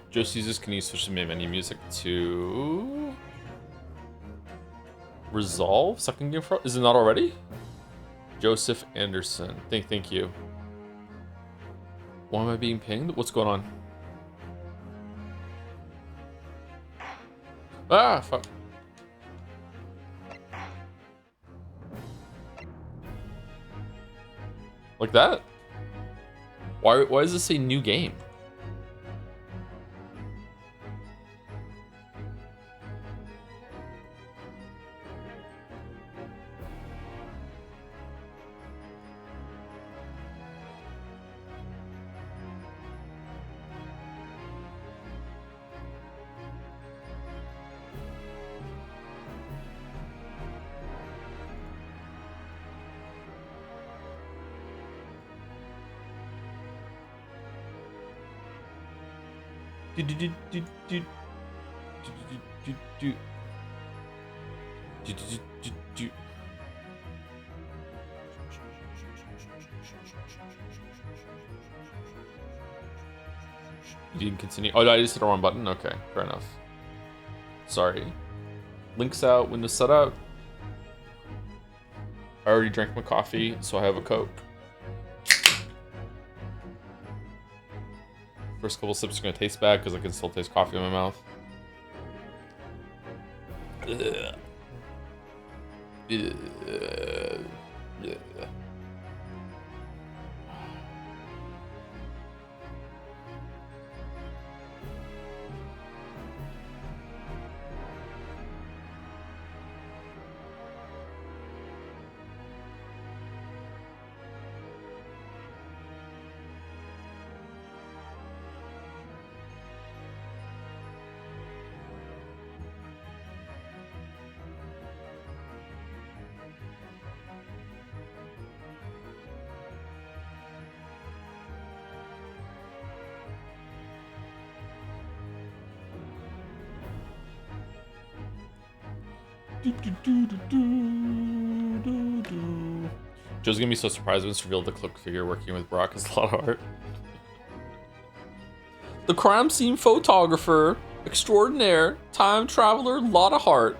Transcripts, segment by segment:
Josie's, can you switch the main menu music to Resolve? Second game for, is it not already? Joseph Anderson. Thank you. Why am I being pinged? What's going on? Ah, fuck. Like that? Why does this say new game? You didn't continue. Oh, I just hit the wrong button. Okay, fair enough. Sorry. Links out, Windows set up. I already drank my coffee, so I have a Coke. First couple sips are gonna taste bad because I can still taste coffee in my mouth. Ugh. Ugh. Ugh. Joe's gonna be so surprised when it's revealed the cloak figure working with Brock is a lot of art. The crime scene photographer extraordinaire, time traveler, lot of heart.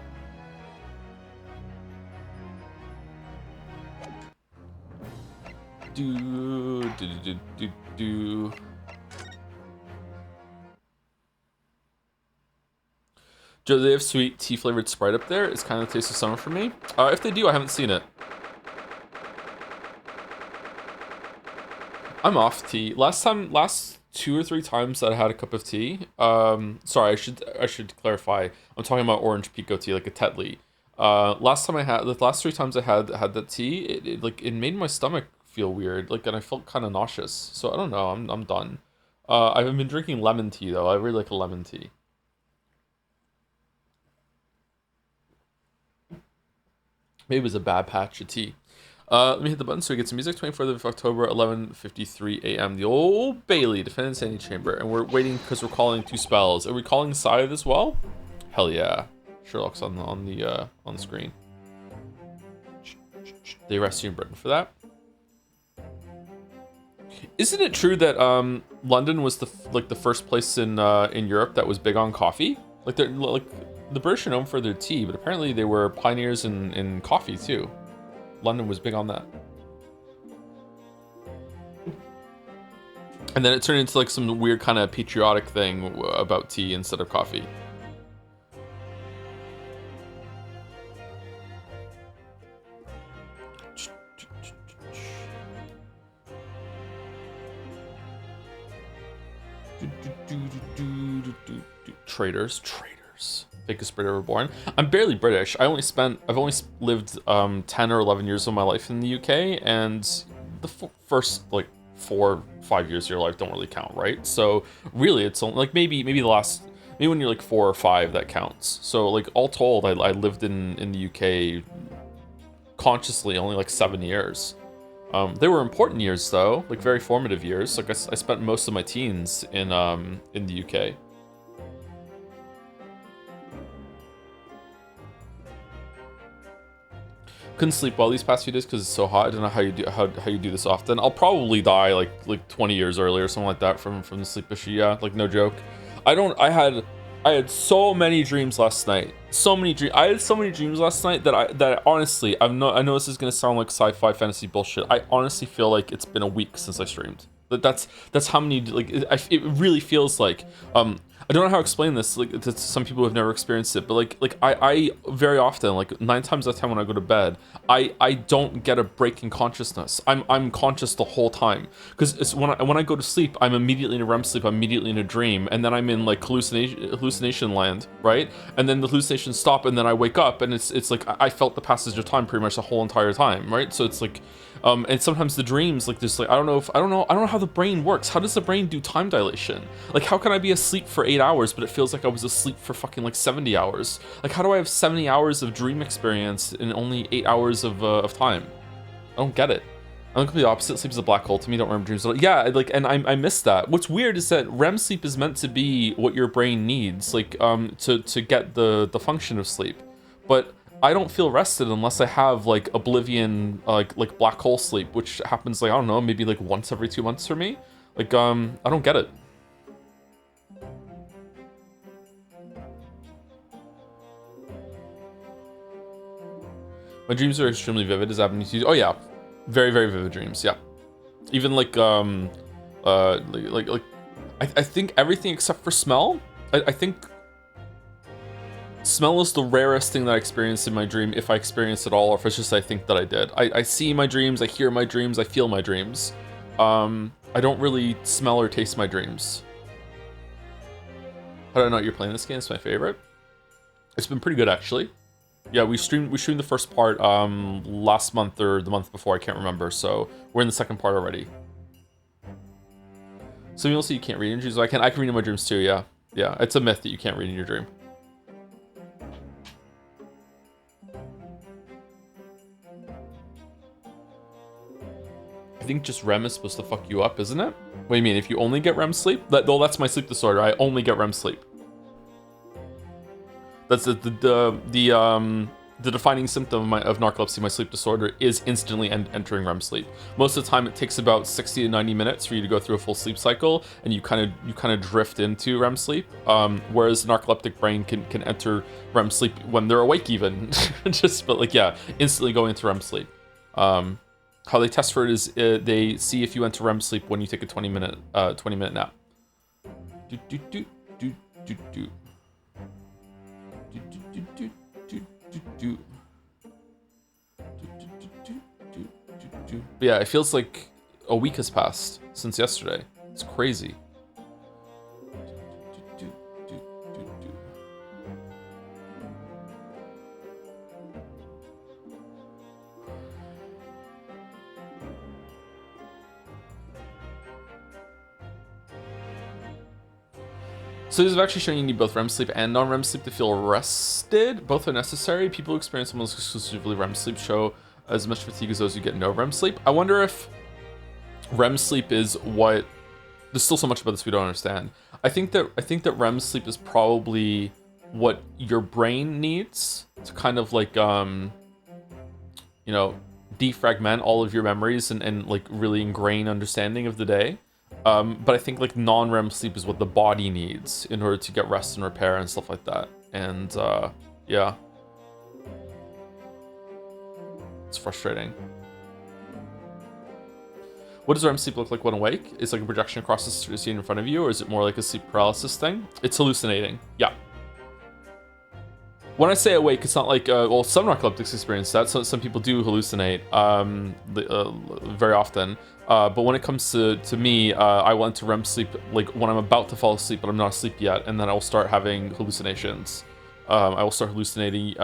Do. Joe, they have sweet tea flavored Sprite up there. It's kind of the taste of summer for me. If they do, I haven't seen it. I'm off tea. Last 2 or 3 times that I had a cup of tea. Sorry, I should clarify. I'm talking about orange pico tea, like a Tetley. The last 3 times I had that tea, it made my stomach feel weird, and I felt kind of nauseous. So I don't know. I'm done. I've been drinking lemon tea though. I really like a lemon tea. Maybe it was a bad patch of tea. Let me hit the button so we get some music. 24th of October, 11:53 a.m. The Old Bailey, Defendant Sandy Chamber. And we're waiting because we're calling 2 spells. Are we calling Scythe as well? Hell yeah. Sherlock's on the screen. They arrest you in Britain for that. Isn't it true that London was the first place in Europe that was big on coffee? The British are known for their tea, but apparently they were pioneers in coffee too. London was big on that. And then it turned into some weird kind of patriotic thing about tea instead of coffee. Traitors. Biggest Brit ever born. I'm barely British. I've only lived 10 or 11 years of my life in the UK, and the first 4 or 5 years of your life don't really count, right? So really, it's only maybe when you're 4 or 5 that counts. So all told, I lived in the UK consciously only 7 years. They were important years though, very formative years. I spent most of my teens in the UK. Couldn't sleep well these past few days because it's so hot. I don't know how you do how you do this often. I'll probably die like 20 years early or something like that from the sleep issue. Yeah, like no joke. I had so many dreams last night. So many dreams. I had so many dreams last night that honestly, I know this is gonna sound like sci-fi fantasy bullshit. I honestly feel like it's been a week since I streamed. That's how many, like, it really feels like, I don't know how to explain this, like, to some people who have never experienced it, but like I very often, like 9 times out of 10 when I go to bed, I don't get a break in consciousness. I'm conscious the whole time, because it's when I go to sleep, I'm immediately in a REM sleep, I'm immediately in a dream, and then I'm in like hallucination land, right? And then the hallucinations stop, and then I wake up, and it's like I felt the passage of time pretty much the whole entire time, right? So it's like, and sometimes the dreams, like, there's like, I don't know how the brain works. How does the brain do time dilation? Like, how can I be asleep for 8 hours, but it feels like I was asleep for fucking like 70 hours? Like, how do I have 70 hours of dream experience in only 8 hours of time? I don't get it. I'm completely opposite. Sleep is a black hole to me. Don't remember dreams. Yeah, like, and I miss that. What's weird is that REM sleep is meant to be what your brain needs, like, to get the function of sleep, but I don't feel rested unless I have like oblivion, like black hole sleep, which happens like, I don't know, maybe like once every 2 months for me. Like, I don't get it. My dreams are extremely vivid. Does that happen to you? Oh yeah, very, very vivid dreams. Yeah, even like I think everything except for smell. I think smell is the rarest thing that I experience in my dream, if I experience it all, or if it's just I think that I did. I see my dreams, I hear my dreams, I feel my dreams. I don't really smell or taste my dreams. How do I know you're playing this game? It's my favorite. It's been pretty good, actually. Yeah, we streamed the first part last month or the month before, I can't remember, so we're in the second part already. Some people say you can't read in dreams. I can read in my dreams too, yeah. Yeah, it's a myth that you can't read in your dream. I think just REM is supposed to fuck you up, isn't it? What do you mean? If you only get REM sleep? That's my sleep disorder. I only get REM sleep. That's the defining symptom of narcolepsy, my sleep disorder, is instantly entering REM sleep. Most of the time, it takes about 60 to 90 minutes for you to go through a full sleep cycle, and you kind of drift into REM sleep. Whereas the narcoleptic brain can enter REM sleep when they're awake, even. But like, yeah, instantly going into REM sleep. How they test for it is they see if you enter REM sleep when you take a 20-minute nap. But yeah, it feels like a week has passed since yesterday. It's crazy. So this is actually showing you need both REM sleep and non-REM sleep to feel rested. Both are necessary. People who experience almost exclusively REM sleep show as much fatigue as those who get no REM sleep. I wonder if REM sleep is what... There's still so much about this we don't understand. I think that REM sleep is probably what your brain needs to kind of like, you know, defragment all of your memories and like really ingrain understanding of the day. But I think like non-REM sleep is what the body needs in order to get rest and repair and stuff like that. And yeah, it's frustrating. What does REM sleep look like when awake? Is like a projection across the scene in front of you, or is it more like a sleep paralysis thing? It's hallucinating. Yeah. When I say awake, it's not like, well, some narcoleptics experience that, so some people do hallucinate very often. But when it comes to me, I went to REM sleep like when I'm about to fall asleep, but I'm not asleep yet, and then I will start having hallucinations. I will start hallucinating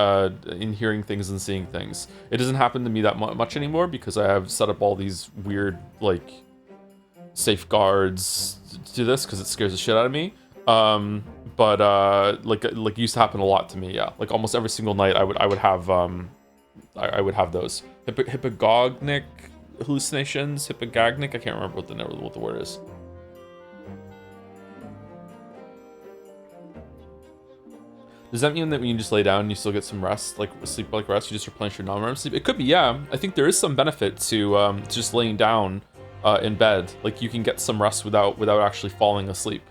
in hearing things and seeing things. It doesn't happen to me that much anymore because I have set up all these weird like safeguards to this because it scares the shit out of me. But like it used to happen a lot to me. Yeah, like almost every single night I would have I would have those hypnagogic hallucinations. Hypnagogic, I can't remember what the word is. Does that mean that when you just lay down and you still get some rest, like sleep like rest, you just replenish your non-REM sleep? It could be, yeah. I think there is some benefit to just laying down in bed. Like you can get some rest without actually falling asleep.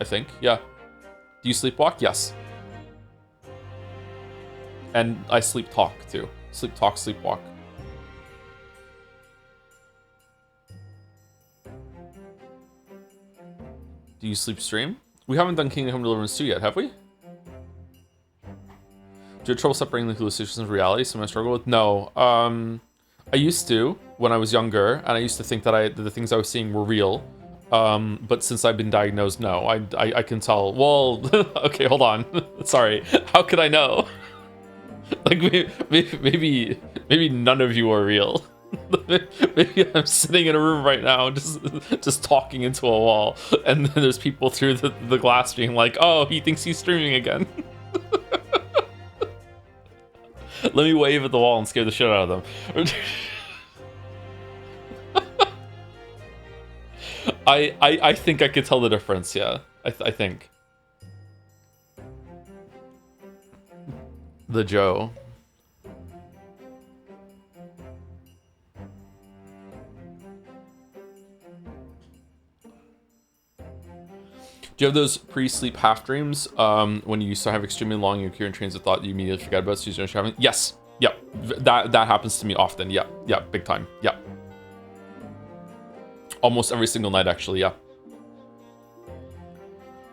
I think, yeah. Do you sleepwalk? Yes. And I sleep talk too. Sleep talk, sleepwalk. Do you sleep stream? We haven't done Kingdom Deliverance 2 yet, have we? Do you have trouble separating the hallucinations and reality? Something I struggle with? No. I used to when I was younger, and I used to think that the things I was seeing were real. But since I've been diagnosed, no. I can tell. Well, okay, hold on. Sorry. How could I know? Like maybe none of you are real. Maybe I'm sitting in a room right now, just talking into a wall, and then there's people through the glass being like, "Oh, he thinks he's streaming again." Let me wave at the wall and scare the shit out of them. I think I could tell the difference. Yeah, I think. The Joe. Do you have those pre-sleep half dreams when you start to have extremely long and coherent trains of thought you immediately forget about? So you start having? Yes. Yep. That happens to me often. Yeah. Yeah. Big time. Yeah. Almost every single night, actually. Yeah.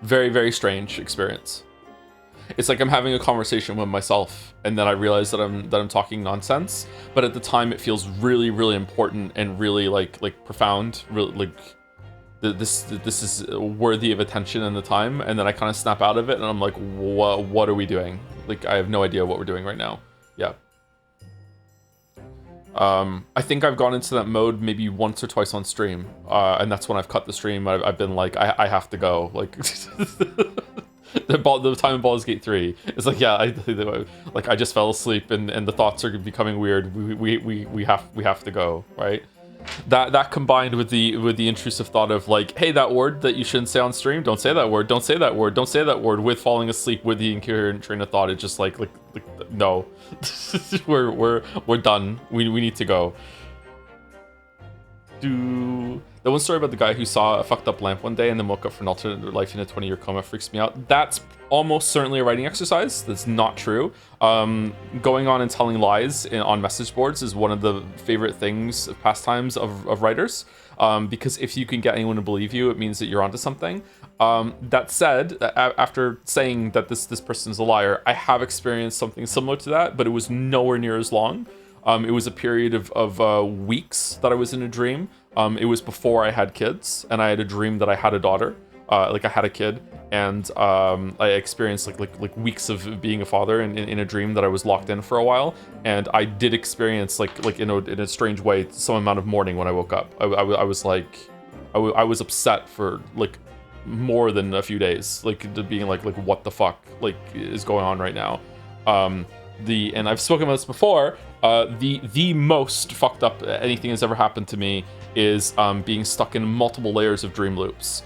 Very, very strange experience. It's like I'm having a conversation with myself, and then I realize that I'm talking nonsense. But at the time, it feels really, really important and really like profound. Really like. This is worthy of attention in the time, and then I kind of snap out of it, and I'm like, what are we doing? Like, I have no idea what we're doing right now. Yeah. I think I've gone into that mode maybe once or twice on stream, and that's when I've cut the stream. I've been like, I have to go. Like, the time in Baldur's Gate 3, it's like, yeah, I just fell asleep, and the thoughts are becoming weird. We have to go, right? That combined with the intrusive thought of like, hey, that word that you shouldn't say on stream, don't say that word, don't say that word, don't say that word, with falling asleep with the incoherent train of thought, it's just like no. we're done. We need to go. The one story about the guy who saw a fucked up lamp one day and then woke up for an alternate life in a 20-year coma freaks me out. That's almost certainly a writing exercise. That's not true. Going on and telling lies on message boards is one of the favorite things, pastimes of writers. Because if you can get anyone to believe you, it means that you're onto something. That said, after saying that this person's a liar, I have experienced something similar to that, but it was nowhere near as long. It was a period of weeks that I was in a dream. It was before I had kids, and I had a dream that I had a daughter, like I had a kid, and I experienced like weeks of being a father in a dream that I was locked in for a while, and I did experience like in a strange way some amount of mourning when I woke up. I was like, I was upset for like more than a few days, like being like what the fuck like is going on right now. And I've spoken about this before. The most fucked up anything has ever happened to me is being stuck in multiple layers of dream loops.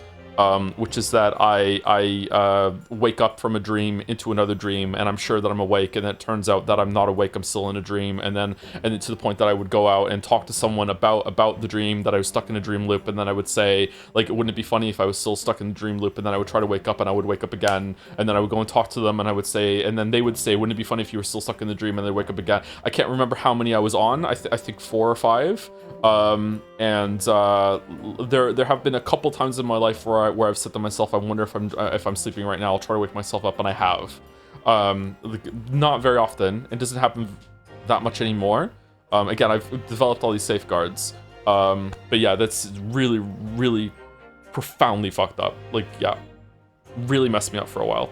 Which is that I wake up from a dream into another dream, and I'm sure that I'm awake, and then it turns out that I'm not awake, I'm still in a dream, and then to the point that I would go out and talk to someone about the dream, that I was stuck in a dream loop, and then I would say, like, wouldn't it be funny if I was still stuck in the dream loop, and then I would try to wake up, and I would wake up again, and then I would go and talk to them, and I would say, and then they would say, wouldn't it be funny if you were still stuck in the dream, and they'd wake up again. I can't remember how many I was on. I think 4 or 5. There have been a couple times in my life where I've said to myself, I wonder if I'm sleeping right now. I'll try to wake myself up, and I have. Not very often. It doesn't happen that much anymore. Again, I've developed all these safeguards. But yeah, that's really, really profoundly fucked up. Like, yeah, really messed me up for a while.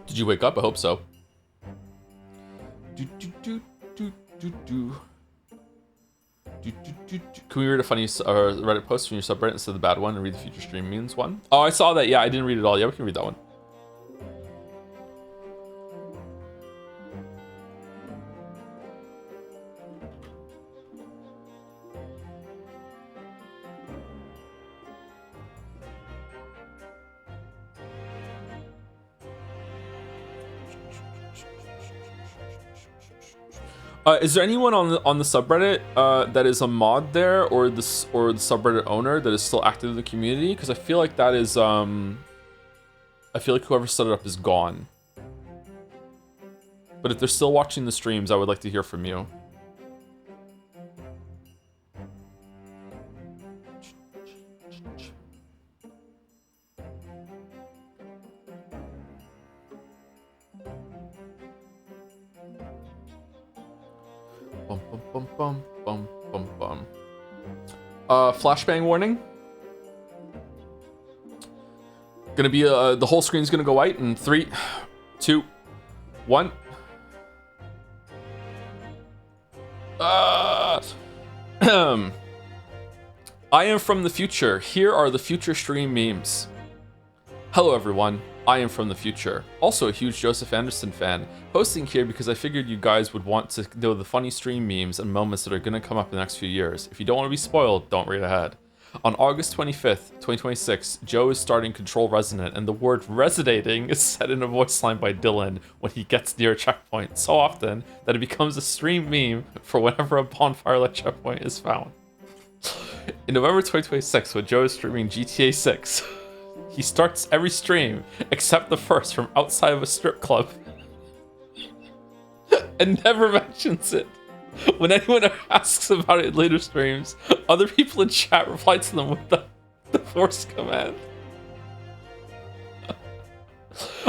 Did you wake up? I hope so. Can we read a funny Reddit post from your subreddit instead of the bad one and read the future stream means one? Oh, I saw that. Yeah, I didn't read it all. Yeah, we can read that one. Is there anyone on the subreddit that is a mod there, or the subreddit owner that is still active in the community? Because I feel like that is I feel like whoever set it up is gone. But if they're still watching the streams, I would like to hear from you. Bum bum bum bum bum bum bum. Flashbang warning. Gonna be the whole screen's gonna go white in 3, 2, 1. I am from the future. Here are the future stream memes. Hello everyone, I am from the future. Also a huge Joseph Anderson fan. Posting here because I figured you guys would want to know the funny stream memes and moments that are gonna come up in the next few years. If you don't want to be spoiled, don't read ahead. On August 25th, 2026, Joe is starting Control Resonant, and the word resonating is said in a voice line by Dylan when he gets near a checkpoint so often that it becomes a stream meme for whenever a bonfire-like checkpoint is found. In November 2026, when Joe is streaming GTA 6, he starts every stream, except the first, from outside of a strip club, and never mentions it. When anyone asks about it in later streams, other people in chat reply to them with the force command.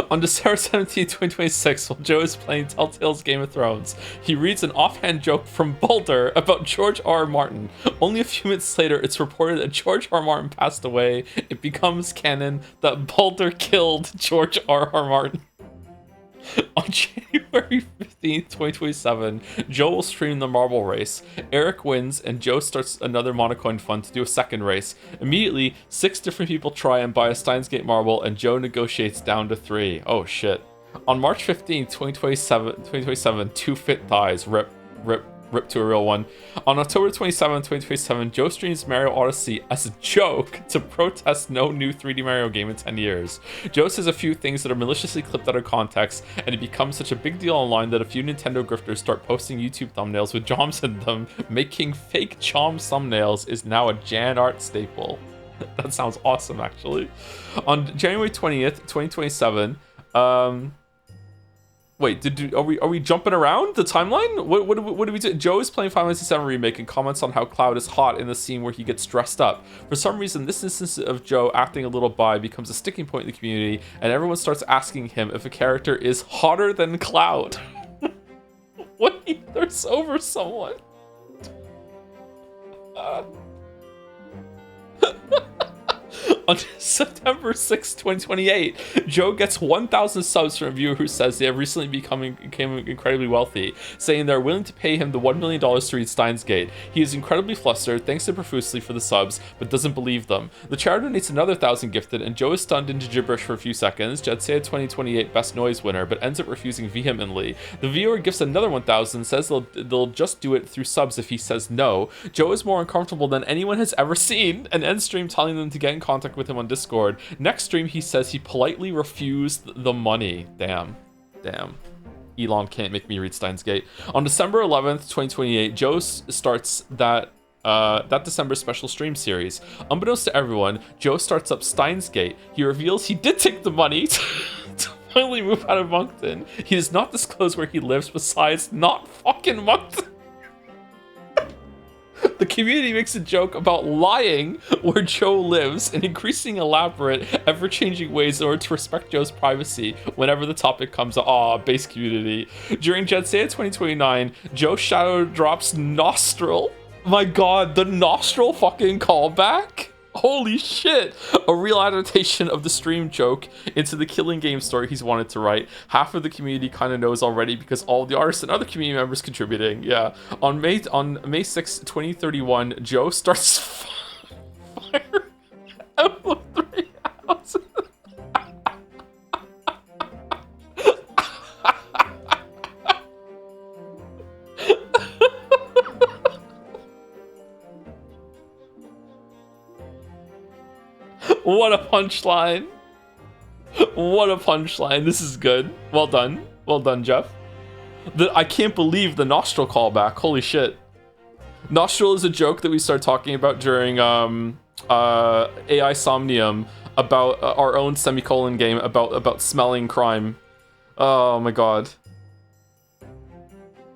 On December 17, 2026, while Joe is playing Telltale's Game of Thrones, he reads an offhand joke from Boulder about George R. R. Martin. Only a few minutes later, it's reported that George R. R. Martin passed away. It becomes canon that Boulder killed George R. R. Martin. On January 15th, 2027, Joe will stream the marble race. Eric wins, and Joe starts another monocoin fund to do a second race. Immediately, 6 different people try and buy a Steins Gate marble, and Joe negotiates down to 3. Oh shit. On March 15th, 2027, 2 Fit dies. Rip to a real one. On October 27, 2027, Joe streams Mario Odyssey as a joke to protest no new 3D Mario game in 10 years. Joe says a few things that are maliciously clipped out of context, and it becomes such a big deal online that a few Nintendo grifters start posting YouTube thumbnails with Joms in them. Making fake Joms thumbnails is now a Jan art staple. That sounds awesome, actually. On January 20th, 2027, wait, are we jumping around the timeline? What do we do? Joe is playing Final Fantasy VII Remake and comments on how Cloud is hot in the scene where he gets dressed up. For some reason, this instance of Joe acting a little bi becomes a sticking point in the community, and everyone starts asking him if a character is hotter than Cloud. What he thirsts over someone? On September 6, 2028, Joe gets 1,000 subs from a viewer who says they have recently become incredibly wealthy, saying they're willing to pay him the $1 million to read Steins Gate. He is incredibly flustered, thanks to profusely for the subs, but doesn't believe them. The chatter donates another 1,000 gifted, and Joe is stunned into gibberish for a few seconds. Jetsea 2028 Best Noise winner, but ends up refusing vehemently. The viewer gifts another 1,000, says they'll just do it through subs if he says no. Joe is more uncomfortable than anyone has ever seen, and ends stream telling them to get in contact with him on Discord. Next stream, he says he politely refused the money. Damn. Elon can't make me read Steins Gate. On December 11th, 2028, Joe starts that December special stream series. Unbeknownst to everyone, Joe starts up Steins Gate. He reveals he did take the money to finally move out of Moncton. He does not disclose where he lives besides not fucking Moncton. The community makes a joke about lying where Joe lives in increasing elaborate, ever-changing ways in order to respect Joe's privacy whenever the topic comes up. Aw, base community. During Jetsea 2029, Joe shadow drops Nostril. My god, the Nostril fucking callback? Holy shit! A real adaptation of the stream joke into the killing game story he's wanted to write. Half of the community kind of knows already because all of the artists and other community members contributing. Yeah. On May 6, 2031, Joe starts fire Emblem 3 houses. What a punchline. What a punchline. This is good. Well done. Well done, Jeff. I can't believe the nostril callback. Holy shit. Nostril is a joke that we started talking about during AI Somnium about our own semicolon game about smelling crime. Oh my god.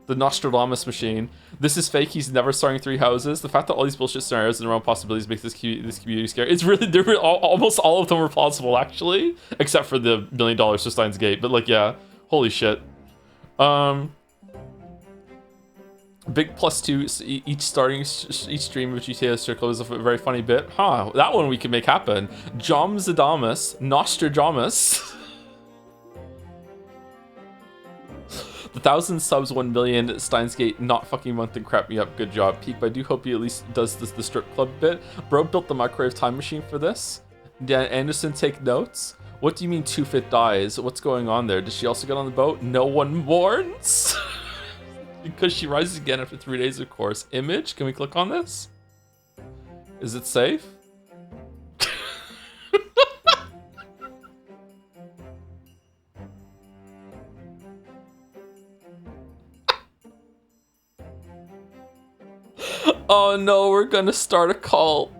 The Nostradamus machine. This is fake. He's never starting 3 houses. The fact that all these bullshit scenarios and their own possibilities makes this community scary. It's really, almost all of them are plausible, actually, except for the $1 million for Steins Gate. But like, yeah, holy shit. Big +2 each stream of GTA Circle is a very funny bit. Huh, that one we can make happen. Jomzadamus, Nostradamus. The 1,000 subs, 1 million, Steins Gate, not fucking month and crap me up. Good job, Peak. But I do hope he at least does the strip club bit. Bro built the microwave time machine for this. Dan Anderson, take notes. What do you mean 2-Fit dies? What's going on there? Does she also get on the boat? No one mourns? Because she rises again after 3 days, of course. Image, can we click on this? Is it safe? Oh no, we're gonna start a cult.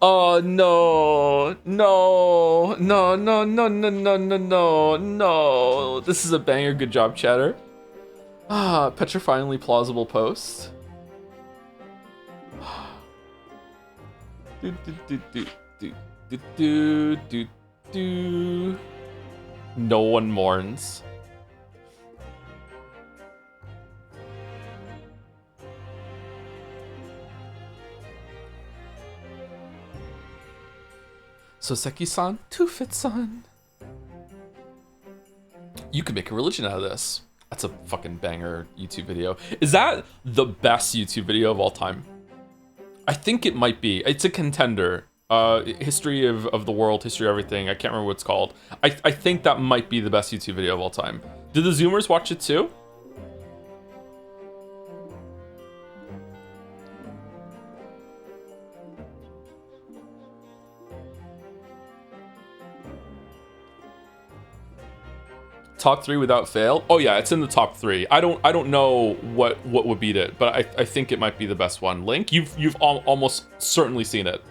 Oh no, no, no, no, no, no, no, no, no, no. This is a banger. Good job, chatter. Ah, petrifyingly plausible post. No one mourns. Soseki-san, 2-Fit-san. You could make a religion out of this. That's a fucking banger YouTube video. Is that the best YouTube video of all time? I think it might be. It's a contender. History of the world, history of everything. I can't remember what it's called. I think that might be the best YouTube video of all time. Did the Zoomers watch it too? Top 3 without fail? Oh yeah, it's in the top 3. I don't know what would beat it, but I think it might be the best one. Link, you've almost certainly seen it.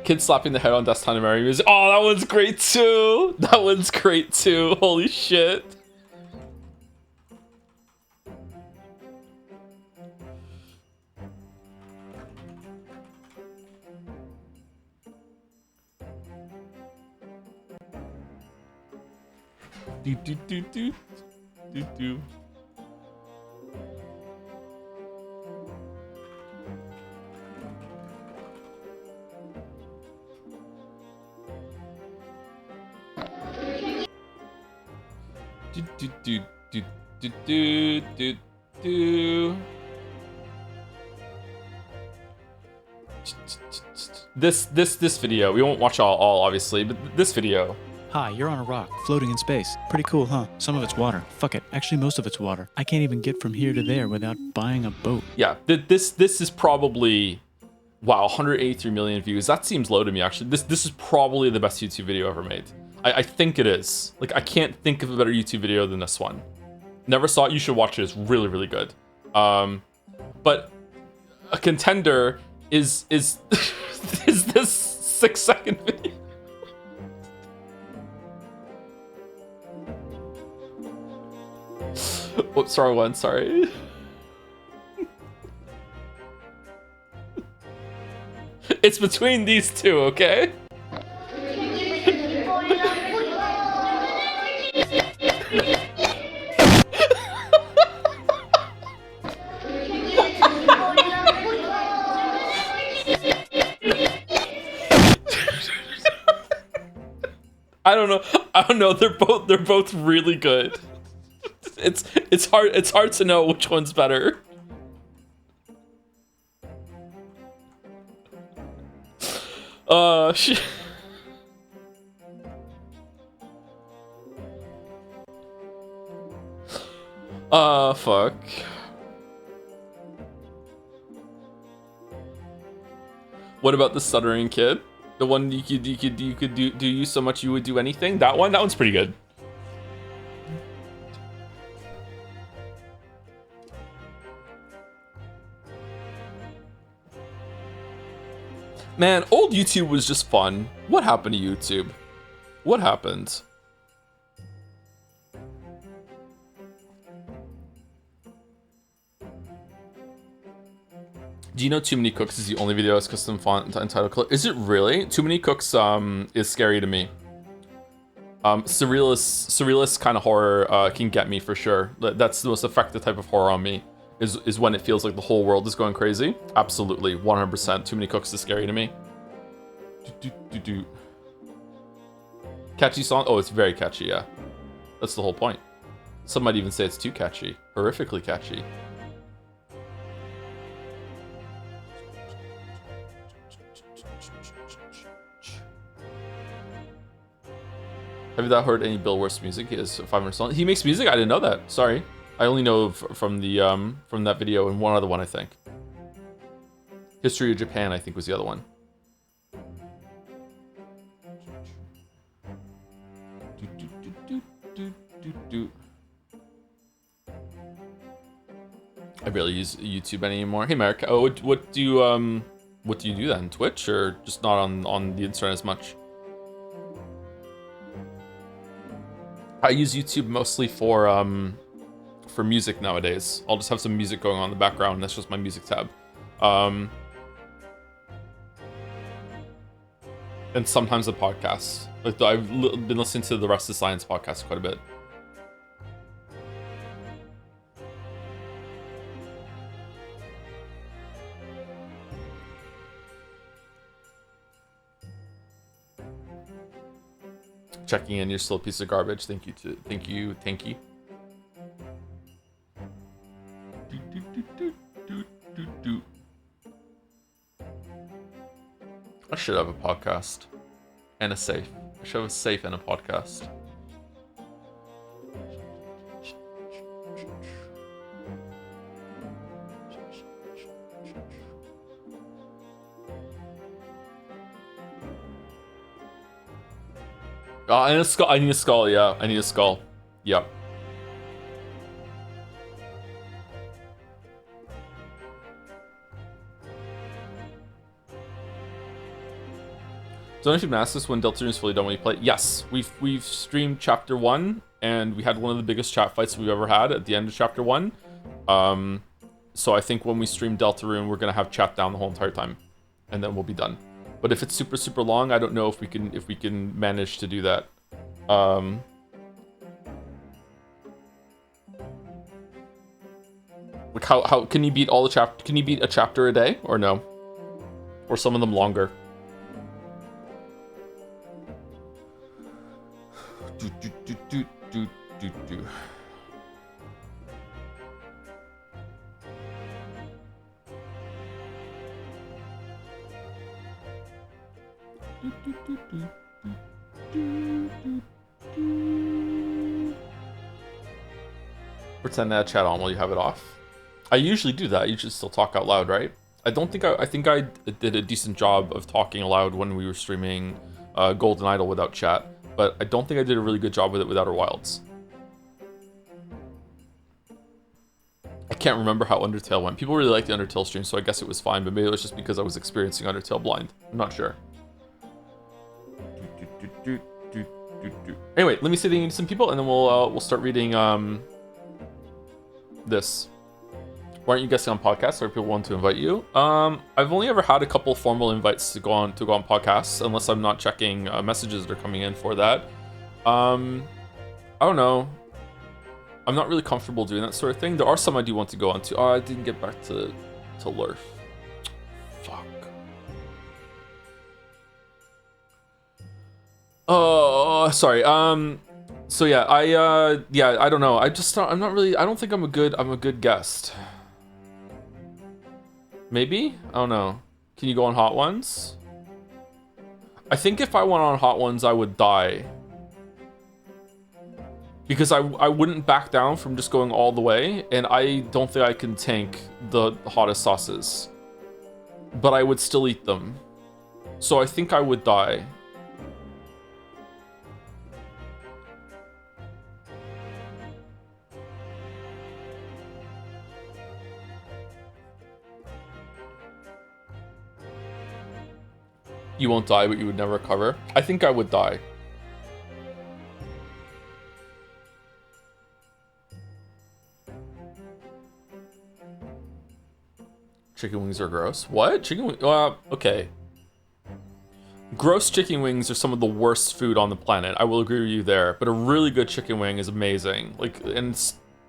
Kid slapping the head on Death's Time to Marry music. Oh, that one's great too. That one's great too. Holy shit. Do do do do do do. Do do do do do do do do. This video, we won't watch all obviously, but this video. Hi, you're on a rock, floating in space. Pretty cool, huh? Some of it's water. Fuck it. Actually, most of it's water. I can't even get from here to there without buying a boat. Yeah, this is probably, wow, 183 million views. That seems low to me, actually. This is probably the best YouTube video ever made. I think it is. Like, I can't think of a better YouTube video than this one. Never saw it. You should watch it. It's really, really good. But a contender is is this 6-second video. Whoops, wrong one, sorry. It's between these two, okay? I don't know. They're both really good. It's hard to know which one's better. Shit. Fuck. What about the stuttering kid? The one you could do you so much you would do anything. That one's pretty good. Man, old YouTube was just fun. What happened to YouTube? What happened? Do you know Too Many Cooks is the only video as custom font and title color? Is it really? Too Many Cooks is scary to me. Surrealist kind of horror can get me for sure. That's the most effective type of horror on me. Is when it feels like the whole world is going crazy. Absolutely, 100%. Too Many Cooks is scary to me. Catchy song? Oh, it's very catchy, yeah. That's the whole point. Some might even say it's too catchy. Horrifically catchy. Have you not heard any Bill Wurst music? He has 500 songs. He makes music? I didn't know that. Sorry. I only know from the from that video and one other one, I think. History of Japan, I think, was the other one. I barely use YouTube anymore. Hey, Mark. Oh, what do you do then? Twitch, or just not on the internet as much? I use YouTube mostly for music nowadays. I'll just have some music going on in the background, and that's just my music tab. And sometimes a podcast. Like, I've been listening to the Rest of Science podcast quite a bit. Checking in, you're still a piece of garbage. Thank you. I should have a podcast and a safe. I should have a safe and a podcast. I need a skull. I need a skull. Yeah, I need a skull. Yep. So if you can ask us when Deltarune is fully done when you play. Yes, we've streamed chapter 1, and we had one of the biggest chat fights we've ever had at the end of chapter 1. So I think when we stream Deltarune, we're gonna have chat down the whole entire time, and then we'll be done. But if it's super long, I don't know if we can manage to do that. Like how can you beat all the chapter? Can you beat a chapter a day or no? Or some of them longer? Do. Pretend that chat on while you have it off. I usually do that. You should still talk out loud, right? I think I did a decent job of talking aloud when we were streaming Golden Idol without chat, but I don't think I did a really good job with it with Outer Wilds. I can't remember how Undertale went. People really liked the Undertale stream, so I guess it was fine, but maybe it was just because I was experiencing Undertale blind. I'm not sure. Anyway, let me say thank you to some people, and then we'll start reading this. Why aren't you guessing on podcasts? Or people want to invite you? I've only ever had a couple formal invites to go on podcasts, unless I'm not checking messages that are coming in for that. I don't know. I'm not really comfortable doing that sort of thing. There are some I do want to go on to. Oh, I didn't get back to Lurf. Fuck. Oh, sorry. So yeah, I don't know. I don't think I'm a good guest. Maybe? I don't know. Can you go on Hot Ones? I think if I went on Hot Ones, I would die. Because I wouldn't back down from just going all the way, and I don't think I can tank the hottest sauces. But I would still eat them. So I think I would die. You won't die, but you would never recover. I think I would die. Chicken wings are gross. What? Chicken wings? Okay. Gross chicken wings are some of the worst food on the planet. I will agree with you there. But a really good chicken wing is amazing. Like, and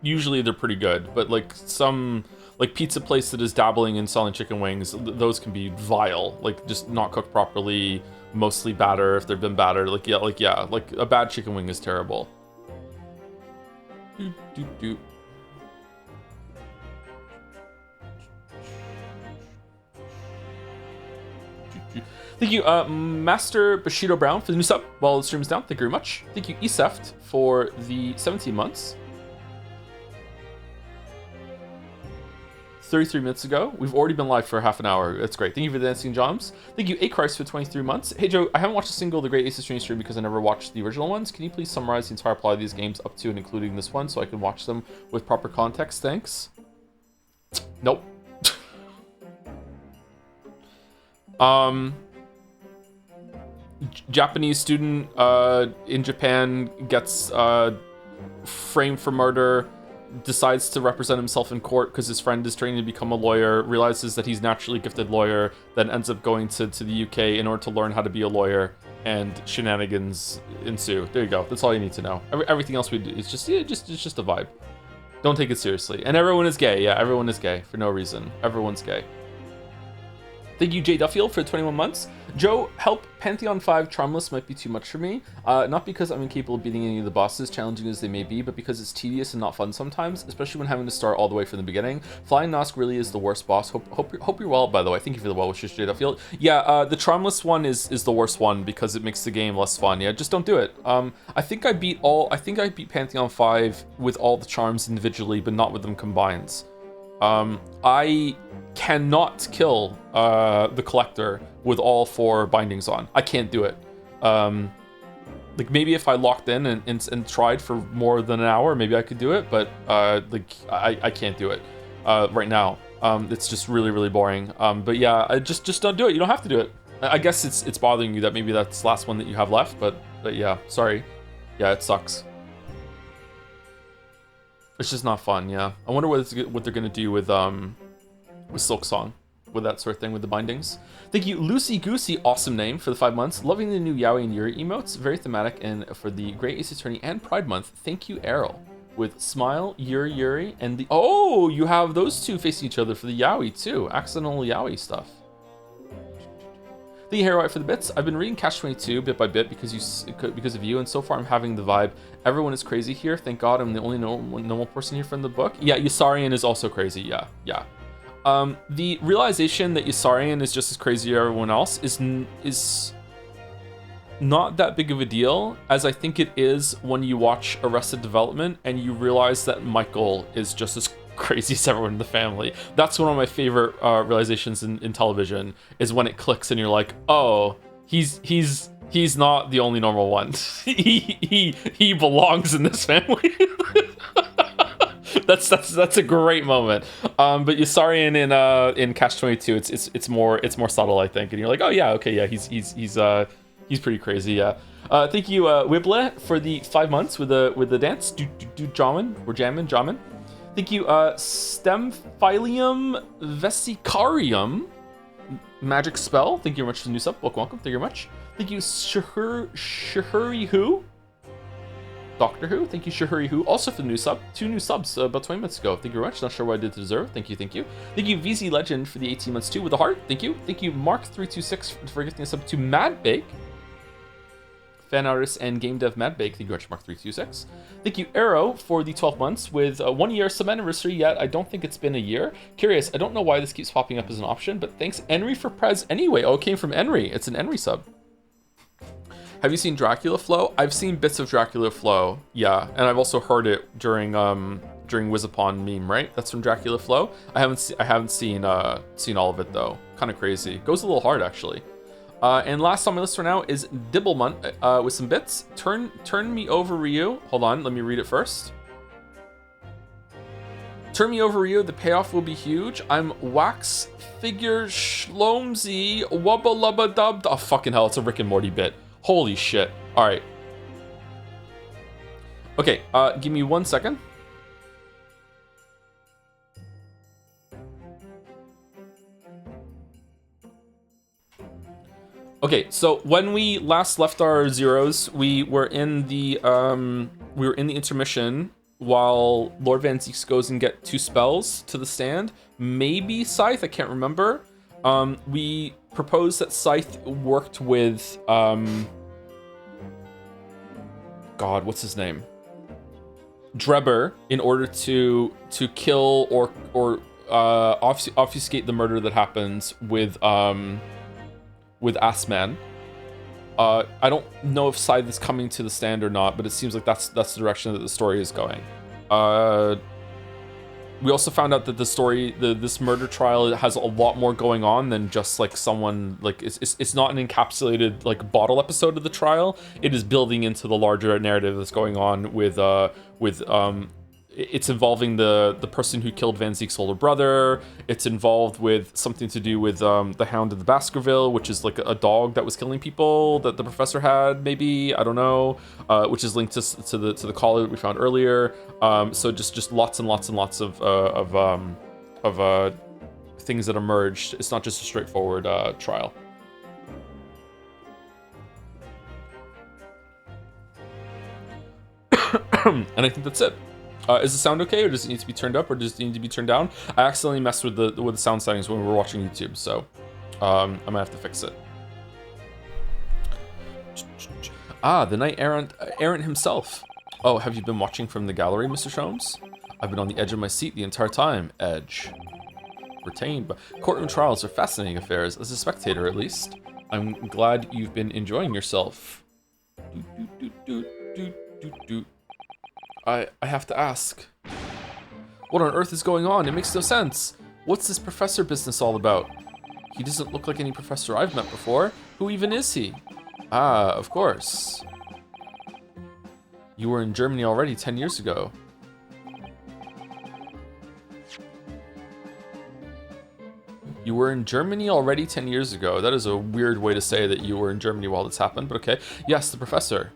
usually they're pretty good. But like some, like pizza place that is dabbling in selling chicken wings, those can be vile. Like just not cooked properly, mostly batter if they've been battered. Like a bad chicken wing is terrible. Thank you, Master Bushido Brown for the new sub while the stream is down. Thank you very much. Thank you, Eseft, for the 17 months. 33 minutes ago. We've already been live for half an hour. That's great. Thank you for the dancing Joms. Thank you, A-Christ, for 23 months. Hey, Joe, I haven't watched a single of the Great Aces stream because I never watched the original ones. Can you please summarize the entire plot of these games up to and including this one so I can watch them with proper context? Thanks. Nope. Japanese student in Japan gets framed for murder, decides to represent himself in court because his friend is training to become a lawyer, realizes that he's naturally gifted lawyer, then ends up going to the UK in order to learn how to be a lawyer, and shenanigans ensue. There you go. That's all you need to know. Everything else we do is just it's just a vibe. Don't take it seriously. And everyone is gay. Yeah, everyone is gay for no reason. Everyone's gay. Thank you, Jay Duffield, for 21 months. Joe, help. Pantheon 5 Charmless might be too much for me. Not because I'm incapable of beating any of the bosses, challenging as they may be, but because it's tedious and not fun sometimes, especially when having to start all the way from the beginning. Flying Nosk really is the worst boss. Hope you're well, by the way. Thank you for the well wishes, Jay Duffield. Yeah, the Charmless one is the worst one because it makes the game less fun. Yeah, just don't do it. I think I beat Pantheon 5 with all the charms individually, but not with them combined. I cannot kill the collector with all 4 bindings on. I can't do it. Like maybe if I locked in and tried for more than an hour, maybe I could do it, but like I can't do it right now. It's just really boring. But yeah, just don't do it. You don't have to do it. I guess it's bothering you that maybe that's the last one that you have left, but yeah, sorry. Yeah, it sucks. It's just not fun, yeah. I wonder what they're gonna do with Silk Song, with that sort of thing, with the bindings. Thank you, Lucy Goosey, awesome name, for the 5 months. Loving the new Yaoi and Yuri emotes, very thematic, and for the Great Ace Attorney and Pride Month, thank you, Errol. With Smile, Yuri, and the... Oh, you have those two facing each other for the Yaoi, too. Accidental Yaoi stuff. Thank you, Hero White, for the bits. I've been reading Catch 22 bit by bit because of you, and so far I'm having the vibe. Everyone is crazy here. Thank God I'm the only normal person here from the book. Yeah, Yusarian is also crazy. Yeah. The realization that Yusarian is just as crazy as everyone else is not that big of a deal as I think it is when you watch Arrested Development and you realize that Michael is just as crazy as everyone in the family. That's one of my favorite realizations in television, is when it clicks and you're like, oh, he's not the only normal one. he belongs in this family. That's a great moment. But Yusarian in Catch 22, it's more subtle, I think, and you're like, oh yeah, okay, yeah, he's pretty crazy, yeah. Thank you, Wibble, for the 5 months with the dance. We're jamming. Thank you, Stemphilium Vesicarium Magic Spell. Thank you very much for the new sub. Welcome. Thank you very much. Thank you, Shahuri Who. Doctor Who. Thank you, Shahuri Who. Also for the new sub. 2 new subs about 20 minutes ago. Thank you very much. Not sure what I did to deserve. Thank you. Thank you, VZ Legend, for the 18 months too with a heart. Thank you, Mark326 for gifting a sub to Mad Bake. Fan artist and game dev Mad Bake. Thank you very much, Mark326. Thank you, Arrow, for the 12 months with 1 year sub anniversary yet. I don't think it's been a year. Curious, I don't know why this keeps popping up as an option, but thanks, Henry, for Prez anyway. Oh, it came from Henry. It's an Henry sub. Have you seen Dracula Flow? I've seen bits of Dracula Flow, yeah, and I've also heard it during Wizapon meme, right? That's from Dracula Flow. I haven't seen all of it though. Kind of crazy. Goes a little hard actually. And last on my list for now is Dibblemunt with some bits. Turn me over, Ryu. Hold on, let me read it first. Turn me over, Ryu. The payoff will be huge. I'm wax figure shlomzy wubba lubba dub. Oh, fucking hell, it's a Rick and Morty bit. Holy shit. All right. Okay, give me 1 second. Okay, so when we last left our zeros, we were in the intermission while Lord Van Zieks goes and get 2 spells to the stand. Maybe Scythe, I can't remember. We proposed that Scythe worked with God, what's his name? Drebber, in order to kill or obfuscate the murder that happens with Assman. I don't know if Scythe is coming to the stand or not, but it seems like that's the direction that the story is going. We also found out that this murder trial has a lot more going on than just like someone like it's not an encapsulated like bottle episode of the trial. It is building into the larger narrative that's going on with it's involving the person who killed Van Ziek's older brother. It's involved with something to do with the Hound of the Baskerville, which is like a dog that was killing people that the professor had, maybe, I don't know, which is linked to the collar that we found earlier. So just lots and lots and lots of things that emerged. It's not just a straightforward trial. And I think that's it. Is the sound okay, or does it need to be turned up, or does it need to be turned down? I accidentally messed with the sound settings when we were watching YouTube, so I might have to fix it. The Knight Errant himself. Oh, have you been watching from the gallery, Mr. Sholmes? I've been on the edge of my seat the entire time. Edge. Retained, but courtroom trials are fascinating affairs, as a spectator at least. I'm glad you've been enjoying yourself. I have to ask. What on earth is going on? It makes no sense. What's this professor business all about? He doesn't look like any professor I've met before. Who even is he? Ah, of course. You were in Germany already 10 years ago. You were in Germany already 10 years ago. That is a weird way to say that you were in Germany while this happened, but okay. Yes, the professor.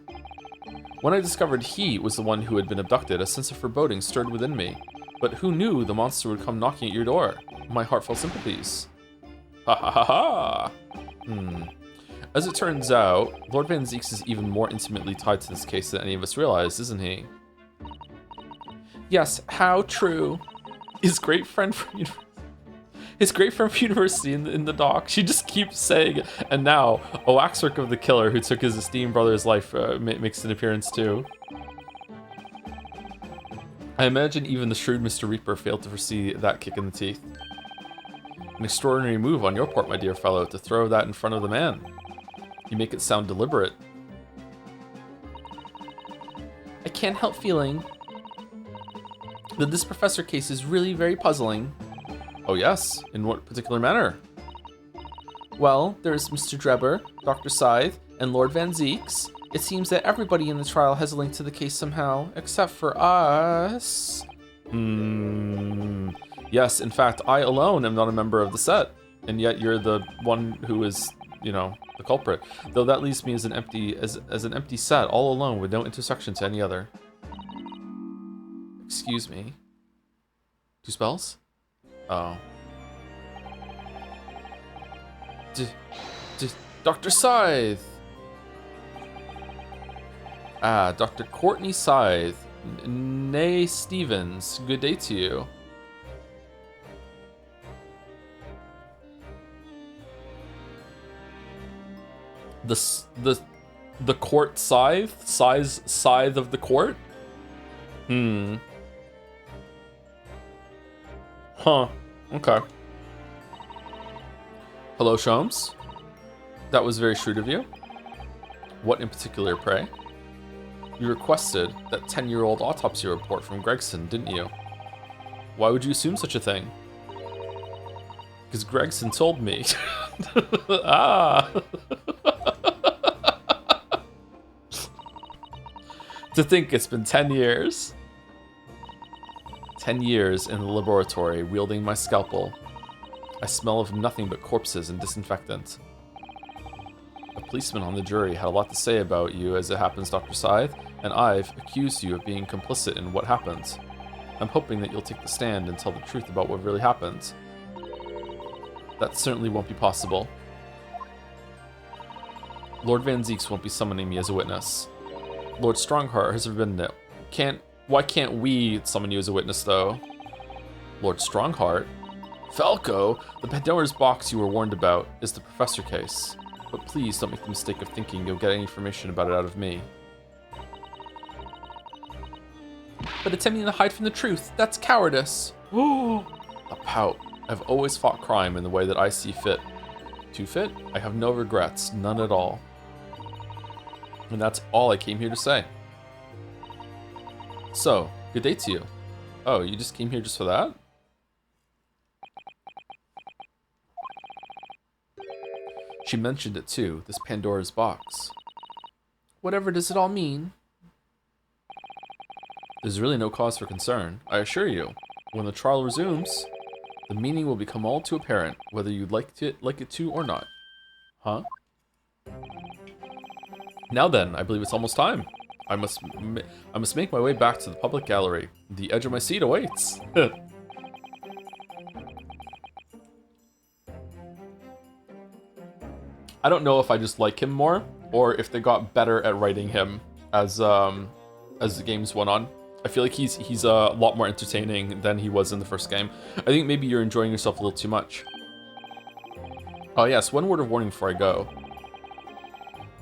When I discovered he was the one who had been abducted, a sense of foreboding stirred within me. But who knew the monster would come knocking at your door? My heartfelt sympathies. Ha ha ha ha! As it turns out, Lord Van Zieks is even more intimately tied to this case than any of us realized, isn't he? Yes, how true. His great friend from university in the dock. She just keeps saying it. And now, a waxwork of the killer who took his esteemed brother's life makes an appearance too. I imagine even the shrewd Mr. Reaper failed to foresee that kick in the teeth. An extraordinary move on your part, my dear fellow, to throw that in front of the man. You make it sound deliberate. I can't help feeling that this professor case is really very puzzling. Oh yes? In what particular manner? Well, there's Mr. Drebber, Dr. Scythe, and Lord Van Zieks. It seems that everybody in the trial has a link to the case somehow, except for us. Yes, in fact, I alone am not a member of the set, and yet you're the one who is, you know, the culprit. Though that leaves me as an empty set, all alone with no intersection to any other. Excuse me. 2 spells? Oh. Dr. Scythe! Ah, Dr. Courtney Scythe. Nay Stevens. Good day to you. The court scythe? Scythe of the court? Huh. Okay. Hello, Sholmes. That was very shrewd of you. What in particular, pray? You requested that 10-year-old autopsy report from Gregson, didn't you? Why would you assume such a thing? Because Gregson told me. Ah. To think it's been 10 years. 10 years in the laboratory, wielding my scalpel. I smell of nothing but corpses and disinfectant. A policeman on the jury had a lot to say about you as it happens, Dr. Scythe, and I've accused you of being complicit in what happened. I'm hoping that you'll take the stand and tell the truth about what really happened. That certainly won't be possible. Lord Van Zieks won't be summoning me as a witness. Lord Strongheart has forbidden it. Why can't we summon you as a witness, though? Lord Strongheart? Falco, the Pandora's box you were warned about is the Professor case. But please don't make the mistake of thinking you'll get any information about it out of me. But attempting to hide from the truth, that's cowardice. A pout. I've always fought crime in the way that I see fit. Too fit? I have no regrets, none at all. And that's all I came here to say. So, good day to you. Oh, you just came here just for that? She mentioned it too, this Pandora's box. Whatever does it all mean? There's really no cause for concern, I assure you. When the trial resumes, the meaning will become all too apparent, whether you'd like it to or not. Huh? Now then, I believe it's almost time. I must make my way back to the public gallery. The edge of my seat awaits. I don't know if I just like him more, or if they got better at writing him as the games went on. I feel like he's a lot more entertaining than he was in the first game. I think maybe you're enjoying yourself a little too much. Oh yes, one word of warning before I go.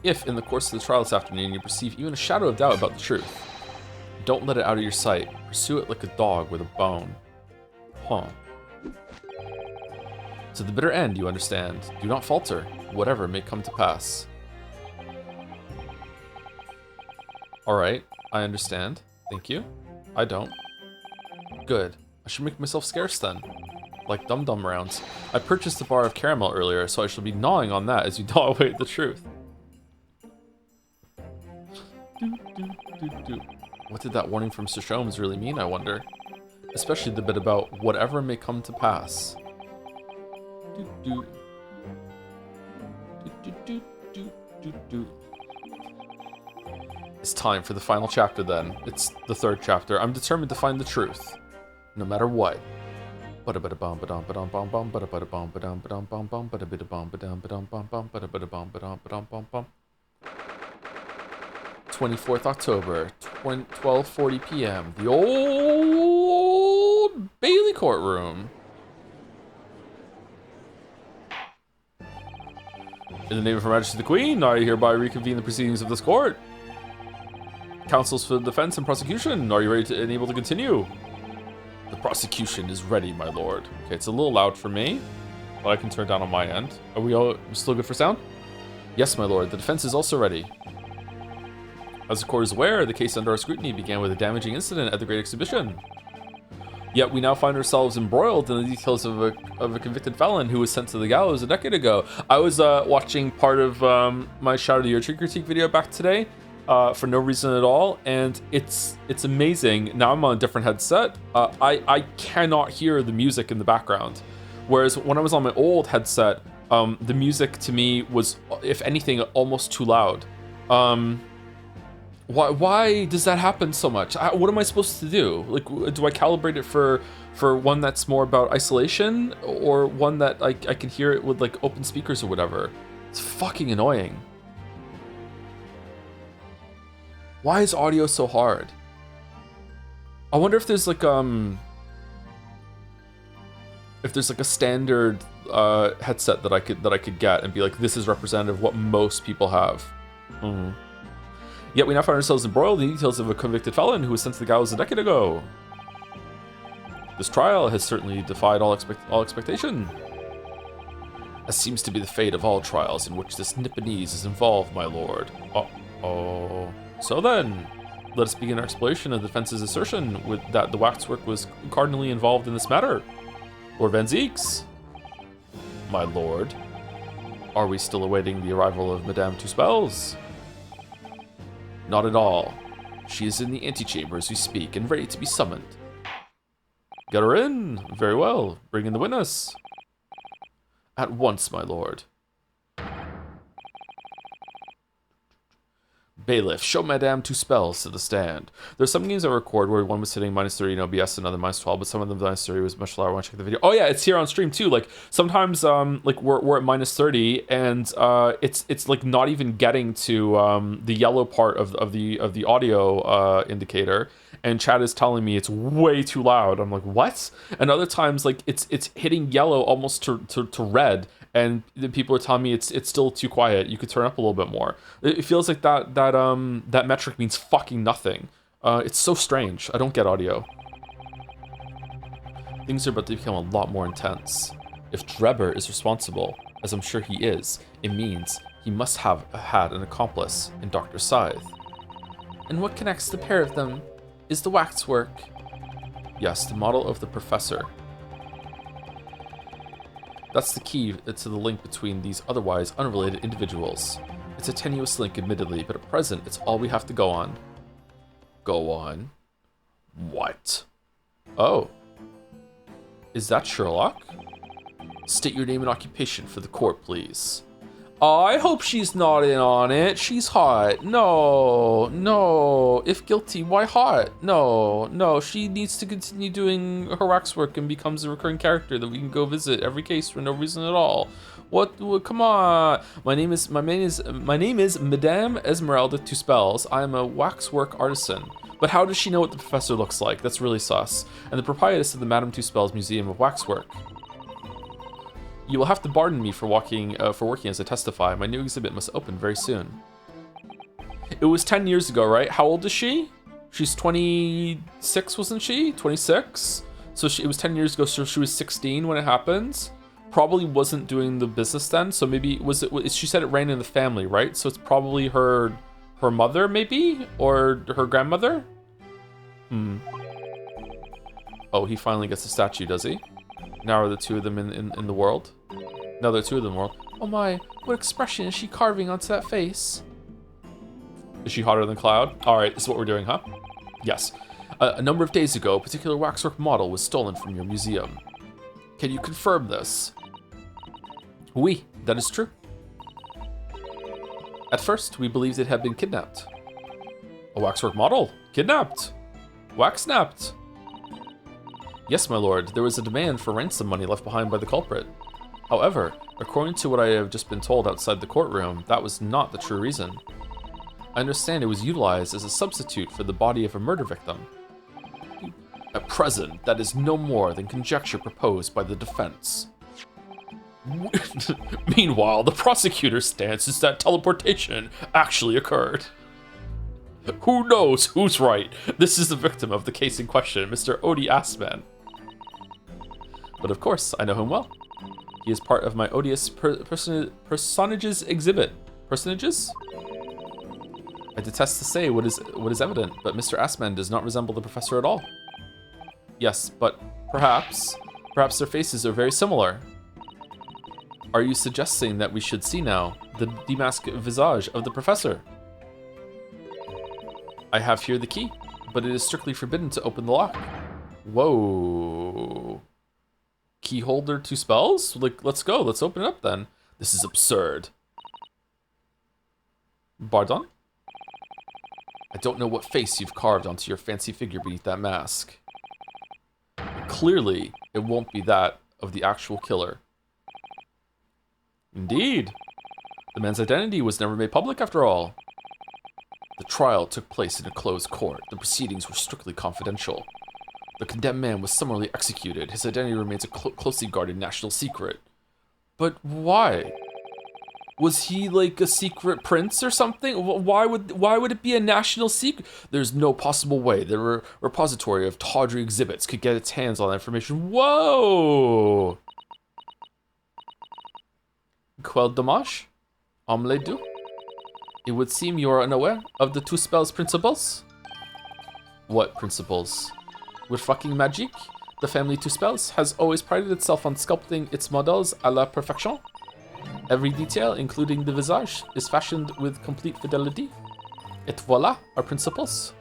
If, in the course of the trial this afternoon, you perceive even a shadow of doubt about the truth, don't let it out of your sight. Pursue it like a dog with a bone. Huh. To the bitter end, you understand. Do not falter, whatever may come to pass. Alright, I understand. Thank you. I don't. Good. I should make myself scarce then. Like Dum Dum rounds. I purchased a bar of caramel earlier, so I shall be gnawing on that as you gnaw away at the truth. What did that warning from Sir Shomes really mean, I wonder? Especially the bit about whatever may come to pass. It's time for the final chapter then. It's the third chapter. I'm determined to find the truth, no matter what. 24th October, 12:40 p.m. The old Bailey courtroom. In the name of Her Majesty the Queen, I hereby reconvene the proceedings of this court. Counsels for the defense and prosecution, are you ready to, and able to continue? The prosecution is ready, my lord. Okay, it's a little loud for me, but I can turn down on my end. Are we all still good for sound? Yes, my lord, the defense is also ready. As the court is aware, the case under our scrutiny began with a damaging incident at the Great Exhibition. Yet we now find ourselves embroiled in the details of a convicted felon who was sent to the gallows a decade ago. I was watching part of my Shadow of the Year Tree critique video back today for no reason at all, and it's amazing. Now I'm on a different headset. I cannot hear the music in the background, whereas when I was on my old headset, the music to me was, if anything, almost too loud. Why does that happen so much? What am I supposed to do? Like, do I calibrate it for one that's more about isolation, or one that I can hear it with like open speakers or whatever? It's fucking annoying. Why is audio so hard? I wonder if there's like a standard headset that I could get and be like, this is representative of what most people have. Yet we now find ourselves embroiled in the details of a convicted felon who was sent to the gallows a decade ago. This trial has certainly defied all expectation. As seems to be the fate of all trials in which this Nipponese is involved, my lord. Uh-oh. So then, let us begin our exploration of the defense's assertion that the waxwork was cardinally involved in this matter. Lord Van Zieks. My lord. Are we still awaiting the arrival of Madame Two Spells? Not at all. She is in the antechamber as we speak and ready to be summoned. Get her in. Very well. Bring in the witness. At once, my lord. Bailiff, show Madame Two Spells to the stand. There's some games I record where one was sitting -30 in OBS, another -12, but some of them -30 was much lower. I want to check the video. Oh yeah, it's here on stream too. Like sometimes, like we're at -30 and it's like not even getting to the yellow part of the audio indicator, and chat is telling me it's way too loud. I'm like, what? And other times, like it's hitting yellow almost to red. And the people are telling me it's still too quiet. You could turn up a little bit more. It feels like that metric means fucking nothing. It's so strange. I don't get audio. Things are about to become a lot more intense. If Drebber is responsible, as I'm sure he is, it means he must have had an accomplice in Dr. Scythe. And what connects the pair of them is the waxwork. Yes, the model of the professor. That's the key to the link between these otherwise unrelated individuals. It's a tenuous link, admittedly, but at present, it's all we have to go on. Go on? What? Oh. Is that Sherlock? State your name and occupation for the court, please. I hope she's not in on it. She's hot. No. If guilty, why hot? No. She needs to continue doing her waxwork and becomes a recurring character that we can go visit every case for no reason at all. What come on. My name is Madame Esmeralda Two Spells. I am a waxwork artisan. But how does she know what the professor looks like? That's really sus. And the proprietress of the Madame Two Spells Museum of Waxwork. You will have to pardon me for working as I testify. My new exhibit must open very soon. It was 10 years ago, right? How old is she? She's 26, wasn't she? 26? So it was 10 years ago, so she was 16 when it happened. Probably wasn't doing the business then, so maybe she said it ran in the family, right? So it's probably her mother, maybe? Or her grandmother? Oh, he finally gets a statue, does he? Now are the two of them in the world? Now there are two of them in the world. Oh my, what expression is she carving onto that face? Is she hotter than Cloud? Alright, this is what we're doing, huh? Yes. A number of days ago, a particular waxwork model was stolen from your museum. Can you confirm this? Oui, that is true. At first, we believed it had been kidnapped. A waxwork model? Kidnapped? Wax-napped? Yes, my lord, there was a demand for ransom money left behind by the culprit. However, according to what I have just been told outside the courtroom, that was not the true reason. I understand it was utilized as a substitute for the body of a murder victim. At present, that is no more than conjecture proposed by the defense. Meanwhile, the prosecutor's stance is that teleportation actually occurred. Who knows who's right? This is the victim of the case in question, Mr. Odie Assman. But of course, I know him well. He is part of my odious personages exhibit. Personages? I detest to say what is evident, but Mr. Assman does not resemble the professor at all. Yes, but perhaps their faces are very similar. Are you suggesting that we should see now the demasked visage of the professor? I have here the key, but it is strictly forbidden to open the lock. Whoa. Key holder, 2 spells? Like, let's go. Let's open it up then. This is absurd. Pardon? I don't know what face you've carved onto your fancy figure beneath that mask. Clearly, it won't be that of the actual killer. Indeed. The man's identity was never made public after all. The trial took place in a closed court. The proceedings were strictly confidential. The condemned man was summarily executed. His identity remains a closely guarded national secret. But why? Was he like a secret prince or something? Why would it be a national secret? There's no possible way that a repository of tawdry exhibits could get its hands on that information. Whoa! Quel dommage? Omelette du? It would seem you are unaware of the 2 spells principles? What principles? With fucking magic, the family 2 spells has always prided itself on sculpting its models à la perfection. Every detail, including the visage, is fashioned with complete fidelity. Et voila, our principles.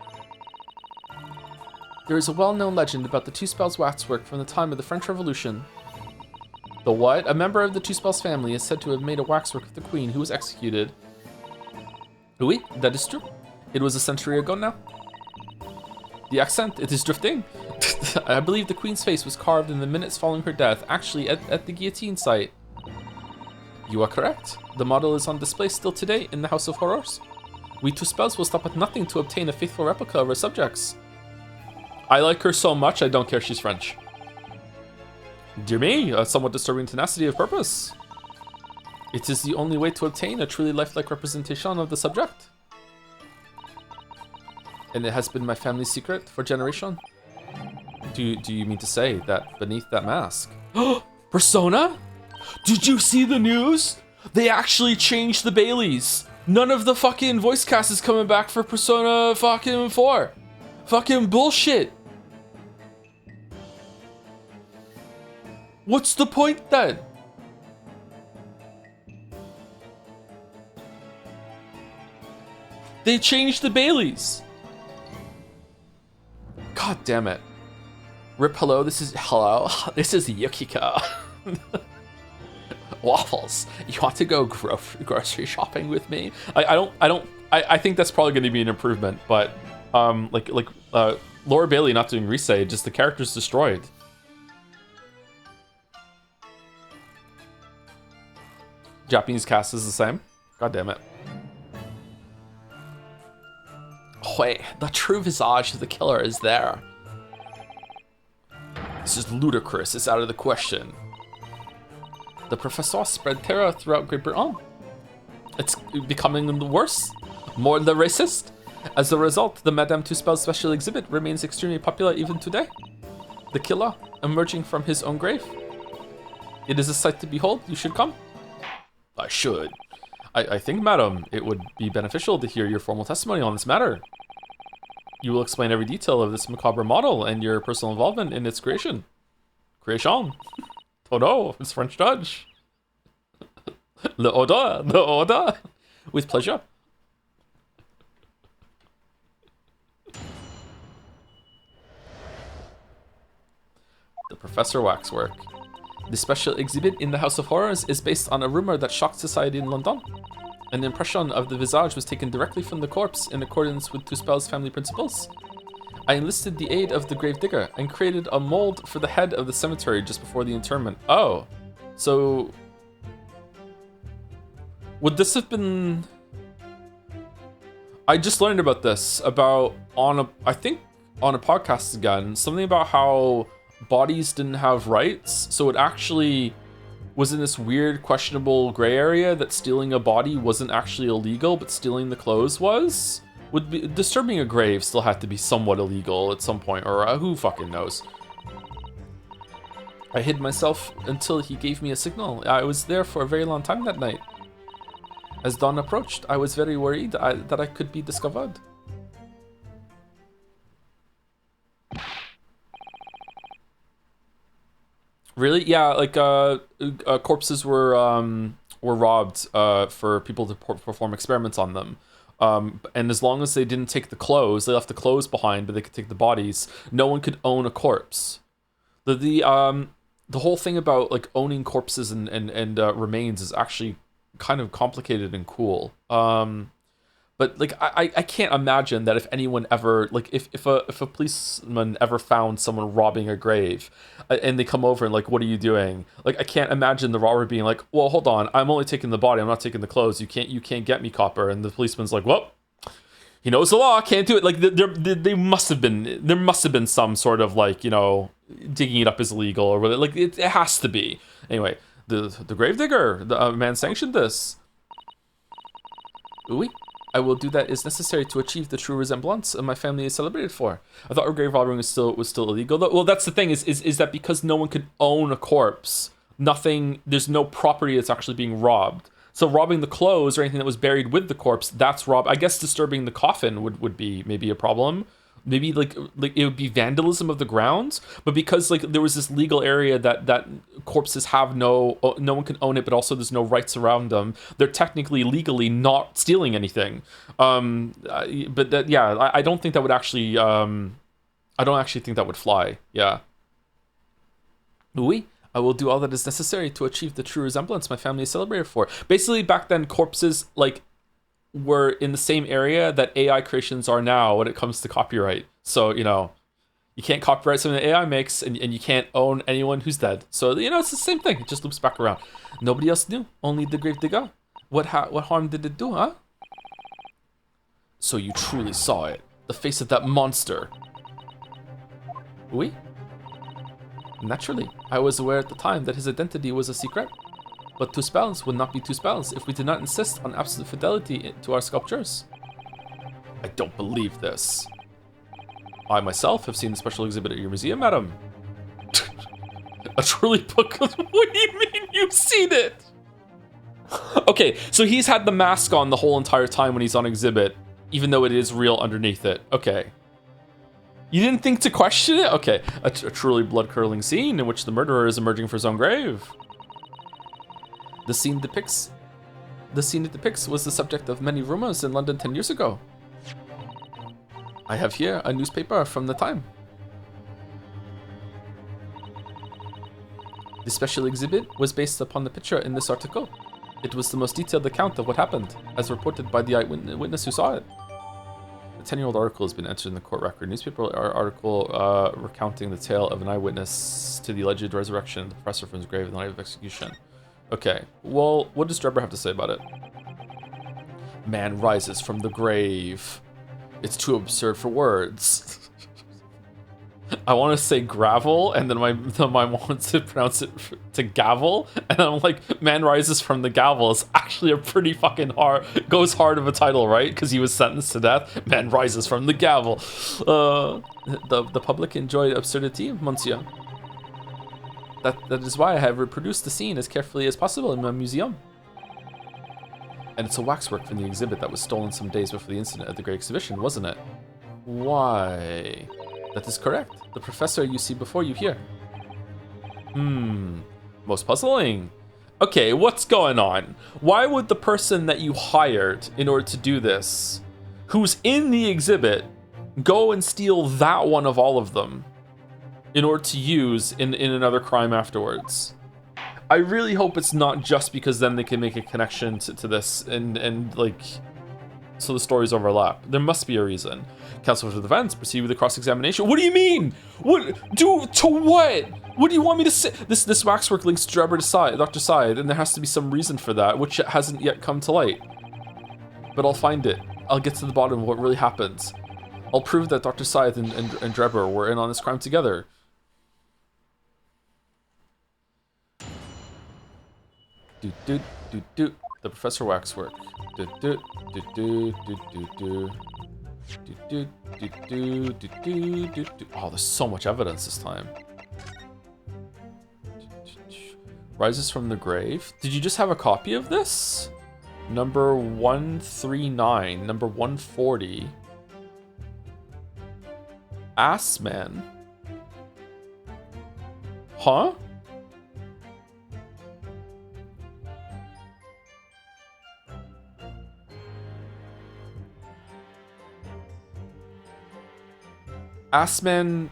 There is a well-known legend about the Two Spells waxwork from the time of the French Revolution. The what? A member of the Two Spells family is said to have made a waxwork of the queen who was executed. Oui, that is true. It was a century ago now. The accent, it is drifting. I believe the queen's face was carved in the minutes following her death, actually at the guillotine site. You are correct. The model is on display still today in the House of Horrors. We Two Spells will stop at nothing to obtain a faithful replica of our subjects. I like her so much, I don't care she's French. Dear me, a somewhat disturbing tenacity of purpose. It is the only way to obtain a truly lifelike representation of the subject. And it has been my family's secret for generation. Do you mean to say that beneath that mask? Persona? Did you see the news? They actually changed the Baileys. None of the fucking voice cast is coming back for Persona fucking 4. Fucking bullshit. What's the point then? They changed the Baileys. God damn it. Rip, hello, this is Yukiko. Waffles, you want to go grocery shopping with me? I think that's probably going to be an improvement, but Laura Bailey not doing Risei, just the character's destroyed. Japanese cast is the same. God damn it. Wait, the true visage of the killer is there. This is ludicrous. It's out of the question. The professor spread terror throughout Great Britain. It's becoming worse, more the racist. As a result, the Madame Two Spells special exhibit remains extremely popular even today. The killer emerging from his own grave. It is a sight to behold. You should come. I should. I think, madam, it would be beneficial to hear your formal testimony on this matter. You will explain every detail of this macabre model and your personal involvement in its creation. Creation. Oh no, it's French Dutch. Le order, the order. With pleasure. The Professor Waxwork. The special exhibit in the House of Horrors is based on a rumor that shocked society in London. An impression of the visage was taken directly from the corpse in accordance with Two Spells' family principles. I enlisted the aid of the gravedigger and created a mold for the head of the cemetery just before the interment. Oh, so would this have been... I just learned about this, I think on a podcast again, something about how bodies didn't have rights, so it actually was in this weird questionable gray area that stealing a body wasn't actually illegal, but stealing the clothes was. Would be disturbing a grave still had to be somewhat illegal at some point, or who fucking knows. I hid myself until he gave me a signal. I was there for a very long time that night. As dawn approached, I was very worried that I could be discovered. Really? Yeah, like corpses were robbed for people to perform experiments on them. And as long as they didn't take the clothes, they left the clothes behind, but they could take the bodies. No one could own a corpse. The whole thing about like owning corpses and remains is actually kind of complicated and cool. But like I can't imagine that if anyone ever like if a policeman ever found someone robbing a grave and they come over and like, what are you doing? Like I can't imagine the robber being like, well, hold on, I'm only taking the body, I'm not taking the clothes. You can't get me, copper. And the policeman's like, well, he knows the law, can't do it. Like there must have been some sort of like, you know, digging it up is illegal or whatever. Like it has to be. Anyway, the gravedigger, the man sanctioned this. Ooh. I will do that is necessary to achieve the true resemblance my family is celebrated for. I thought grave robbing was still illegal. Well, that's the thing is that because no one could own a corpse, there's no property that's actually being robbed. So robbing the clothes or anything that was buried with the corpse, that's I guess disturbing the coffin would be maybe a problem. Maybe like it would be vandalism of the grounds, but because like there was this legal area that corpses have no one can own it, but also there's no rights around them. They're technically legally not stealing anything. But that, yeah, I don't think that would actually. I don't actually think that would fly. Yeah. Oui, I will do all that is necessary to achieve the true resemblance my family is celebrated for. Basically, back then, corpses like were in the same area that AI creations are now when it comes to copyright. So, you can't copyright something that AI makes, and you can't own anyone who's dead. So, it's the same thing. It just loops back around. Nobody else knew, only the grave digger. What harm did it do, huh? So you truly saw it. The face of that monster. Oui? Naturally, I was aware at the time that his identity was a secret. But two spells would not be two spells if we did not insist on absolute fidelity to our sculptures. I don't believe this. I myself have seen the special exhibit at your museum, madam. A truly book. What do you mean you've seen it? Okay, so he's had the mask on the whole entire time when he's on exhibit, even though it is real underneath it. Okay. You didn't think to question it? Okay, a truly blood-curdling scene in which the murderer is emerging from his own grave. The scene it depicts was the subject of many rumors in London 10 years ago. I have here a newspaper from the time. The special exhibit was based upon the picture in this article. It was the most detailed account of what happened, as reported by the eyewitness who saw it. The 10-year-old article has been entered in the court record. Newspaper article recounting the tale of an eyewitness to the alleged resurrection of the professor from his grave in the night of execution. Okay, well, what does Drebber have to say about it? Man rises from the grave. It's too absurd for words. I want to say gravel, and then my mom wants to pronounce it to gavel, and I'm like, man rises from the gavel is actually a pretty fucking goes hard of a title, right? Because he was sentenced to death. Man rises from the gavel. The public enjoyed absurdity, monsieur. That is why I have reproduced the scene as carefully as possible in my museum. And it's a waxwork from the exhibit that was stolen some days before the incident at the Great Exhibition, wasn't it? Why? That is correct. The professor you see before you here. Most puzzling. Okay, what's going on? Why would the person that you hired in order to do this, who's in the exhibit, go and steal that one of all of them in order to use in another crime afterwards? I really hope it's not just because then they can make a connection to this and like, so the stories overlap. There must be a reason. Counsel for the defense, proceed with the cross-examination. What do you mean? What? To what? What do you want me to say? This waxwork links Drebber to Dr. Syed, and there has to be some reason for that, which hasn't yet come to light. But I'll find it. I'll get to the bottom of what really happens. I'll prove that Dr. Syed and Drebber were in on this crime together. The Professor Waxwork. Oh, there's so much evidence this time. Rises from the grave. Did you just have a copy of this? Number 139, number 140. Assman. Huh? Assman,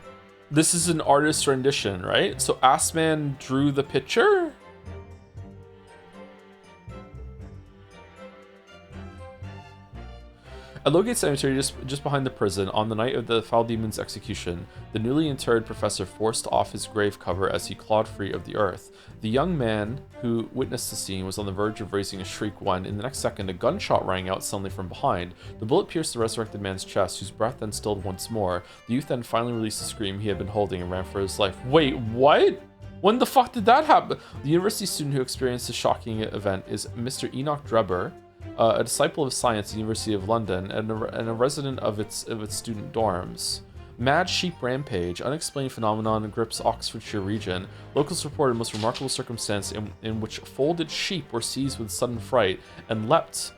this is an artist's rendition, right? So Assman drew the picture? At Logate Cemetery, just behind the prison, on the night of the foul demon's execution, the newly interred professor forced off his grave cover as he clawed free of the earth. The young man who witnessed the scene was on the verge of raising a shriek when, in the next second, a gunshot rang out suddenly from behind. The bullet pierced the resurrected man's chest, whose breath then stilled once more. The youth then finally released the scream he had been holding and ran for his life. Wait, what? When the fuck did that happen? The university student who experienced this shocking event is Mr. Enoch Drebber, a disciple of science at the University of London and a resident of its student dorms. Mad sheep rampage, unexplained phenomenon grips Oxfordshire region. Locals reported a most remarkable circumstance in which folded sheep were seized with sudden fright and leapt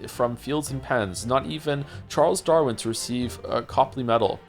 from Fields and Pens, not even Charles Darwin to receive a Copley Medal.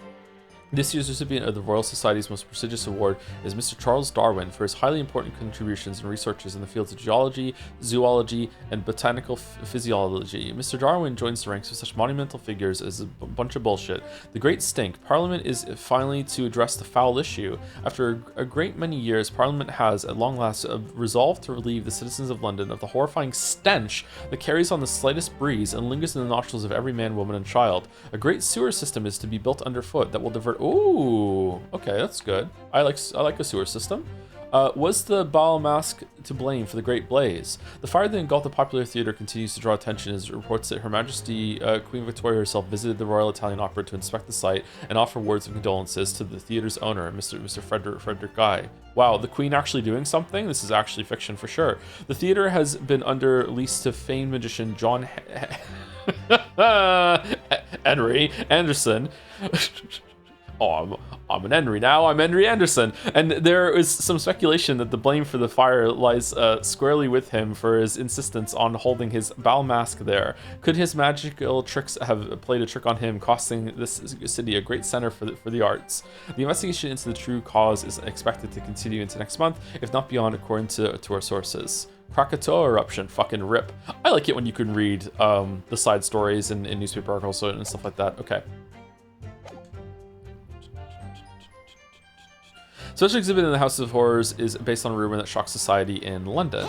This year's recipient of the Royal Society's most prestigious award is Mr. Charles Darwin for his highly important contributions and researches in the fields of geology, zoology, and botanical physiology. Mr. Darwin joins the ranks of such monumental figures as a bunch of bullshit. The great stink. Parliament is finally to address the foul issue. After a great many years, Parliament has, at long last, resolved to relieve the citizens of London of the horrifying stench that carries on the slightest breeze and lingers in the nostrils of every man, woman, and child. A great sewer system is to be built underfoot that will divert. Ooh, okay, that's good. I like a sewer system. Was the Baal Mask to blame for the Great Blaze? The fire that engulfed the popular theatre continues to draw attention as reports that Her Majesty Queen Victoria herself visited the Royal Italian Opera to inspect the site and offer words of condolences to the theatre's owner, Mr. Frederick Guy. Wow, the Queen actually doing something? This is actually fiction for sure. The theatre has been under lease to famed magician John Henry Anderson. Oh, I'm an Henry now. I'm Henry Anderson. And there is some speculation that the blame for the fire lies squarely with him for his insistence on holding his Baal Mask there. Could his magical tricks have played a trick on him, costing this city a great center for the arts? The investigation into the true cause is expected to continue into next month, if not beyond, according to our sources. Krakatoa eruption, fucking rip. I like it when you can read the side stories in newspaper articles and stuff like that. Okay. Special exhibit in the House of Horrors is based on a rumor that shocked society in London.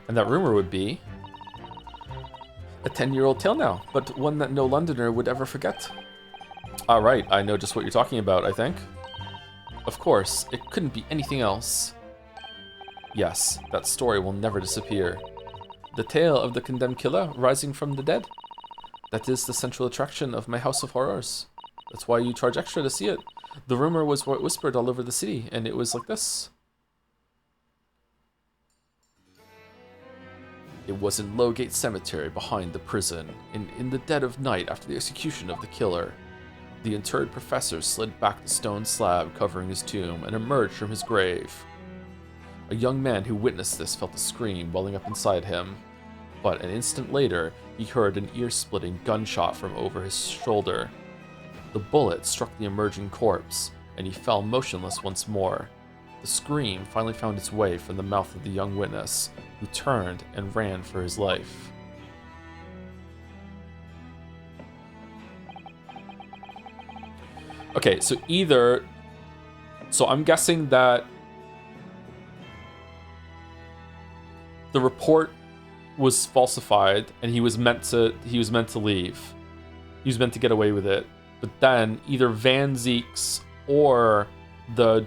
And that rumor would be a 10-year-old tale now, but one that no Londoner would ever forget. All right, I know just what you're talking about, I think. Of course, it couldn't be anything else. Yes, that story will never disappear. The tale of the condemned killer rising from the dead. That is the central attraction of my House of Horrors. That's why you charge extra to see it. The rumor was whispered all over the city, and it was like this. It was in Lowgate Cemetery behind the prison, in the dead of night after the execution of the killer. The interred professor slid back the stone slab covering his tomb and emerged from his grave. A young man who witnessed this felt a scream welling up inside him. But an instant later, he heard an ear-splitting gunshot from over his shoulder. The bullet struck the emerging corpse, and he fell motionless once more. The scream finally found its way from the mouth of the young witness, who turned and ran for his life. Okay, so I'm guessing that the report was falsified, and he was meant to leave. He was meant to get away with it. But then either Van Zieks or the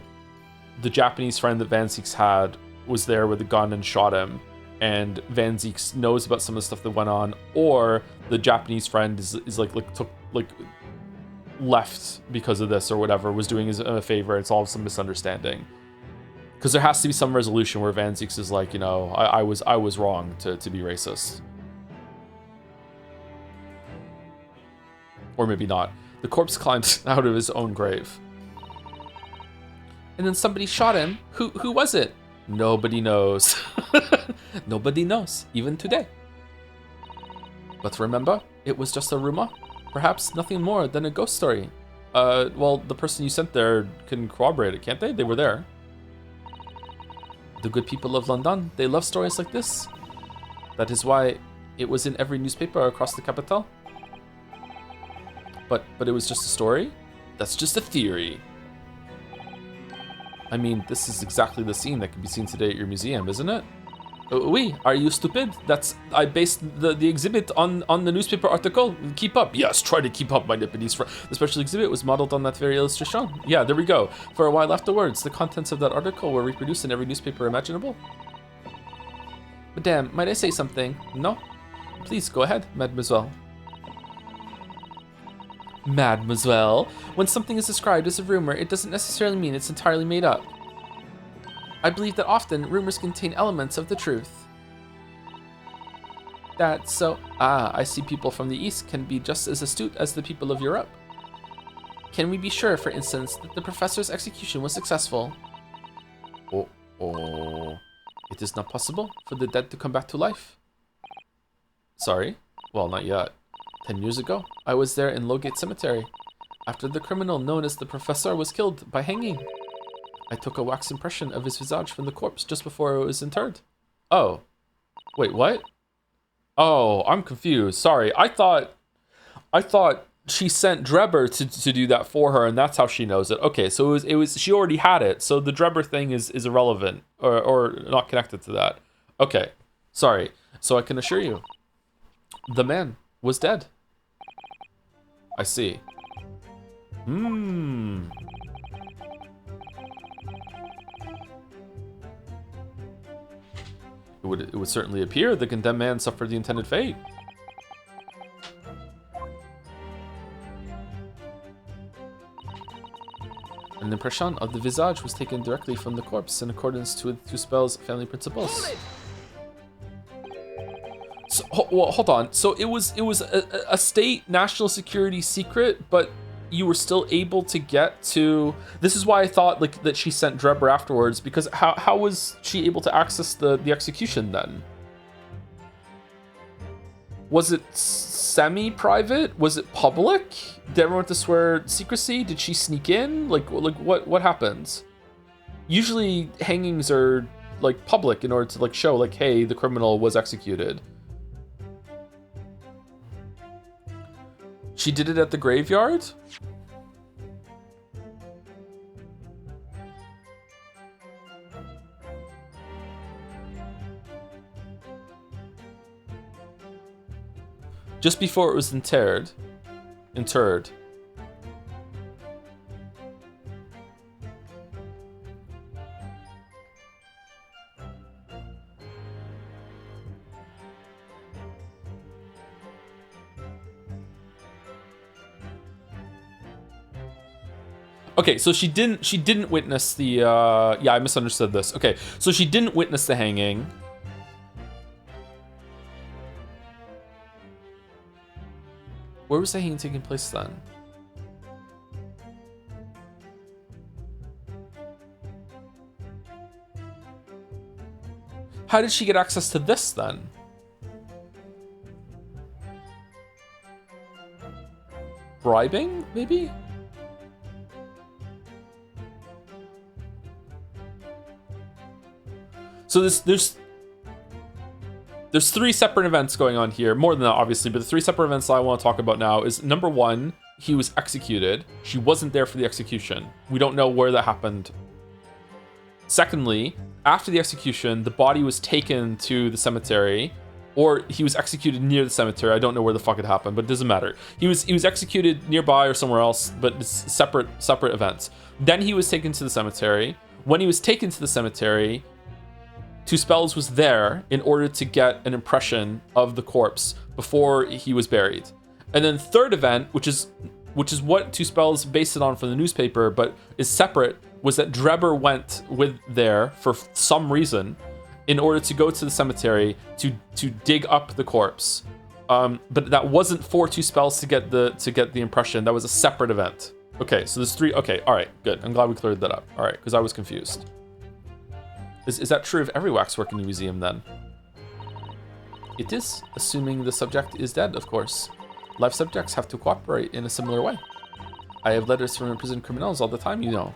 Japanese friend that Van Zieks had was there with a gun and shot him, and Van Zieks knows about some of the stuff that went on, or the Japanese friend is left because of this or whatever, was doing his a favor. It's all some misunderstanding. Because there has to be some resolution where Van Zieks is like, you know, I was wrong to be racist. Or maybe not. The corpse climbed out of his own grave. And then somebody shot him. Who was it? Nobody knows. Nobody knows, even today. But remember, it was just a rumor. Perhaps nothing more than a ghost story. Well, the person you sent there can corroborate it, can't they? They were there. The good people of London, they love stories like this. That is why it was in every newspaper across the capital. But it was just a story? That's just a theory. I mean, this is exactly the scene that can be seen today at your museum, isn't it? Oui, are you stupid? I based the exhibit on the newspaper article. Keep up. Yes, try to keep up, my Nipponese friend. The special exhibit was modeled on that very illustration. Yeah, there we go. For a while afterwards, the contents of that article were reproduced in every newspaper imaginable. Madame, might I say something? No? Please, go ahead, mademoiselle. Mademoiselle, when something is described as a rumor, it doesn't necessarily mean it's entirely made up. I believe that often rumors contain elements of the truth. That's so. I see people from the East can be just as astute as the people of Europe. Can we be sure, for instance, that the professor's execution was successful? It is not possible for the dead to come back to life. Sorry? Well, not yet. 10 years ago, I was there in Lowgate Cemetery, after the criminal known as the Professor was killed by hanging. I took a wax impression of his visage from the corpse just before it was interred. Oh. Wait, what? Oh, I'm confused. Sorry. I thought she sent Drebber to do that for her, and that's how she knows it. Okay, so it was she already had it, so the Drebber thing is irrelevant or not connected to that. Okay. Sorry. So I can assure you, the man was dead. I see. It would certainly appear the condemned man suffered the intended fate. An impression of the visage was taken directly from the corpse in accordance with Tuspel's family principles. So, well, hold on. So it was a state national security secret, but you were still able to get to. This is why I thought like that she sent Drebber afterwards, because how was she able to access the execution then? Was it semi-private? Was it public? Did everyone have to swear secrecy? Did she sneak in? Like what happens? Usually hangings are like public in order to like show like, hey, the criminal was executed. She did it at the graveyard? Just before it was interred. Okay, so she didn't witness the yeah, I misunderstood this. Okay, so she didn't witness the hanging. Where was the hanging taking place then? How did she get access to this then? Bribing, maybe? So there's three separate events going on here. More than that, obviously, but the three separate events I want to talk about now is, number one, he was executed. She wasn't there for the execution. We don't know where that happened. Secondly, after the execution, the body was taken to the cemetery, or he was executed near the cemetery. I don't know where the fuck it happened, but it doesn't matter. He was executed nearby or somewhere else, but it's separate events. Then he was taken to the cemetery. When he was taken to the cemetery, Tuspels was there in order to get an impression of the corpse before he was buried. And then third event, which is what Tuspels based it on from the newspaper, but is separate, was that Drebber went with there for some reason in order to go to the cemetery to dig up the corpse. But that wasn't for Tuspels to get the impression. That was a separate event. Okay, so there's three. Okay, all right, good. I'm glad we cleared that up. All right, because I was confused. Is that true of every waxwork in the museum, then? It is, assuming the subject is dead, of course. Live subjects have to cooperate in a similar way. I have letters from imprisoned criminals all the time, you know.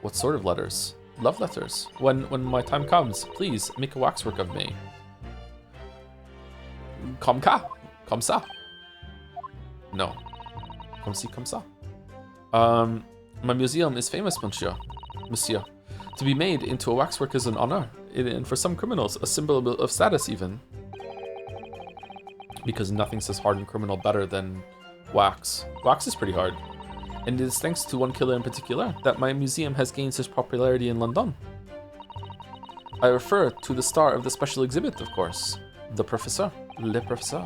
What sort of letters? Love letters. When my time comes, please make a waxwork of me. Comme ça. No. Comme ci, comme ça. My museum is famous, monsieur. To be made into a waxwork is an honor, and for some criminals, a symbol of status even. Because nothing says hardened criminal better than wax. Wax is pretty hard. And it is thanks to one killer in particular that my museum has gained such popularity in London. I refer to the star of the special exhibit, of course. The Professor, Le Professeur,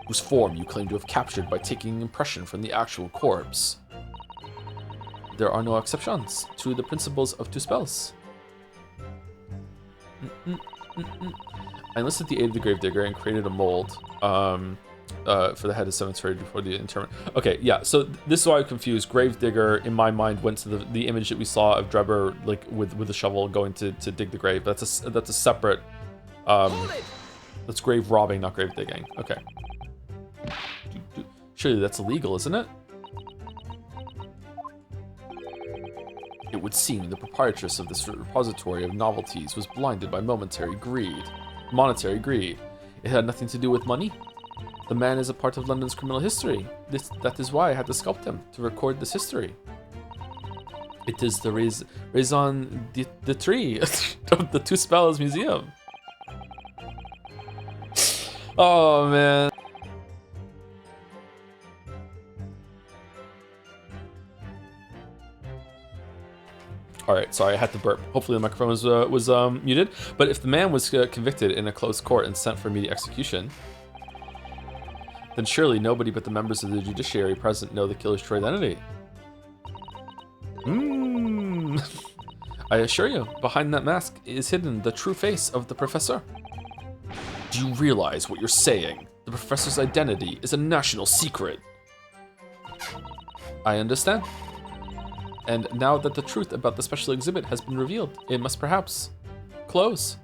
whose form you claim to have captured by taking an impression from the actual corpse. There are no exceptions to the principles of Tuspels. I enlisted the aid of the gravedigger and created a mold. for the head of cemetery before the interment. Okay, yeah. So this is why I'm confused. Gravedigger in my mind went to the image that we saw of Drebber like with the shovel going to dig the grave. That's a separate. That's grave robbing, not grave digging. Okay. Surely that's illegal, isn't it? It would seem the proprietress of this repository of novelties was blinded by monetary greed. It had nothing to do with money. The man is a part of London's criminal history. That is why I had to sculpt him, to record this history. It is the raison d'etre of the Two Spells Museum. Oh, man. Alright, sorry, I had to burp. Hopefully the microphone was muted. But if the man was convicted in a closed court and sent for immediate execution, then surely nobody but the members of the judiciary present know the killer's true identity. I assure you, behind that mask is hidden the true face of the professor. Do you realize what you're saying? The professor's identity is a national secret. I understand. And now that the truth about the special exhibit has been revealed, it must perhaps close.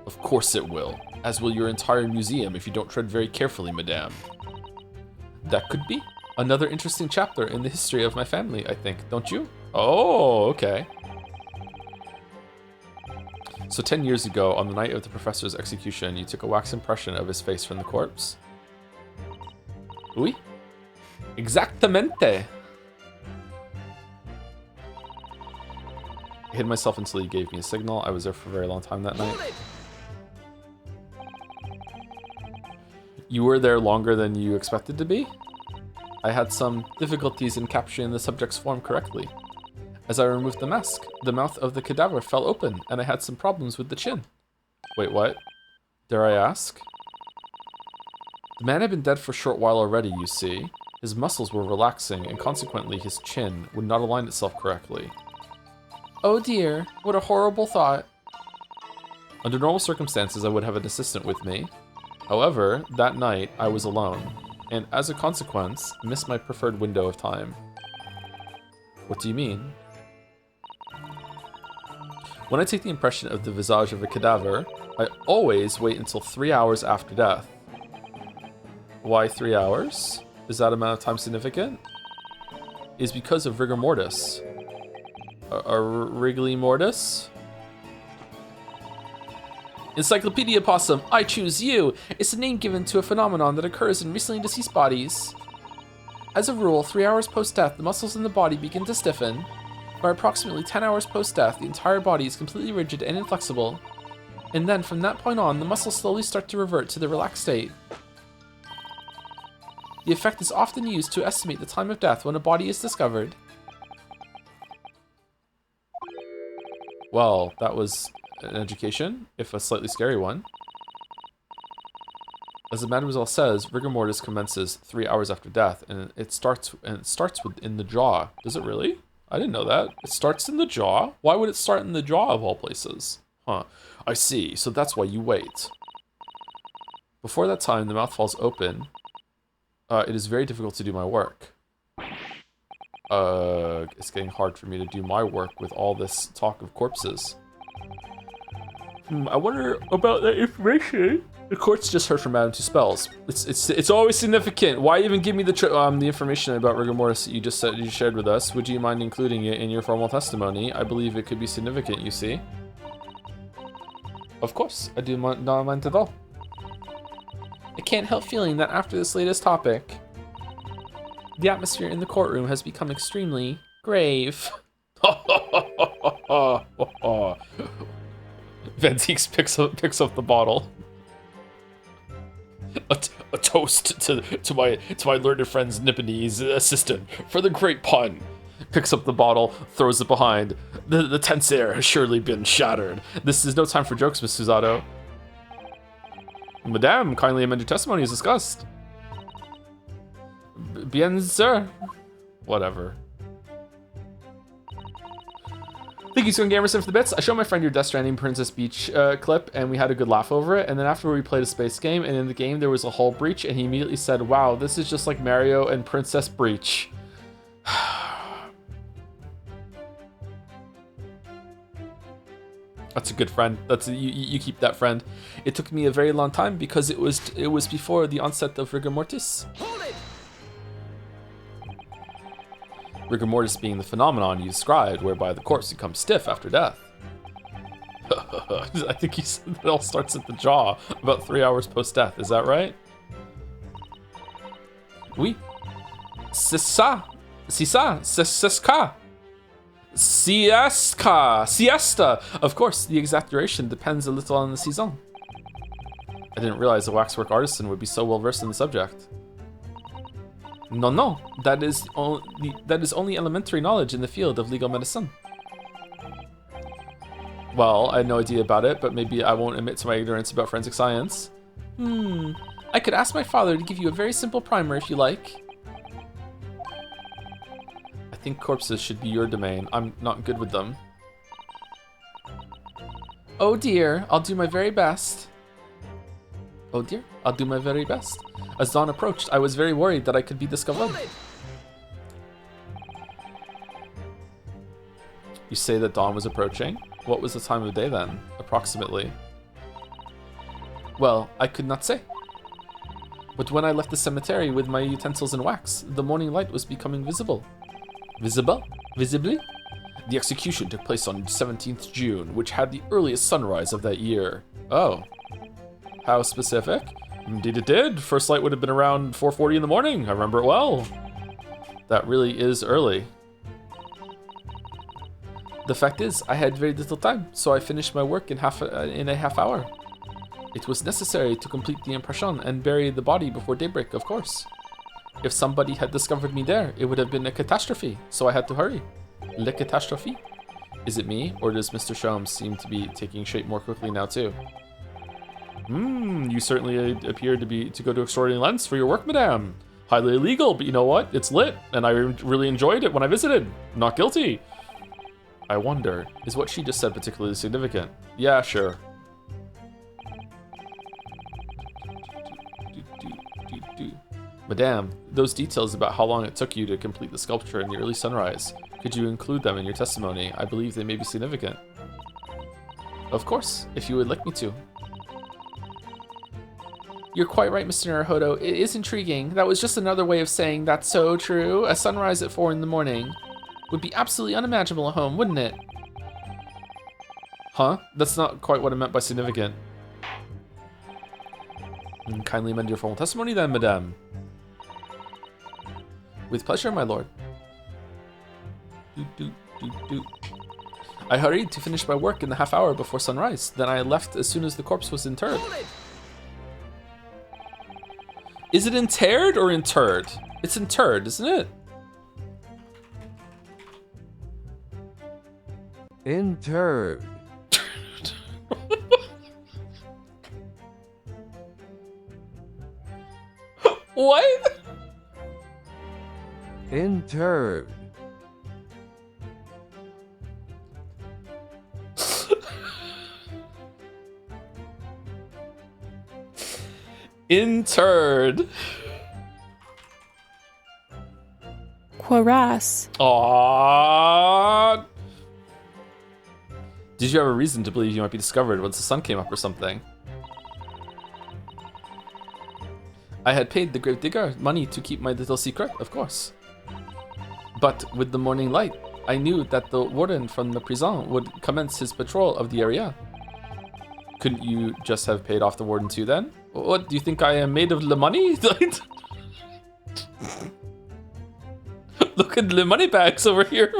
Of course it will, as will your entire museum if you don't tread very carefully, madame. That could be another interesting chapter in the history of my family, I think, don't you? Oh, okay. So 10 years ago, on the night of the professor's execution, you took a wax impression of his face from the corpse? Oui? Exactamente! I hid myself until he gave me a signal. I was there for a very long time that night. You were there longer than you expected to be? I had some difficulties in capturing the subject's form correctly. As I removed the mask, the mouth of the cadaver fell open, and I had some problems with the chin. Wait, what? Dare I ask? The man had been dead for a short while already, you see. His muscles were relaxing, and consequently his chin would not align itself correctly. Oh dear, what a horrible thought. Under normal circumstances, I would have an assistant with me. However, that night, I was alone, and as a consequence, missed my preferred window of time. What do you mean? When I take the impression of the visage of a cadaver, I always wait until 3 hours after death. Why 3 hours? Is that amount of time significant? It is because of rigor mortis. A wriggly mortis? Encyclopedia Possum, I choose you! It's a name given to a phenomenon that occurs in recently deceased bodies. As a rule, 3 hours post-death, the muscles in the body begin to stiffen. By approximately 10 hours post-death, the entire body is completely rigid and inflexible. And then, from that point on, the muscles slowly start to revert to the relaxed state. The effect is often used to estimate the time of death when a body is discovered. Well, that was an education, if a slightly scary one. As the mademoiselle says, rigor mortis commences 3 hours after death, and it starts within the jaw. Does it really? I didn't know that. It starts in the jaw? Why would it start in the jaw of all places? Huh. I see. So that's why you wait. Before that time, the mouth falls open. It is very difficult to do my work. It's getting hard for me to do my work with all this talk of corpses. I wonder about that information. The court's just heard from Madame Two Spells. It's always significant. Why even give me the information about rigor mortis that you shared with us? Would you mind including it in your formal testimony? I believe it could be significant, you see. Of course, I do not mind at all. I can't help feeling that after this latest topic, the atmosphere in the courtroom has become extremely grave. Ventix picks up the bottle. A toast to my learned friend's Nipponese assistant for the great pun. Picks up the bottle, throws it behind. The tense air has surely been shattered. This is no time for jokes, Miss Susato. Madame, kindly amend your testimony as discussed. Bien, sir. Whatever. Thank you, Scone Gamerson, for the bits. I showed my friend your Death Stranding Princess Beach clip, and we had a good laugh over it. And then after we played a space game, and in the game there was a hull breach, and he immediately said, "Wow, this is just like Mario and Princess Breach." That's a good friend. That's you keep that friend. It took me a very long time because it was before the onset of rigor mortis. Rigor mortis being the phenomenon you described, whereby the corpse becomes stiff after death. I think you said it all starts at the jaw about 3 hours post-death. Is that right? Oui. C'est ça. C'est ça. C'est ça. Siesta! Of course, the exact duration depends a little on the season. I didn't realize a waxwork artisan would be so well versed in the subject. No, that is only elementary knowledge in the field of legal medicine. Well, I had no idea about it, but maybe I won't admit to my ignorance about forensic science. I could ask my father to give you a very simple primer if you like. I think corpses should be your domain. I'm not good with them. Oh dear, I'll do my very best. Oh dear, I'll do my very best. As dawn approached, I was very worried that I could be discovered. You say that dawn was approaching? What was the time of day then, approximately? Well, I could not say. But when I left the cemetery with my utensils and wax, the morning light was becoming visible. Visibly? The execution took place on 17th June, which had the earliest sunrise of that year. Oh. How specific? Indeed it did. First light would have been around 4:40 in the morning. I remember it well. That really is early. The fact is, I had very little time, so I finished my work in a half hour. It was necessary to complete the impression and bury the body before daybreak, of course. If somebody had discovered me there, it would have been a catastrophe, so I had to hurry. Le catastrophe? Is it me, or does Mr. Sholmes seem to be taking shape more quickly now too? You certainly appear to go to extraordinary lengths for your work, madame. Highly illegal, but you know what? It's lit, and I really enjoyed it when I visited. Not guilty. I wonder, is what she just said particularly significant? Yeah, sure. Madame, those details about how long it took you to complete the sculpture in the early sunrise, could you include them in your testimony? I believe they may be significant. Of course, if you would like me to. You're quite right, Mr. Naruhodo. It is intriguing. That was just another way of saying that's so true. A sunrise at 4 in the morning would be absolutely unimaginable at home, wouldn't it? Huh? That's not quite what I meant by significant. Kindly amend your formal testimony then, madame. With pleasure, my lord. I hurried to finish my work in the half hour before sunrise. Then I left as soon as the corpse was interred. Is it interred or interred? It's interred, isn't it? Interred. What? Interred. Interred. Quaras. Aww. Did you have a reason to believe you might be discovered once the sun came up or something? I had paid the gravedigger money to keep my little secret, of course. But with the morning light, I knew that the warden from the prison would commence his patrol of the area. Couldn't you just have paid off the warden too then? What, do you think I am made of the money? Look at the money bags over here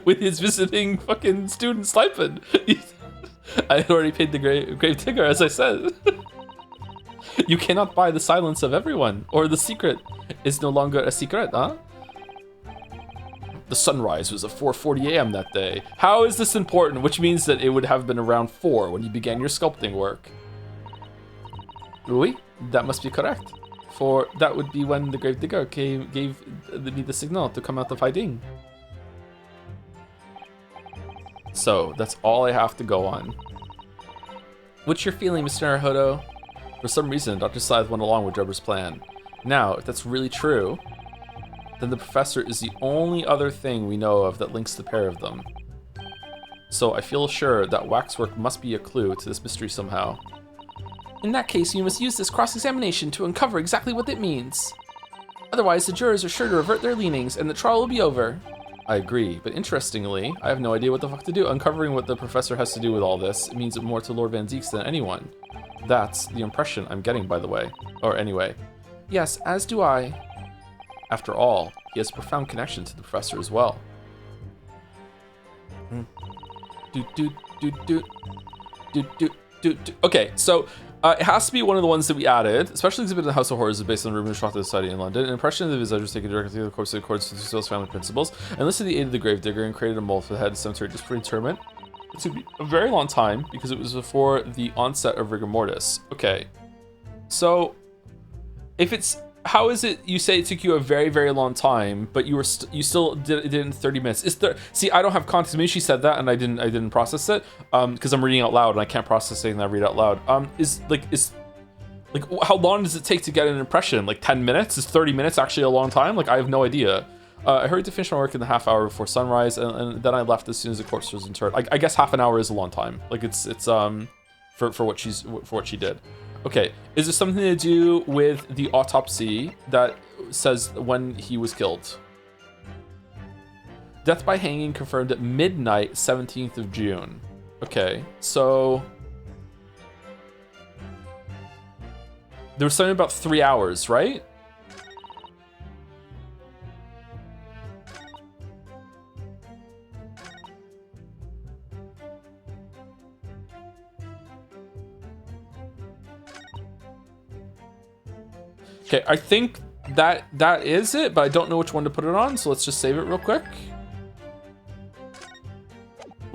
with his visiting fucking student stipend. I had already paid the grave digger, as I said. You cannot buy the silence of everyone, or the secret is no longer a secret, huh? The sunrise was at 4:40 a.m. that day. How is this important? Which means that it would have been around 4 when you began your sculpting work. Oui, that must be correct. For that would be when the gravedigger gave me the signal to come out of hiding. So, that's all I have to go on. What's your feeling, Mr. Naruhodo? For some reason, Dr. Scythe went along with Drebber's plan. Now, if that's really true, then the professor is the only other thing we know of that links the pair of them. So I feel sure that waxwork must be a clue to this mystery somehow. In that case, you must use this cross-examination to uncover exactly what it means. Otherwise, the jurors are sure to revert their leanings and the trial will be over. I agree, but interestingly, I have no idea what the fuck to do. Uncovering what the professor has to do with all this, it means more to Lord Van Zieks than anyone. That's the impression I'm getting, by the way. Or anyway. Yes, as do I. After all, he has a profound connection to the professor as well. Okay, so it has to be one of the ones that we added. Especially exhibit in the House of Horrors is based on Reuben Schroeder Society in London. An impression of the visage was taken directly to the corpse in accordance with Cecil's family principles, enlisted the aid of the gravedigger and created a mold for the head of the cemetery just for interment. It took me a very long time because it was before the onset of rigor mortis. Okay, so if it's, how is it you say it took you a very, very long time, but you still did it in 30 minutes? Is there, see, I don't have context. Maybe she said that and I didn't process it because I'm reading out loud and I can't process anything that I read out loud. Is how long does it take to get an impression? Like 10 minutes? Is 30 minutes actually a long time? Like, I have no idea. I hurried to finish my work in the half hour before sunrise, and then I left as soon as the corpse was interred. I guess half an hour is a long time. Like, it's for what she did. Okay, is there something to do with the autopsy that says when he was killed? Death by hanging confirmed at midnight, 17th of June. Okay, so there was something about 3 hours, right? Okay, I think that is it, but I don't know which one to put it on, so let's just save it real quick.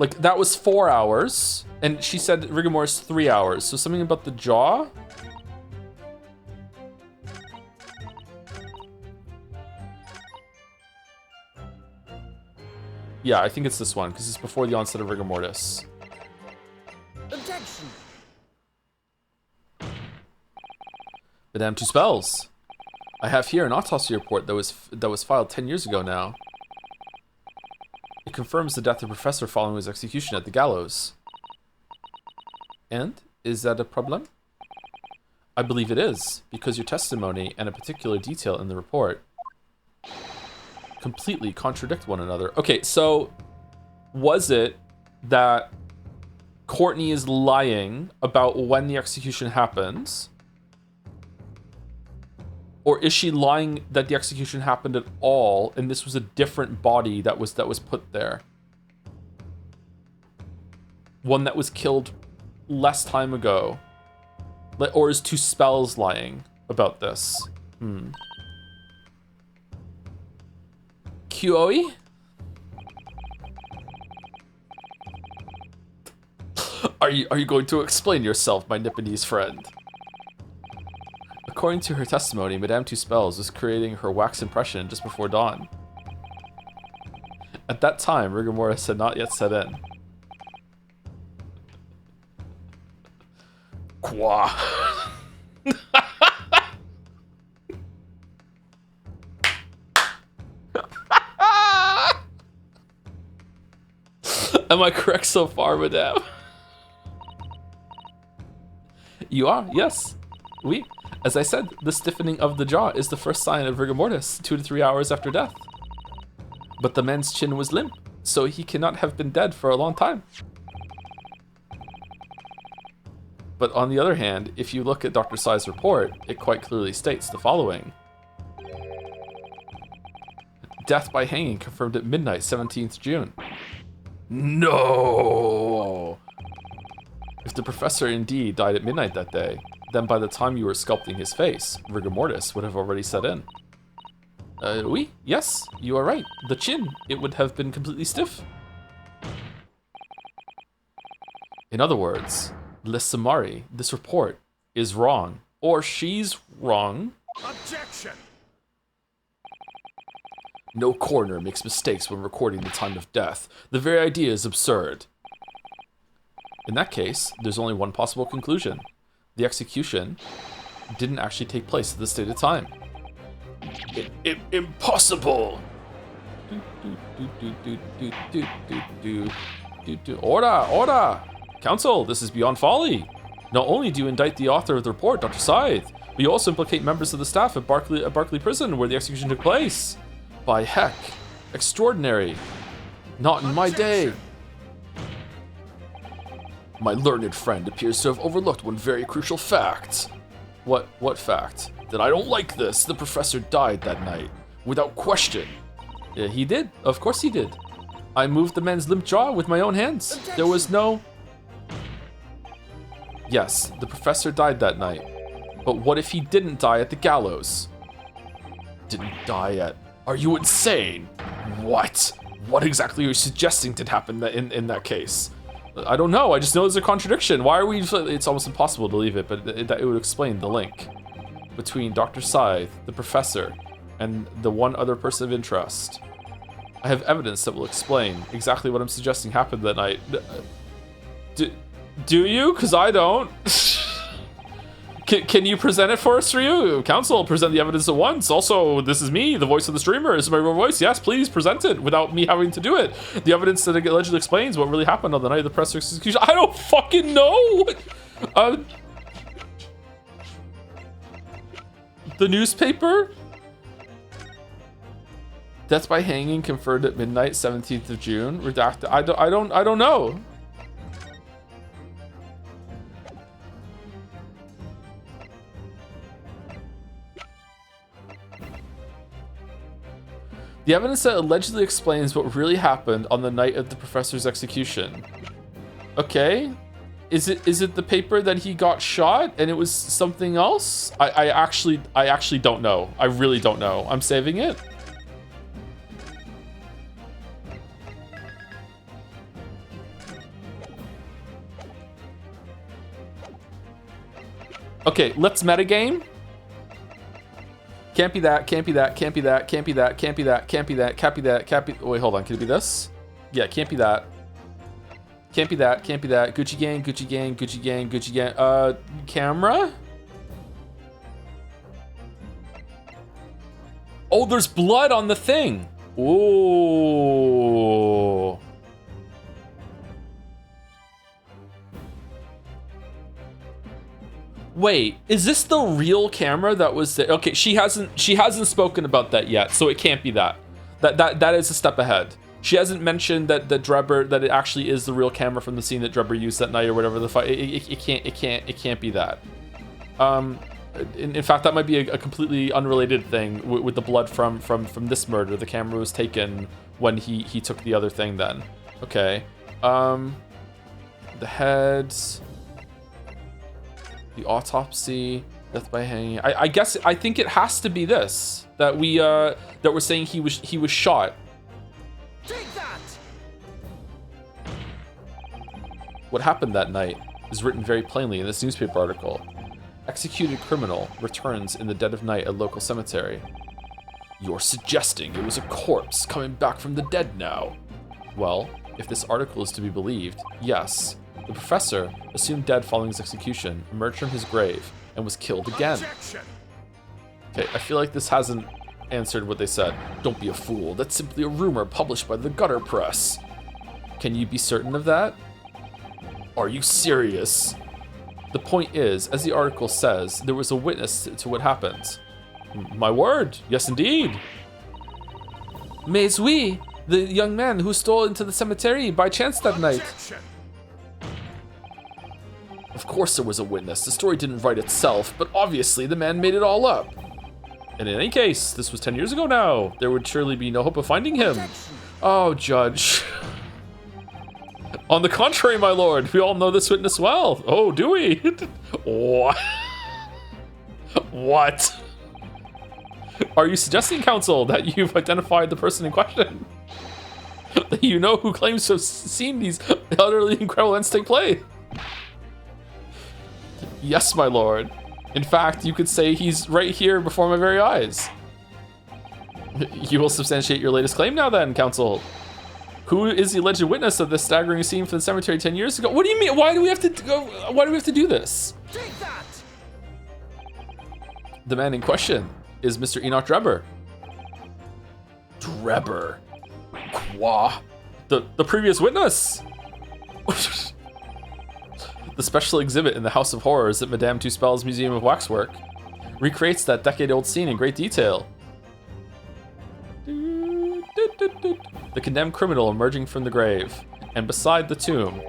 Like, that was 4 hours, and she said rigor mortis 3 hours, so something about the jaw? Yeah, I think it's this one, because it's before the onset of rigor mortis. Objection. Madame Two Spells. I have here an autopsy report that was filed 10 years ago now. It confirms the death of the professor following his execution at the gallows. And is that a problem? I believe it is, because your testimony and a particular detail in the report completely contradict one another. Okay, so was it that Courtney is lying about when the execution happens? Or is she lying that the execution happened at all and this was a different body that was put there? One that was killed less time ago. Or is Two Spells lying about this? QOE? Are you going to explain yourself, my Nipponese friend? According to her testimony, Madame Two Spells was creating her wax impression just before dawn. At that time, rigor mortis had not yet set in. Qua. Am I correct so far, Madame? You are, yes. Oui. As I said, the stiffening of the jaw is the first sign of rigor mortis, 2 to 3 hours after death. But the man's chin was limp, so he cannot have been dead for a long time. But on the other hand, if you look at Dr. Sai's report, it quite clearly states the following. Death by hanging confirmed at midnight, 17th June. No! If the professor indeed died at midnight that day, then by the time you were sculpting his face, rigor mortis would have already set in. Oui, yes, you are right. The chin, it would have been completely stiff. In other words, Lissamari, this report is wrong. Or she's wrong. Objection! No coroner makes mistakes when recording the time of death. The very idea is absurd. In that case, there's only one possible conclusion. The execution didn't actually take place at the stated time. Impossible! Order! Counsel, this is beyond folly. Not only do you indict the author of the report, Dr. Scythe, but you also implicate members of the staff at Barclay Prison where the execution took place. By heck, extraordinary. Not in my day. My learned friend appears to have overlooked one very crucial fact. What fact? That I don't like this. The professor died that night. Without question. Yeah, he did. Of course he did. I moved the man's limp jaw with my own hands. There was no... Yes, the professor died that night. But what if he didn't die at the gallows? Didn't die at... Are you insane? What? What exactly are you suggesting did happen in that case? I don't know. I just know there's a contradiction. Why are we... It's almost impossible to leave it, but it would explain the link between Dr. Scythe, the professor, and the one other person of interest. I have evidence that will explain exactly what I'm suggesting happened that night. Do you? Because I don't. Can you present it for us, Ryu? Counsel, present the evidence at once. Also, this is me, the voice of the streamer. This is my real voice. Yes, please present it without me having to do it. The evidence that allegedly explains what really happened on the night of the press execution. I don't fucking know. The newspaper? Death by hanging confirmed at midnight, 17th of June. Redacted. I don't know. The evidence that allegedly explains what really happened on the night of the professor's execution. Okay. Is it the paper that he got shot and it was something else? I actually don't know. I really don't know. I'm saving it. Okay, let's metagame. Can't be that, can't be that, can't be that, can't be that, can't be that, can't be that, can't be that, can't be... Wait, hold on, can it be this? Yeah, can't be that. Can't be that, can't be that. Gucci gang, Gucci gang, Gucci gang, Gucci gang. Camera? Oh, there's blood on the thing. Ooh. Wait, is this the real camera that was there? Okay, she hasn't spoken about that yet, so it can't be that. That is a step ahead. She hasn't mentioned that Drebber, that it actually is the real camera from the scene that Drebber used that night or whatever the fight. It can't be that. In fact, that might be a completely unrelated thing with the blood from this murder. The camera was taken when he took the other thing then. Okay. The heads. The autopsy, death by hanging. I think it has to be this that we're saying he was shot. Take that! What happened that night is written very plainly in this newspaper article. Executed criminal returns in the dead of night at local cemetery. You're suggesting it was a corpse coming back from the dead now? Well, if this article is to be believed, yes. The professor, assumed dead following his execution, emerged from his grave and was killed again. Objection. Okay, I feel like this hasn't answered what they said. Don't be a fool. That's simply a rumor published by the gutter press. Can you be certain of that? Are you serious? The point is, as the article says, there was a witness to what happened. My word, yes indeed. Mais oui, the young man who stole into the cemetery by chance that night. Objection. Of course there was a witness. The story didn't write itself, but obviously the man made it all up. And in any case, this was 10 years ago now. There would surely be no hope of finding him. Objection. Oh, Judge. On the contrary, my lord, we all know this witness well. Oh, do we? What? What? Are you suggesting, counsel, that you've identified the person in question? That you know who claims to have seen these utterly incredible events take place? Yes, my lord. In fact, you could say he's right here before my very eyes. You will substantiate your latest claim now then, counsel. Who is the alleged witness of this staggering scene from the cemetery 10 years ago? What do you mean? Why do we have to go? Why do we have to do this? Take that! The man in question is Mr. Enoch Drebber. Drebber. Qua. The previous witness. The special exhibit in the House of Horrors at Madame Tuspel's Museum of Waxwork recreates that decade-old scene in great detail. The condemned criminal emerging from the grave, and beside the tomb,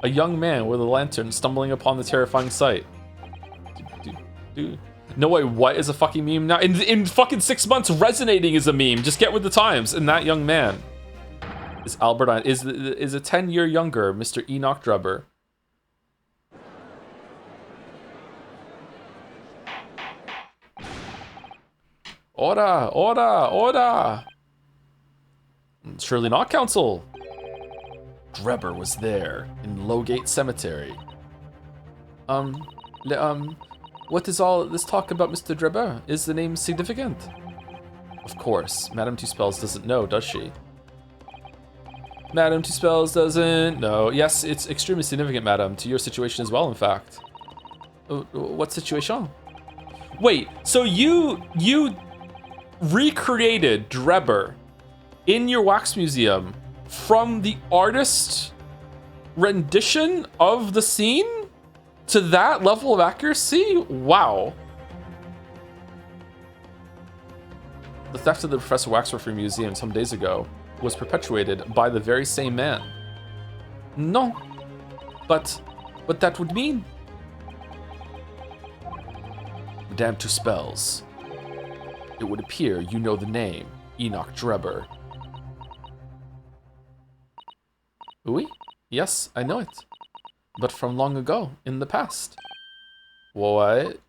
a young man with a lantern stumbling upon the terrifying sight. No way, what is a fucking meme now? In fucking 6 months, resonating is a meme. Just get with the times. And that young man is Albert is a 10-year younger Mr. Enoch Drebber. Order, order, order. Surely not, counsel. Drebber was there in Lowgate Cemetery. What is all this talk about Mr. Drebber? Is the name significant? Of course, Madame Tuspels doesn't know, does she? Madame Tuspels doesn't know. Yes, it's extremely significant, madam, to your situation as well, in fact. What situation? Wait, so you recreated Drebber in your wax museum from the artist rendition of the scene to that level of accuracy? Wow. The theft of the Professor Waxwork from museum some days ago was perpetuated by the very same man. No, but that would mean. Madame Tuspels. It would appear you know the name, Enoch Drebber. Oui? Yes, I know it. But from long ago, in the past. What?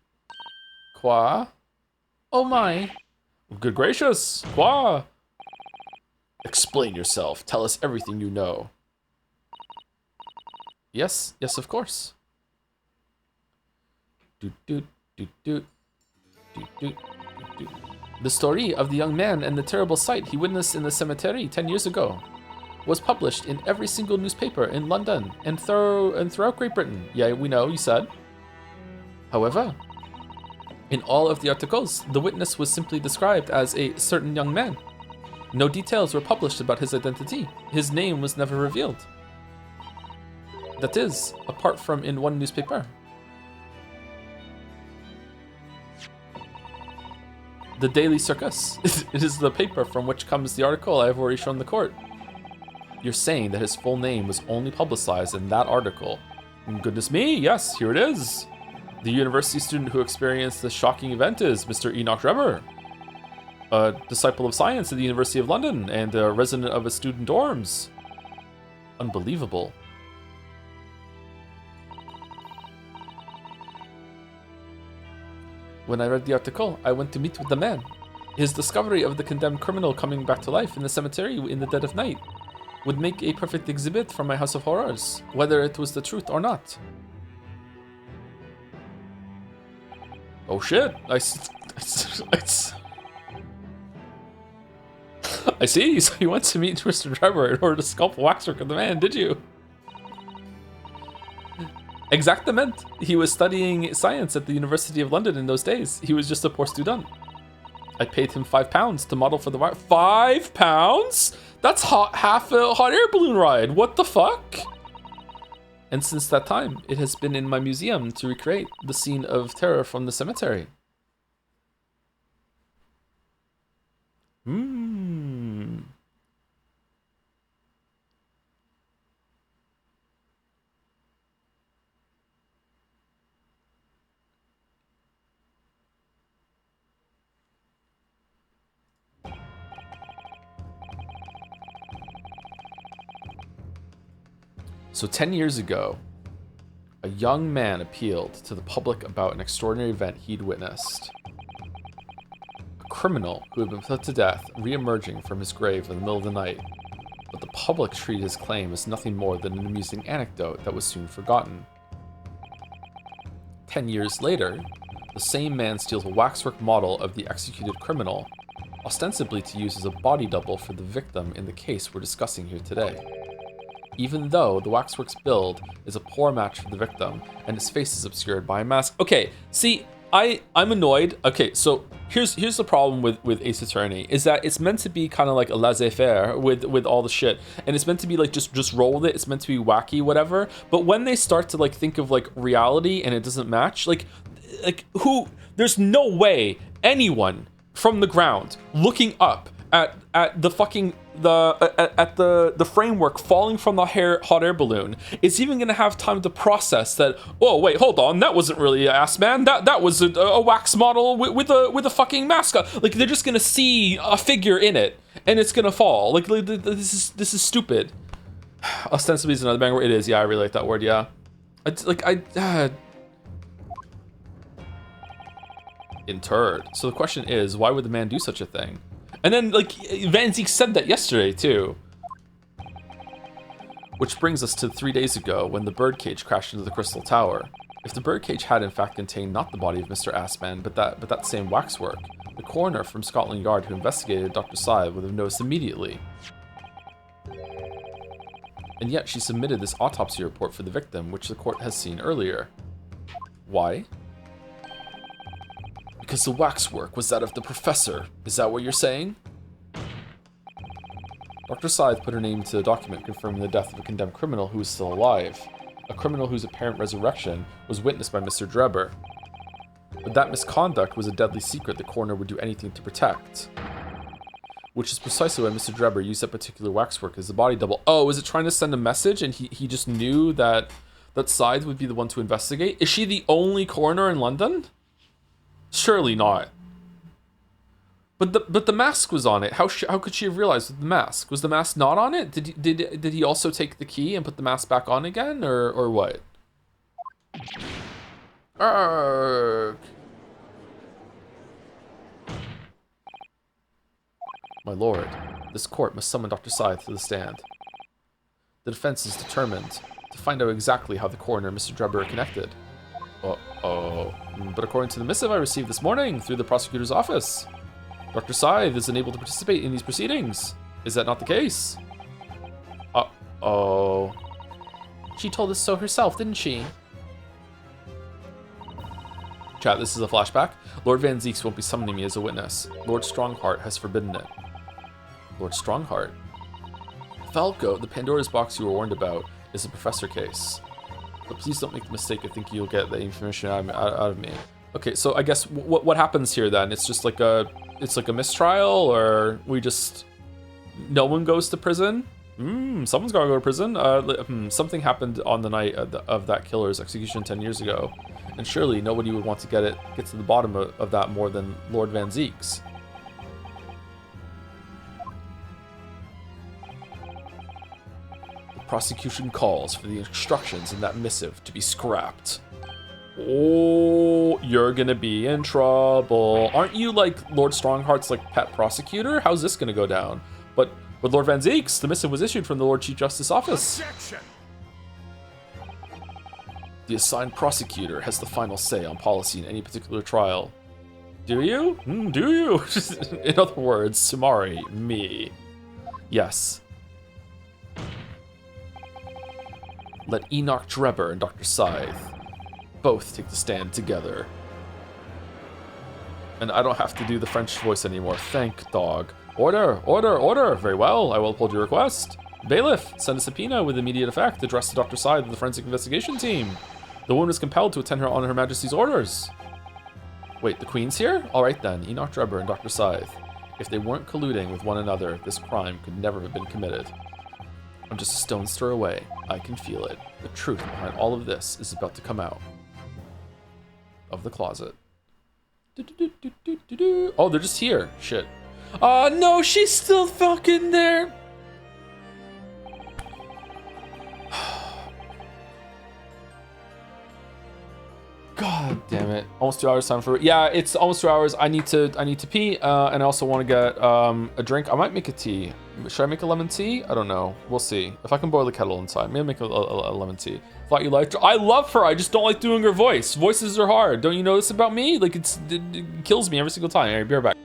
Quoi? Oh my. Good gracious, quoi? Explain yourself. Tell us everything you know. Yes, yes, of course. The story of the young man and the terrible sight he witnessed in the cemetery 10 years ago was published in every single newspaper in London and throughout Great Britain. Yeah, we know, you said. However, in all of the articles, the witness was simply described as a certain young man. No details were published about his identity. His name was never revealed. That is, apart from in one newspaper. The Daily Circus. It is the paper from which comes the article I have already shown the court. You're saying that his full name was only publicized in that article. And goodness me, yes, here it is. The university student who experienced this shocking event is Mr. Enoch Drebber, a disciple of science at the University of London and a resident of a student dorms. Unbelievable. When I read the article, I went to meet with the man. His discovery of the condemned criminal coming back to life in the cemetery in the dead of night would make a perfect exhibit from my House of Horrors, whether it was the truth or not. Oh shit, I see, so you went to meet Mr. Drebber in order to sculpt waxwork of the man, did you? Exactament. He was studying science at the University of London in those days. He was just a poor student. I paid him £5 to model for the wax. £5? That's half a hot air balloon ride. What the fuck? And since that time, it has been in my museum to recreate the scene of terror from the cemetery. So 10 years ago, a young man appealed to the public about an extraordinary event he'd witnessed. A criminal who had been put to death re-emerging from his grave in the middle of the night, but the public treated his claim as nothing more than an amusing anecdote that was soon forgotten. 10 years later, the same man steals a waxwork model of the executed criminal ostensibly to use as a body double for the victim in the case we're discussing here today. Even though the waxwork's build is a poor match for the victim, and his face is obscured by a mask. Okay, see, I'm annoyed. Okay, so here's the problem with Ace Attorney, is that it's meant to be kind of like a laissez-faire with all the shit, and it's meant to be like just roll with it. It's meant to be wacky, whatever. But when they start to like think of like reality and it doesn't match, like who? There's no way anyone from the ground looking up at the fucking the framework falling from the hot air balloon is even gonna have time to process that. Oh wait, hold on, that wasn't really an ass man. That was a wax model with a fucking mask on. Like they're just gonna see a figure in it and it's gonna fall. Like this is stupid. Ostensibly is another bang word. It is. Yeah, I really like that word. Yeah, it's like interred. So the question is, why would the man do such a thing? And then, like, Van Ziek said that yesterday, too. Which brings us to 3 days ago, when the birdcage crashed into the Crystal Tower. If the birdcage had in fact contained not the body of Mr. Assman, but that same waxwork, the coroner from Scotland Yard who investigated Dr. Side would have noticed immediately. And yet she submitted this autopsy report for the victim, which the court has seen earlier. Why? Because the waxwork was that of the professor. Is that what you're saying? Dr. Scythe put her name to the document confirming the death of a condemned criminal who is still alive. A criminal whose apparent resurrection was witnessed by Mr. Drebber. But that misconduct was a deadly secret the coroner would do anything to protect. Which is precisely why Mr. Drebber used that particular waxwork as a body double. Oh, is it trying to send a message and he just knew that Scythe would be the one to investigate? Is she the only coroner in London? Surely not. But the mask was on it. How could she have realized the mask? Was the mask not on it? Did he also take the key and put the mask back on again, or what? Arrgh. My lord, this court must summon Dr. Scythe to the stand. The defense is determined to find out exactly how the coroner and Mr. Drebber are connected. Uh-oh. But according to the missive I received this morning through the prosecutor's office, Dr. Scythe is unable to participate in these proceedings. Is that not the case? Uh-oh. She told us so herself, didn't she? Chat, this is a flashback. Lord Van Zieks won't be summoning me as a witness. Lord Strongheart has forbidden it. Lord Strongheart? Falco, the Pandora's box you were warned about, is a professor case. But please don't make the mistake of thinking you'll get the information out of me. Okay, so I guess what happens here then? It's just like a mistrial, or we just no one goes to prison? Someone's gotta go to prison. Something happened on the night of that killer's execution 10 years ago, and surely nobody would want to get to the bottom of that more than Lord Van Zieks. Prosecution calls for the instructions in that missive to be scrapped. Oh, you're gonna be in trouble. Aren't you like Lord Strongheart's like pet prosecutor? How's this gonna go down? But with Lord Van Zieks, the missive was issued from the Lord Chief Justice Office. Objection. The assigned prosecutor has the final say on policy in any particular trial. Do you? Do you? In other words, Sumari, me. Yes. Let Enoch Drebber and Dr. Scythe both take the stand together. And I don't have to do the French voice anymore. Thank dog. Order, order, order. Very well, I will uphold your request. Bailiff, send a subpoena with immediate effect addressed to Dr. Scythe of the forensic investigation team. The woman is compelled to attend her on Her Majesty's orders. Wait, the Queen's here? All right then, Enoch Drebber and Dr. Scythe. If they weren't colluding with one another, this crime could never have been committed. I'm just a stone's throw away. I can feel it. The truth behind all of this is about to come out of the closet. Oh, they're just here. Shit. Oh, no, she's still fucking there. God damn it. Almost 2 hours time for it. Yeah, it's almost 2 hours. I need to pee, and I also want to get a drink. I might make a tea. Should I make a lemon tea? I don't know. We'll see. If I can boil the kettle inside, maybe make a lemon tea. Thought you liked her. I love her. I just don't like doing her voice. Voices are hard. Don't you know this about me? Like, it kills me every single time. All right, be right back.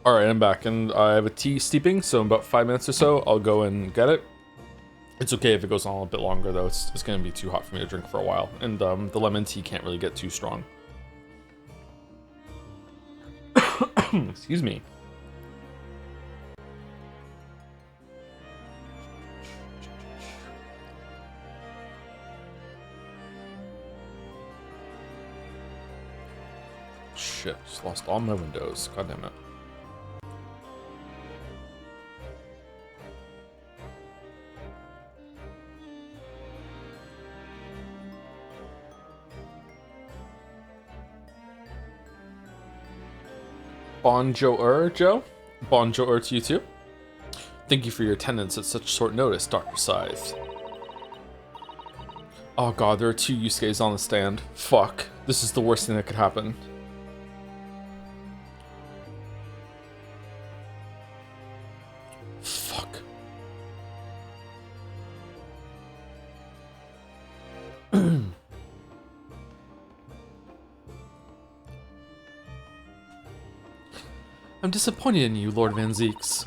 All right, I'm back, and I have a tea steeping, so in about 5 minutes or so, I'll go and get it. It's okay if it goes on a bit longer, though. It's going to be too hot for me to drink for a while, and the lemon tea can't really get too strong. Excuse me. Shit, just lost all my windows. God damn it. Bonjour, Joe. Bonjour to you too. Thank you for your attendance at such short notice, Dr. Scythe. Oh god, there are 2 Yusuke's on the stand. Fuck. This is the worst thing that could happen. Fuck. I'm disappointed in you, Lord Van Zeeks.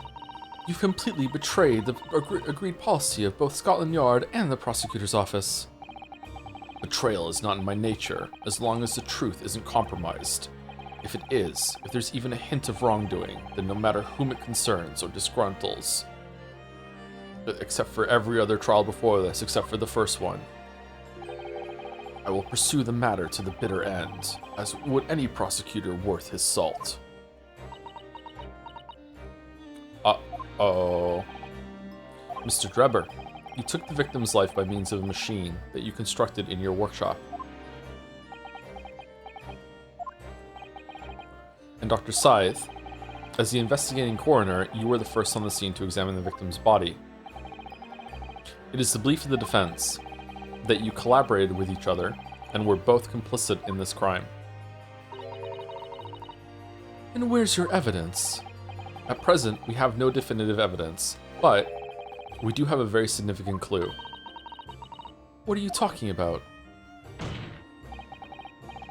You've completely betrayed the agreed policy of both Scotland Yard and the prosecutor's office. Betrayal is not in my nature, as long as the truth isn't compromised. If it is, if there's even a hint of wrongdoing, then no matter whom it concerns or disgruntles, except for every other trial before this, except for the first one, I will pursue the matter to the bitter end, as would any prosecutor worth his salt. Uh-oh. Mr. Drebber, you took the victim's life by means of a machine that you constructed in your workshop. And Dr. Scythe, as the investigating coroner, you were the first on the scene to examine the victim's body. It is the belief of the defense that you collaborated with each other and were both complicit in this crime. And where's your evidence? At present, we have no definitive evidence, but we do have a very significant clue. What are you talking about?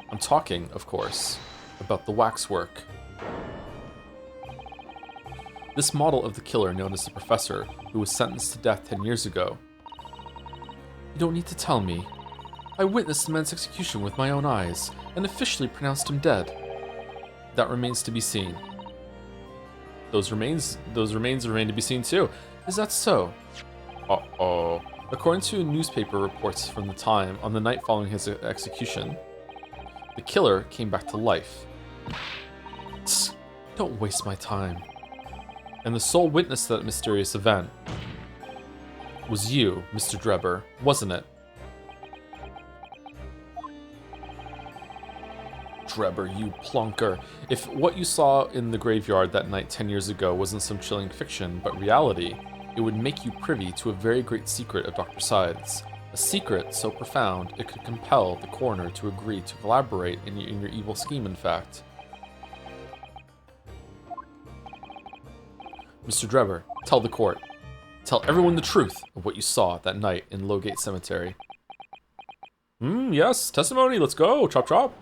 I'm talking, of course, about the waxwork. This model of the killer known as the Professor, who was sentenced to death 10 years ago. You don't need to tell me. I witnessed the man's execution with my own eyes, and officially pronounced him dead. That remains to be seen. Those remains remain to be seen too. Is that so? Uh-oh. According to newspaper reports from the time, on the night following his execution, the killer came back to life. Tsk, don't waste my time. And the sole witness to that mysterious event was you, Mr. Drebber, wasn't it? Drebber, you plunker. If what you saw in the graveyard that night 10 years ago wasn't some chilling fiction, but reality, it would make you privy to a very great secret of Dr. Scythe's. A secret so profound it could compel the coroner to agree to collaborate in your evil scheme, in fact. Mr. Drebber, tell the court. Tell everyone the truth of what you saw that night in Lowgate Cemetery. Yes, testimony, let's go, chop chop.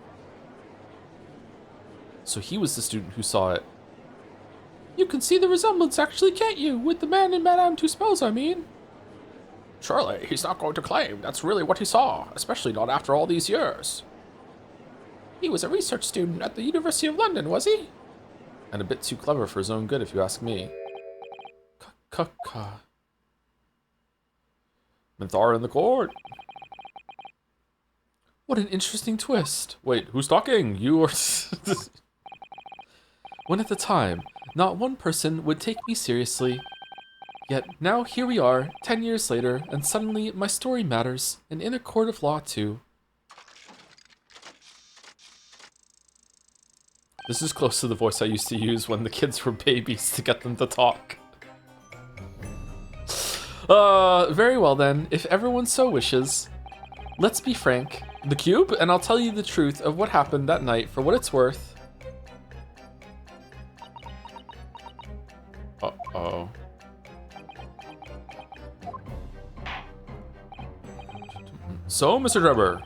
So he was the student who saw it. You can see the resemblance actually, can't you? With the man in Madame Tussauds, I mean. Surely, he's not going to claim that's really what he saw, especially not after all these years. He was a research student at the University of London, was he? And a bit too clever for his own good, if you ask me. Menthar in the court. What an interesting twist. Wait, who's talking? You or... When at the time, not one person would take me seriously. Yet now here we are, 10 years later, and suddenly my story matters, and in a court of law too. This is close to the voice I used to use when the kids were babies to get them to talk. Very well then, if everyone so wishes. Let's be frank. The cube, and I'll tell you the truth of what happened that night for what it's worth. Uh-oh. So, Mr. Drebber,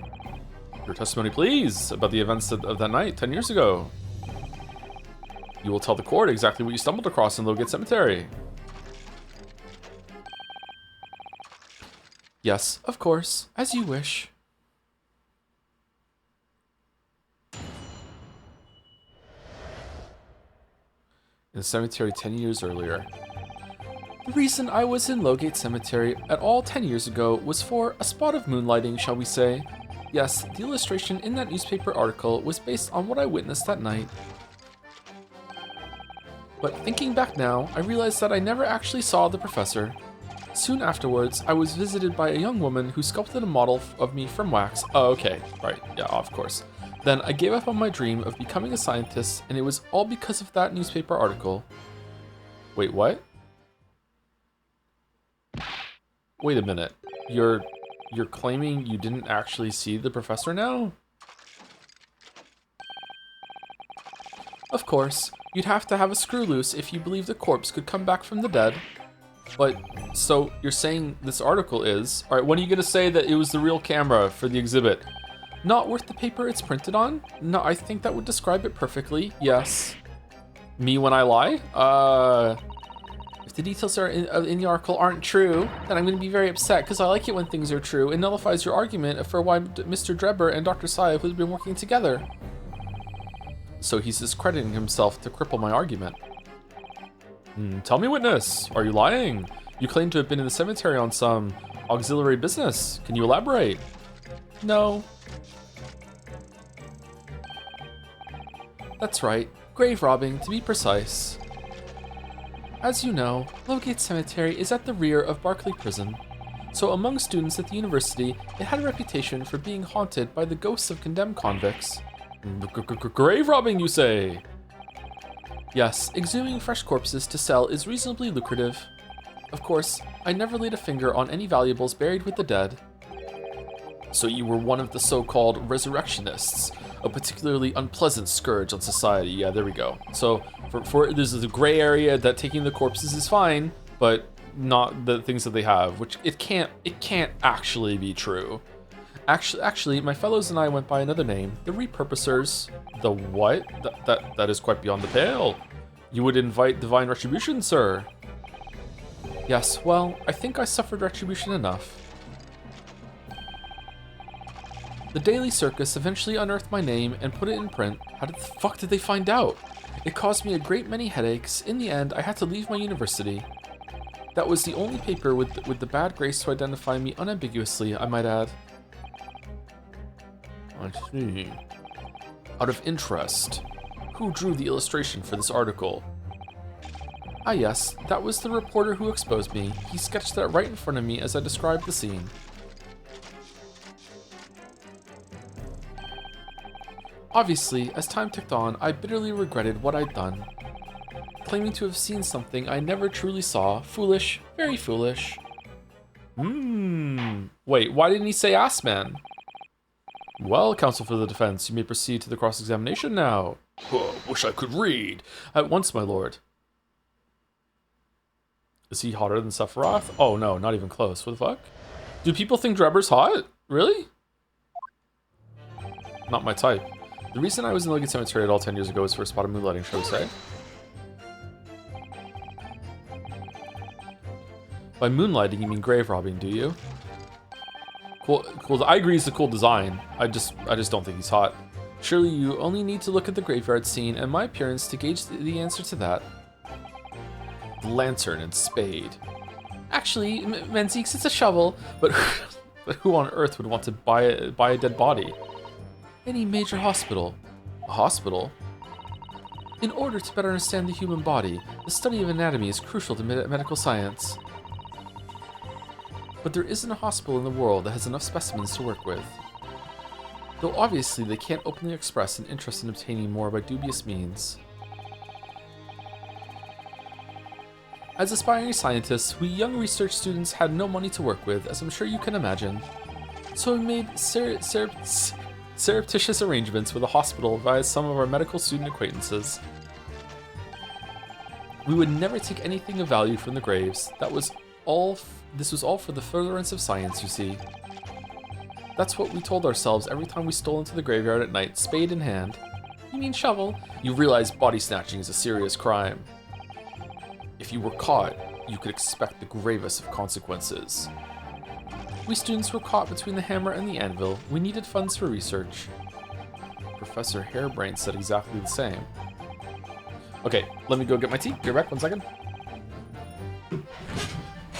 your testimony please, about the events of that night 10 years ago. You will tell the court exactly what you stumbled across in Lowgate Cemetery. Yes, of course, as you wish. In the cemetery 10 years earlier. The reason I was in Lowgate Cemetery at all 10 years ago was for a spot of moonlighting, shall we say. Yes, the illustration in that newspaper article was based on what I witnessed that night. But thinking back now, I realized that I never actually saw the professor. Soon afterwards, I was visited by a young woman who sculpted a model of me from wax. Oh, okay, right, yeah, of course. Then I gave up on my dream of becoming a scientist, and it was all because of that newspaper article. Wait, what? Wait a minute. You're claiming you didn't actually see the professor now? Of course, you'd have to have a screw loose if you believed a corpse could come back from the dead. But, so you're saying this article is... Alright, when are you gonna say that it was the real camera for the exhibit? Not worth the paper it's printed on? No, I think that would describe it perfectly, yes. Me when I lie? If the details are in the article aren't true, then I'm gonna be very upset because I like it when things are true. It nullifies your argument for why Mr. Drebber and Dr. Saib have been working together. So he's discrediting himself to cripple my argument. Tell me, witness, are you lying? You claim to have been in the cemetery on some auxiliary business. Can you elaborate? No. That's right, grave robbing to be precise. As you know, Lowgate Cemetery is at the rear of Barclay Prison. So among students at the university, it had a reputation for being haunted by the ghosts of condemned convicts. Grave robbing, you say? Yes, exhuming fresh corpses to sell is reasonably lucrative. Of course, I never laid a finger on any valuables buried with the dead. So you were one of the so-called resurrectionists, a particularly unpleasant scourge on society. Yeah, there we go. So for there's a gray area that taking the corpses is fine, but not the things that they have, which it can't actually be true. Actually, my fellows and I went by another name, the repurposers. The what? That is quite beyond the pale. You would invite divine retribution, sir? Yes, well, I think I suffered retribution enough. The Daily Circus eventually unearthed my name and put it in print. How the fuck did they find out? It caused me a great many headaches. In the end, I had to leave my university. That was the only paper with the bad grace to identify me unambiguously, I might add. I see. Out of interest, who drew the illustration for this article? Ah yes, that was the reporter who exposed me. He sketched that right in front of me as I described the scene. Obviously, as time ticked on, I bitterly regretted what I'd done. Claiming to have seen something I never truly saw. Foolish, very foolish. Wait, why didn't he say ass man? Well, counsel for the defense, you may proceed to the cross-examination now. Oh, wish I could read. At once, my lord. Is he hotter than Sephiroth? Oh no, not even close. What the fuck? Do people think Drebber's hot? Really? Not my type. The reason I was in Lowgate Cemetery at all 10 years ago was for a spot of moonlighting, shall we say? By moonlighting, you mean grave robbing, do you? Cool. I agree it's a cool design. I just don't think he's hot. Surely you only need to look at the graveyard scene and my appearance to gauge the answer to that. The lantern and spade. Actually, Menzies, it's a shovel, but who on earth would want to buy a dead body? Any major hospital. A hospital? In order to better understand the human body, the study of anatomy is crucial to medical science. But there isn't a hospital in the world that has enough specimens to work with. Though obviously they can't openly express an interest in obtaining more by dubious means. As aspiring scientists, we young research students had no money to work with, as I'm sure you can imagine. So we made surreptitious arrangements with a hospital via some of our medical student acquaintances. We would never take anything of value from the graves. This was all for the furtherance of science, you see. That's what we told ourselves every time we stole into the graveyard at night, spade in hand. You mean shovel? You realize body snatching is a serious crime. If you were caught, you could expect the gravest of consequences. We students were caught between the hammer and the anvil. We needed funds for research. Professor Hairbrain said exactly the same. Okay, let me go get my tea. Be right back, 1 second.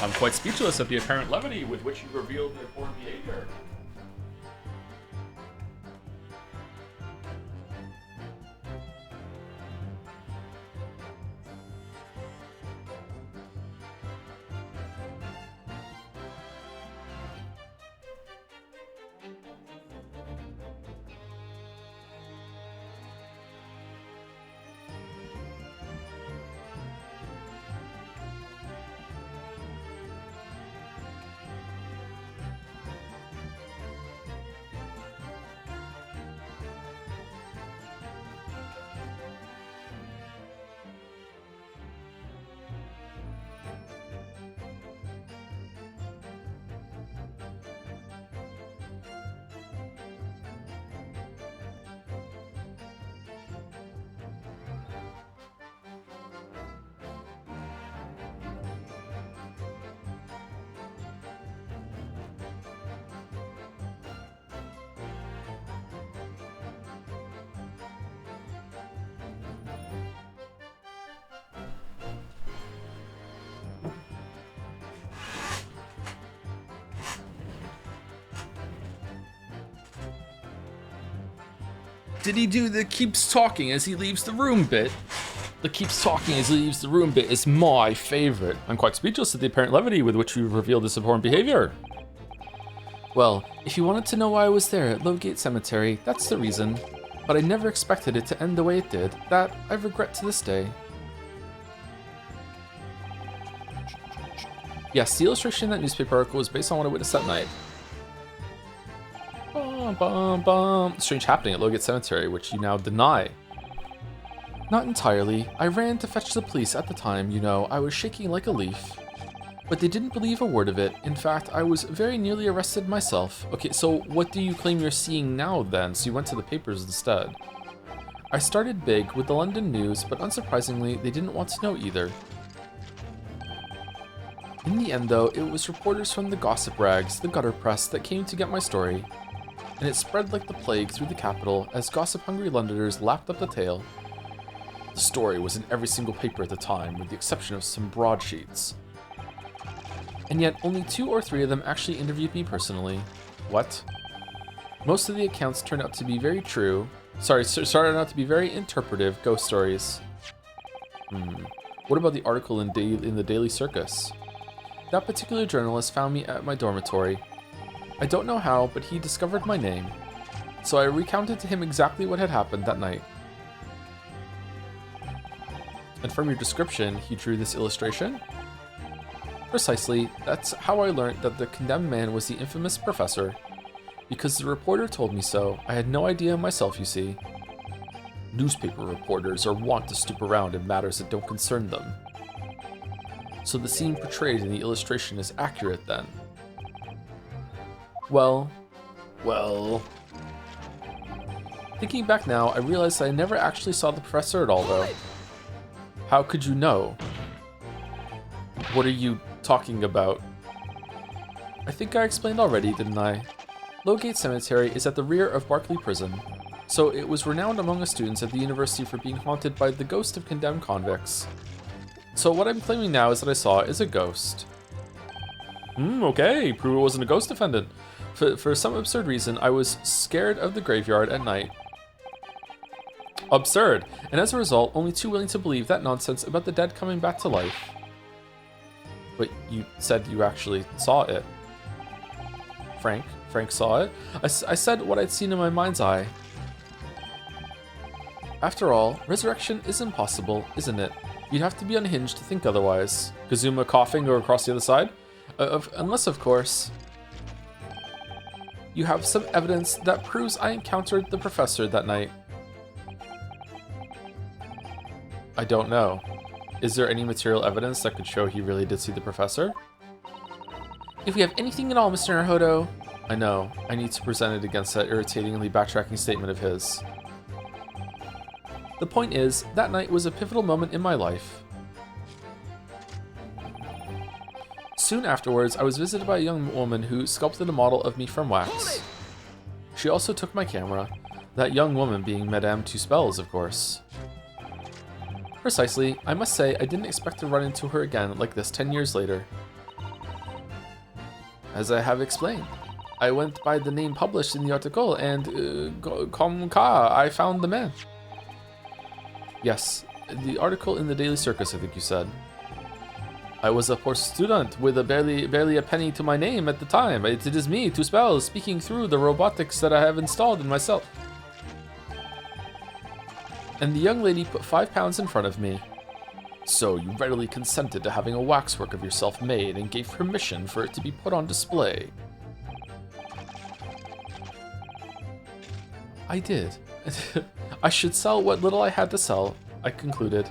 I'm quite speechless at the apparent levity with which you revealed their poor behavior. Did he do the keeps talking as he leaves the room bit? The keeps talking as he leaves the room bit is my favorite. I'm quite speechless at the apparent levity with which you revealed this abhorrent behavior. Well, if you wanted to know why I was there at Lowgate Cemetery, that's the reason. But I never expected it to end the way it did. That I regret to this day. Yes, the illustration in that newspaper article was based on what I witnessed that night. Strange happening at Lowgate Cemetery, which you now deny. Not entirely. I ran to fetch the police at the time, you know, I was shaking like a leaf. But they didn't believe a word of it. In fact, I was very nearly arrested myself. Okay, so what do you claim you're seeing now then? So you went to the papers instead. I started big with the London News, but unsurprisingly, they didn't want to know either. In the end though, it was reporters from the gossip rags, the gutter press, that came to get my story. And it spread like the plague through the capital as gossip-hungry Londoners lapped up the tale. The story was in every single paper at the time, with the exception of some broadsheets. And yet, only 2 or 3 of them actually interviewed me personally. What? Most of the accounts turned out to be very true. Started out to be very interpretive ghost stories. What about the article in the Daily Circus? That particular journalist found me at my dormitory. I don't know how, but he discovered my name. So I recounted to him exactly what had happened that night. And from your description, he drew this illustration? Precisely, that's how I learned that the condemned man was the infamous professor. Because the reporter told me so, I had no idea myself, you see. Newspaper reporters are wont to stoop around in matters that don't concern them. So the scene portrayed in the illustration is accurate then. Well. Thinking back now, I realized I never actually saw the professor at all though. How could you know? What are you talking about? I think I explained already, didn't I? Lowgate Cemetery is at the rear of Barclay Prison, so it was renowned among the students at the university for being haunted by the ghost of condemned convicts. So what I'm claiming now is that I saw is a ghost. Okay, prove it wasn't a ghost defendant. For some absurd reason, I was scared of the graveyard at night. Absurd, and as a result, only too willing to believe that nonsense about the dead coming back to life. But you said you actually saw it. Frank saw it. I said what I'd seen in my mind's eye. After all, resurrection is impossible, isn't it? You'd have to be unhinged to think otherwise. Kazuma coughing or across the other side? Unless, of course, you have some evidence that proves I encountered the professor that night. I don't know. Is there any material evidence that could show he really did see the professor? If we have anything at all, Mr. Naruhodo. I know. I need to present it against that irritatingly backtracking statement of his. The point is, that night was a pivotal moment in my life. Soon afterwards, I was visited by a young woman who sculpted a model of me from wax. She also took my camera, that young woman being Madame Two Spells, of course. Precisely, I must say I didn't expect to run into her again like this 10 years later. As I have explained, I went by the name published in the article and, comme ça, I found the man. Yes, the article in the Daily Circus, I think you said. I was a poor student with barely a penny to my name at the time. It is me, Two Spells, speaking through the robotics that I have installed in myself. And the young lady put £5 in front of me. So you readily consented to having a waxwork of yourself made and gave permission for it to be put on display. I did. I should sell what little I had to sell, I concluded.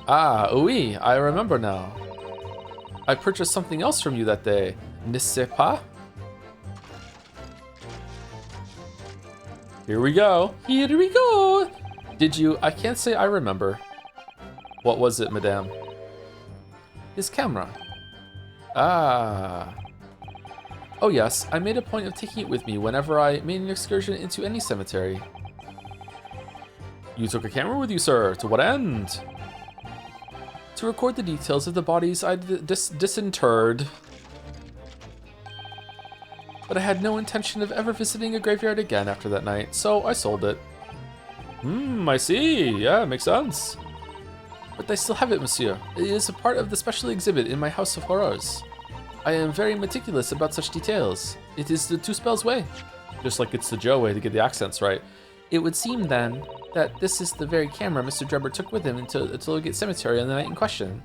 Ah, oui, I remember now. I purchased something else from you that day, n'est-ce pas? Here we go. Here we go. Did you? I can't say I remember. What was it, madame? His camera. Ah. Oh yes, I made a point of taking it with me whenever I made an excursion into any cemetery. You took a camera with you, sir. To what end? To record the details of the bodies I disinterred. But I had no intention of ever visiting a graveyard again after that night, so I sold it. I see. Yeah, makes sense. But I still have it, monsieur. It is a part of the special exhibit in my House of Horrors. I am very meticulous about such details. It is the Two Spells way. Just like it's the Joe way to get the accents right. It would seem, then, that this is the very camera Mr. Drebber took with him into the Tollgate Cemetery on the night in question.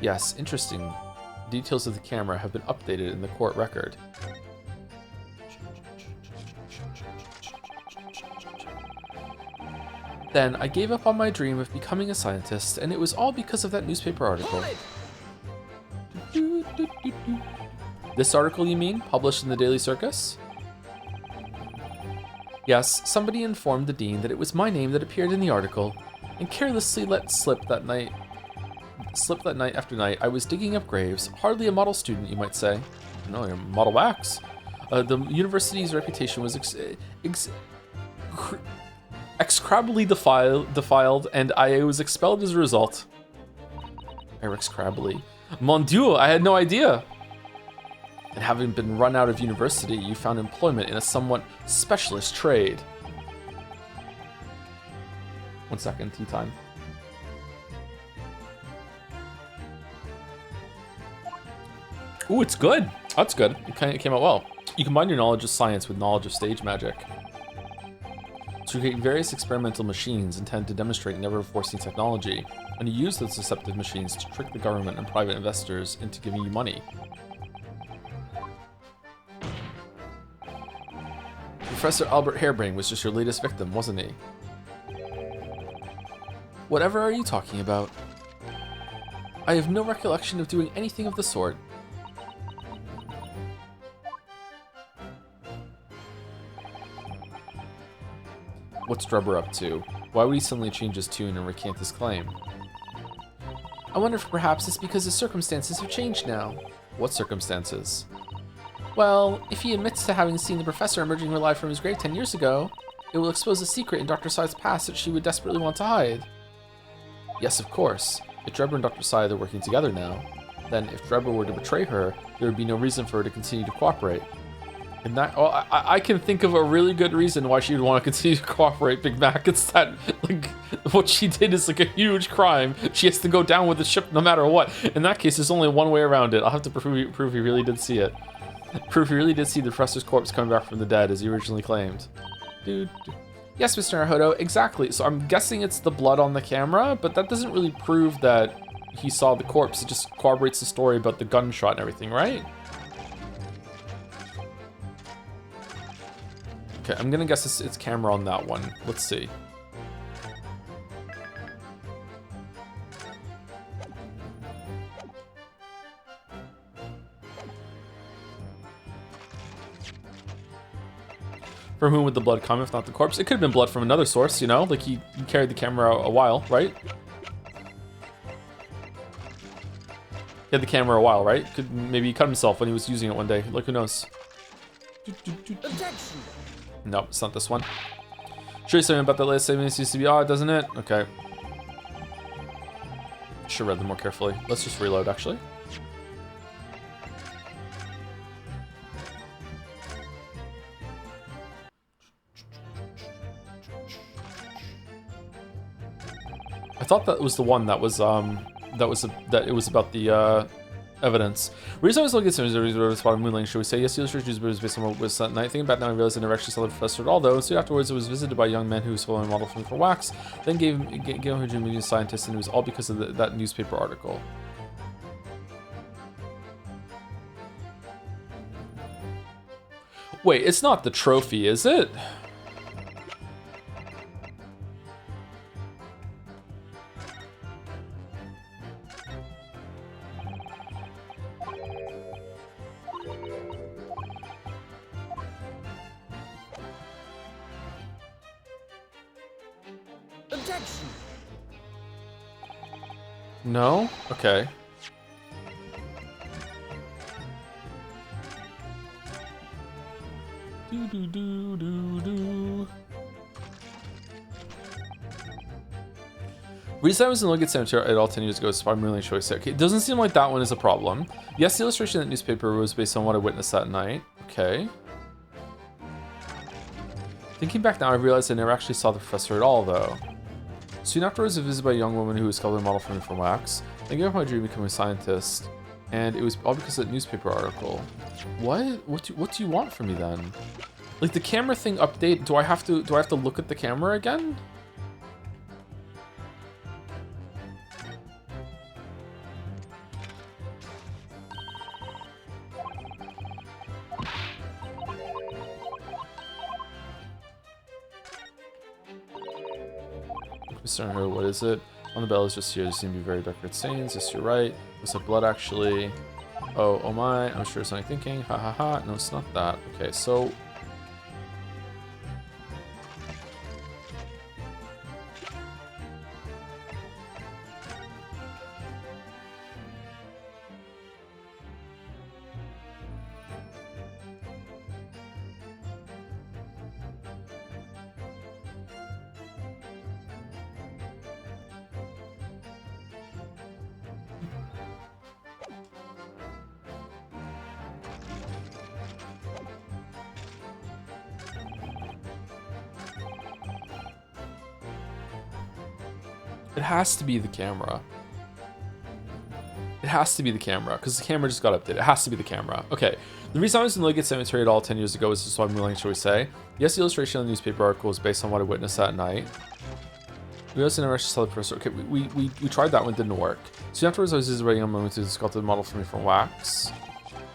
Yes, interesting. Details of the camera have been updated in the court record. Then I gave up on my dream of becoming a scientist, and it was all because of that newspaper article. This article, you mean? Published in the Daily Circus? Yes, somebody informed the dean that it was my name that appeared in the article, and carelessly let slip that night after night. I was digging up graves, hardly a model student, you might say. No, you're model wax. The university's reputation was execrably defiled, and I was expelled as a result. Execrably. Mon Dieu, I had no idea. And having been run out of university, you found employment in a somewhat specialist trade. 1 second, tea time. Ooh, it's good. That's good. It came out well. You combine your knowledge of science with knowledge of stage magic to create various experimental machines intended to demonstrate never-before-seen technology, and you use those deceptive machines to trick the government and private investors into giving you money. Professor Albert Harebrain was just your latest victim, wasn't he? Whatever are you talking about? I have no recollection of doing anything of the sort. What's Drebber up to? Why would he suddenly change his tune and recant his claim? I wonder if perhaps it's because his circumstances have changed now. What circumstances? Well, if he admits to having seen the professor emerging alive from his grave 10 years ago, it will expose a secret in Dr. Sy's past that she would desperately want to hide. Yes, of course. If Drebber and Dr. Sy are working together now, then if Drebber were to betray her, there would be no reason for her to continue to cooperate. And that, well, I can think of a really good reason why she would want to continue to cooperate, Big Mac. It's that, like, what she did is like a huge crime. She has to go down with the ship no matter what. In that case, there's only one way around it. I'll have to prove he really did see it. Prove he really did see the professor's corpse coming back from the dead, as he originally claimed. Dude. Yes, Mr. Naruto, exactly. So I'm guessing it's the blood on the camera, but that doesn't really prove that he saw the corpse. It just corroborates the story about the gunshot and everything, right? Okay, I'm gonna guess it's camera on that one. Let's see. From whom would the blood come if not the corpse? It could have been blood from another source, you know? Like he carried the camera a while, right? He had the camera a while, right? Maybe he cut himself when he was using it one day. Like, who knows? Objection. Nope, it's not this one. Sure, something about that last 7 minutes used to be odd, doesn't it? Okay. Should read them more carefully. Let's just reload, actually. I thought that was the one that was that it was about the evidence. Reason I was looking at some of spot of moonlight, should we say? Yes, the illustration was based on what was that night. Thinking about now, I realized I never actually saw the professor at all, though. So afterwards, it was visited by a young man who was following a model for wax. Then gave him a dream of a scientist, and it was all because of that newspaper article. Wait, it's not the trophy, is it? Objection. No? Okay. Do do do do do. Reason I was in Logan Cemetery at all 10 years ago is probably really choice. Okay, it doesn't seem like that one is a problem. Yes, the illustration in that newspaper was based on what I witnessed that night. Okay. Thinking back now, I realized I never actually saw the professor at all, though. Soon afterwards, I was visited by a young woman who was colored a model for me from wax. I gave up my dream of becoming a scientist, and it was all because of that newspaper article. What? What do you want from me then? Like the camera thing update? Do I have to look at the camera again? Concern her, what is it? On the bell is just here. There seem to be very dark red stains. Yes, you're right. Looks like blood actually. Oh my. I'm sure it's not thinking. Ha ha ha. No, it's not that. Okay, so. It has to be the camera. It has to be the camera, because the camera just got updated. It has to be the camera. Okay. The reason I was in Logan Cemetery at all 10 years ago is just what I'm willing to say. Yes, the illustration on the newspaper article is based on what I witnessed that night. We also never actually saw the professor. Okay, we tried that one, didn't work. So afterwards, I was just writing a moment to sculpt the model for me from wax.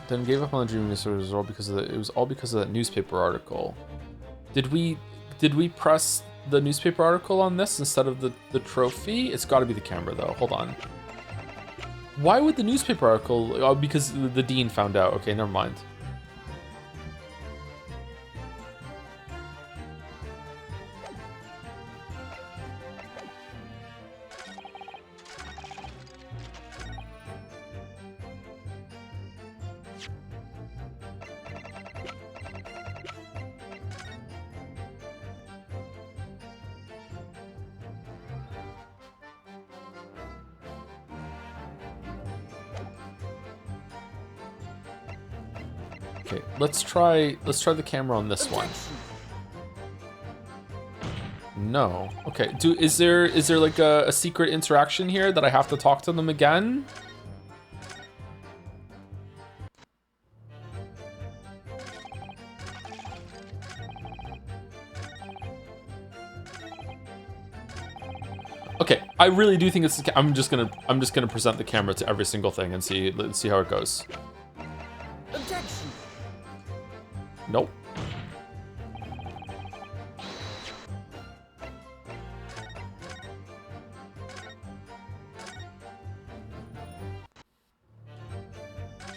Then gave up on the dream it was all because of it was all because of that newspaper article. Did we press the newspaper article on this instead of the trophy? It's got to be the camera though. Hold on. Why would the newspaper article? Oh, because the dean found out. Okay, never mind. Okay, let's try the camera on this one. No. Okay. Is there like a secret interaction here that I have to talk to them again? Okay, I really do think it's. I'm just gonna present the camera to every single thing and see how it goes. Objection. Nope.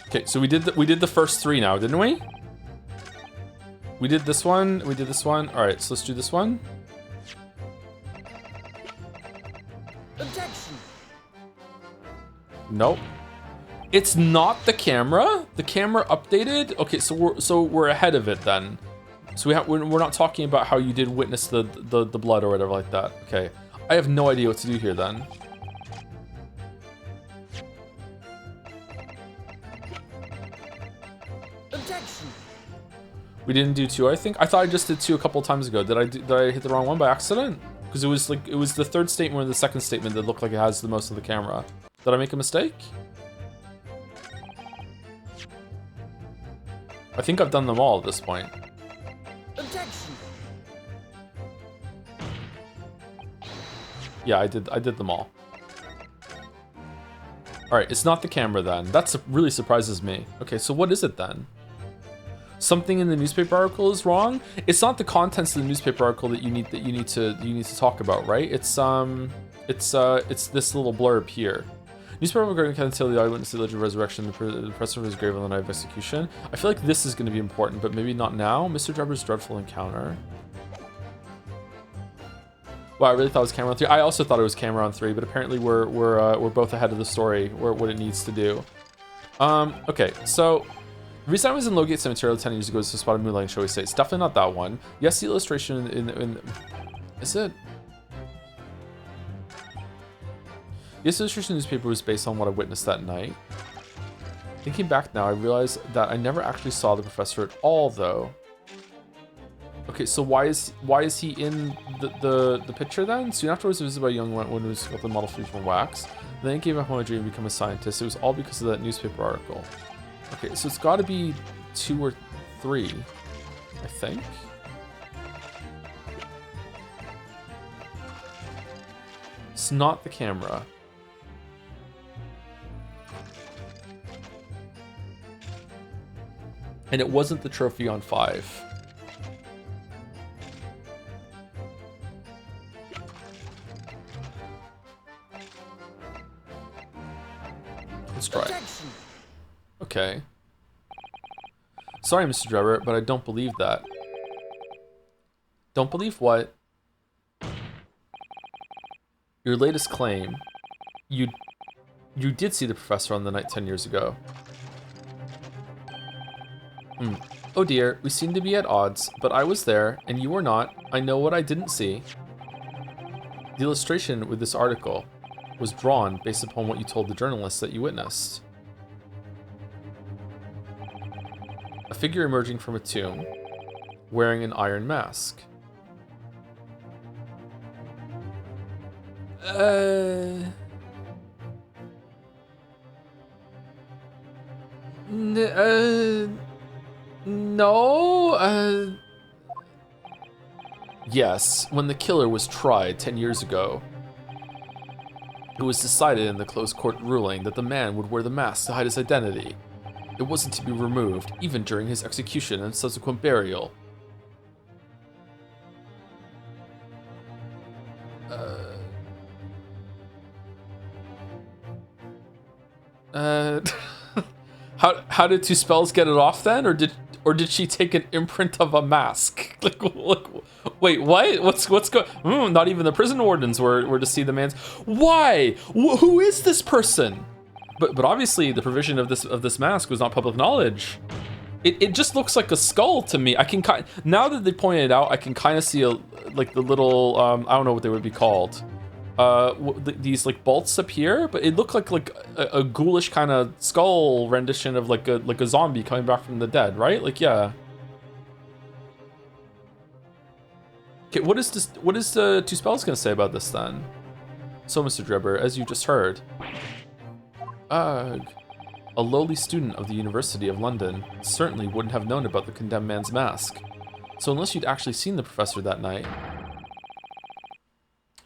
Okay, so we did the first three now, didn't we? We did this one. We did this one. All right, so let's do this one. Objection. Nope. It's not the camera. The camera updated. Okay, so we're ahead of it then. So we're not talking about how you did witness the blood or whatever like that. Okay, I have no idea what to do here then. Objection. We didn't do 2, I think. I thought I just did 2 a couple times ago. Did I hit the wrong one by accident? Because it was the third statement or the second statement that looked like it has the most of the camera. Did I make a mistake? I think I've done them all at this point. Objection. Yeah, I did them all. All right, it's not the camera then. That really surprises me. Okay, so what is it then? Something in the newspaper article is wrong. It's not the contents of the newspaper article that you need to talk about, right? It's this little blurb here. Newspaper regarding can tell the eyewitness the alleged resurrection, the presence of his grave on the night of execution. I feel like this is going to be important, but maybe not now. Mr. Drebber's dreadful encounter. Wow, I really thought it was camera on 3. I also thought it was camera on 3, but apparently we're both ahead of the story, what it needs to do. Okay, so the reason I was in Lowgate Cemetery 10 years ago is to spot a moonlight, shall we say. It's definitely not that one. Yes, the illustration in is it? Yes, the illustration in the newspaper was based on what I witnessed that night. Thinking back now, I realize that I never actually saw the professor at all, though. Okay, so why is he in the picture then? Soon afterwards, it was about a young one who was got the Model 3 from wax. Then he gave up on a dream to become a scientist. It was all because of that newspaper article. Okay, so it's got to be 2 or 3, I think. It's not the camera. And it wasn't the trophy on 5. Let's try. Objection. Okay. Sorry, Mr. Drebber, but I don't believe that. Don't believe what? Your latest claim. You did see the professor on the night 10 years ago. Oh dear, we seem to be at odds, but I was there, and you were not. I know what I didn't see. The illustration with this article was drawn based upon what you told the journalists that you witnessed. A figure emerging from a tomb, wearing an iron mask. No. Yes, when the killer was tried 10 years ago, it was decided in the closed court ruling that the man would wear the mask to hide his identity. It wasn't to be removed, even during his execution and subsequent burial. How did 2 spells get it off then, or did she take an imprint of a mask? Like, wait, what? What's going? Not even the prison wardens were to see the man's. Why? Who is this person? But obviously the provision of this mask was not public knowledge. It just looks like a skull to me. I can now that they pointed it out, I can kind of see like the little I don't know what they would be called. These like bolts up here, but it looked like a ghoulish kind of skull rendition of like a zombie coming back from the dead, right? Like, yeah. Okay, what is this? What is the 2 spells gonna say about this then? So, Mr. Drebber, as you just heard, ugh, a lowly student of the University of London certainly wouldn't have known about the condemned man's mask. So, unless you'd actually seen the professor that night,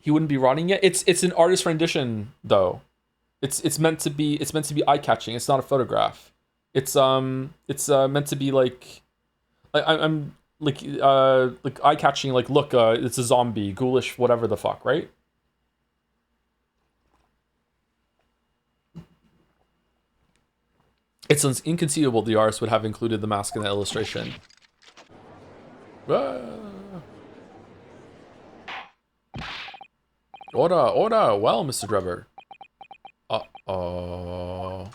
he wouldn't be rotting yet. It's an artist rendition though. It's meant to be eye-catching. It's not a photograph. It's meant to be like I'm like eye-catching, like, look, it's a zombie, ghoulish, whatever the fuck, right? It's inconceivable the artist would have included the mask in the illustration. Ah. Order. Well, Mr. Drebber. Uh-oh.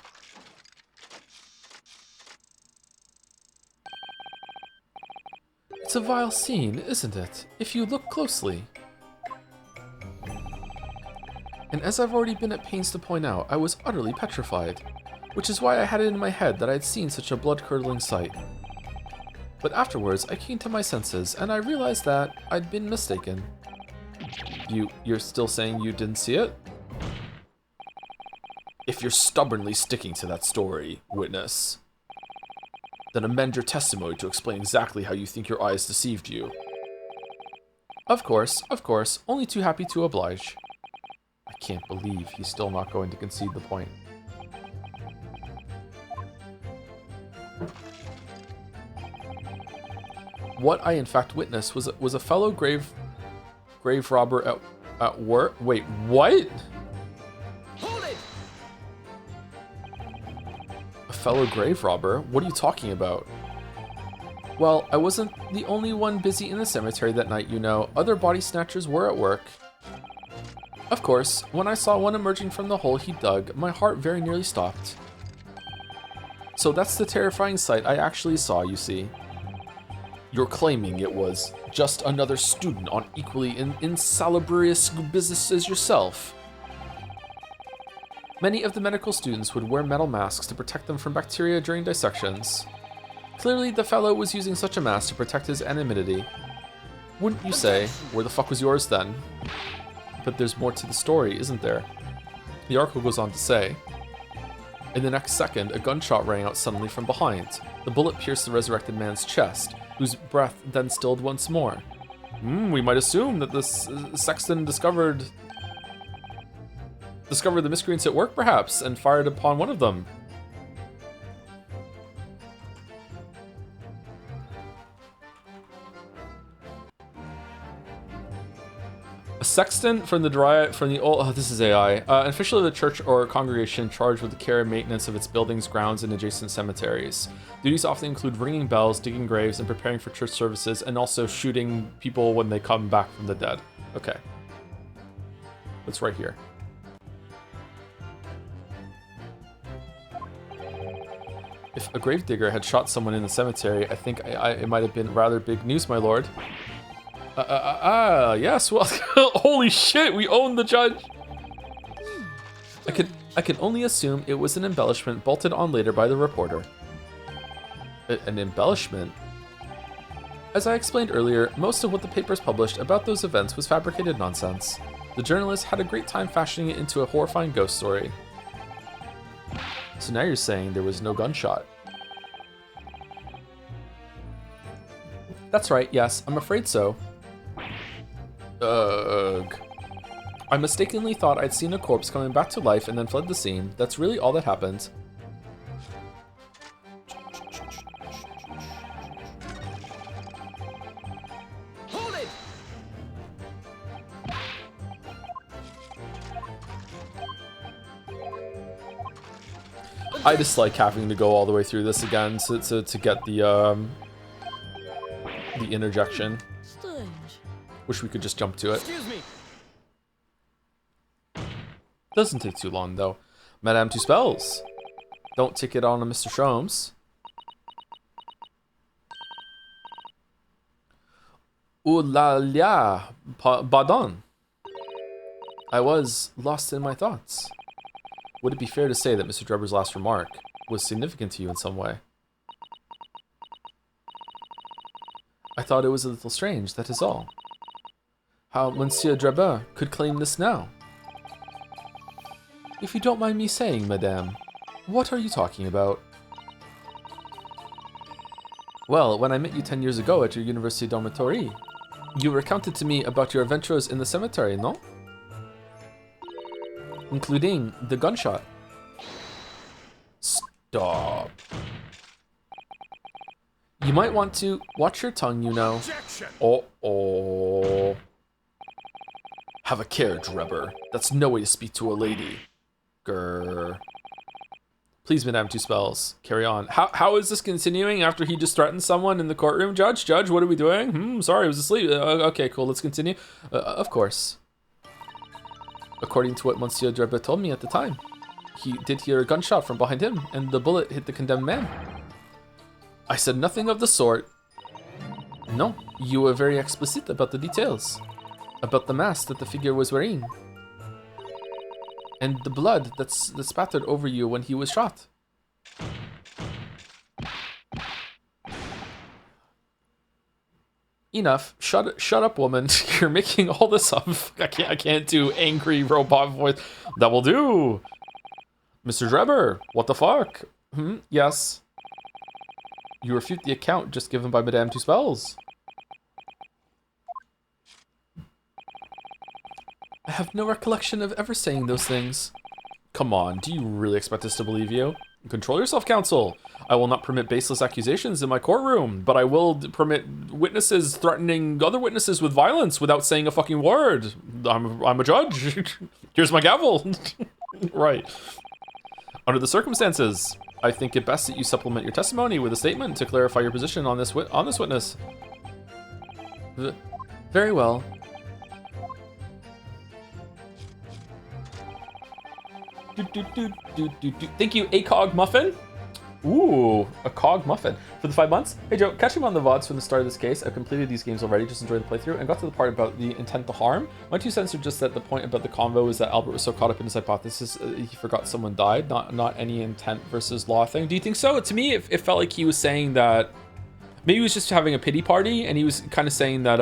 It's a vile scene, isn't it? If you look closely. And as I've already been at pains to point out, I was utterly petrified, which is why I had it in my head that I had seen such a blood-curdling sight. But afterwards, I came to my senses, and I realized that I'd been mistaken. You're still saying you didn't see it? If you're stubbornly sticking to that story, witness, then amend your testimony to explain exactly how you think your eyes deceived you. Of course, only too happy to oblige. I can't believe he's still not going to concede the point. What I in fact witnessed was a fellow grave robber at work. Wait, what? Hold it! A fellow grave robber? What are you talking about? Well, I wasn't the only one busy in the cemetery that night, you know. Other body snatchers were at work. Of course, when I saw one emerging from the hole he dug, my heart very nearly stopped. So that's the terrifying sight I actually saw, you see. You're claiming it was just another student on equally insalubrious business as yourself. Many of the medical students would wear metal masks to protect them from bacteria during dissections. Clearly, the fellow was using such a mask to protect his anonymity. Wouldn't you say, where the fuck was yours then? But there's more to the story, isn't there? The article goes on to say, in the next second, a gunshot rang out suddenly from behind. The bullet pierced the resurrected man's chest, whose breath then stilled once more. We might assume that this sexton discovered the miscreants at work, perhaps, and fired upon one of them. A sexton from the old. Oh, this is AI. An official of the church or congregation charged with the care and maintenance of its buildings, grounds, and adjacent cemeteries. Duties often include ringing bells, digging graves, and preparing for church services, and also shooting people when they come back from the dead. Okay. That's right here. If a gravedigger had shot someone in the cemetery, I think it might have been rather big news, my lord. Yes, well, holy shit, we own the judge. I could only assume it was an embellishment bolted on later by the reporter. An embellishment? As I explained earlier, most of what the papers published about those events was fabricated nonsense. The journalists had a great time fashioning it into a horrifying ghost story. So now you're saying there was no gunshot. That's right, yes, I'm afraid so. Ugh. I mistakenly thought I'd seen a corpse coming back to life and then fled the scene. That's really all that happened. Hold it! I dislike having to go all the way through this again to get the interjection. Strange. Wish we could just jump to it. Excuse me. Doesn't take too long though. Madame Two Spells. Don't take it on to Mr. Sholmes. Ooh la la, pardon. I was lost in my thoughts. Would it be fair to say that Mr. Drebber's last remark was significant to you in some way? I thought it was a little strange, that is all. How Monsieur Drebber could claim this now? If you don't mind me saying, madame, what are you talking about? Well, when I met you 10 years ago at your university dormitory, you recounted to me about your adventures in the cemetery, no? Including the gunshot. Stop. You might want to watch your tongue, you know. Objection. Oh. Have a care, Drebber. That's no way to speak to a lady. Grr. Please, Madame Two Spells, carry on. How is this continuing after he just threatened someone in the courtroom? Judge, what are we doing? Sorry, I was asleep. Okay, cool, let's continue. Of course. According to what Monsieur Drebbe told me at the time, he did hear a gunshot from behind him, and the bullet hit the condemned man. I said nothing of the sort. No, you were very explicit about the details. About the mask that the figure was wearing. And the blood that spattered over you when he was shot. Enough. Shut up, woman. You're making all this up. I can't do angry robot voice. That will do. Mr. Drebber, what the fuck? Yes. You refute the account just given by Madame Two Spells. I have no recollection of ever saying those things. Come on, do you really expect us to believe you? Control yourself, counsel. I will not permit baseless accusations in my courtroom, but I will permit witnesses threatening other witnesses with violence without saying a fucking word. I'm a judge. Here's my gavel. Right. Under the circumstances, I think it best that you supplement your testimony with a statement to clarify your position on this witness. Very well. Thank you, ACOG Muffin. Ooh, a cog muffin for the 5 months. Hey Joe, catching on the VODs from the start of this case. I've completed these games already, just enjoyed the playthrough, and got to the part about the intent to harm. My 2 cents are just that the point about the convo is that Albert was so caught up in his hypothesis, he forgot someone died, not any intent versus law thing. Do you think so? To me, it felt like he was saying that maybe he was just having a pity party, and he was kind of saying that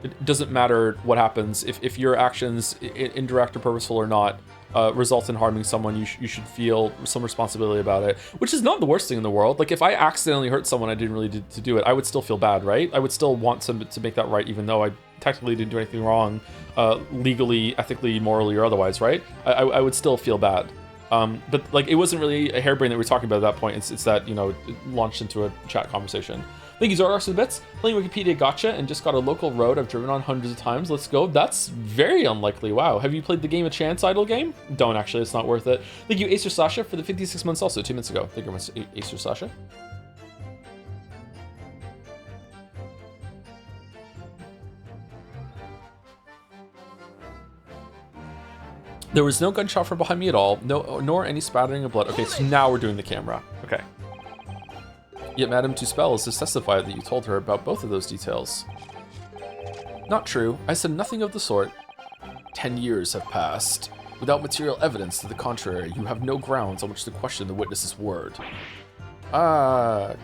it doesn't matter what happens if your actions, indirect or purposeful or not, result in harming someone, you should feel some responsibility about it, which is not the worst thing in the world. Like, if I accidentally hurt someone I didn't really to do it, I would still feel bad, right? I would still want to make that right, even though I technically didn't do anything wrong, legally, ethically, morally, or otherwise, right? I would still feel bad. But like, it wasn't really a harebrained that we're talking about at that point. It's that, you know, it launched into a chat conversation. Thank you, Zordox, for the bits. Playing Wikipedia gotcha and just got a local road I've driven on hundreds of times. Let's go. That's very unlikely. Wow. Have you played the game a chance idle game? Don't actually. It's not worth it. Thank you, Acer Sasha, for the 56 months also 2 minutes ago. Thank you very much, Acer Sasha. There was no gunshot from behind me at all, nor any spattering of blood. Okay, so now we're doing the camera. Okay. Yet Madame Two Spells has testified that you told her about both of those details. Not true. I said nothing of the sort. 10 years have passed. Without material evidence to the contrary, you have no grounds on which to question the witness's word. Ah.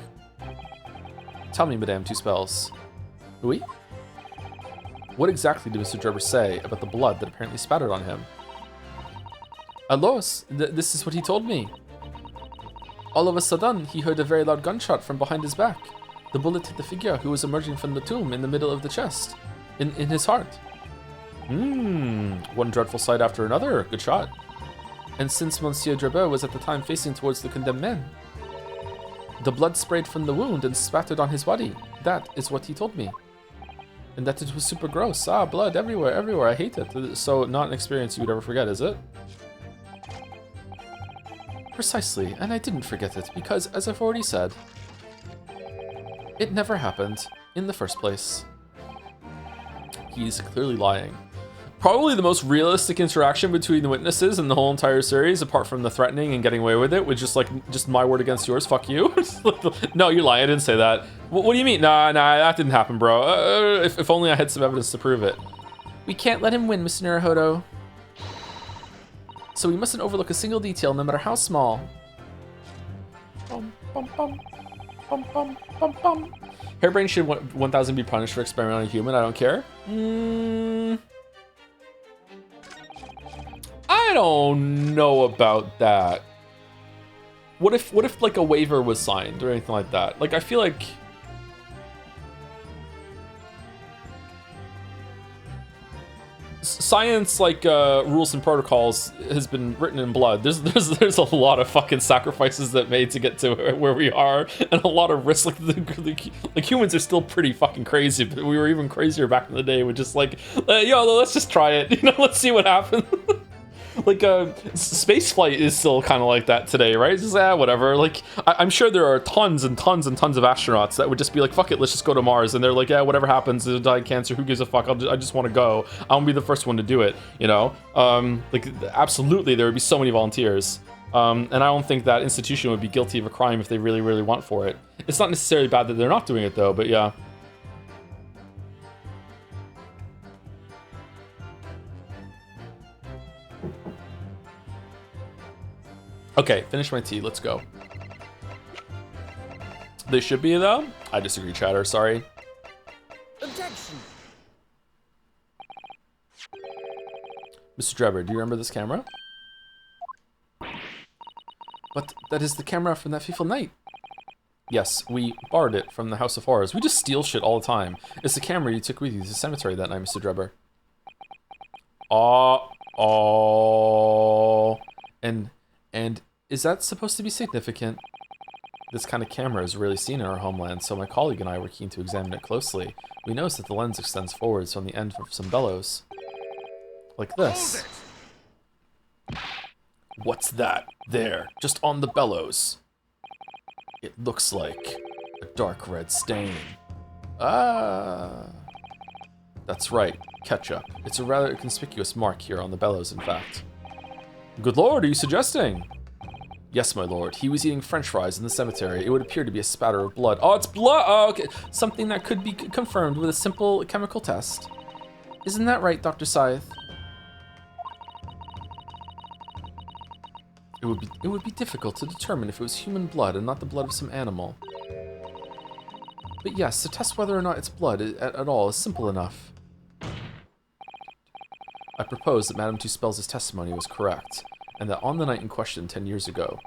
Tell me, Madame Two Spells. Oui? What exactly did Mr. Drebber say about the blood that apparently spattered on him? Alos, this is what he told me. All of a sudden, he heard a very loud gunshot from behind his back. The bullet hit the figure who was emerging from the tomb in the middle of the chest, in his heart. One dreadful sight after another. Good shot. And since Monsieur Drebber was at the time facing towards the condemned man, the blood sprayed from the wound and spattered on his body. That is what he told me. And that it was super gross. Ah, blood everywhere. I hate it. So not an experience you would ever forget, is it? Precisely, and I didn't forget it because, as I've already said, it never happened in the first place. He's clearly lying. Probably the most realistic interaction between the witnesses in the whole entire series, apart from the threatening and getting away with it, with just my word against yours, fuck you. No, you're lying, I didn't say that. What do you mean? Nah, that didn't happen, bro. If only I had some evidence to prove it. We can't let him win, Mr. Naruhodo. So we mustn't overlook a single detail, no matter how small. Bum, bum, bum. Bum, bum, bum, bum. Hairbrain should 1000 be punished for experimenting on a human. I don't care. I don't know about that. What if like a waiver was signed or anything like that? Like, I feel like science, like rules and protocols, has been written in blood. There's a lot of fucking sacrifices that made to get to where we are, and a lot of risks. Like humans are still pretty fucking crazy, but we were even crazier back in the day with just like, yo, let's just try it. You know, let's see what happens. like space flight is still kind of like that today, right? It's just, whatever. Like I'm sure there are tons and tons and tons of astronauts that would just be like, fuck it, let's just go to Mars, and they're like, yeah, whatever happens, they'll die of cancer, who gives a fuck, I just want to go, I want to be the first one to do it, you know. Like absolutely there would be so many volunteers, and I don't think that institution would be guilty of a crime if they really want for it. It's not necessarily bad that they're not doing it though, but yeah. Okay, finish my tea, let's go. They should be though? I disagree, chatter, sorry. Objection. Mr. Drebber, do you remember this camera? But that is the camera from that fateful night. Yes, we borrowed it from the House of Horrors. We just steal shit all the time. It's the camera you took with you to the cemetery that night, Mr. Drebber. And is that supposed to be significant? This kind of camera is rarely seen in our homeland, so my colleague and I were keen to examine it closely. We noticed that the lens extends forwards from the end of some bellows. Like this. What's that? There, just on the bellows. It looks like a dark red stain. Ah. That's right, ketchup. It's a rather conspicuous mark here on the bellows, in fact. Good lord, are you suggesting? Yes, my lord. He was eating french fries in the cemetery. It would appear to be a spatter of blood. Oh, it's blood! Oh, okay. Something that could be confirmed with a simple chemical test. Isn't that right, Dr. Scythe? It would be difficult to determine if it was human blood and not the blood of some animal. But yes, to test whether or not it's blood at all is simple enough. I propose that Madame Two-Spells' testimony was correct, and that on the night in question 10 years ago,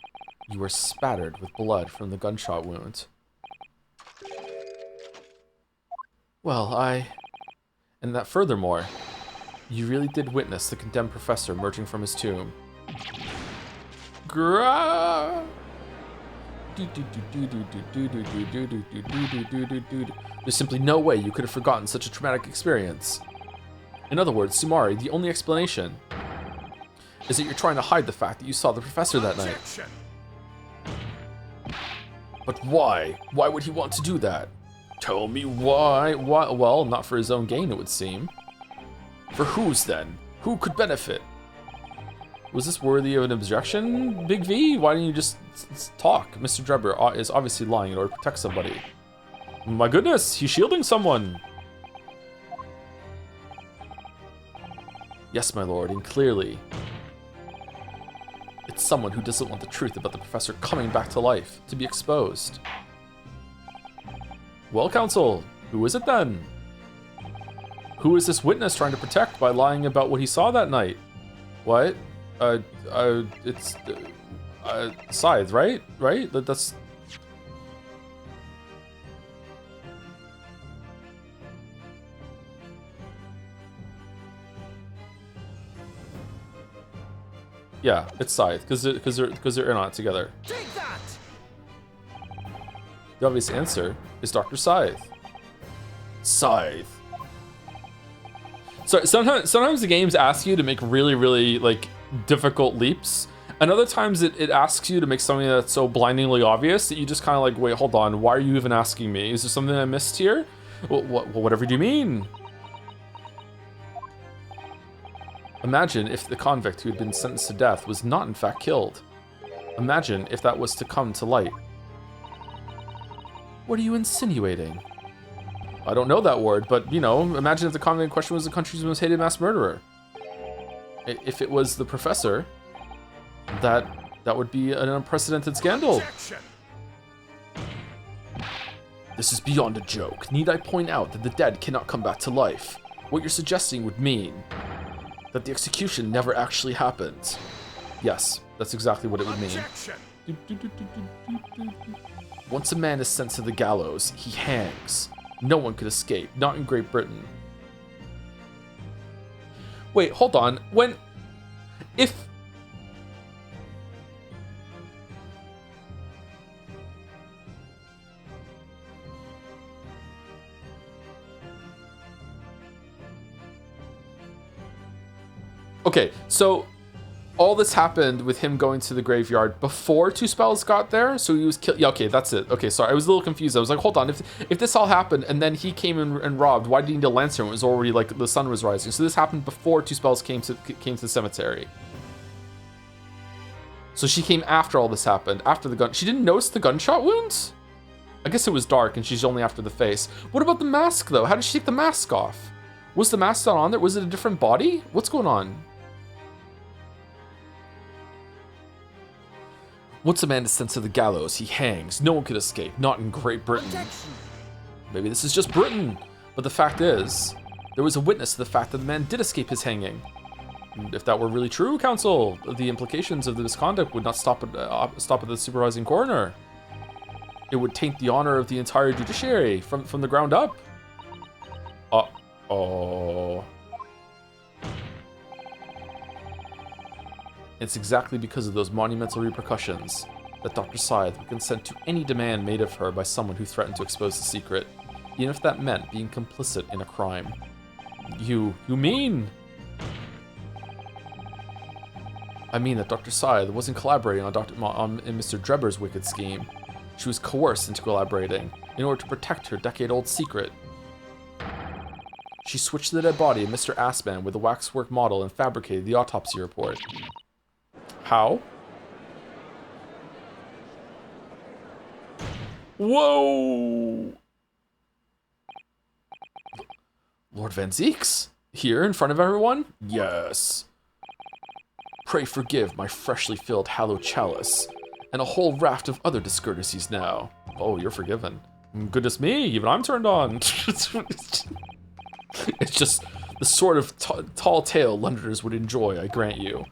you were spattered with blood from the gunshot wound. Well, and that furthermore, you really did witness the condemned professor emerging from his tomb. There's simply no way you could have forgotten such a traumatic experience. In other words, Sumari, the only explanation is that you're trying to hide the fact that you saw the professor that night. But why? Why would he want to do that? Tell me why? Why? Well, not for his own gain, it would seem. For whose then? Who could benefit? Was this worthy of an objection, Big V? Why didn't you just talk? Mr. Drebber is obviously lying in order to protect somebody. My goodness, he's shielding someone. Yes, my lord, and clearly, it's someone who doesn't want the truth about the professor coming back to life, to be exposed. Well, counsel, who is it then? Who is this witness trying to protect by lying about what he saw that night? What? It's Scythe, right? Right? That's... Yeah, it's Scythe, because they're in on it together. Take that! The obvious answer is Dr. Scythe. Scythe. So sometimes the games ask you to make really like difficult leaps, and other times it asks you to make something that's so blindingly obvious that you just kind of like, wait, hold on, why are you even asking me? Is there something I missed here? Well, whatever do you mean? Imagine if the convict who had been sentenced to death was not in fact killed. Imagine if that was to come to light. What are you insinuating? I don't know that word, but, you know, imagine if the convict in question was the country's most hated mass murderer. If it was the professor, that would be an unprecedented scandal. This is beyond a joke. Need I point out that the dead cannot come back to life? What you're suggesting would mean that the execution never actually happened. Yes, that's exactly what it would mean. Once a man is sent to the gallows, he hangs. No one could escape, not in Great Britain. Wait, hold on. If... Okay, so all this happened with him going to the graveyard before Two Spells got there, so he was killed. Yeah, okay, that's it. Okay, sorry, I was a little confused. I was like, hold on, if this all happened and then he came and robbed, why did he need a lantern when it was already like the sun was rising? So this happened before Two Spells came to the cemetery. So she came after all this happened, after the gun. She didn't notice the gunshot wounds? I guess it was dark and she's only after the face. What about the mask though? How did she take the mask off? Was the mask not on there? Was it a different body? What's going on? Once a man is sent to the gallows, he hangs. No one could escape, not in Great Britain. Objection. Maybe this is just Britain. But the fact is, there was a witness to the fact that the man did escape his hanging. And if that were really true, counsel, the implications of the misconduct would not stop at the supervising coroner. It would taint the honor of the entire judiciary from the ground up. Uh-oh. It's exactly because of those monumental repercussions that Dr. Scythe would consent to any demand made of her by someone who threatened to expose the secret, even if that meant being complicit in a crime. You mean? I mean that Dr. Scythe wasn't collaborating on Mr. Drebber's wicked scheme. She was coerced into collaborating in order to protect her decade-old secret. She switched the dead body of Mr. Assman with a waxwork model and fabricated the autopsy report. How? Whoa! Lord Van Zeeks? Here in front of everyone? Yes. Pray forgive my freshly filled hallowed chalice, and a whole raft of other discourtesies now. Oh, you're forgiven. Goodness me, even I'm turned on. It's just the sort of tall tale Londoners would enjoy, I grant you.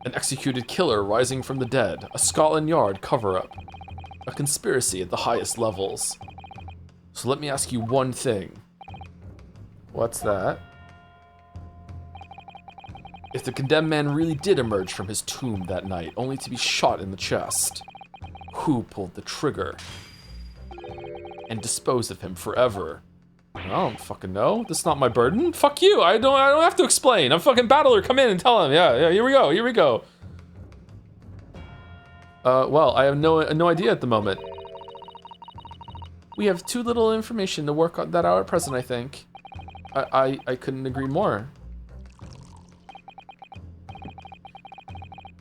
An executed killer rising from the dead, a Scotland Yard cover-up, a conspiracy at the highest levels. So let me ask you one thing. What's that? If the condemned man really did emerge from his tomb that night, only to be shot in the chest, who pulled the trigger and disposed of him forever? I don't fucking know. This is not my burden. Fuck you. I don't have to explain. I'm fucking Battler. Come in and tell him. Yeah, here we go. Well, I have no idea at the moment. We have too little information to work on that out at present, I think. I couldn't agree more.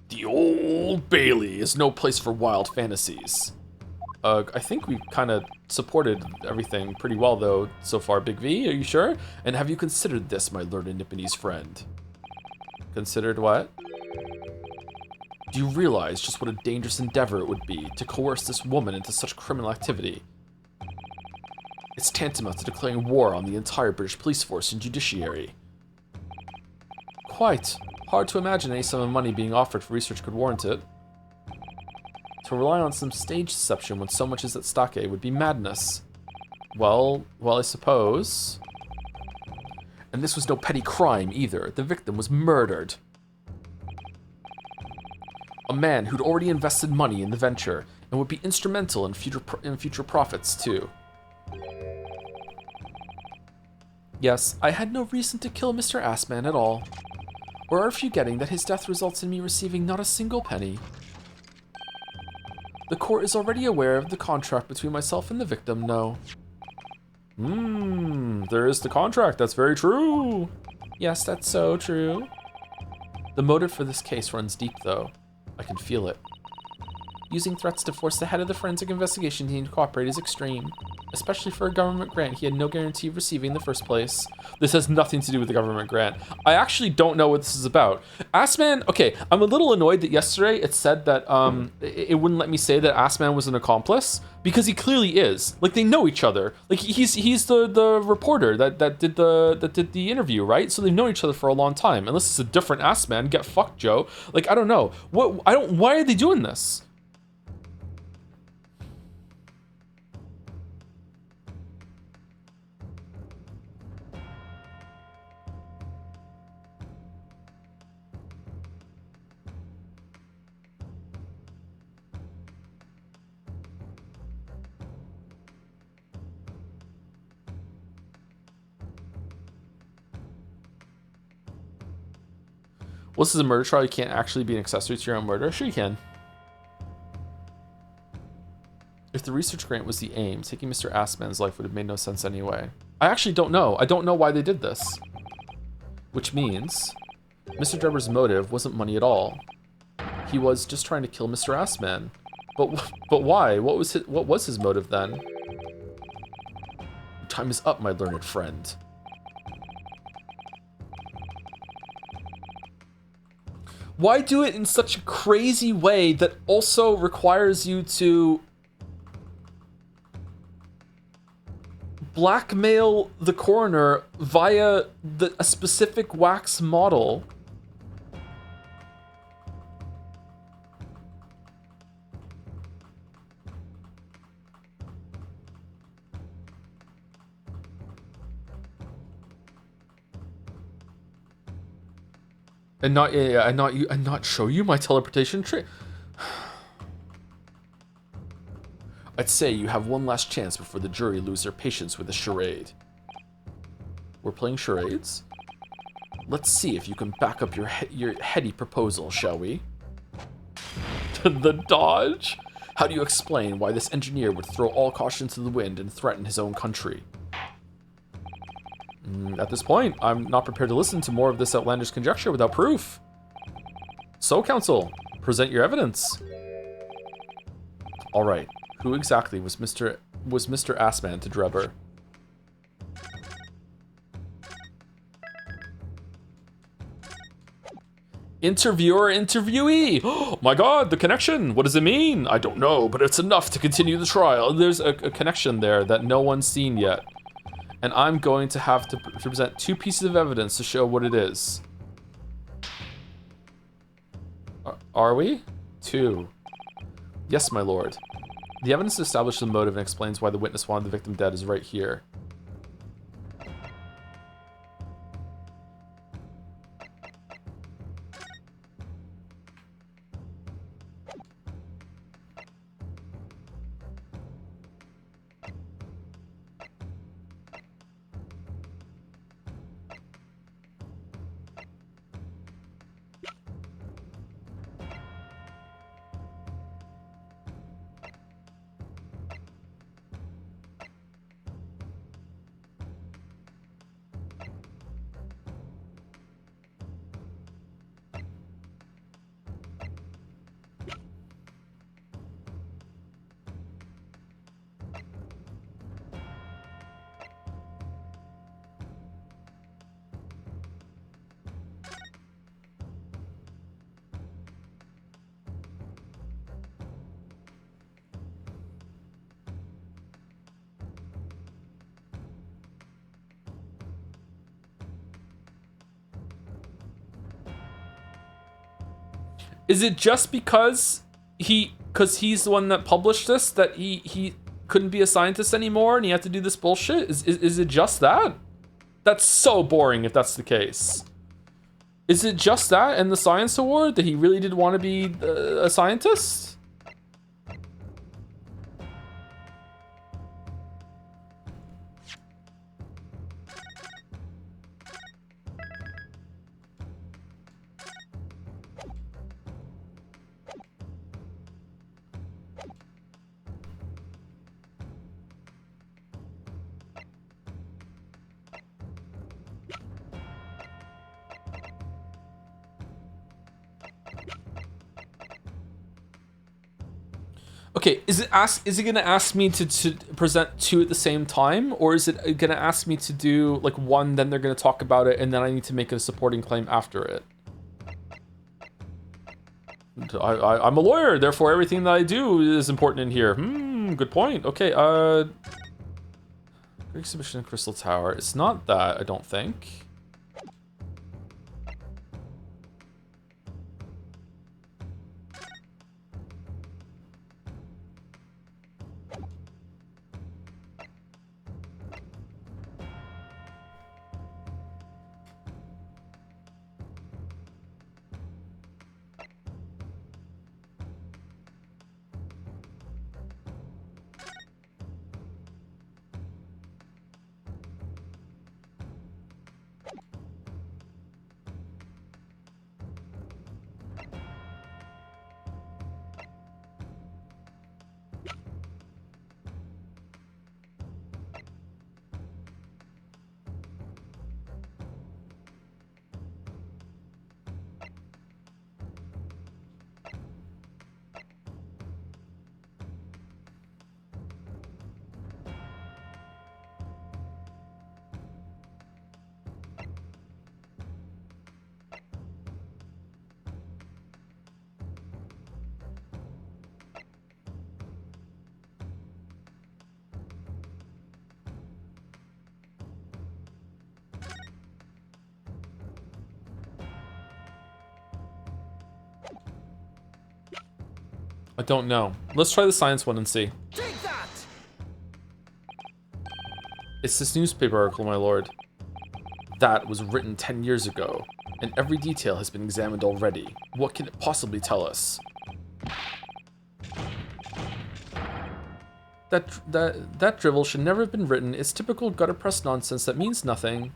The Old Bailey is no place for wild fantasies. I think we've kind of supported everything pretty well, though, so far, Big V. Are you sure? And have you considered this, my learned Nipponese friend? Considered what? Do you realize just what a dangerous endeavor it would be to coerce this woman into such criminal activity? It's tantamount to declaring war on the entire British police force and judiciary. Quite. Hard to imagine any sum of money being offered for research could warrant it. To rely on some stage deception when so much is at stake would be madness. Well, I suppose. And this was no petty crime either. The victim was murdered. A man who'd already invested money in the venture and would be instrumental in future profits too. Yes, I had no reason to kill Mr. Assman at all. Or are you getting that his death results in me receiving not a single penny? The court is already aware of the contract between myself and the victim, no. There is the contract, that's very true. Yes, that's so true. The motive for this case runs deep, though. I can feel it. Using threats to force the head of the forensic investigation team to cooperate is extreme, especially for a government grant he had no guarantee of receiving in the first place. This has nothing to do with the government grant. I actually don't know what this is about. Assman, okay, I'm a little annoyed that yesterday it said that it wouldn't let me say that Assman was an accomplice, because he clearly is. Like, they know each other. Like, he's the reporter that did the interview, right? So they've known each other for a long time. Unless it's a different Assman, get fucked, Joe. Like, I don't know. Why are they doing this? Well, this is a murder trial. You can't actually be an accessory to your own murder. Sure you can. If the research grant was the aim, taking Mr. Assman's life would have made no sense anyway. I actually don't know. I don't know why they did this. Which means Mr. Drebber's motive wasn't money at all. He was just trying to kill Mr. Assman. But why? What was his motive then? Time is up, my learned friend. Why do it in such a crazy way that also requires you to blackmail the coroner via a specific wax model? And not show you my teleportation trick. I'd say you have one last chance before the jury lose their patience with the charade. We're playing charades? Let's see if you can back up your heady proposal, shall we? The dodge? How do you explain why this engineer would throw all caution to the wind and threaten his own country? At this point, I'm not prepared to listen to more of this outlandish conjecture without proof. So, counsel, present your evidence. All right, who exactly was Mr. Assman to Drebber? Interviewer, interviewee. Oh my God, the connection. What does it mean? I don't know, but it's enough to continue the trial. There's a connection there that no one's seen yet. And I'm going to have to present 2 pieces of evidence to show what it is. Are we? 2. Yes, my lord. The evidence to establish the motive and explains why the witness wanted the victim dead is right here. Is it just because he's the one that published this that he couldn't be a scientist anymore and he had to do this bullshit? Is it just that? That's so boring if that's the case. Is it just that and the science award that he really did want to be a scientist? Okay, is it gonna ask me to present 2 at the same time, or is it gonna ask me to do like 1, then they're gonna talk about it, and then I need to make a supporting claim after it? I'm a lawyer, therefore everything that I do is important in here. Good point. Okay, exhibition in Crystal Tower. It's not that, I don't think. I don't know. Let's try the science one and see. Take that! It's this newspaper article, my lord. That was written 10 years ago, and every detail has been examined already. What can it possibly tell us? That drivel should never have been written. It's typical gutter press nonsense that means nothing.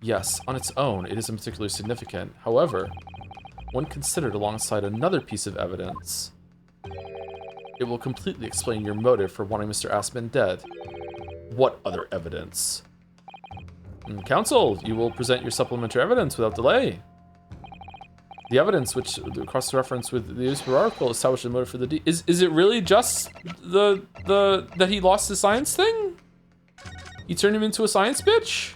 Yes, on its own, it isn't particularly significant. However, when considered alongside another piece of evidence, it will completely explain your motive for wanting Mr. Aspen dead. What other evidence? Counsel, you will present your supplementary evidence without delay. The evidence, which cross-reference with the newspaper article, established a motive for the is it really just the that he lost his science thing? You turned him into a science bitch?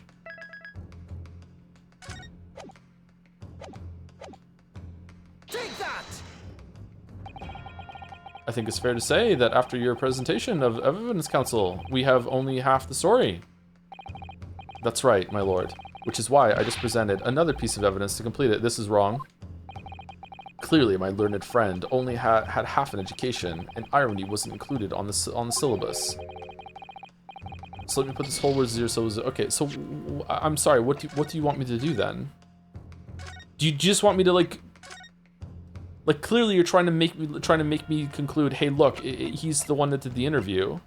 Take that! I think it's fair to say that after your presentation of evidence, counsel, we have only half the story. That's right, my lord. Which is why I just presented another piece of evidence to complete it. This is wrong. Clearly, my learned friend only had half an education, and irony wasn't included on the syllabus. So let me put this whole word zero. So okay. So I'm sorry. What do you want me to do then? Do you just want me to like clearly you're trying to make me conclude? Hey, look, he's the one that did the interview.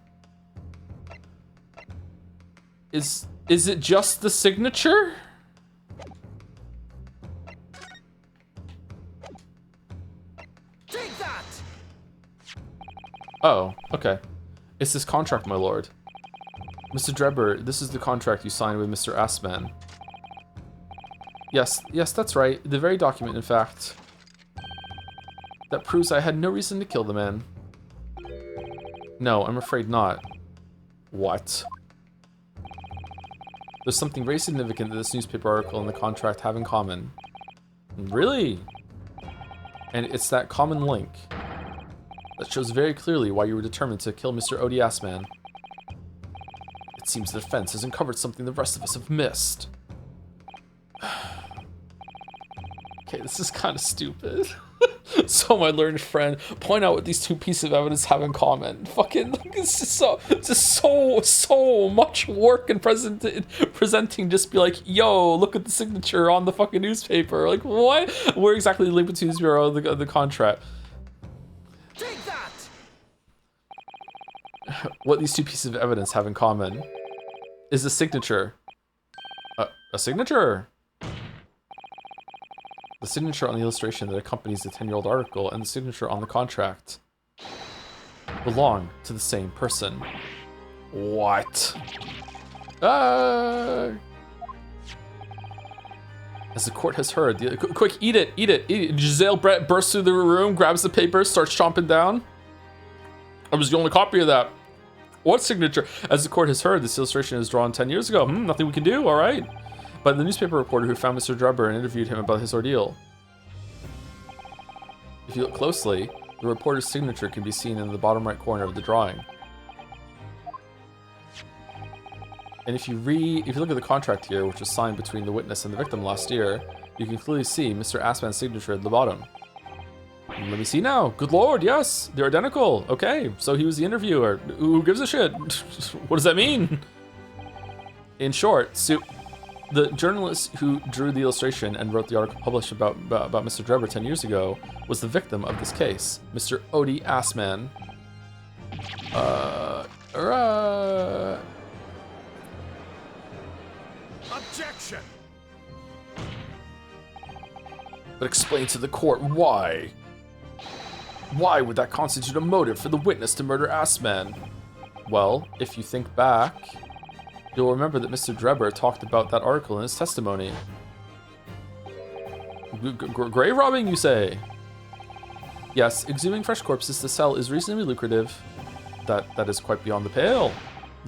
Is it just the signature? Take that! Oh, okay. It's this contract, my lord. Mr. Drebber, this is the contract you signed with Mr. Assman. Yes, that's right. The very document, in fact, that proves I had no reason to kill the man. No, I'm afraid not. What? There's something very significant that this newspaper article and the contract have in common. Really? And it's that common link that shows very clearly why you were determined to kill Mr. Odie Assman. It seems the defense has uncovered something the rest of us have missed. Okay, this is kind of stupid. So my learned friend, point out what these two pieces of evidence have in common. Fucking, like, it's just so much work in presenting. Just be like, yo, look at the signature on the fucking newspaper. Like, what? Where exactly the link between the bureau of the contract? Take that! What these two pieces of evidence have in common is a signature. A signature? The signature on the illustration that accompanies the 10-year-old article and the signature on the contract belong to the same person. What? As the court has heard, quick, eat it. Giselle Brett bursts through the room, grabs the paper, starts chomping down. I was the only copy of that. What signature? As the court has heard, this illustration is drawn 10 years ago. Nothing we can do, all right. But the newspaper reporter who found Mr. Drebber and interviewed him about his ordeal. If you look closely, the reporter's signature can be seen in the bottom right corner of the drawing. And if you look at the contract here, which was signed between the witness and the victim last year, you can clearly see Mr. Assman's signature at the bottom. Let me see now. Good lord, yes, they're identical. Okay, so he was the interviewer. Who gives a shit? What does that mean? In short, the journalist who drew the illustration and wrote the article published about Mr. Drebber 10 years ago was the victim of this case, Mr. Odie Assman. Objection! But explain to the court why. Why would that constitute a motive for the witness to murder Assman? Well, if you think back, you'll remember that Mr. Drebber talked about that article in his testimony. Grave robbing, you say? Yes, exhuming fresh corpses to sell is reasonably lucrative. That is quite beyond the pale.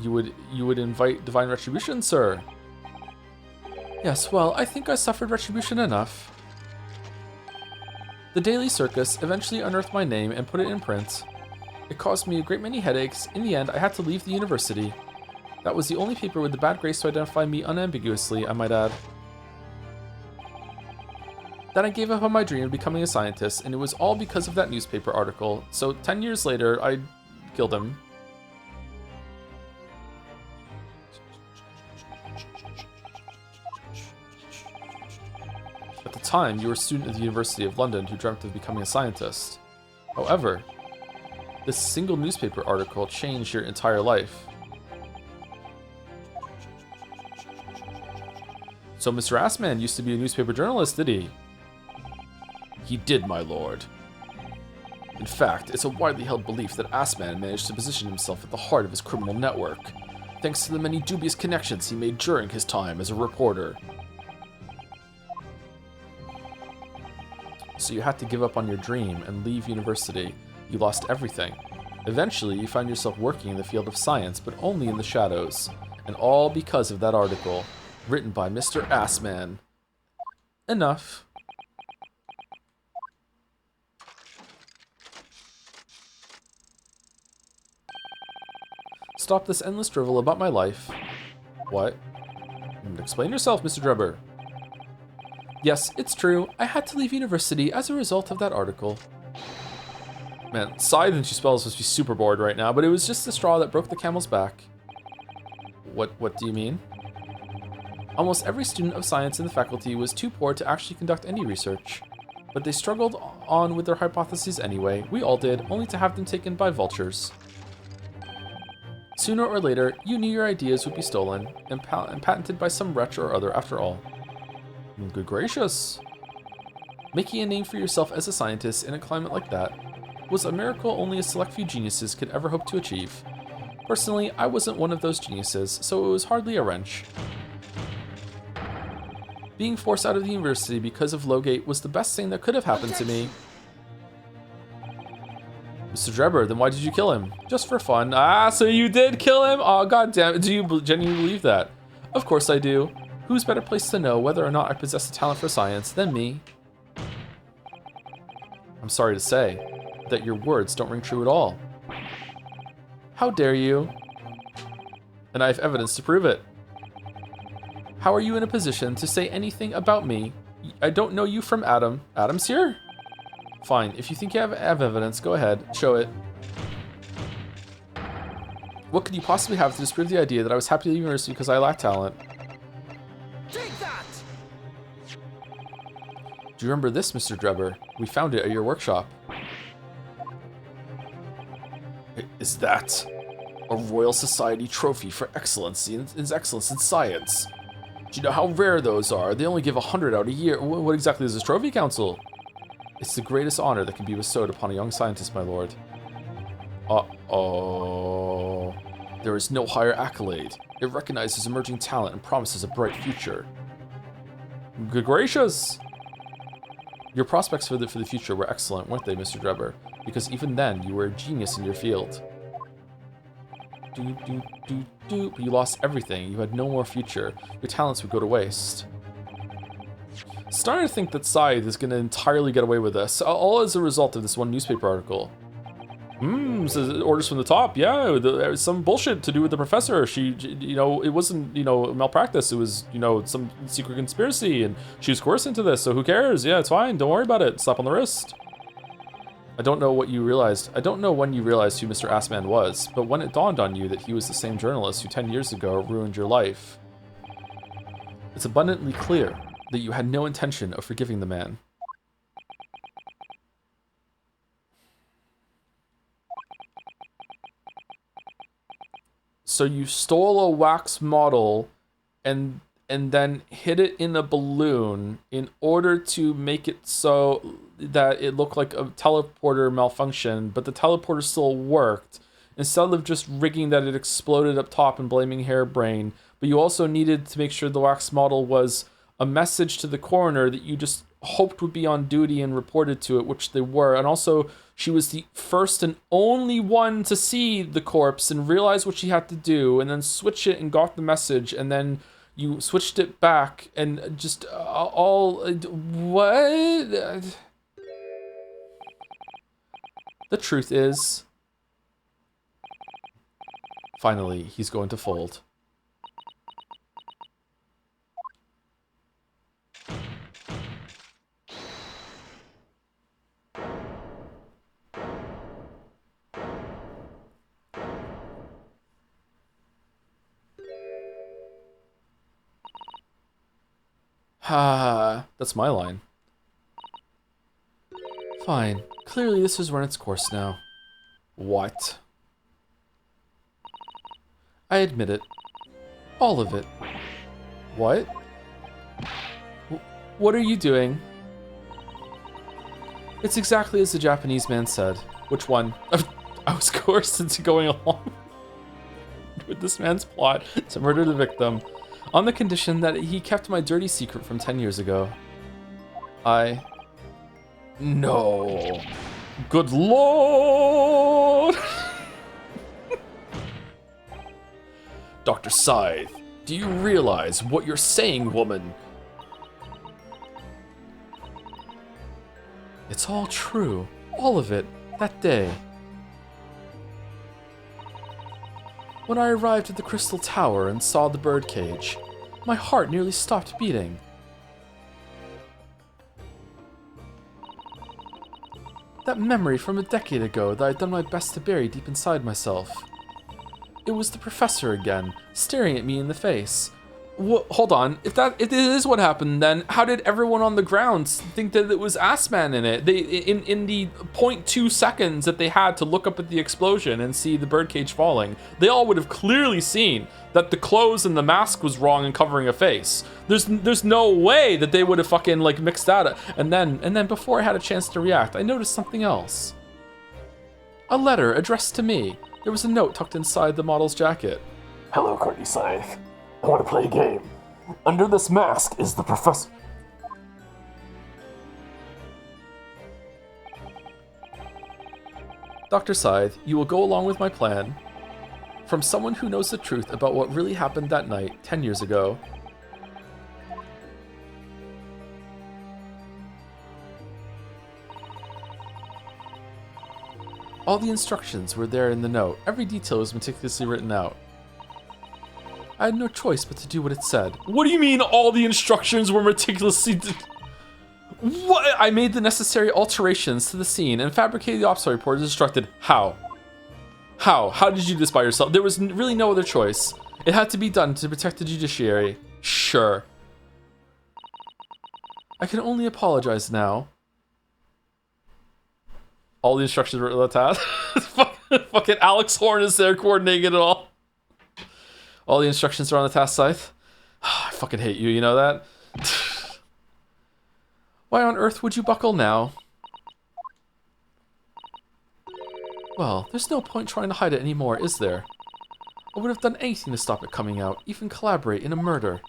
You would invite divine retribution, sir? Yes, well, I think I suffered retribution enough. The Daily Circus eventually unearthed my name and put it in print. It caused me a great many headaches. In the end, I had to leave the university. That was the only paper with the bad grace to identify me unambiguously, I might add. Then I gave up on my dream of becoming a scientist, and it was all because of that newspaper article. So 10 years later, I killed him. At the time, you were a student at the University of London who dreamt of becoming a scientist. However, this single newspaper article changed your entire life. So Mr. Assman used to be a newspaper journalist, did he? He did, my lord. In fact, it's a widely held belief that Assman managed to position himself at the heart of his criminal network, thanks to the many dubious connections he made during his time as a reporter. So you had to give up on your dream and leave university. You lost everything. Eventually, you found yourself working in the field of science, but only in the shadows. And all because of that article, written by Mr. Assman. Enough. Stop this endless drivel about my life. What? Explain yourself, Mr. Drebber. Yes, it's true. I had to leave university as a result of that article. Man, Scythe and she spells must be super bored right now, but it was just the straw that broke the camel's back. What do you mean? Almost every student of science in the faculty was too poor to actually conduct any research. But they struggled on with their hypotheses anyway. We all did, only to have them taken by vultures. Sooner or later, you knew your ideas would be stolen and patented by some wretch or other after all. Good gracious. Making a name for yourself as a scientist in a climate like that was a miracle only a select few geniuses could ever hope to achieve. Personally, I wasn't one of those geniuses, so it was hardly a wrench. Being forced out of the university because of Lowgate was the best thing that could have happened to me. Mr. Drebber, then why did you kill him? Just for fun. Ah, so you did kill him? Oh, god damn it. Do you genuinely believe that? Of course I do. Who's better placed to know whether or not I possess a talent for science than me? I'm sorry to say that your words don't ring true at all. How dare you? And I have evidence to prove it. How are you in a position to say anything about me? I don't know you from Adam. Adam's here? Fine, if you think you have evidence, go ahead, show it. What could you possibly have to disprove the idea that I was happy to leave university because I lack talent? Take that! Do you remember this, Mr. Drebber? We found it at your workshop. Is that a Royal Society trophy for excellence in science? Do you know how rare those are? They only give 100 out a year. What exactly is this trophy, Council? It's the greatest honor that can be bestowed upon a young scientist, my lord. Uh-oh. There is no higher accolade. It recognizes emerging talent and promises a bright future. Good gracious! Your prospects for the future were excellent, weren't they, Mr. Drebber? Because even then, you were a genius in your field. But you lost everything. You had no more future. Your talents would go to waste. Starting to think that Scythe is going to entirely get away with this, all as a result of this one newspaper article. Says orders from the top. Yeah, there was some bullshit to do with the professor. She, it wasn't, malpractice. It was, some secret conspiracy, and she was coerced into this. So who cares? Yeah, it's fine. Don't worry about it. Slap on the wrist. I don't know what you realized. I don't know when you realized who Mr. Assman was, but when it dawned on you that he was the same journalist who 10 years ago ruined your life, it's abundantly clear that you had no intention of forgiving the man. So you stole a wax model and then hid it in a balloon in order to make it so that it looked like a teleporter malfunction, but the teleporter still worked. Instead of just rigging that it exploded up top and blaming Hairbrain, but you also needed to make sure the wax model was a message to the coroner that you just hoped would be on duty and reported to it, which they were. And also, she was the first and only one to see the corpse and realize what she had to do, and then switch it and got the message, and then you switched it back, and just what? The truth is, finally, he's going to fold. That's my line. Fine. Clearly this has run its course now. What? I admit it. All of it. What? What are you doing? It's exactly as the Japanese man said. Which one? I was coerced into going along with this man's plot to murder the victim on the condition that he kept my dirty secret from 10 years ago. No. Good lord! Dr. Scythe, do you realize what you're saying, woman? It's all true. All of it. That day. When I arrived at the Crystal Tower and saw the birdcage, my heart nearly stopped beating. That memory from a decade ago that I'd done my best to bury deep inside myself. It was the professor again, staring at me in the face. Hold on, if it is what happened, then how did everyone on the ground think that it was Assman in it? In the 0.2 seconds that they had to look up at the explosion and see the birdcage falling, they all would have clearly seen that the clothes and the mask was wrong and covering a face. There's no way that they would have fucking like mixed that up. And then before I had a chance to react, I noticed something else. A letter addressed to me. There was a note tucked inside the model's jacket. Hello, Courtney Scythe. I want to play a game. Under this mask is the professor. Dr. Scythe, you will go along with my plan. From someone who knows the truth about what really happened that night, 10 years ago. All the instructions were there in the note. Every detail was meticulously written out. I had no choice but to do what it said. What do you mean all the instructions were meticulously... What? I made the necessary alterations to the scene and fabricated the OPSI report as instructed. How? How did you do this by yourself? There was really no other choice. It had to be done to protect the judiciary. Sure. I can only apologize now. All the instructions were let out. Fucking Alex Horn is there coordinating it all. All the instructions are on the task scythe. I fucking hate you, you know that? Why on earth would you buckle now? Well, there's no point trying to hide it anymore, is there? I would have done anything to stop it coming out, even collaborate in a murder.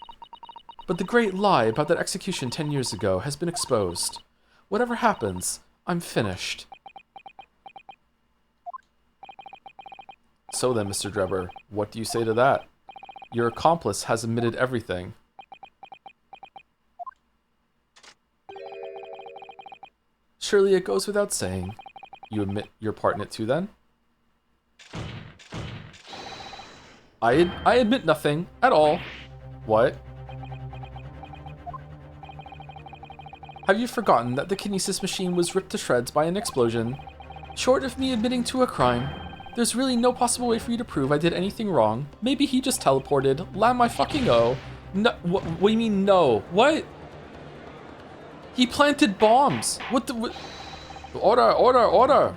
But the great lie about that execution 10 years ago has been exposed. Whatever happens, I'm finished. So then, Mr. Drebber, what do you say to that? Your accomplice has admitted everything. Surely it goes without saying. You admit your part in it too, then? I admit nothing at all. What? Have you forgotten that the kinesis machine was ripped to shreds by an explosion? Short of me admitting to a crime, there's really no possible way for you to prove I did anything wrong. Maybe he just teleported. Lamb my fucking O. No, what do you mean no? What? He planted bombs. What the... Order.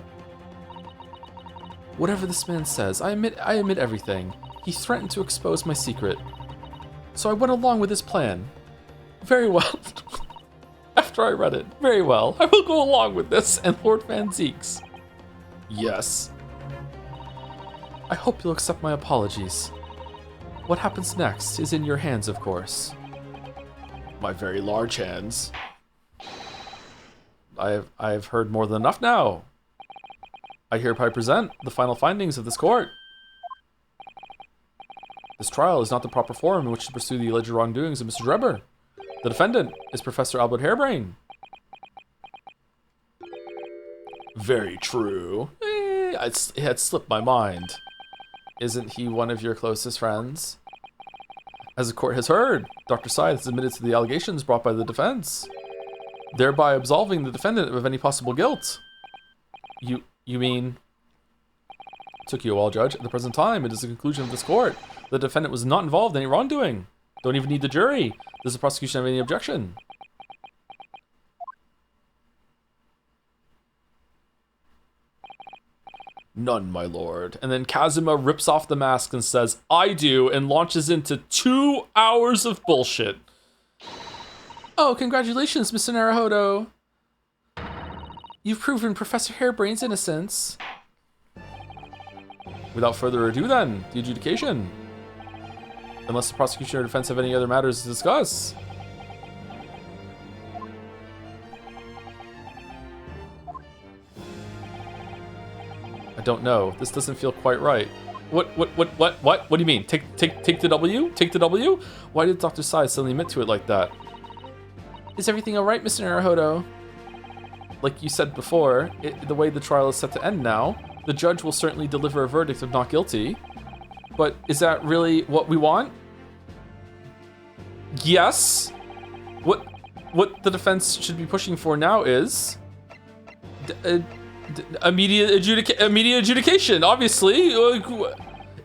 Whatever this man says, I admit everything. He threatened to expose my secret. So I went along with his plan. Very well. After I read it, very well. I will go along with this and Lord Van Zeeks. Yes. I hope you'll accept my apologies. What happens next is in your hands, of course. My very large hands. I've heard more than enough now. I hereby present the final findings of this court. This trial is not the proper forum in which to pursue the alleged wrongdoings of Mr. Drebber. The defendant is Professor Albert Harebrain. Very true. It had slipped my mind. Isn't he one of your closest friends? As the court has heard, Dr. Scythe has admitted to the allegations brought by the defense, thereby absolving the defendant of any possible guilt. You mean... Took you a while, Judge. At the present time, it is the conclusion of this court. The defendant was not involved in any wrongdoing. Don't even need the jury. Does the prosecution have any objection? None, my lord. And then Kazuma rips off the mask and says, I do, and launches into 2 hours of bullshit. Oh, congratulations, Mr. Naruhodo. You've proven Professor Hairbrain's innocence. Without further ado then, the adjudication. Unless the prosecution or defense have any other matters to discuss. I don't know. This doesn't feel quite right. What do you mean? Take the W? Take the W? Why did Dr. Sai suddenly admit to it like that? Is everything alright, Mr. Naruhodo? Like you said before, the way the trial is set to end now, the judge will certainly deliver a verdict of not guilty. But is that really what we want? Yes. What the defense should be pushing for now is immediate adjudication, obviously.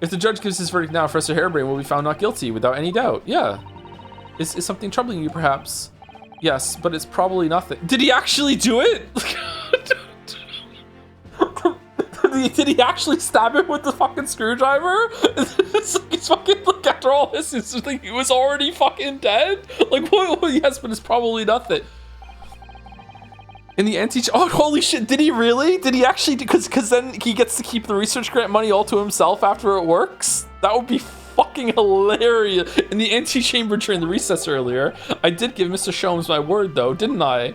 If the judge gives his verdict now, Professor Hairbrain will be found not guilty without any doubt. Yeah. Is something troubling you, perhaps? Yes, but it's probably nothing. Did he actually do it? Did he actually stab him with the fucking screwdriver? It's fucking, like, after all this, it's just like he was already fucking dead? Like, what? Yes, but it's probably nothing. In the oh, holy shit, did he really? Did he actually? Because then he gets to keep the research grant money all to himself after it works? That would be fucking hilarious. In the antechamber during the recess earlier, I did give Mr. Sholmes my word though, didn't I?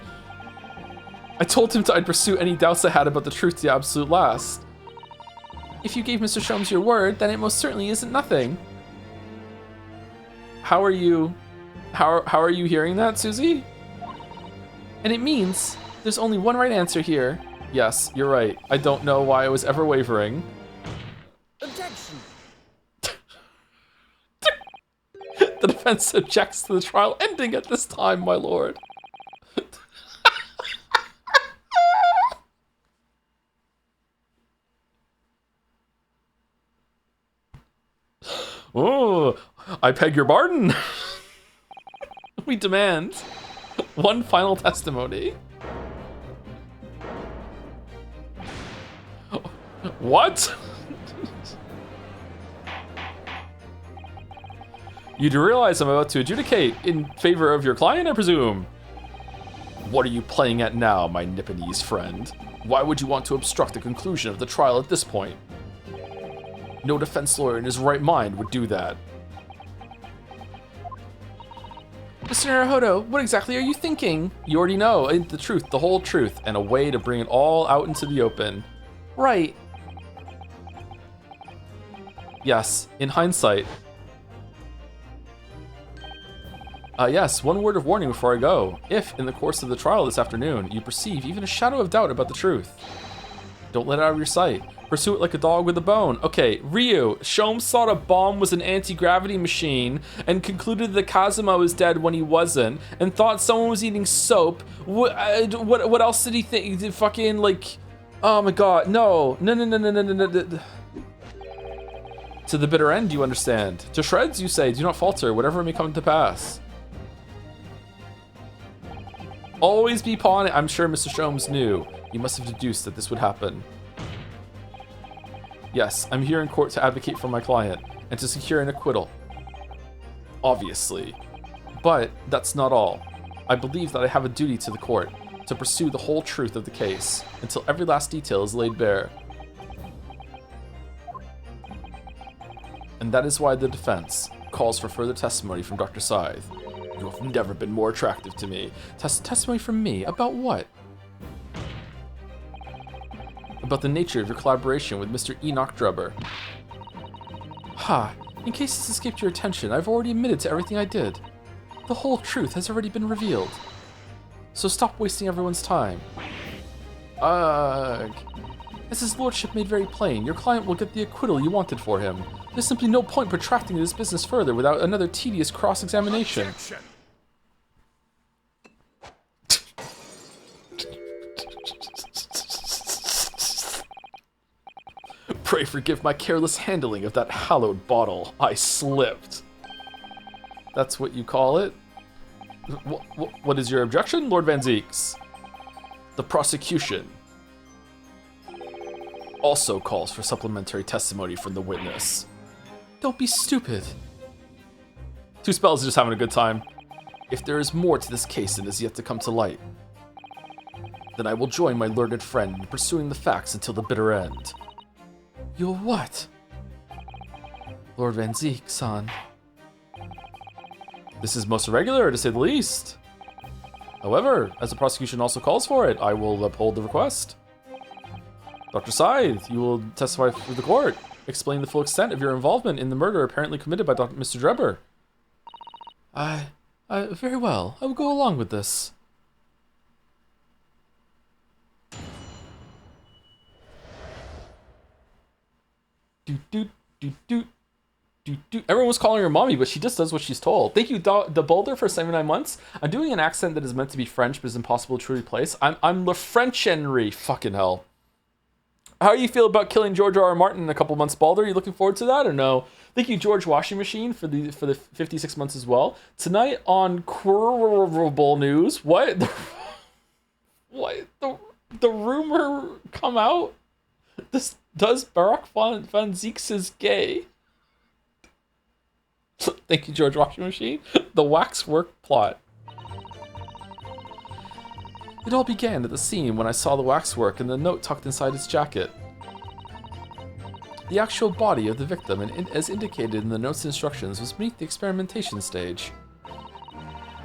I told him I'd pursue any doubts I had about the truth to the absolute last. If you gave Mr. Sholmes your word, then it most certainly isn't nothing. How are you hearing that, Susie? And it means there's only one right answer here. Yes, you're right. I don't know why I was ever wavering. Objection. The defense objects to the trial ending at this time, my lord. Oh, I beg your pardon. We demand one final testimony. What? You do realize I'm about to adjudicate in favor of your client, I presume? What are you playing at now, my Nipponese friend? Why would you want to obstruct the conclusion of the trial at this point? No defense lawyer in his right mind would do that. Mr. Naruhodo, what exactly are you thinking? You already know, the truth, the whole truth, and a way to bring it all out into the open. Right. Yes, in hindsight. Yes, one word of warning before I go. If, in the course of the trial this afternoon, you perceive even a shadow of doubt about the truth, don't let it out of your sight. Pursue it like a dog with a bone. Okay, Ryu, Sholmes thought a bomb was an anti-gravity machine and concluded that Kazuma was dead when he wasn't, and thought someone was eating soap. What else did he think? Did fucking, like, oh my god, no. To the bitter end, you understand. To shreds, you say, do not falter, whatever may come to pass. Always be pawning. I'm sure Mr. Sholmes knew. You must have deduced that this would happen. Yes, I'm here in court to advocate for my client and to secure an acquittal. Obviously. But that's not all. I believe that I have a duty to the court to pursue the whole truth of the case until every last detail is laid bare. And that is why the defense calls for further testimony from Dr. Scythe. You have never been more attractive to me. Testimony from me? About what? About the nature of your collaboration with Mr. Enoch Drubber. Ha! In case this escaped your attention, I've already admitted to everything I did. The whole truth has already been revealed. So stop wasting everyone's time. Ugh. As his lordship made very plain, your client will get the acquittal you wanted for him. There's simply no point protracting this business further without another tedious cross-examination. Objection. Pray forgive my careless handling of that hallowed bottle. I slipped. That's what you call it? What is your objection, Lord Van Zeeks? The prosecution also calls for supplementary testimony from the witness. Don't be stupid. Two Spells is just having a good time. If there is more to this case than is yet to come to light, then I will join my learned friend in pursuing the facts until the bitter end. You'll what? Lord Van Zeek-san. This is most irregular, to say the least. However, as the prosecution also calls for it, I will uphold the request. Dr. Scythe, you will testify for the court. Explain the full extent of your involvement in the murder apparently committed by Mr. Drebber. Very well. I will go along with this. Everyone was calling her mommy, but she just does what she's told. Thank you, the Boulder, for 79 months. I'm doing an accent that is meant to be French, but is impossible to truly place. I'm Le French Henry. Fucking hell. How do you feel about killing George R. R. Martin in a couple months, Balder? Are you looking forward to that or no? Thank you, George Washing Machine, for the 56 months as well. Tonight on Quirrable News, what? The rumor come out? Does Barack Van Zeeks is gay? Thank you, George Washing Machine. The waxwork plot. It all began at the scene when I saw the waxwork and the note tucked inside its jacket. The actual body of the victim, and as indicated in the note's instructions, was beneath the experimentation stage.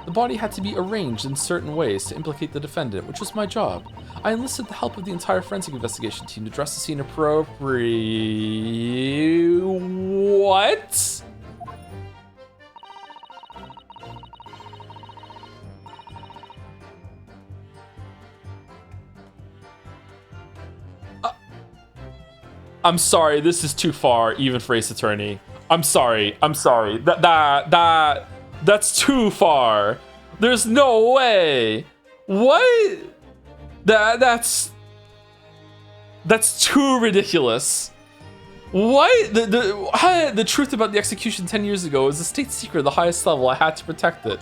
The body had to be arranged in certain ways to implicate the defendant, which was my job. I enlisted the help of the entire forensic investigation team to dress the scene appropriately. What? I'm sorry, this is too far, even for Ace Attorney. I'm sorry. That's too far. There's no way. What? That's too ridiculous. What? The truth about the execution 10 years ago was a state secret at the highest level. I had to protect it.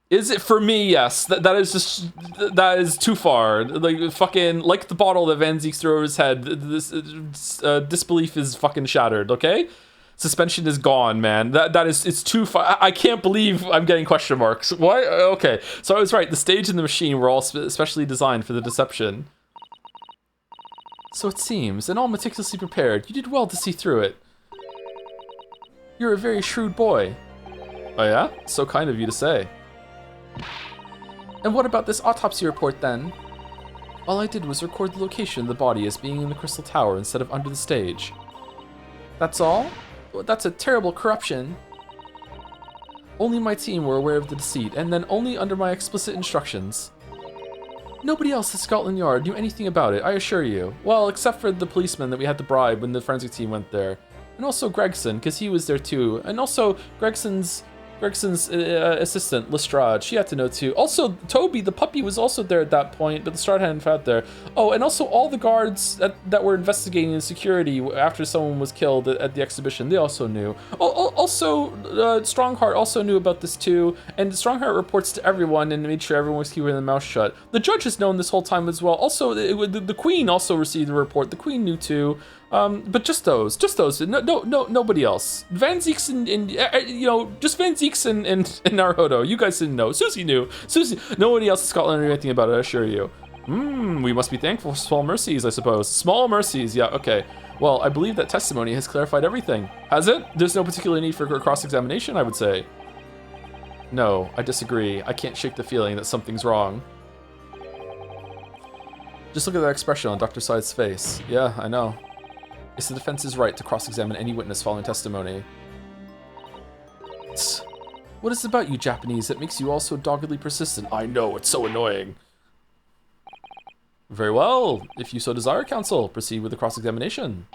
Is it for me? Yes. That is too far. Like fucking like the bottle that Van Zeek threw over his head. This disbelief is fucking shattered. Okay, suspension is gone, man. It's too far. I can't believe I'm getting question marks. What? Okay, so I was right. The stage and the machine were all specially designed for the deception. So it seems, and all meticulously prepared. You did well to see through it. You're a very shrewd boy. Oh yeah? So kind of you to say. And what about this autopsy report then? All I did was record the location of the body as being in the Crystal Tower instead of under the stage. That's all? Well, that's a terrible corruption. Only my team were aware of the deceit, and then only under my explicit instructions. Nobody else at Scotland Yard knew anything about it, I assure you. Well, except for the policeman that we had to bribe when the forensic team went there. And also Gregson, because he was there too. And also Gregson's assistant, Lestrade, she had to know too. Also, Toby, the puppy, was also there at that point, but Lestrade hadn't found there. Oh, and also all the guards that were investigating in security after someone was killed at the exhibition, they also knew. Also, Strongheart also knew about this too, and Strongheart reports to everyone and made sure everyone was keeping their mouth shut. The judge has known this whole time as well. Also, the Queen also received the report. The Queen knew too. But just those. Nobody else. Van Zeeks and just Van Zeeks and Naruto. You guys didn't know. Susie knew. Nobody else in Scotland knew anything about it, I assure you. We must be thankful for small mercies, I suppose. Small mercies, yeah, okay. Well, I believe that testimony has clarified everything. Has it? There's no particular need for cross-examination, I would say. No, I disagree. I can't shake the feeling that something's wrong. Just look at that expression on Dr. Scythe's face. Yeah, I know. It's the defense's right to cross-examine any witness following testimony. What is it about you Japanese that makes you all so doggedly persistent? I know, it's so annoying. Very well. If you so desire, counsel, proceed with the cross-examination.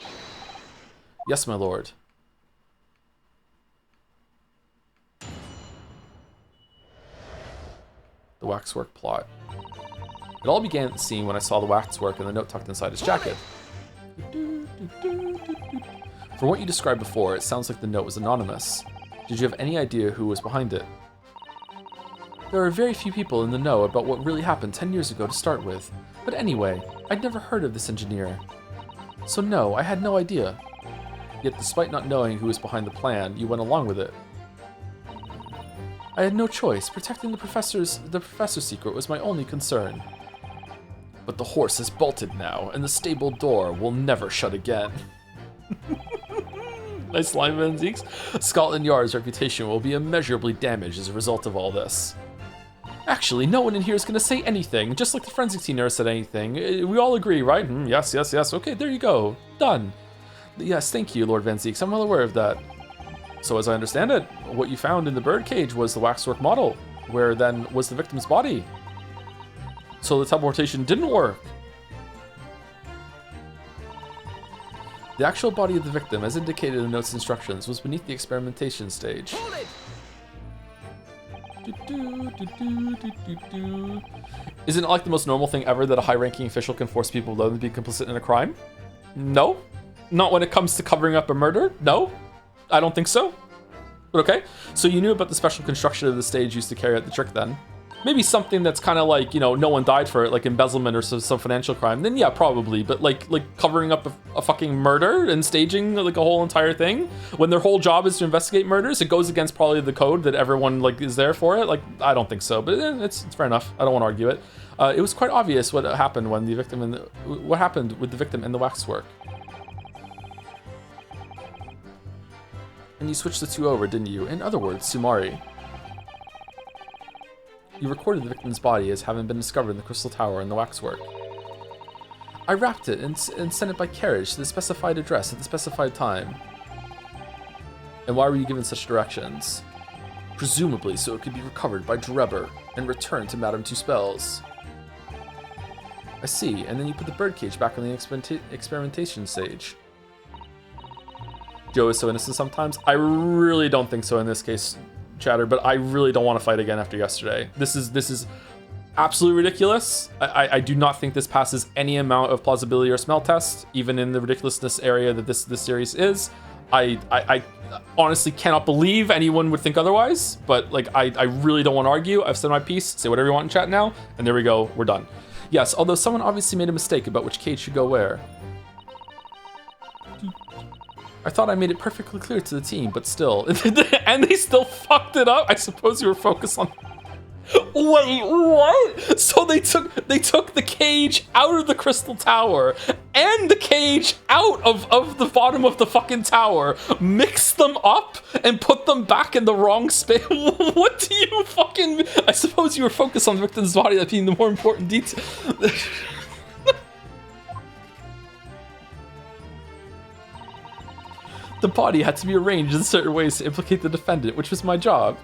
Yes, my lord. The waxwork plot. It all began at the scene when I saw the waxwork and the note tucked inside his jacket. From what you described before, it sounds like the note was anonymous. Did you have any idea who was behind it? There are very few people in the know about what really happened 10 years ago to start with. But anyway, I'd never heard of this engineer. So no, I had no idea. Yet despite not knowing who was behind the plan, you went along with it. I had no choice. Protecting the professor's secret was my only concern. But the horse is bolted now, and the stable door will never shut again. Nice line, Van Zeeks. Scotland Yard's reputation will be immeasurably damaged as a result of all this. Actually, no one in here is going to say anything, just like the forensic team never said anything. We all agree, right? Yes, yes, yes. Okay, there you go. Done. Yes, thank you, Lord Van Zeeks. I'm well aware of that. So as I understand it, what you found in the birdcage was the waxwork model, where then was the victim's body. So the teleportation didn't work. The actual body of the victim, as indicated in the note's instructions, was beneath the experimentation stage. Isn't it like the most normal thing ever that a high-ranking official can force people below them to be complicit in a crime? No. Not when it comes to covering up a murder? No. I don't think so. But okay. So you knew about the special construction of the stage used to carry out the trick then. Maybe something that's kind of like, you know, no one died for it, like embezzlement or some financial crime. Then yeah, probably. But like covering up a fucking murder and staging like a whole entire thing when their whole job is to investigate murders, it goes against probably the code that everyone like is there for it. Like, I don't think so, but it's fair enough. I don't want to argue it. It was quite obvious what happened when the victim what happened with the victim in the waxwork. And you switched the two over, didn't you? In other words, Sumari. You recorded the victim's body as having been discovered in the Crystal Tower in the waxwork. I wrapped it and sent it by carriage to the specified address at the specified time. And why were you given such directions? Presumably so it could be recovered by Drebber and returned to Madame Two Spells. I see, and then you put the birdcage back on the experimentation stage. Joe is so innocent sometimes. I really don't think so in this case, Chatter, but I really don't want to fight again after yesterday. This is absolutely ridiculous. I do not think this passes any amount of plausibility or smell test, even in the ridiculousness area that this series is. I honestly cannot believe anyone would think otherwise, but like I really don't want to argue. I've said my piece. Say whatever you want in chat now, and there we go. We're done. Yes, although someone obviously made a mistake about which cage should go where. I thought I made it perfectly clear to the team, but still. And they still fucked it up? I suppose you were focused on... Wait, what? So they took the cage out of the Crystal Tower and the cage out of the bottom of the fucking tower, mixed them up, and put them back in the wrong space. What do you fucking... I suppose you were focused on the victim's body, that being the more important detail. The body had to be arranged in certain ways to implicate the defendant, which was my job.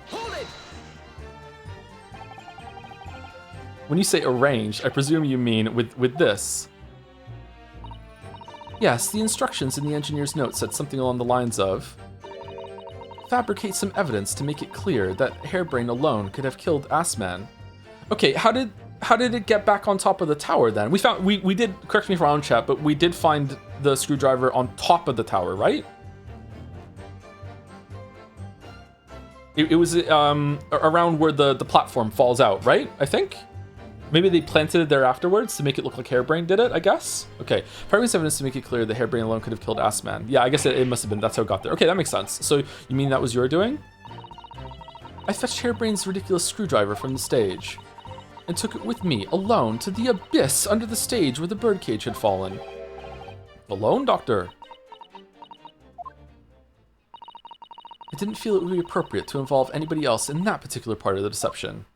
When you say arranged, I presume you mean with this. Yes, the instructions in the engineer's note said something along the lines of, fabricate some evidence to make it clear that Hairbrain alone could have killed Assman. Okay, how did it get back on top of the tower then? We did, correct me if I'm wrong, chat, but we did find the screwdriver on top of the tower, right? It was around where the platform falls out, right? I think? Maybe they planted it there afterwards to make it look like Hairbrain did it, I guess? Okay. Fabricates evidence to make it clear that Hairbrain alone could have killed Assman. Yeah, I guess it must have been, that's how it got there. Okay, that makes sense. So you mean that was your doing? I fetched Hairbrain's ridiculous screwdriver from the stage and took it with me, alone, to the abyss under the stage where the birdcage had fallen. Alone, Doctor? I didn't feel it would be appropriate to involve anybody else in that particular part of the deception.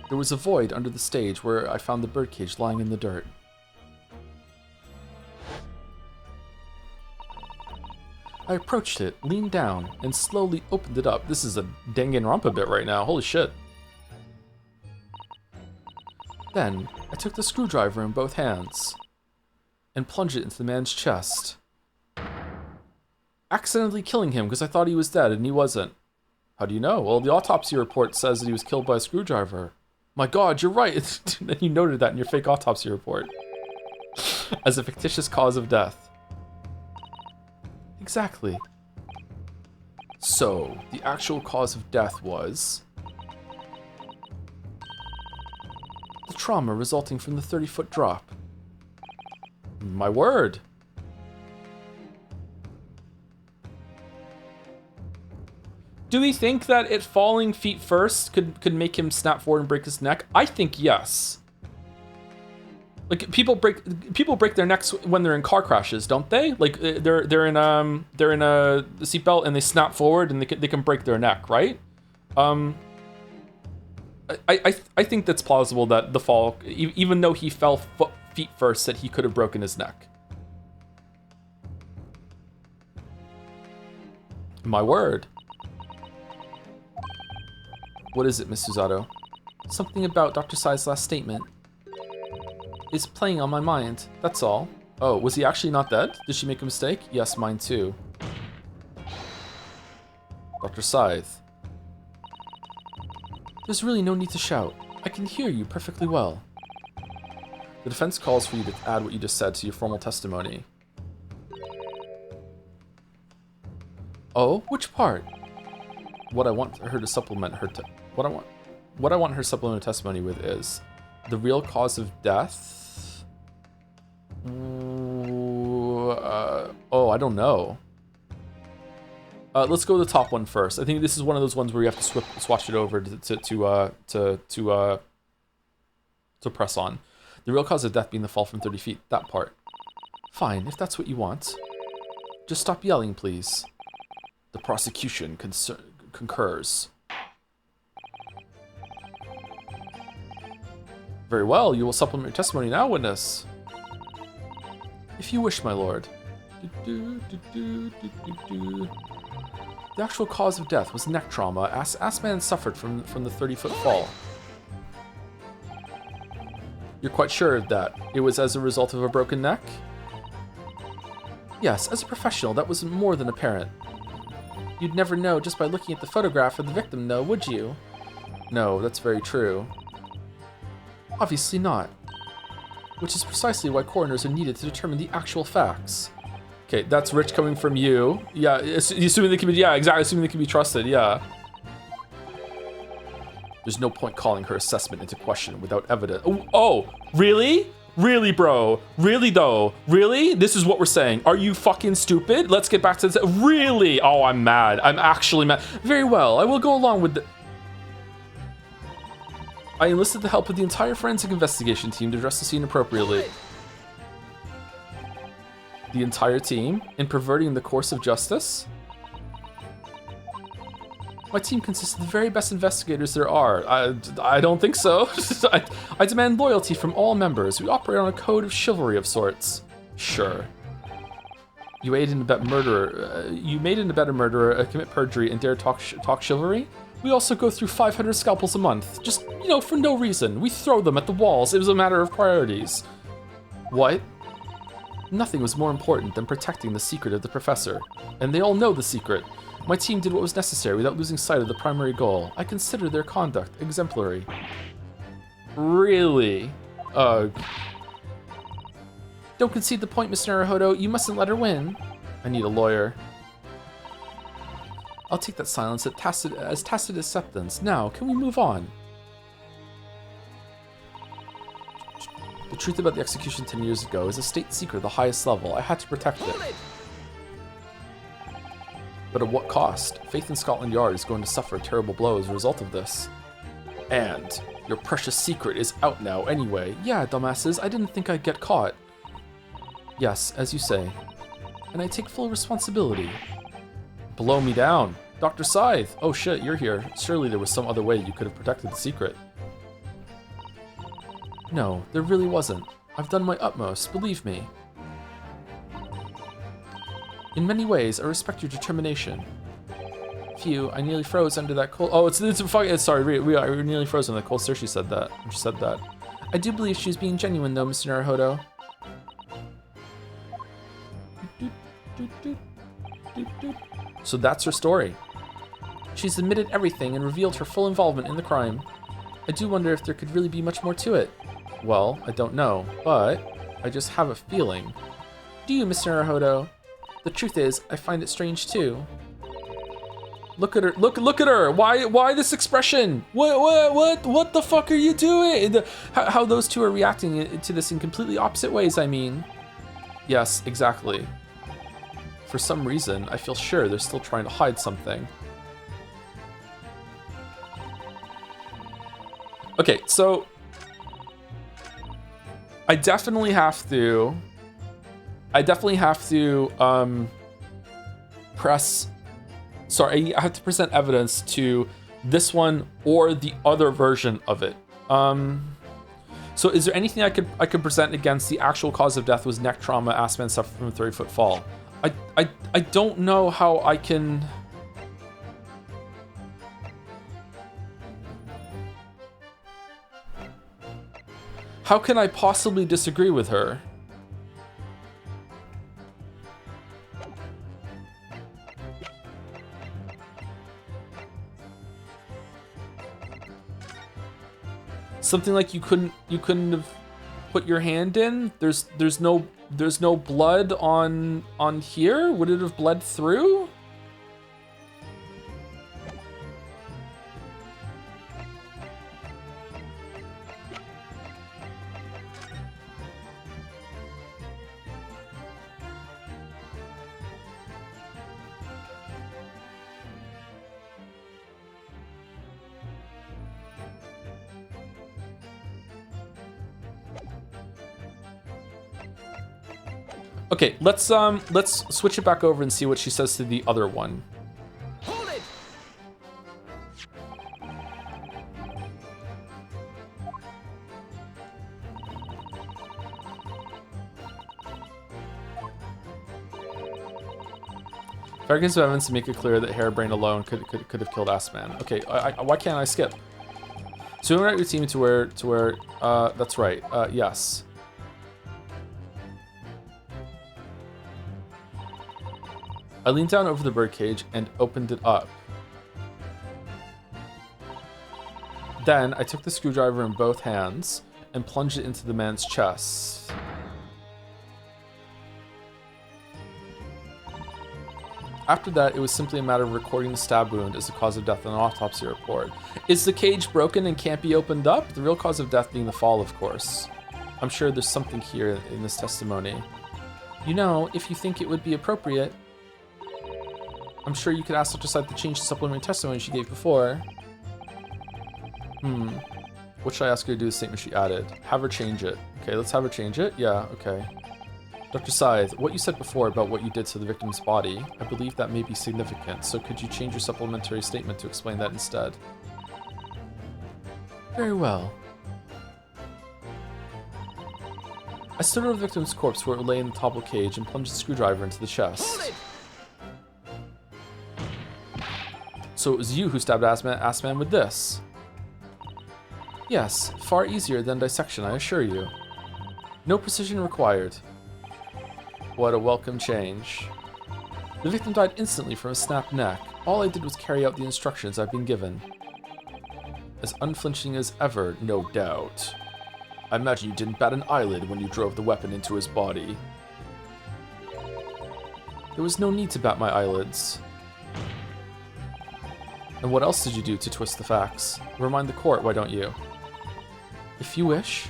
There was a void under the stage where I found the birdcage lying in the dirt. I approached it, leaned down, and slowly opened it up. This is a Danganronpa bit right now, holy shit. Then, I took the screwdriver in both hands and plunged it into the man's chest, accidentally killing him because I thought he was dead and he wasn't. How do you know? Well, the autopsy report says that he was killed by a screwdriver. My God, you're right. Then you noted that in your fake autopsy report as a fictitious cause of death. Exactly. So, the actual cause of death was the trauma resulting from the 30-foot drop. My word. Do we think that it falling feet first could make him snap forward and break his neck? I think yes. Like people break their necks when they're in car crashes, don't they? Like they're in a seatbelt and they snap forward and they can break their neck, right? I think that's plausible that the fall, even though he fell feet first, that he could have broken his neck. My word. What is it, Miss Susato? Something about Dr. Sai's last statement is playing on my mind, that's all. Oh, was he actually not dead? Did she make a mistake? Yes, mine too. Dr. Scythe. There's really no need to shout. I can hear you perfectly well. The defense calls for you to add what you just said to your formal testimony. Oh, which part? What I want her to supplement her what I want her supplemental testimony with is the real cause of death. Oh, I don't know. Let's go to the top one first. I think this is one of those ones where you have to swatch it over to press on. The real cause of death being the fall from 30 feet. That part. Fine, if that's what you want. Just stop yelling, please. The prosecution concurs. Very well, you will supplement your testimony now, witness. If you wish, my lord. The actual cause of death was neck trauma. Assman suffered from the 30-foot fall. You're quite sure of that? It was as a result of a broken neck? Yes, as a professional, that was more than apparent. You'd never know just by looking at the photograph of the victim, though, would you? No, that's very true. Obviously not. Which is precisely why coroners are needed to determine the actual facts. Okay, that's rich coming from you. Yeah, assuming they can be, yeah, exactly, assuming they can be trusted, yeah. There's no point calling her assessment into question without evidence. Oh, really? Really, bro? Really, though? Really? This is what we're saying. Are you fucking stupid? Let's get back to this. Really? Oh, I'm mad. I'm actually mad. Very well, I will go along with the... I enlisted the help of the entire forensic investigation team to address the scene appropriately. The entire team? In perverting the course of justice? My team consists of the very best investigators there are. I don't think so. I demand loyalty from all members. We operate on a code of chivalry of sorts. Sure. You made an abet murderer commit perjury and dare talk chivalry? We also go through 500 scalpels a month. Just, you know, for no reason. We throw them at the walls. It was a matter of priorities. What? Nothing was more important than protecting the secret of the professor. And they all know the secret. My team did what was necessary without losing sight of the primary goal. I consider their conduct exemplary. Really? Ugh. Don't concede the point, Mr. Naruhodo. You mustn't let her win. I need a lawyer. I'll take that silence as tacit acceptance. Now, can we move on? The truth about the execution 10 years ago is a state secret at the highest level. I had to protect it. But at what cost? Faith in Scotland Yard is going to suffer a terrible blow as a result of this. And your precious secret is out now anyway. Yeah, dumbasses, I didn't think I'd get caught. Yes, as you say. And I take full responsibility. Blow me down. Dr. Scythe! Oh shit, you're here. Surely there was some other way you could have protected the secret. No, there really wasn't. I've done my utmost, believe me. In many ways, I respect your determination. Phew, I nearly froze under that cold... Oh, sorry, we are nearly frozen under that cold stare. She said that. I do believe she's being genuine though, Mr. Naruhodo. So that's her story. She's admitted everything and revealed her full involvement in the crime. I do wonder if there could really be much more to it. Well, I don't know, but I just have a feeling. Do you, Mr. Naruhodo? The truth is, I find it strange too. Look at her! Look at her! Why this expression? What the fuck are you doing? How those two are reacting to this in completely opposite ways. I mean, yes, exactly. For some reason, I feel sure they're still trying to hide something. Okay, so I definitely have to I have to present evidence to this one or the other version of it. So is there anything I could present against the actual cause of death was neck trauma, Assman suffered from a 30-foot fall? I don't know how I can. How can I possibly disagree with her? Something like you couldn't have put your hand in? There's no blood on here? Would it have bled through? Okay, let's switch it back over and see what she says to the other one. Hold it! Fair gives evidence to make it clear that Harebrain alone could have killed Assman. Okay, why can't I skip? So we went out your team to where that's right. Yes. I leaned down over the birdcage and opened it up. Then I took the screwdriver in both hands and plunged it into the man's chest. After that, it was simply a matter of recording the stab wound as the cause of death on an autopsy report. Is the cage broken and can't be opened up? The real cause of death being the fall, of course. I'm sure there's something here in this testimony. You know, if you think it would be appropriate, I'm sure you could ask Dr. Side to change the supplementary testimony she gave before. What should I ask her to do with the statement she added? Have her change it. Okay, let's have her change it. Yeah, okay. Dr. Scythe, what you said before about what you did to the victim's body, I believe that may be significant, so could you change your supplementary statement to explain that instead? Very well. I stood over the victim's corpse where it lay in the toppled cage and plunged the screwdriver into the chest. So it was you who stabbed Assman with this? Yes, far easier than dissection, I assure you. No precision required. What a welcome change. The victim died instantly from a snapped neck. All I did was carry out the instructions I've been given. As unflinching as ever, no doubt. I imagine you didn't bat an eyelid when you drove the weapon into his body. There was no need to bat my eyelids. And what else did you do to twist the facts? Remind the court, why don't you? If you wish.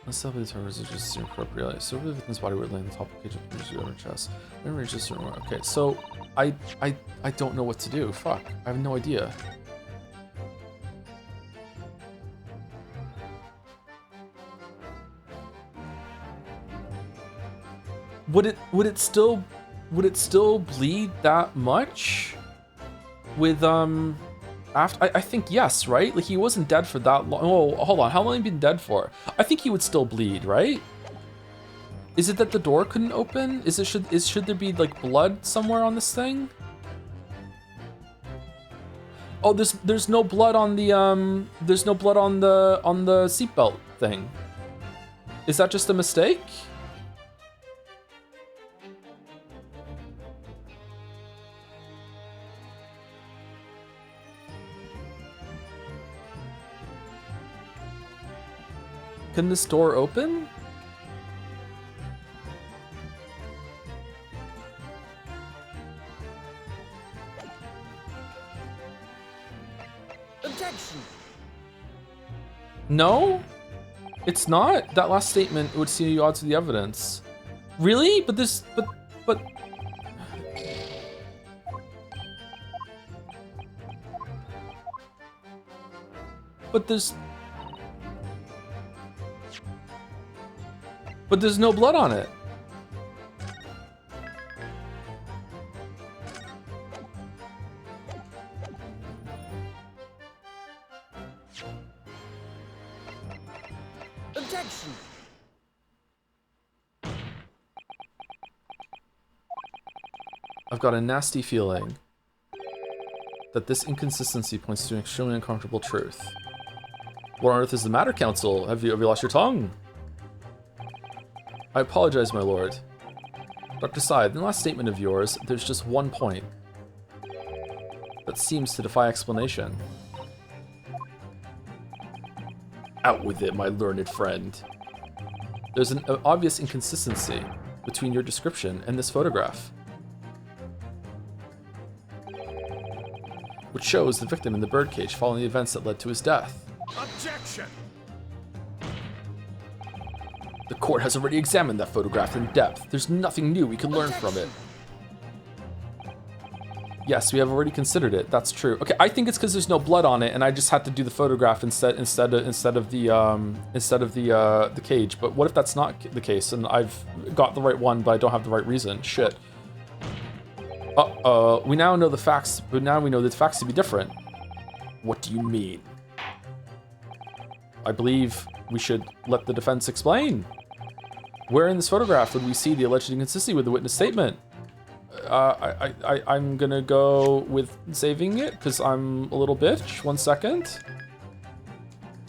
Let's stop the terms is just inappropriate. So the victim's body would lay in the top of the cage of the chest. Okay, so I don't know what to do. Fuck. I have no idea. Would it still bleed that much? With after I think yes, right? Like he wasn't dead for that long. Oh, hold on, how long have you been dead for? I think he would still bleed, right? Is it that the door couldn't open? Should there be like blood somewhere on this thing? Oh, there's no blood on the seatbelt thing. Is that just a mistake? Can this door open? Objection. No? It's not? That last statement would seem to be odds with the evidence. Really? But this, but... But there's... But there's no blood on it. Objection. I've got a nasty feeling that this inconsistency points to an extremely uncomfortable truth. What on earth is the matter, Counsel? Have you lost your tongue? I apologize, my lord. Dr. Side, in the last statement of yours, there's just one point that seems to defy explanation. Out with it, my learned friend. There's an obvious inconsistency between your description and this photograph, which shows the victim in the birdcage following the events that led to his death. Objection! The court has already examined that photograph in depth. There's nothing new we can learn from it. Yes, we have already considered it. That's true. Okay, I think it's because there's no blood on it, and I just had to do the photograph instead of the cage. But what if that's not the case, and I've got the right one, but I don't have the right reason? Shit. We now know the facts, but now we know the facts to be different. What do you mean? I believe we should let the defense explain. Where in this photograph would we see the alleged inconsistency with the witness statement? I'm gonna go with saving it because I'm a little bitch. 1 second.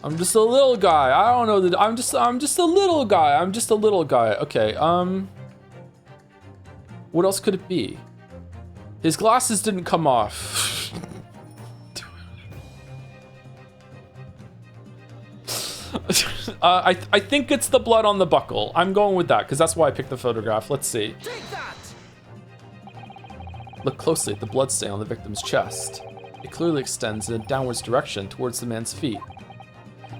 I'm just a little guy. I don't know that I'm just a little guy. I'm just a little guy. Okay. What else could it be? His glasses didn't come off. I think it's the blood on the buckle. I'm going with that because that's why I picked the photograph. Let's see. Take that. Look closely at the bloodstain on the victim's chest. It clearly extends in a downwards direction towards the man's feet.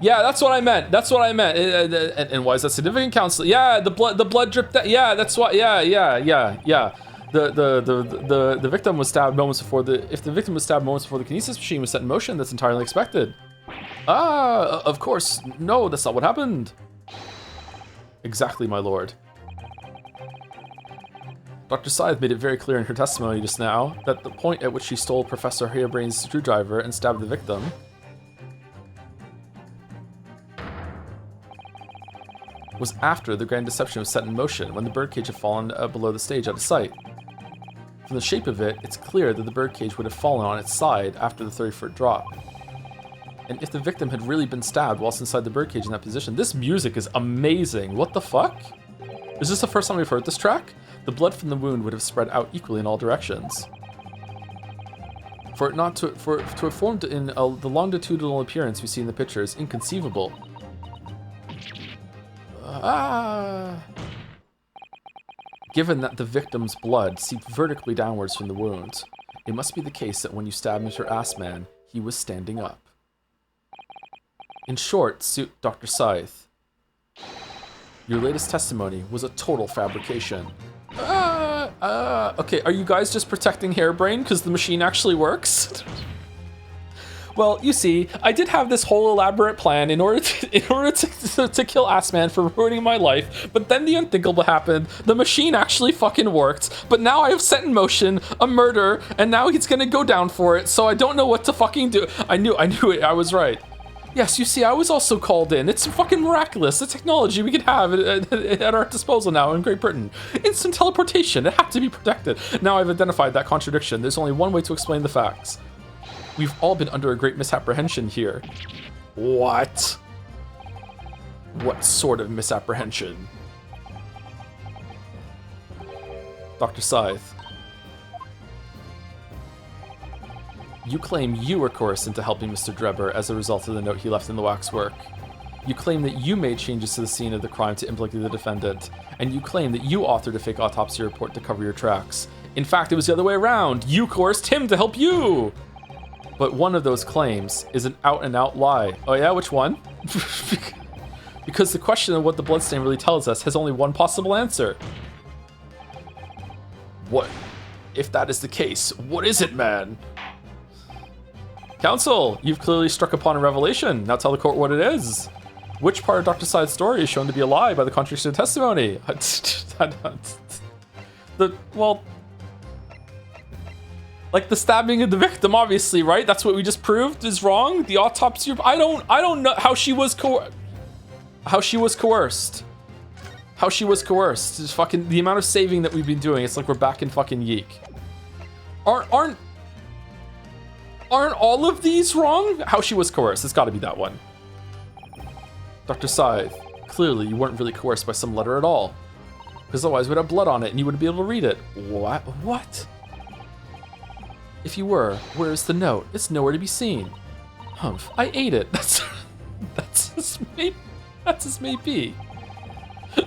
Yeah, that's what I meant. That's what I meant. And why is that significant, Counsel? Yeah, the blood dripped. Yeah, that's why. Yeah. The victim was stabbed moments before if the victim was stabbed moments before the kinesis machine was set in motion, that's entirely expected. Of course. No, that's not what happened. Exactly, my lord. Dr. Scythe made it very clear in her testimony just now that the point at which she stole Professor Harebrain's screwdriver and stabbed the victim was after the grand deception was set in motion, when the birdcage had fallen below the stage out of sight. From the shape of it, it's clear that the birdcage would have fallen on its side after the 30-foot drop. And if the victim had really been stabbed whilst inside the birdcage in that position, this music is amazing. What the fuck? Is this the first time we've heard this track? The blood from the wound would have spread out equally in all directions. For it not to have formed in the longitudinal appearance we see in the picture is inconceivable. Given that the victim's blood seeped vertically downwards from the wound, it must be the case that when you stabbed Mr. Assman, he was standing up. In short, Dr. Scythe, your latest testimony was a total fabrication. Okay, are you guys just protecting Harebrain because the machine actually works? Well, you see, I did have this whole elaborate plan in order to kill Assman for ruining my life, but then the unthinkable happened. The machine actually fucking worked, but now I have set in motion a murder, and now he's gonna go down for it, so I don't know what to fucking do. I knew it, I was right. Yes, you see, I was also called in. It's fucking miraculous. The technology we could have at our disposal now in Great Britain. Instant teleportation. It had to be protected. Now I've identified that contradiction. There's only one way to explain the facts. We've all been under a great misapprehension here. What? What sort of misapprehension? Dr. Scythe. You claim you were coerced into helping Mr. Drebber as a result of the note he left in the waxwork. You claim that you made changes to the scene of the crime to implicate the defendant, and you claim that you authored a fake autopsy report to cover your tracks. In fact, it was the other way around. You coerced him to help you! But one of those claims is an out-and-out lie. Oh yeah, which one? Because the question of what the bloodstain really tells us has only one possible answer. What? If that is the case, what is it, man? Counsel, you've clearly struck upon a revelation. Now tell the court what it is. Which part of Dr. Side's story is shown to be a lie by the contradiction of testimony? Like the stabbing of the victim, obviously, right? That's what we just proved is wrong. The autopsy. I don't know how she was coerced. How she was coerced. Just fucking the amount of saving that we've been doing. It's like we're back in fucking Yeek. Aren't all of these wrong? How she was coerced. It's got to be that one. Dr. Scythe, clearly you weren't really coerced by some letter at all. Because otherwise we'd have blood on it and you wouldn't be able to read it. What? What? If you were, where's the note? It's nowhere to be seen. Humph, I ate it. That's as may be.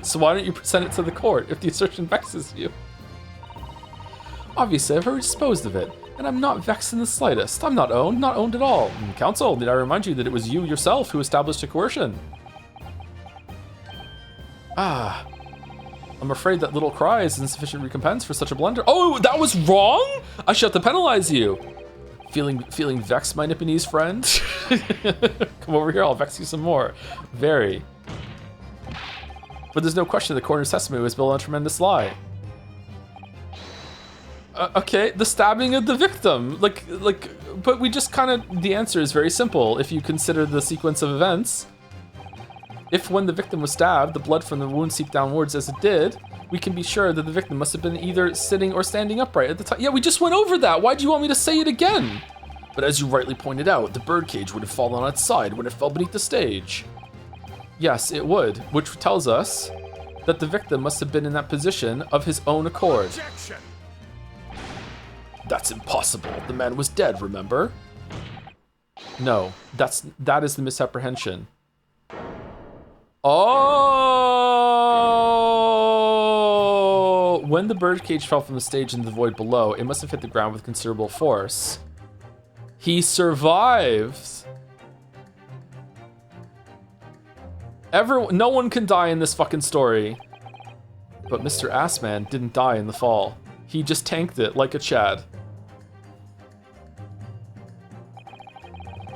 So why don't you present it to the court if the assertion vexes you? Obviously, I've already disposed of it, and I'm not vexed in the slightest. I'm not owned at all. Counsel, did I remind you that it was you yourself who established a coercion? Ah, I'm afraid that little cry is insufficient recompense for such a blunder. Oh, that was wrong? I should have to penalize you. Feeling vexed, my Nipponese friend? Come over here, I'll vex you some more. Very. But there's no question the coroner's testimony was built on a tremendous lie. Okay, the stabbing of the victim. But we just kind of, the answer is very simple if you consider the sequence of events. If when the victim was stabbed, the blood from the wound seeped downwards as it did, we can be sure that the victim must have been either sitting or standing upright at the time. Yeah, we just went over that. Why do you want me to say it again? But as you rightly pointed out, the birdcage would have fallen on its side when it fell beneath the stage. Yes, it would, which tells us that the victim must have been in that position of his own accord. Objection! That's impossible. The man was dead, remember? No, that is the misapprehension. Oh! When the birdcage fell from the stage into the void below, it must have hit the ground with considerable force. He survived. No one can die in this fucking story. But Mr. Assman didn't die in the fall. He just tanked it like a Chad.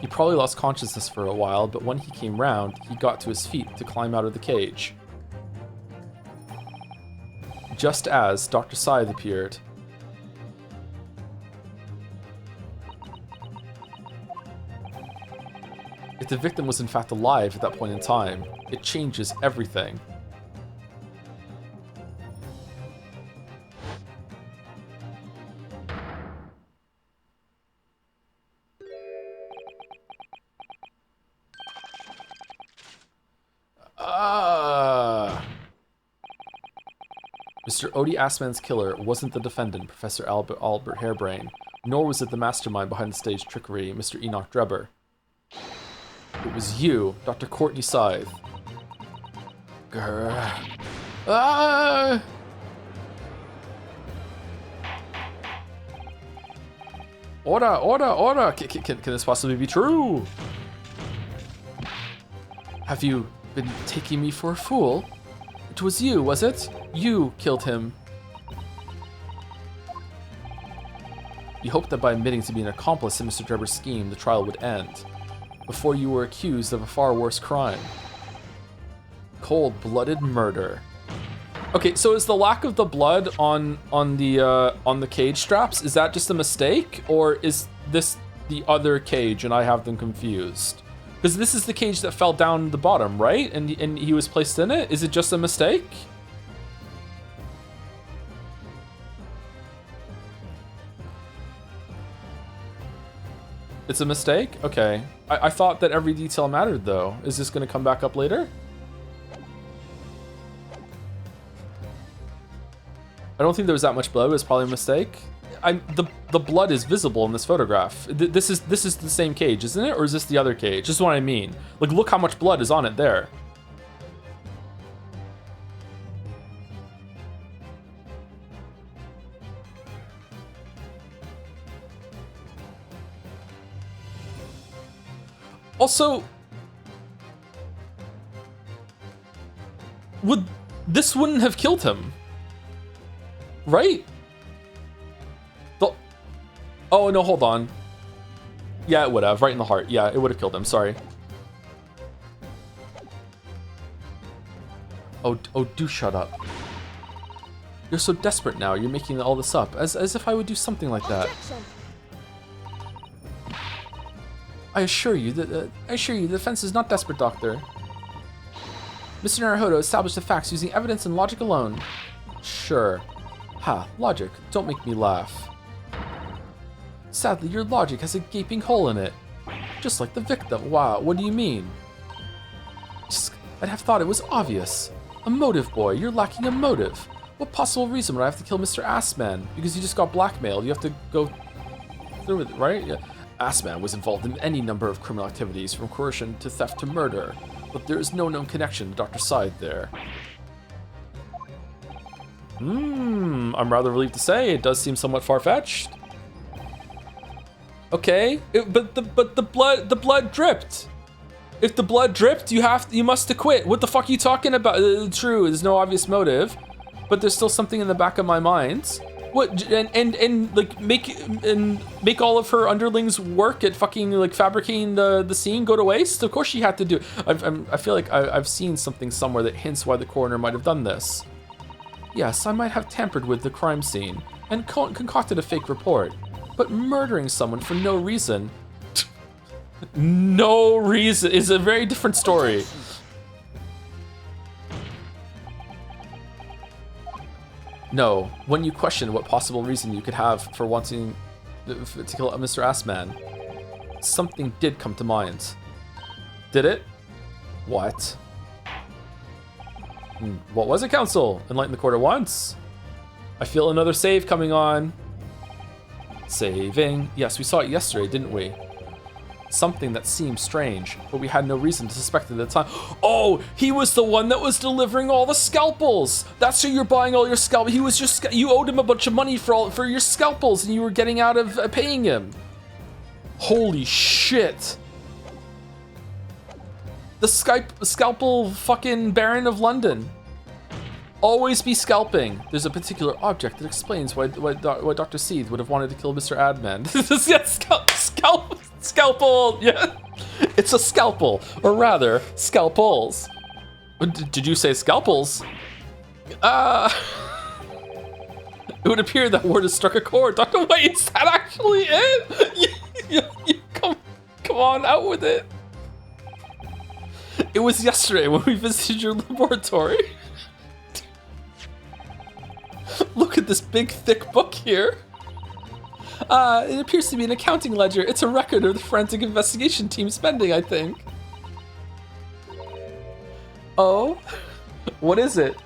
He probably lost consciousness for a while, but when he came round, he got to his feet to climb out of the cage. Just as Dr. Scythe appeared. If the victim was in fact alive at that point in time, it changes everything. Mr. Odie Assman's killer wasn't the defendant, Professor Albert Harebrain, nor was it the mastermind behind the stage trickery, Mr. Enoch Drebber. It was you, Dr. Courtney Scythe. Grr. Ah! Order! Can this possibly be true? Have you been taking me for a fool? It was you, was it? You killed him. You hoped that by admitting to be an accomplice in Mr. Drebber's scheme, the trial would end, before you were accused of a far worse crime. Cold-blooded murder. Okay, so is the lack of the blood on the cage straps, is that just a mistake, or is this the other cage and I have them confused? Because this is the cage that fell down the bottom, right? And he was placed in it? Is it just a mistake? It's a mistake? Okay. I thought that every detail mattered, though. Is this going to come back up later? I don't think there was that much blood. It was probably a mistake. the blood is visible in this photograph. This is the same cage, isn't it? Or is this the other cage? This is what I mean. Like, look how much blood is on it there. Also, this wouldn't have killed him, right? Oh no, hold on. Yeah, it would have, right in the heart. Yeah, it would have killed him. Sorry. Oh, do shut up. You're so desperate now. You're making all this up, as if I would do something like that. Objection. I assure you, the defense is not desperate, Doctor. Mr. Naruhodo established the facts using evidence and logic alone. Sure. Ha, logic. Don't make me laugh. Sadly, your logic has a gaping hole in it. Just like the victim. Wow, what do you mean? I'd have thought it was obvious. A motive, boy. You're lacking a motive. What possible reason would I have to kill Mr. Assman? Because you just got blackmailed. You have to go through with it, right? Yeah. Assman was involved in any number of criminal activities, from coercion to theft to murder, but there is no known connection to Dr. Side there. I'm rather relieved to say it does seem somewhat far-fetched. Okay, but the blood dripped. If the blood dripped, you must acquit. What the fuck are you talking about? True, there's no obvious motive, but there's still something in the back of my mind. What and like make all of her underlings work at fucking like fabricating the scene go to waste? Of course she had to do. I feel like I've seen something somewhere that hints why the coroner might have done this. Yes, I might have tampered with the crime scene and concocted a fake report, but murdering someone for no reason, no reason, is a very different story. No, when you question what possible reason you could have for wanting to kill Mr. Assman, something did come to mind. Did it? What? What was it, Counsel? Enlighten the court at once. I feel another save coming on. Saving. Yes, we saw it yesterday, didn't we? Something that seemed strange, but we had no reason to suspect it at the time. Oh, he was the one that was delivering all the scalpels. That's who you're buying all your scalpels. He was just, you owed him a bunch of money for your scalpels, and you were getting out of paying him. Holy shit. The scalpel fucking Baron of London. Always be scalping. There's a particular object that explains why Dr. Seeth would have wanted to kill Mr. Adman. Scalpel. Yeah, it's a scalpel, or rather, scalpels. Did you say scalpels? It would appear that word has struck a chord. Dr. Wait, is that actually it? you come on, out with it. It was yesterday when we visited your laboratory. Look at this big, thick book here. It appears to be an accounting ledger. It's a record of the forensic investigation team spending, I think. Oh? What is it?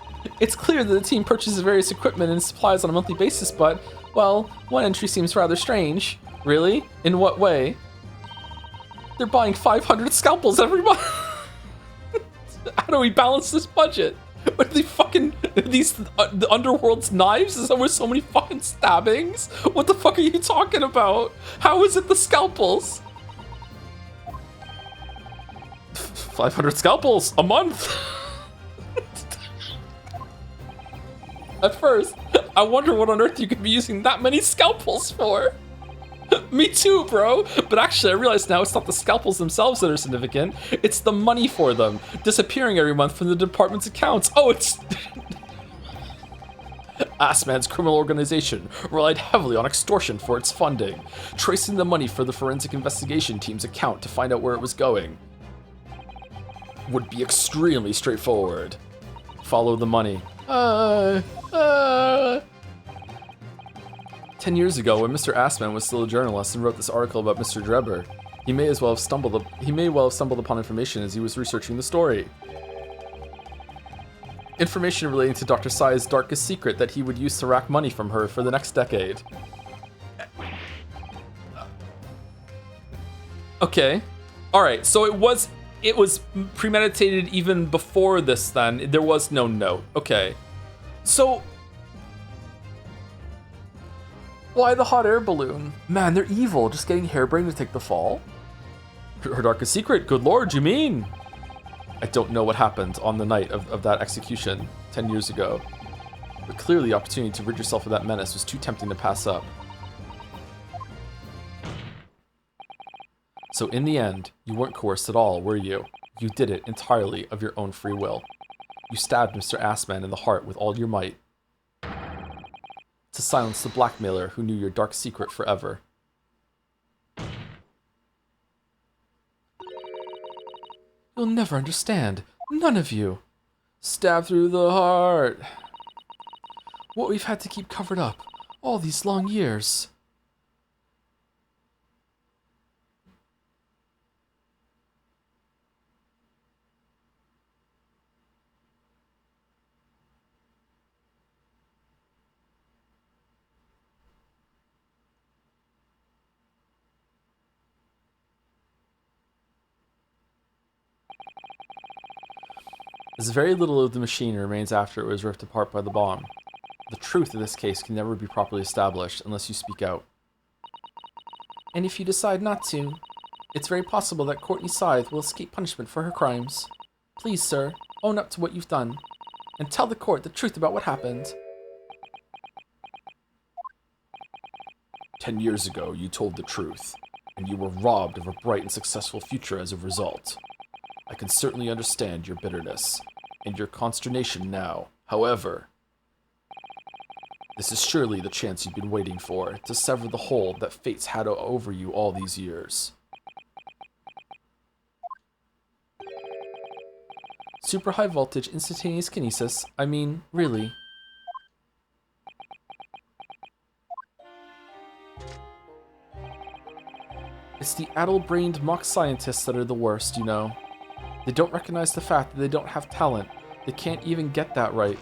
It's clear that the team purchases various equipment and supplies on a monthly basis, but, well, one entry seems rather strange. Really? In what way? They're buying 500 scalpels every month. How do we balance this budget? What are they fucking, the underworld's knives? Is there with so many fucking stabbings? What the fuck are you talking about? How is it the scalpels? 500 scalpels a month. At first, I wonder what on earth you could be using that many scalpels for. Me too, bro. But actually, I realize now it's not the scalpels themselves that are significant. It's the money for them, disappearing every month from the department's accounts. Oh, it's... Assman's criminal organization relied heavily on extortion for its funding, tracing the money for the forensic investigation team's account to find out where it was going would be extremely straightforward. Follow the money. 10 years ago, when Mr. Assman was still a journalist and wrote this article about Mr. Drebber, he may well have stumbled upon information as he was researching the story. Information relating to Dr. Sai's darkest secret that he would use to rack money from her for the next decade. Okay. All right. So it was premeditated even before this. Then there was no note. Okay. So why the hot air balloon? Man, they're evil. Just getting harebrained to take the fall. Her darkest secret. Good lord, you mean? I don't know what happened on the night of that execution 10 years ago. But clearly the opportunity to rid yourself of that menace was too tempting to pass up. So in the end, you weren't coerced at all, were you? You did it entirely of your own free will. You stabbed Mr. Assman in the heart with all your might. To silence the blackmailer who knew your dark secret forever. You'll never understand. None of you. Stabbed through the heart. What we've had to keep covered up all these long years. As very little of the machine remains after it was ripped apart by the bomb. The truth of this case can never be properly established unless you speak out. And if you decide not to, it's very possible that Courtney Scythe will escape punishment for her crimes. Please, sir, own up to what you've done, and tell the court the truth about what happened. 10 years ago, you told the truth, and you were robbed of a bright and successful future as a result. I can certainly understand your bitterness, and your consternation now. However, this is surely the chance you've been waiting for, to sever the hold that fate's had over you all these years. Super high voltage instantaneous kinesis. I mean, really. It's the addle-brained mock scientists that are the worst, you know. They don't recognize the fact that they don't have talent. They can't even get that right.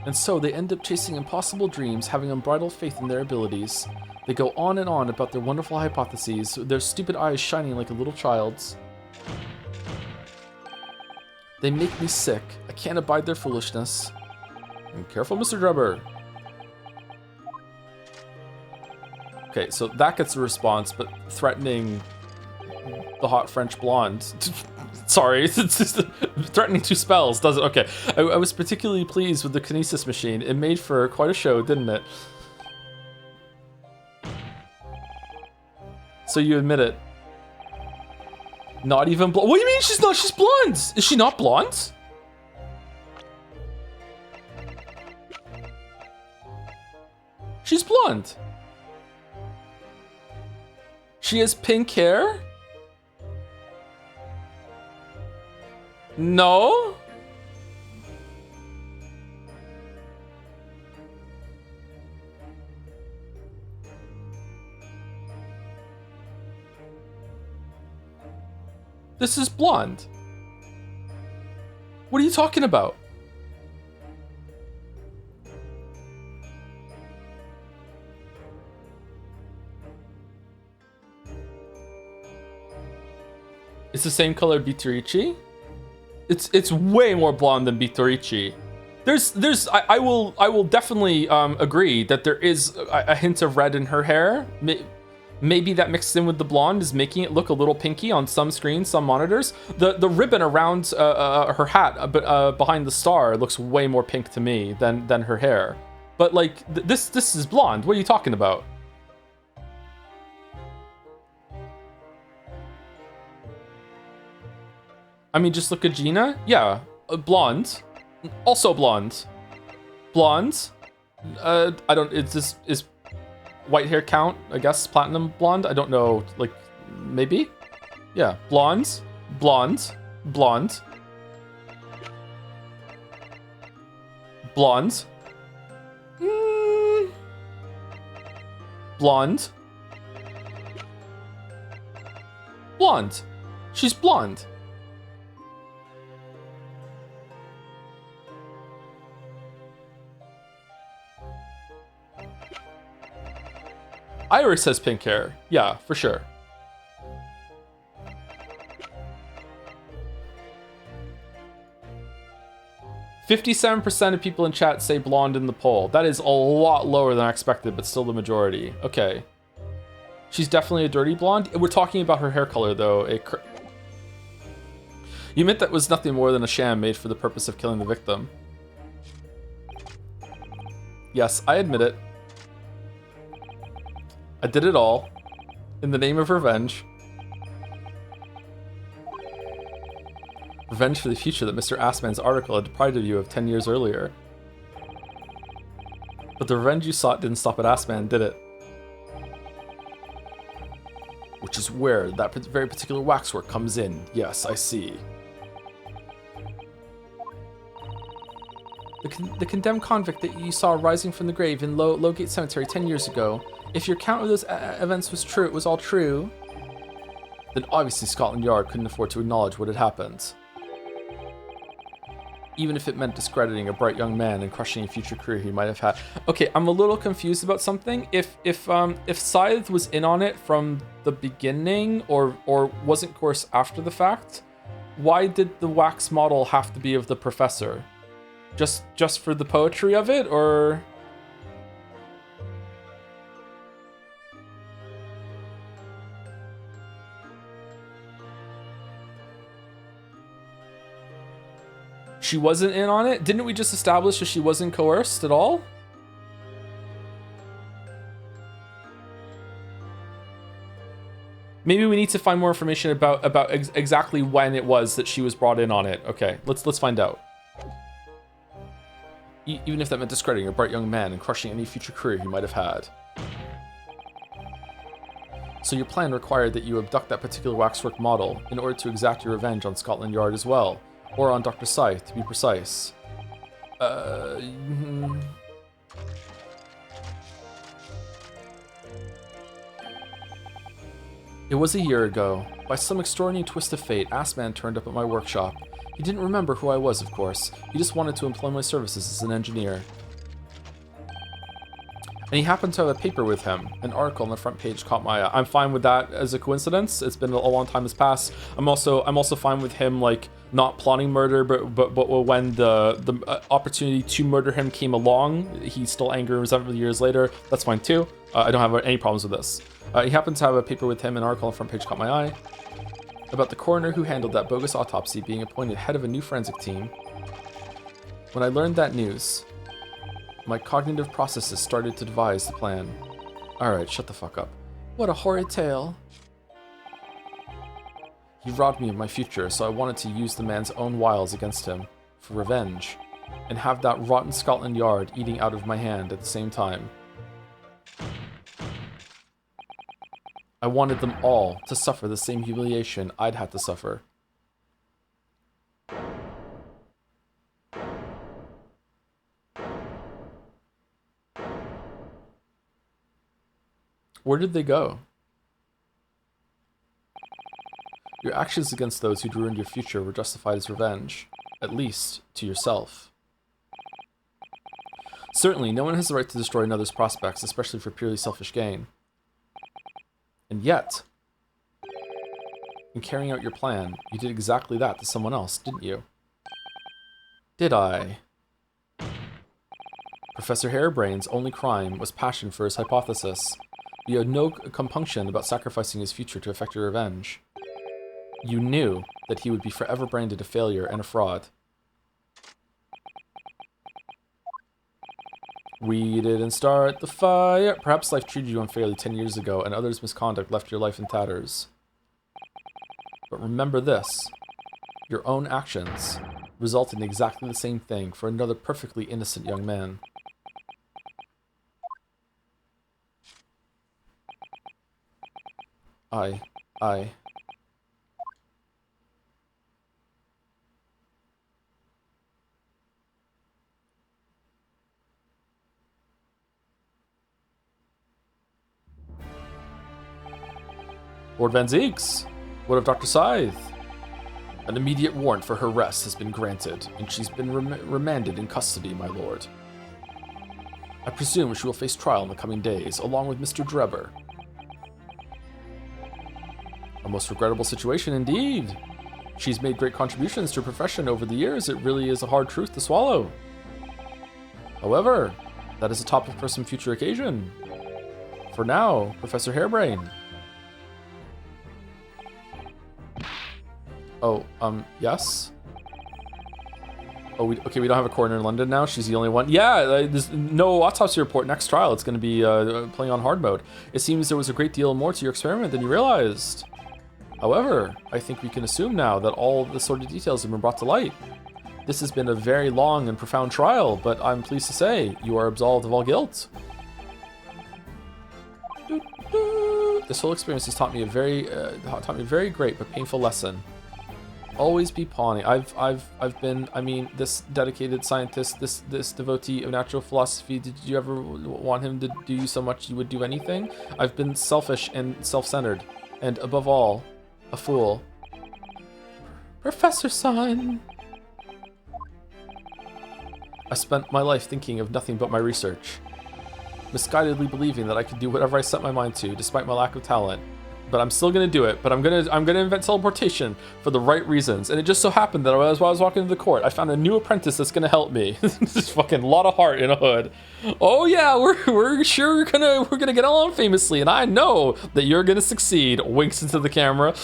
And so they end up chasing impossible dreams, having unbridled faith in their abilities. They go on and on about their wonderful hypotheses, their stupid eyes shining like a little child's. They make me sick. I can't abide their foolishness. And careful, Mr. Drebber. Okay, so that gets a response, but threatening the hot French blonde. Sorry, it's just threatening 2 spells, does it? Okay, I was particularly pleased with the kinesis machine. It made for quite a show, didn't it? So you admit it. Not even blonde. What do you mean she's not? She's blonde. Is she not blonde? She's blonde. She has pink hair? No? This is blonde. What are you talking about? It's the same color Bitorici? It's way more blonde than Bitorici. I will definitely agree that there is a hint of red in her hair. Maybe that mixed in with the blonde is making it look a little pinky on some screens, some monitors. The ribbon around her hat, behind the star, looks way more pink to me than her hair. But like this is blonde. What are you talking about? I mean, just look at Gina. Yeah, blonde. Also blonde. Blonde. I don't. Is white hair count? I guess platinum blonde. I don't know. Like maybe. Yeah, blonde, blonde, blonde, blonde. Blonde. Blonde. She's blonde. Iris has pink hair. Yeah, for sure. 57% of people in chat say blonde in the poll. That is a lot lower than I expected, but still the majority. Okay. She's definitely a dirty blonde. We're talking about her hair color, though. You meant that was nothing more than a sham made for the purpose of killing the victim. Yes, I admit it. I did it all in the name of revenge. Revenge for the future that Mr. Assman's article had deprived of you of 10 years earlier. But the revenge you sought didn't stop at Assman, did it? Which is where that very particular waxwork comes in. Yes, I see. The condemned convict that you saw rising from the grave in Lowgate Cemetery 10 years ago. If your account of those events was true, it was all true, then obviously Scotland Yard couldn't afford to acknowledge what had happened. Even if it meant discrediting a bright young man and crushing a future career he might have had. Okay, I'm a little confused about something. If Scythe was in on it from the beginning, or wasn't coerced after the fact, why did the wax model have to be of the professor? Just for the poetry of it, or? She wasn't in on it? Didn't we just establish that she wasn't coerced at all? Maybe we need to find more information about exactly when it was that she was brought in on it. Okay, let's find out. Even if that meant discrediting a bright young man and crushing any future career he might have had. So your plan required that you abduct that particular waxwork model in order to exact your revenge on Scotland Yard as well. Or on Dr. Scythe, to be precise. It was a year ago. By some extraordinary twist of fate, Assman turned up at my workshop. He didn't remember who I was, of course. He just wanted to employ my services as an engineer. And he happened to have a paper with him. An article on the front page caught my eye. I'm fine with that as a coincidence. It's been a long time has passed. I'm also fine with him like not plotting murder, but when the opportunity to murder him came along, he's still angry and resentful years later. That's fine too. I don't have any problems with this. He happened to have a paper with him. An article on the front page caught my eye about the coroner who handled that bogus autopsy being appointed head of a new forensic team. When I learned that news, my cognitive processes started to devise the plan. Alright, shut the fuck up. What a horrid tale. He robbed me of my future, so I wanted to use the man's own wiles against him, for revenge, and have that rotten Scotland Yard eating out of my hand at the same time. I wanted them all to suffer the same humiliation I'd had to suffer. Where did they go? Your actions against those who'd ruined your future were justified as revenge, at least to yourself. Certainly, no one has the right to destroy another's prospects, especially for purely selfish gain. And yet, in carrying out your plan, you did exactly that to someone else, didn't you? Did I? Professor Harebrain's only crime was passion for his hypothesis. He had no compunction about sacrificing his future to effect your revenge. You knew that he would be forever branded a failure and a fraud. We didn't start the fire. Perhaps life treated you unfairly 10 years ago, and others' misconduct left your life in tatters. But remember this. Your own actions resulted in exactly the same thing for another perfectly innocent young man. I... Lord Van Zeeks, what of Dr. Scythe? An immediate warrant for her arrest has been granted, and she's been remanded in custody, my lord. I presume she will face trial in the coming days, along with Mr. Drebber. A most regrettable situation indeed. She's made great contributions to her profession over the years. It really is a hard truth to swallow. However, that is a topic for some future occasion. For now, Professor Hairbrain. Oh, yes? Oh, we don't have a coroner in London now? She's the only one? Yeah, there's no autopsy report next trial. It's going to be playing on hard mode. It seems there was a great deal more to your experiment than you realized. However, I think we can assume now that all the sort of details have been brought to light. This has been a very long and profound trial, but I'm pleased to say you are absolved of all guilt. This whole experience has taught me a very great but painful lesson. Always be pawning. I've been, I mean, this dedicated scientist, this devotee of natural philosophy. Did you ever want him to do you so much you would do anything? I've been selfish and self-centered, and above all, a fool. Professor Son. I spent my life thinking of nothing but my research, misguidedly believing that I could do whatever I set my mind to, despite my lack of talent. But I'm still gonna do it. But I'm gonna invent teleportation for the right reasons. And it just so happened that while I was walking into the court, I found a new apprentice that's gonna help me. This is fucking lot of heart in a hood. Oh yeah, we're sure we're gonna get along famously, and I know that you're gonna succeed. Winks into the camera.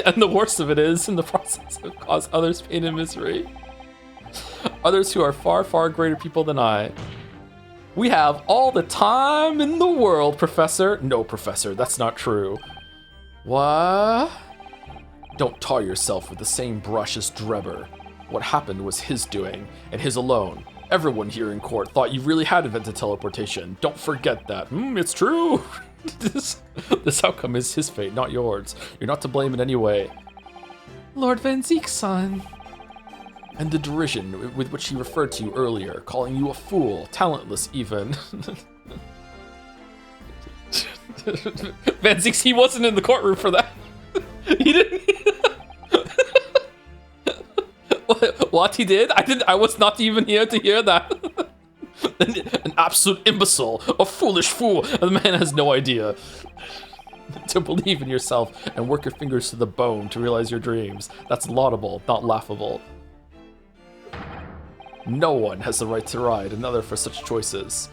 And the worst of it is, in the process, it cause others pain and misery. Others who are far, far greater people than I. We have all the time in the world, Professor. No, Professor, that's not true. What? Don't tar yourself with the same brush as Drebber. What happened was his doing, and his alone. Everyone here in court thought you really had invented teleportation. Don't forget that. It's true. This outcome is his fate, not yours. You're not to blame in any way. Lord Van Zeek's son. And the derision with which he referred to you earlier, calling you a fool, talentless even. Van Zeeks, he wasn't in the courtroom for that. He didn't. What he did? I was not even here to hear that. An absolute imbecile, a foolish fool. The man has no idea. To believe in yourself and work your fingers to the bone to realize your dreams. That's laudable, not laughable. No one has the right to ride another for such choices.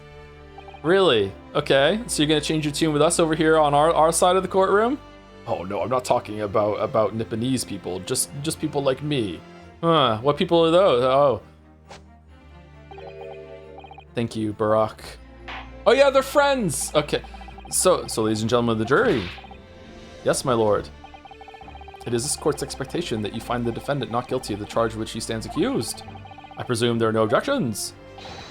Really? Okay, so you're gonna change your tune with us over here on our side of the courtroom? Oh no, I'm not talking about Nipponese people, just people like me. Huh, what people are those? Oh. Thank you, Barack. Oh yeah, they're friends! Okay, so ladies and gentlemen of the jury. Yes, my lord. It is this court's expectation that you find the defendant not guilty of the charge of which he stands accused. I presume there are no objections.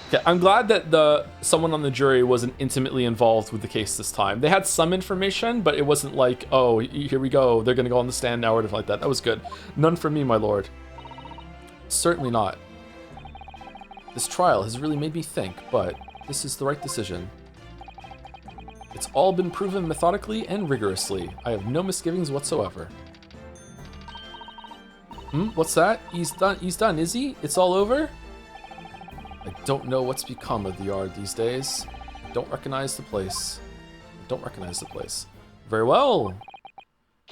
Okay, I'm glad that someone on the jury wasn't intimately involved with the case this time. They had some information, but it wasn't like, oh, here we go, they're gonna go on the stand now or anything like that. That was good. None from me, my lord. Certainly not. This trial has really made me think, but this is the right decision. It's all been proven methodically and rigorously. I have no misgivings whatsoever. What's that? He's done, is he? It's all over? I don't know what's become of the yard these days. I don't recognize the place. Very well.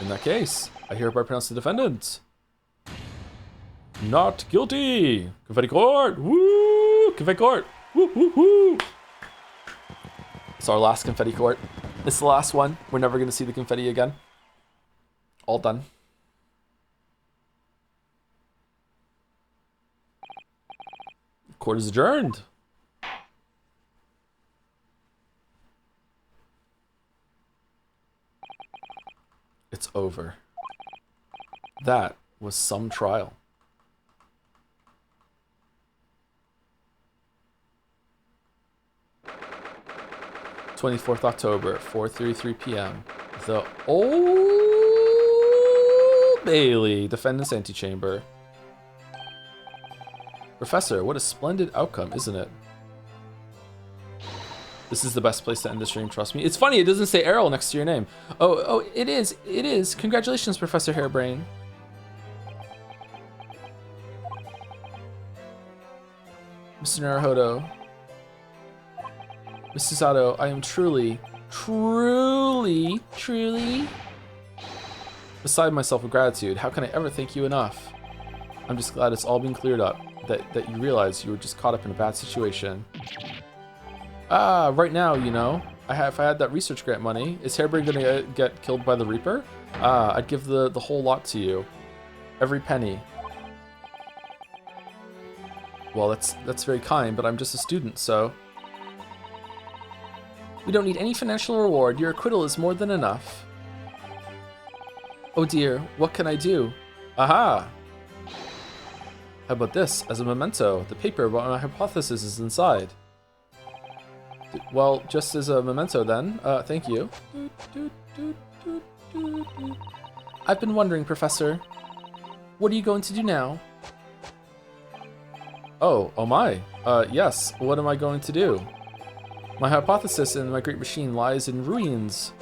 In that case, I hereby pronounce the defendant not guilty. Confetti court. Woo! Confetti court. Woo, woo, woo. It's our last confetti court. It's the last one. We're never going to see the confetti again. All done. Court is adjourned. It's over. That was some trial. 24th October, 4:33 p.m. The Old Bailey, defendant's antechamber. Professor, what a splendid outcome, isn't it? This is the best place to end the stream, trust me. It's funny, it doesn't say Errol next to your name. Oh, it is. Congratulations, Professor Hairbrain. Mr. Naruhodo. Mr. Sato, I am truly beside myself with gratitude. How can I ever thank you enough? I'm just glad it's all been cleared up, that you realize you were just caught up in a bad situation. Ah, right now, you know, if I had that research grant money, is Harebrained gonna get killed by the Reaper? I'd give the whole lot to you. Every penny. Well, that's very kind, but I'm just a student, so... We don't need any financial reward. Your acquittal is more than enough. Oh dear, what can I do? Aha! How about this, as a memento? The paper about my hypothesis is inside. Well, just as a memento then, thank you. I've been wondering, Professor, what are you going to do now? Oh my. Yes, what am I going to do? My hypothesis and my great machine lies in ruins.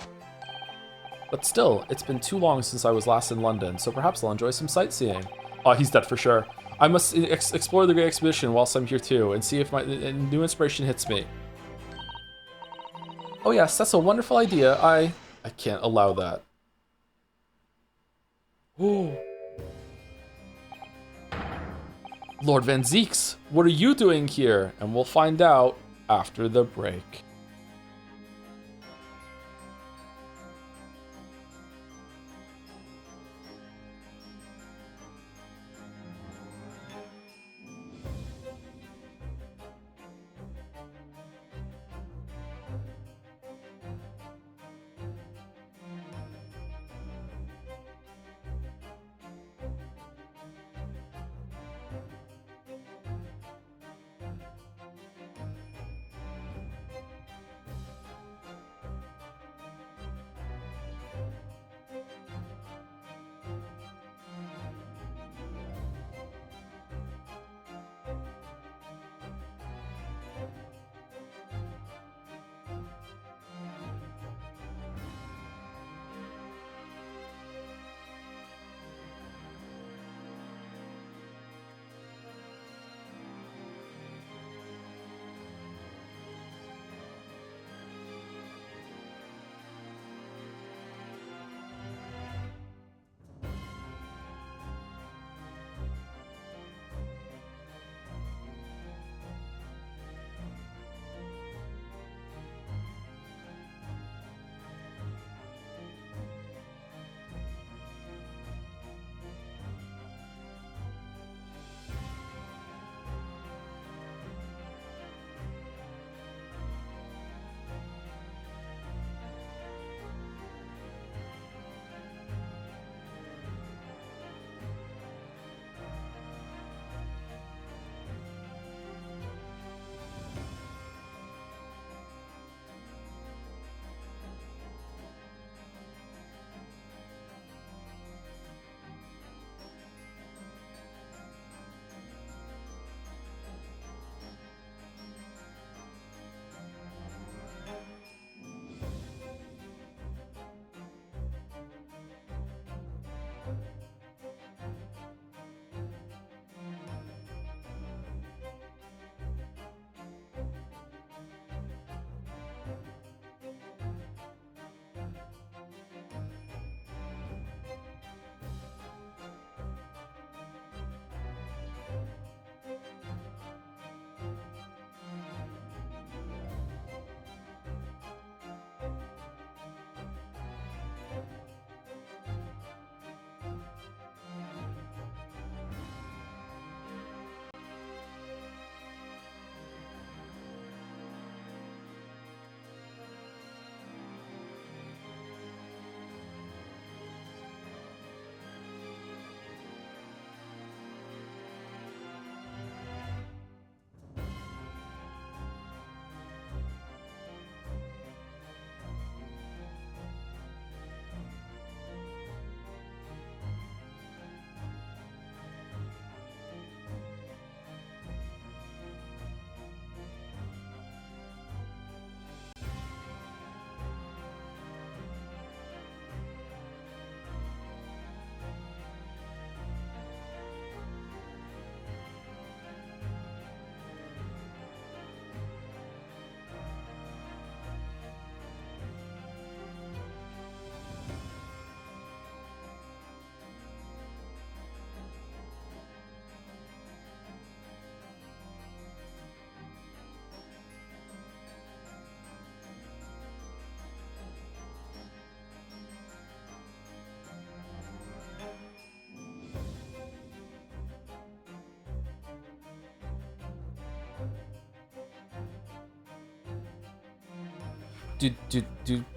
But still, it's been too long since I was last in London, so perhaps I'll enjoy some sightseeing. Oh, he's dead for sure. I must explore the Great Exhibition whilst I'm here too, and see if my new inspiration hits me. Oh yes, that's a wonderful idea. I can't allow that. Ooh. Lord Van Zeeks, what are you doing here? And we'll find out after the break.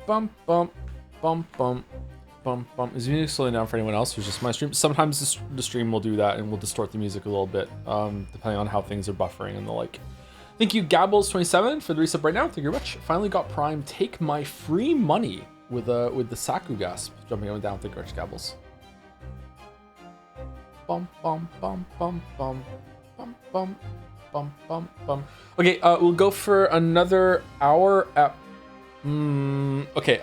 bump, bump, bump, bump, bump, bump. Is the music slowing down for anyone else who's just my stream? Sometimes the stream will do that and will distort the music a little bit, depending on how things are buffering and the like. Thank you, Gabbles27, for the resub right now. Thank you very much. Finally got Prime. Take my free money with the Saku gasp jumping up and down. Thank you very much, Gabbles. Bum bum bum bum bum bum bum bum bum bum. Okay, we'll go for another hour at. Okay,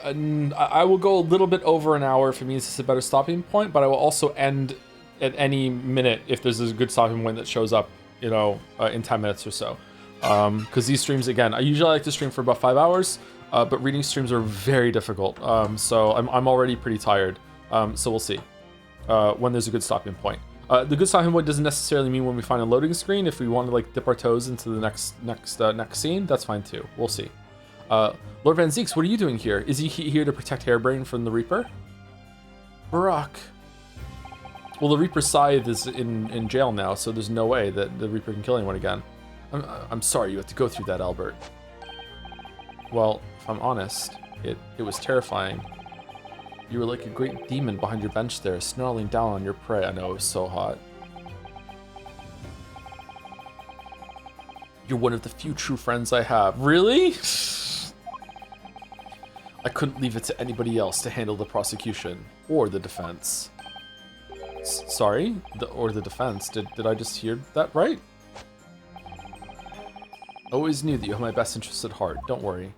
I will go a little bit over an hour if it means it's a better stopping point, but I will also end at any minute if there's a good stopping point that shows up, you know, in 10 minutes or so. Because these streams, again, I usually like to stream for about 5 hours, but reading streams are very difficult. So I'm already pretty tired. So we'll see when there's a good stopping point. The good stopping point doesn't necessarily mean when we find a loading screen. If we want to like dip our toes into the next scene, that's fine too. We'll see. Lord Van Zeeks, what are you doing here? Is he here to protect Hairbrain from the Reaper? Barak. Well, the Reaper's scythe is in jail now, so there's no way that the Reaper can kill anyone again. I'm sorry you had to go through that, Albert. Well, if I'm honest, it was terrifying. You were like a great demon behind your bench there, snarling down on your prey. I know, it was so hot. You're one of the few true friends I have. Really? I couldn't leave it to anybody else to handle the prosecution or the defense. Sorry? Or the defense. Did I just hear that right? I always knew that you have my best interests at heart. Don't worry.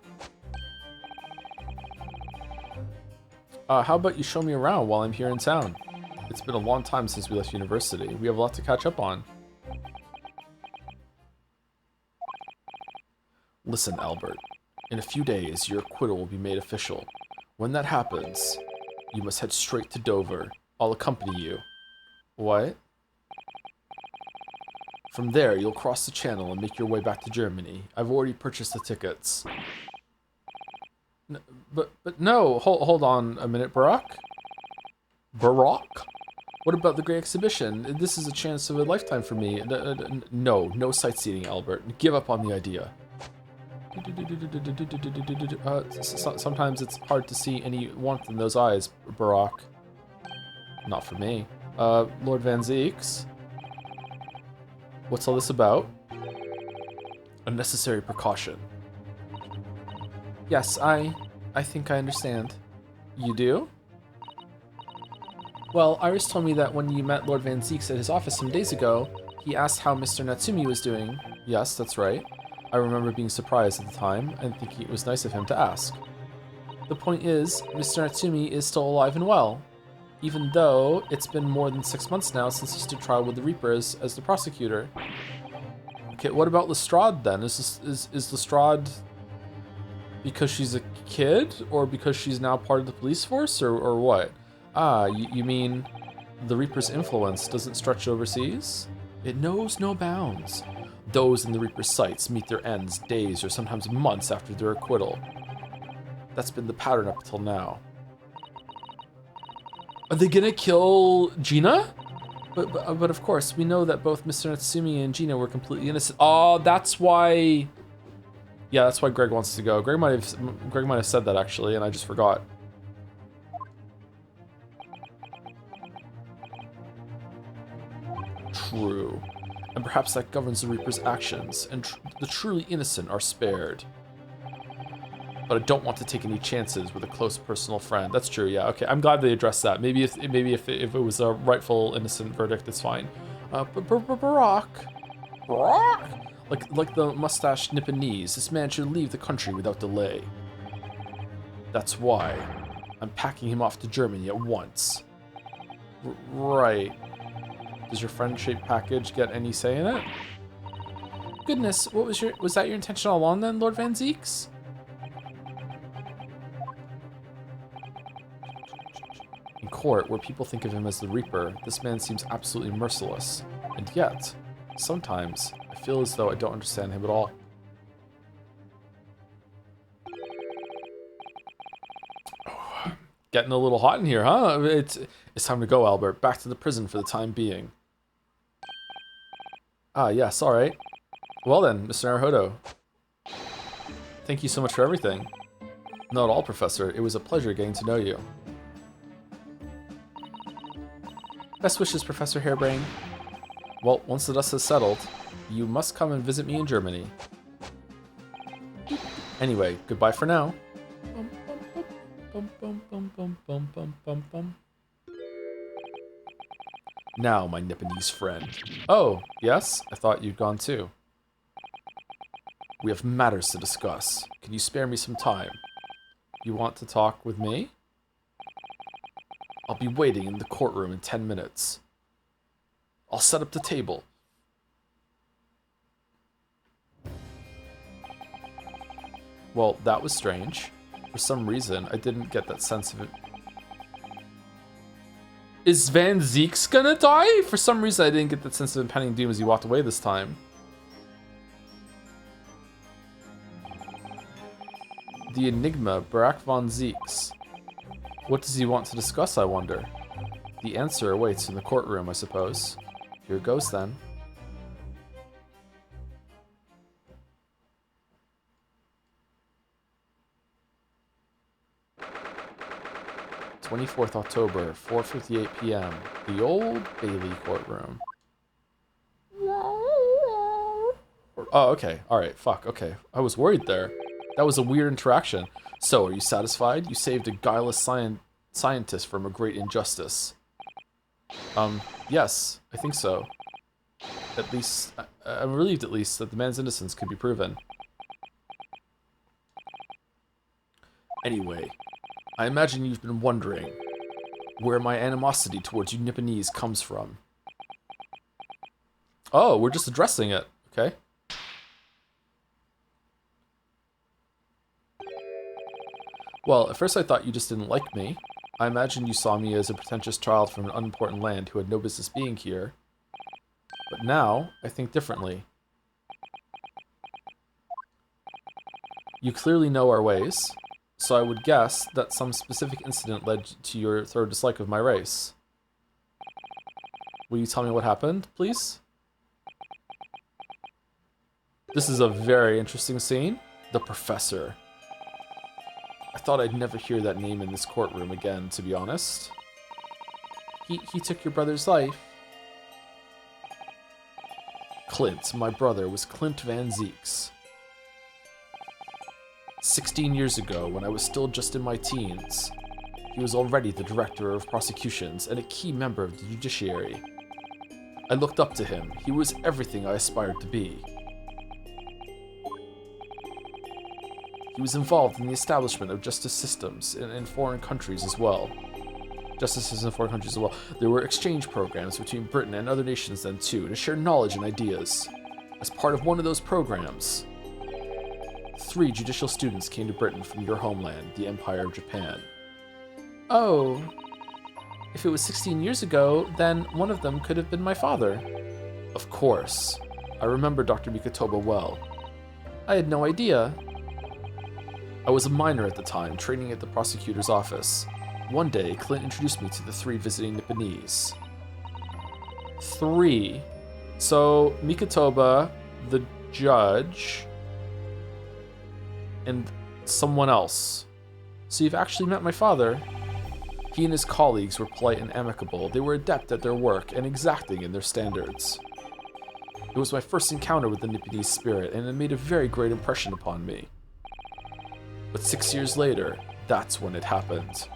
How about you show me around while I'm here in town? It's been a long time since we left university. We have a lot to catch up on. Listen, Albert. In a few days, your acquittal will be made official. When that happens, you must head straight to Dover. I'll accompany you. What? From there, you'll cross the channel and make your way back to Germany. I've already purchased the tickets. But no, hold on a minute, Barak. Barak? What about the Great Exhibition? This is a chance of a lifetime for me. No sightseeing, Albert. Give up on the idea. Sometimes it's hard to see any warmth in those eyes, Barak. Not for me. Lord Van Zeeks? What's all this about? A necessary precaution. Yes, I think I understand. You do? Well, Iris told me that when you met Lord Van Zeeks at his office some days ago, he asked how Mr. Natsumi was doing. Yes, that's right. I remember being surprised at the time and thinking it was nice of him to ask. The point is, Mr. Natsumi is still alive and well, even though it's been more than 6 months now since he stood trial with the Reaper as the prosecutor. Okay, what about Lestrade then? Is Lestrade because she's a kid, or because she's now part of the police force, or what? Ah, you mean the Reaper's influence doesn't stretch overseas? It knows no bounds. Those in the Reaper's sights meet their ends days or sometimes months after their acquittal. That's been the pattern up until now. Are they gonna kill Gina? But of course, we know that both Mr. Natsumi and Gina were completely innocent. Oh, that's why... Yeah, that's why Greg wants to go. Greg might have said that actually, and I just forgot. True. And perhaps that governs the Reaper's actions, and the truly innocent are spared. But I don't want to take any chances with a close personal friend. That's true, yeah. Okay, I'm glad they addressed that. Maybe if it was a rightful innocent verdict, it's fine. Barak? Like the mustached Nipponese, this man should leave the country without delay. That's why I'm packing him off to Germany at once. Right. Does your friendship package get any say in it? Goodness, was that your intention all along then, Lord Van Zeeks? In court, where people think of him as the Reaper, this man seems absolutely merciless. And yet, sometimes, I feel as though I don't understand him at all. Getting a little hot in here, huh? It's time to go, Albert. Back to the prison for the time being. Ah, yes, alright. Well then, Mr. Naruhodo. Thank you so much for everything. Not at all, Professor. It was a pleasure getting to know you. Best wishes, Professor Harebrain. Well, once the dust has settled, you must come and visit me in Germany. Anyway, goodbye for now. Now, my Nipponese friend. Oh, yes? I thought you'd gone too. We have matters to discuss. Can you spare me some time? You want to talk with me? I'll be waiting in the courtroom in 10 minutes. I'll set up the table. Well, that was strange. For some reason, I didn't get that sense of it. Is Van Zeeks gonna die? For some reason, I didn't get that sense of impending doom as he walked away this time. The enigma, Barak von Zeeks. What does he want to discuss, I wonder? The answer awaits in the courtroom, I suppose. Here goes then. "24th October, 4:58 p.m. The Old Bailey courtroom." Oh, okay. Alright, fuck, okay. I was worried there. That was a weird interaction. So, are you satisfied? You saved a guileless scientist from a great injustice. Yes, I think so. At least, I'm relieved at least that the man's innocence could be proven. Anyway, I imagine you've been wondering where my animosity towards you Nipponese comes from. Oh, we're just addressing it. Okay. Well, at first I thought you just didn't like me. I imagined you saw me as a pretentious child from an unimportant land who had no business being here. But now, I think differently. You clearly know our ways, so I would guess that some specific incident led to your thorough dislike of my race. Will you tell me what happened, please? This is a very interesting scene. The Professor. I thought I'd never hear that name in this courtroom again, to be honest. He took your brother's life. Clint, my brother, was Clint Van Zeeks. 16 years ago, when I was still just in my teens, he was already the director of prosecutions and a key member of the judiciary. I looked up to him. He was everything I aspired to be. He was involved in the establishment of justice systems in foreign countries as well. Justices in foreign countries as well. There were exchange programs between Britain and other nations then too, to share knowledge and ideas. As part of one of those programs, 3 judicial students came to Britain from your homeland, the Empire of Japan. Oh. If it was 16 years ago, then one of them could have been my father. Of course. I remember Dr. Mikotoba well. I had no idea. I was a minor at the time, training at the prosecutor's office. One day, Clint introduced me to the 3 visiting Nipponese. 3. So, Mikotoba, the judge, and someone else. So you've actually met my father. He and his colleagues were polite and amicable. They were adept at their work and exacting in their standards. It was my first encounter with the Nipponese spirit, and it made a very great impression upon me. But 6 years later, that's when it happened.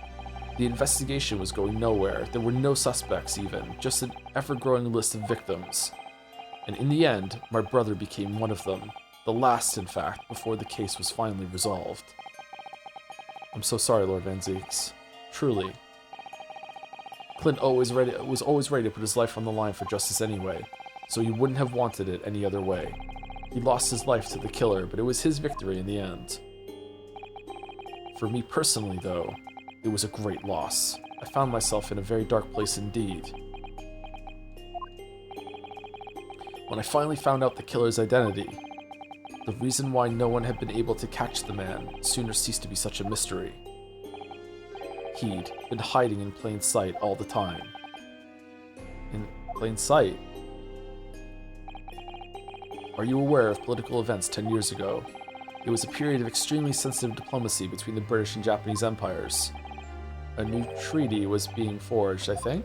The investigation was going nowhere. There were no suspects even, just an ever-growing list of victims. And in the end, my brother became one of them. The last, in fact, before the case was finally resolved. I'm so sorry, Lord Van Zeeks. Truly. Clint was always ready to put his life on the line for justice anyway, so he wouldn't have wanted it any other way. He lost his life to the killer, but it was his victory in the end. For me personally, though, it was a great loss. I found myself in a very dark place indeed. When I finally found out the killer's identity, the reason why no one had been able to catch the man sooner ceased to be such a mystery. He'd been hiding in plain sight all the time. In plain sight? Are you aware of political events 10 years ago? It was a period of extremely sensitive diplomacy between the British and Japanese empires. A new treaty was being forged, I think.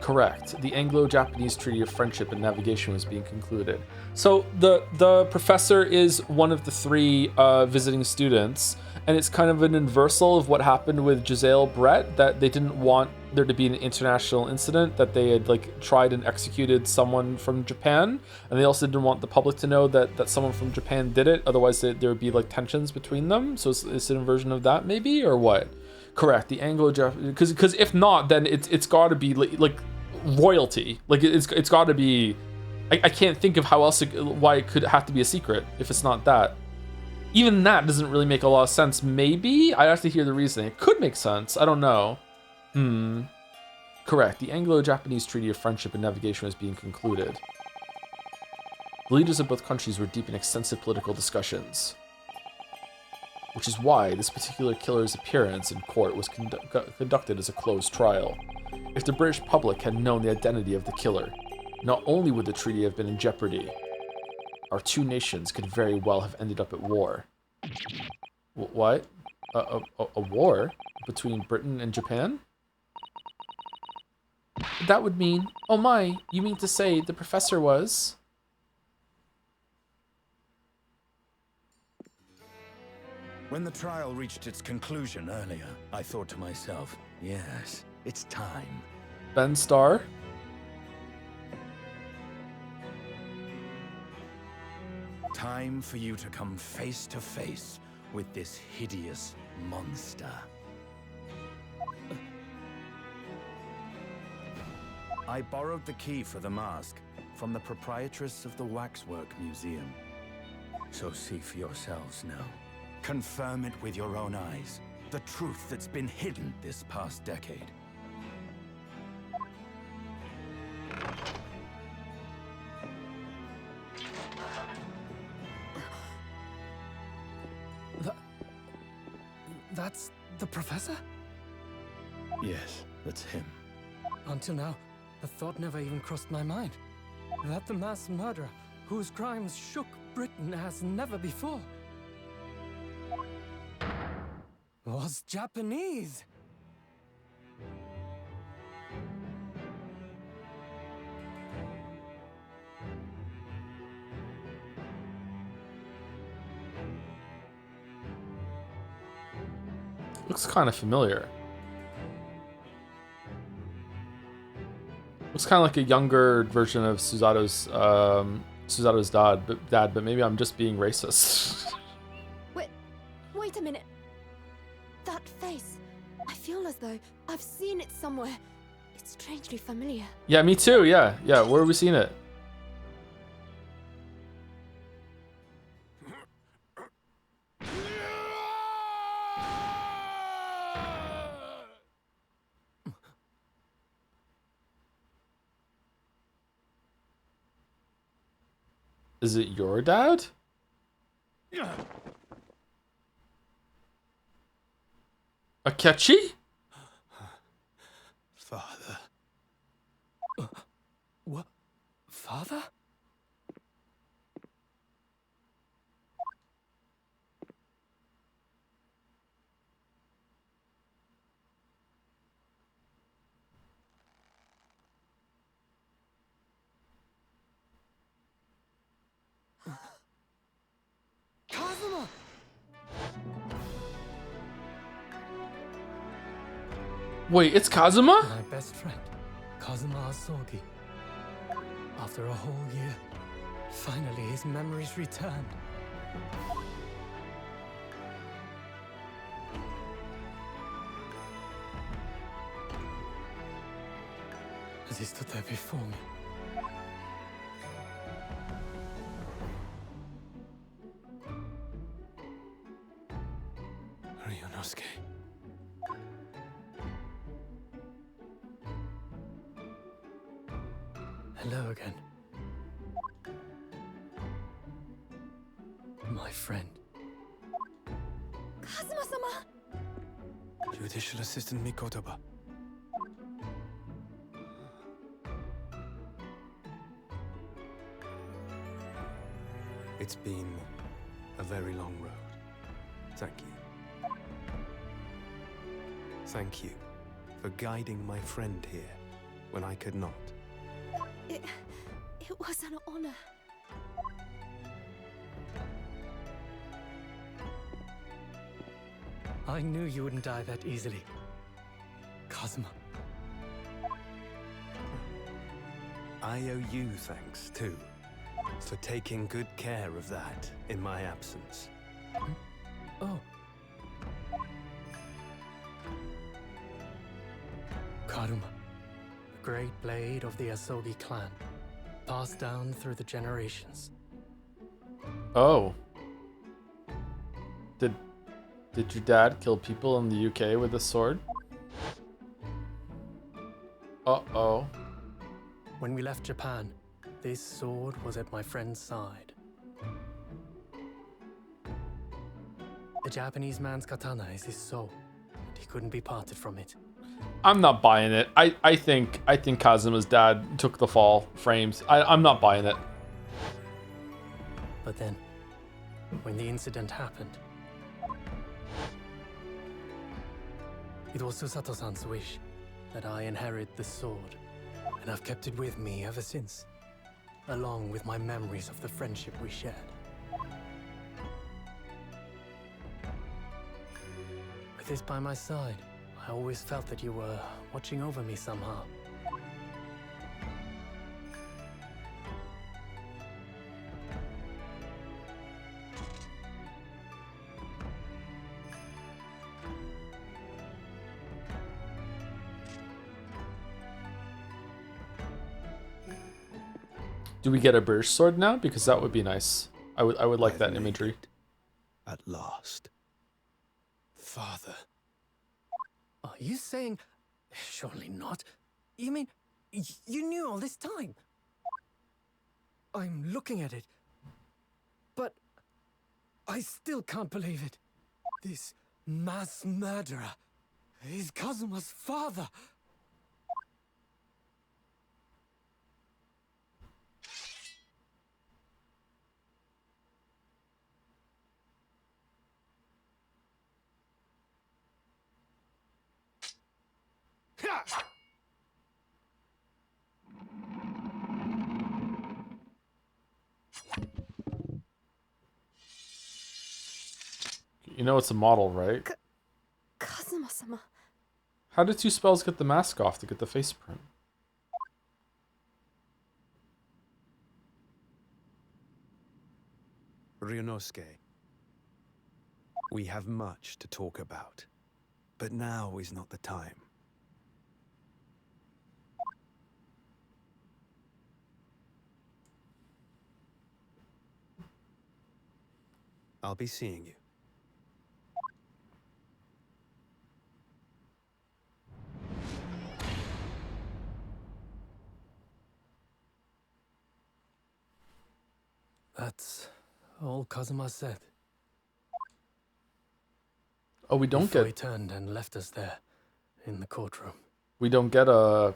Correct. The Anglo-Japanese Treaty of Friendship and Navigation was being concluded. So the professor is one of the three visiting students, and it's kind of an inversal of what happened with Giselle Brett, that they didn't want there to be an international incident, that they had like tried and executed someone from Japan, and they also didn't want the public to know that someone from Japan did it, otherwise there would be like tensions between them. So it's an inversion of that maybe, or what? Correct. The Anglo-Japanese, because if not, then it's got to be like royalty. Like it's got to be. I can't think of how else why it could have to be a secret if it's not that. Even that doesn't really make a lot of sense. Maybe I have to hear the reasoning. It could make sense. I don't know. Correct. The Anglo-Japanese Treaty of Friendship and Navigation was being concluded. The leaders of both countries were deep in extensive political discussions, which is why this particular killer's appearance in court was conducted as a closed trial. If the British public had known the identity of the killer, not only would the treaty have been in jeopardy, our two nations could very well have ended up at war. What? A war between Britain and Japan? That would mean... Oh my, you mean to say the professor was... When the trial reached its conclusion earlier, I thought to myself, yes, it's time. Ben Starr? Time for you to come face to face with this hideous monster. I borrowed the key for the mask from the proprietress of the Waxwork Museum. So see for yourselves now. Confirm it with your own eyes. The truth that's been hidden this past decade. That's the professor? Yes, that's him. Until now, the thought never even crossed my mind. That the mass murderer, whose crimes shook Britain as never before, was Japanese. Looks kind of familiar. Looks kind of like a younger version of Susato's dad, but maybe I'm just being racist. Wait a minute. That face. I feel as though I've seen it somewhere. It's strangely familiar. Yeah, me too. Yeah. Where have we seen it? Is it your dad? Akechi? Father. What? Father? Kazuma! Wait, it's Kazuma? My best friend, Kazuma Asogi. After a whole year, finally his memories returned. As he stood there before me, Ryunosuke. hello again. My friend. Kazuma-sama! Judicial Assistant Mikotoba. It's been a very long road. Thank you. Thank you for guiding my friend here when I could not. It was an honor. I knew you wouldn't die that easily. Kazuma. I owe you thanks, too, for taking good care of that in my absence. Oh. Karuma, the great blade of the Asogi clan, passed down through the generations. Oh. Did your dad kill people in the UK with a sword? Uh-oh. When we left Japan, this sword was at my friend's side. The Japanese man's katana is his soul, and he couldn't be parted from it. I'm not buying it. I think Kazuma's dad took the fall frames. I'm not buying it. But then, when the incident happened, it was Susato-san's wish that I inherit the sword, and I've kept it with me ever since, along with my memories of the friendship we shared. With this by my side, I always felt that you were watching over me somehow. Do we get a British sword now? Because that would be nice. I would like that I've imagery. made it at last. Father. Are you saying... Surely not. You mean, you knew all this time? I'm looking at it, but I still can't believe it. This mass murderer is Kazuma's father. You know it's a model, right? Kazuma-sama. How did two spells get the mask off to get the face print? Ryunosuke, we have much to talk about, but now is not the time. I'll be seeing you. That's all Kazuma said. Oh, we don't Before he get turned and left us there in the courtroom. we don't get a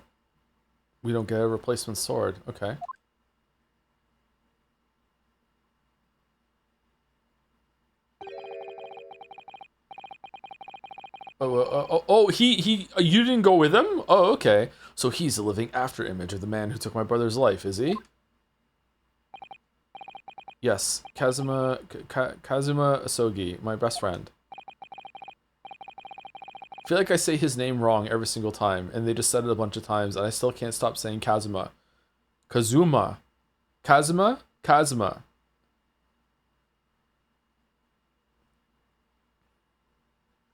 replacement sword. Okay. He you didn't go with him? Oh, okay. So he's a living after image of the man who took my brother's life, is he? Yes, Kazuma Asogi, my best friend. I feel like I say his name wrong every single time, and they just said it a bunch of times, and I still can't stop saying Kazuma. Kazuma. Kazuma? Kazuma.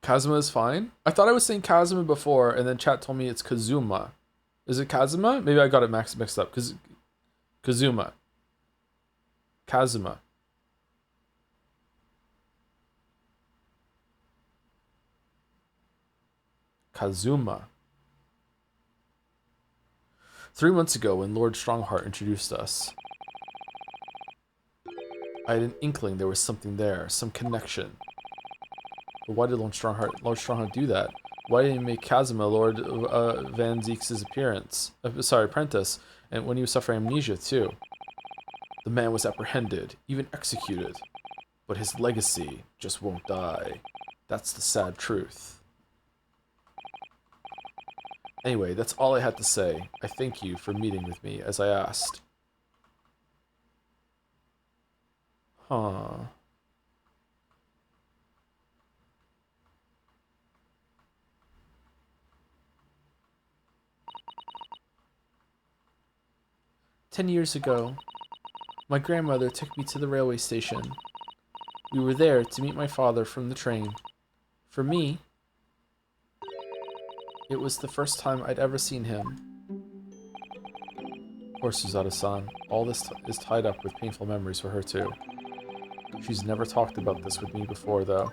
Kazuma is fine? I thought I was saying Kazuma before, and then chat told me it's Kazuma. Is it Kazuma? Maybe I got it mixed up. Kazuma. Kazuma. Kazuma. 3 months ago, when Lord Strongheart introduced us, I had an inkling there was something there, some connection. But why did Lord Strongheart do that? Why didn't he make Kazuma Lord Van Zeke's apprentice, and when he was suffering amnesia too? The man was apprehended, even executed. But his legacy just won't die. That's the sad truth. Anyway, that's all I had to say. I thank you for meeting with me as I asked. Huh. "10 years ago, my grandmother took me to the railway station. We were there to meet my father from the train. For me, it was the first time I'd ever seen him. Poor Suzada-san. All this is tied up with painful memories for her too. She's never talked about this with me before, though.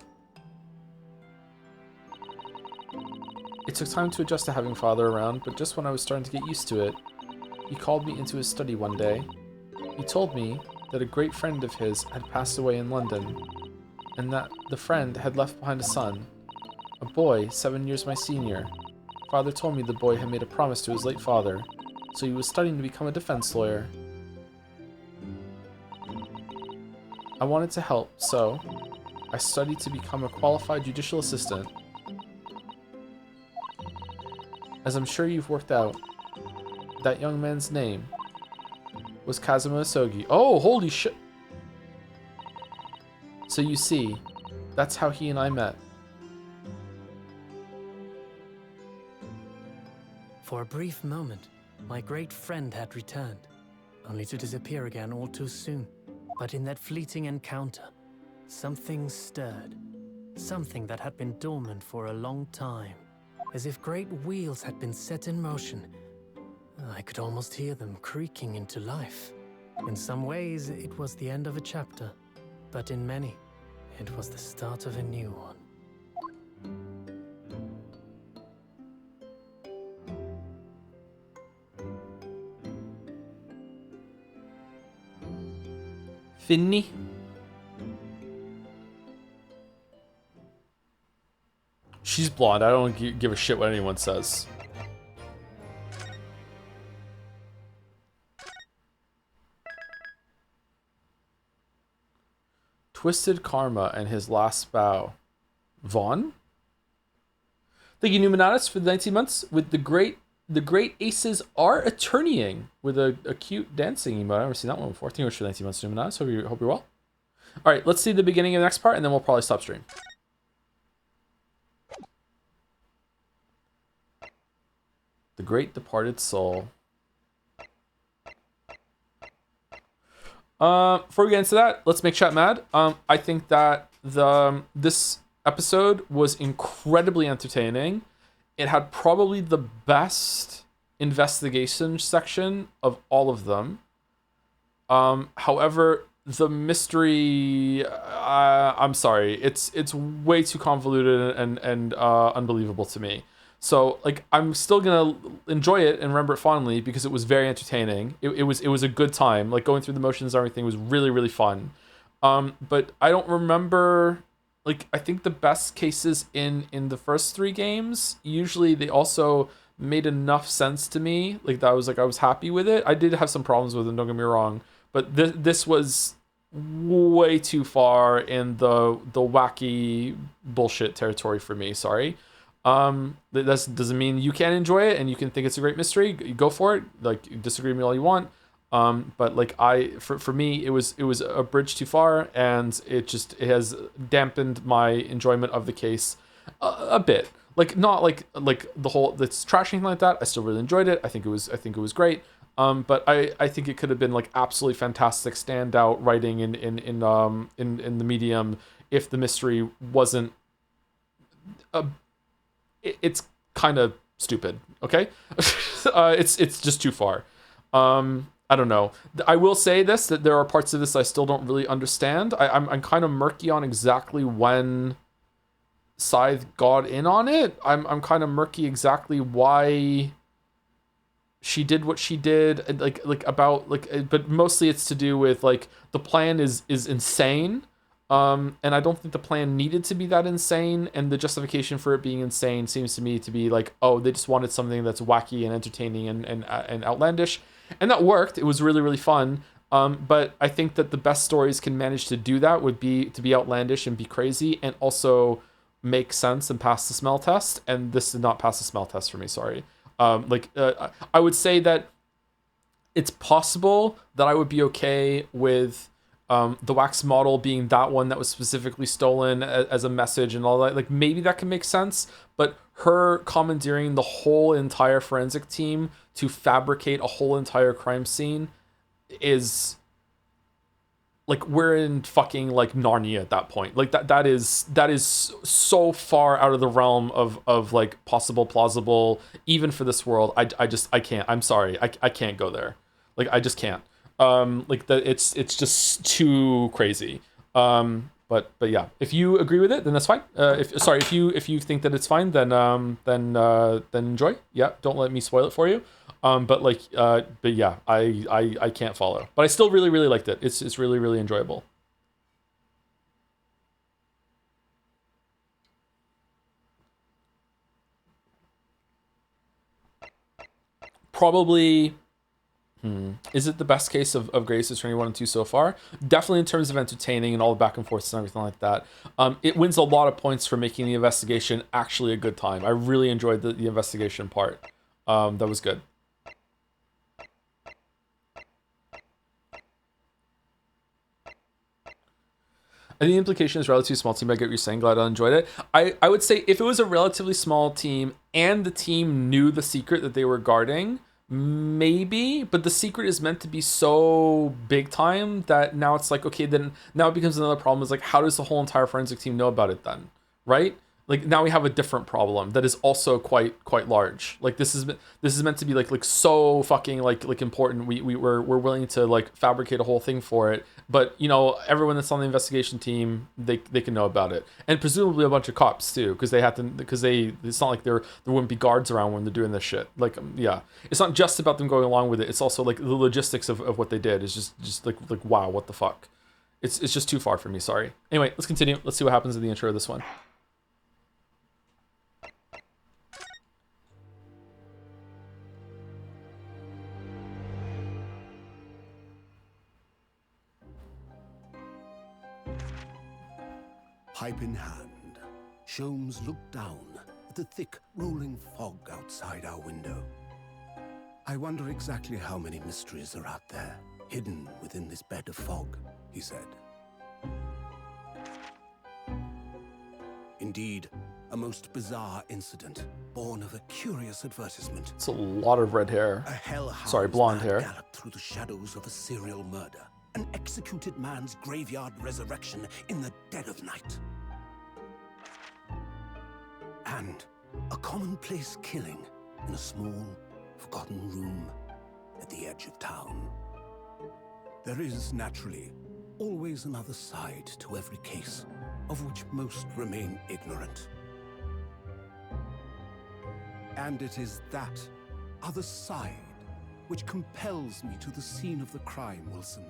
It took time to adjust to having father around, but just when I was starting to get used to it, he called me into his study one day. He told me that a great friend of his had passed away in London, and that the friend had left behind a son, a boy 7 years my senior. Father told me the boy had made a promise to his late father, so he was studying to become a defense lawyer. I wanted to help, so I studied to become a qualified judicial assistant. As I'm sure you've worked out, that young man's name was Kazuma Asogi. Oh, holy shit! So you see, that's how he and I met. For a brief moment, my great friend had returned, only to disappear again all too soon. But in that fleeting encounter, something stirred. Something that had been dormant for a long time. As if great wheels had been set in motion. I could almost hear them creaking into life. In some ways, it was the end of a chapter. But in many, it was the start of a new one. Finny? She's blonde. I don't give a shit what anyone says. Twisted Karma and his last bow. Vaughn? Thank you, Numinatus, for the 19 months with the great aces are attorneying with a cute dancing emote. I've never seen that one before. Thank you for 19 months, Numinatus. Hope you're well. All right, let's see the beginning of the next part, and then we'll probably stop stream. The Great Departed Soul. Before we get into that, let's make chat mad. I think that this episode was incredibly entertaining. It had probably the best investigation section of all of them. However, the mystery, I'm sorry, it's way too convoluted and unbelievable to me. So like I'm still gonna enjoy it and remember it fondly because it was very entertaining. It was a good time. Like going through the motions and everything was really, really fun. But I don't remember, like I think the best cases in the first 3 games, usually they also made enough sense to me. Like that was like I was happy with it. I did have some problems with it, don't get me wrong, but this was way too far in the wacky bullshit territory for me. Sorry. That doesn't mean you can't enjoy it and you can think it's a great mystery. Go for it. Like disagree with me all you want. But like for me, it was a bridge too far, and it has dampened my enjoyment of the case a bit. Like not like the whole that's trashing like that. I still really enjoyed it. I think it was great. But I think it could have been like absolutely fantastic standout writing in the medium if the mystery wasn't it's kind of stupid, okay? It's just too far. I don't know. I will say this, that there are parts of this I still don't really understand. I'm kind of murky on exactly when Scythe got in on it. I'm kind of murky exactly why she did what she did, but mostly it's to do with like the plan is insane. And I don't think the plan needed to be that insane, and the justification for it being insane seems to me to be like, oh, they just wanted something that's wacky and entertaining and outlandish, and that worked. It was really, really fun. But I think that the best stories can manage to do that would be to be outlandish and be crazy and also make sense and pass the smell test. And this did not pass the smell test for me. Sorry. I would say that it's possible that I would be okay with the wax model being that one that was specifically stolen as a message and all that. Like maybe that can make sense, but her commandeering the whole entire forensic team to fabricate a whole entire crime scene is like we're in fucking like Narnia at that point. Like that is so far out of the realm of like possible plausible even for this world. I can't. I'm sorry. I can't go there. Like I just can't. Like that it's just too crazy. But yeah, if you agree with it, then that's fine. If you think that it's fine, then enjoy. Yeah, don't let me spoil it for you. But yeah, I can't follow. But I still really liked it. It's really enjoyable. Probably. Is it the best case of Grace Attorney 1 and 2 so far? Definitely in terms of entertaining and all the back and forth and everything like that. It wins a lot of points for making the investigation actually a good time. I really enjoyed the investigation part. That was good. I think the implication is relatively small team. I get what you're saying. Glad I enjoyed it. I would say if it was a relatively small team and the team knew the secret that they were guarding, maybe, but the secret is meant to be so big time that now it's like, okay, then now it becomes another problem is like, how does the whole entire forensic team know about it then? Right? Like now we have a different problem that is also quite large. Like this is meant to be like so fucking like important. We're willing to like fabricate a whole thing for it. But you know, everyone that's on the investigation team, they can know about it, and presumably a bunch of cops too, because it's not like there wouldn't be guards around when they're doing this shit. Like yeah, it's not just about them going along with it. It's also like the logistics of what they did is just like wow, what the fuck. It's just too far for me. Sorry. Anyway, let's continue. Let's see what happens in the intro of this one. Pipe in hand, Sholmes looked down at the thick, rolling fog outside our window. I wonder exactly how many mysteries are out there, hidden within this bed of fog, he said. Indeed, a most bizarre incident, born of a curious advertisement. It's a lot of red hair. A hellhound Sorry, blonde hair. galloped through the shadows of a serial murder. An executed man's graveyard resurrection in the dead of night. And a commonplace killing in a small, forgotten room at the edge of town. There is, naturally, always another side to every case, of which most remain ignorant. And it is that other side which compels me to the scene of the crime, Wilson.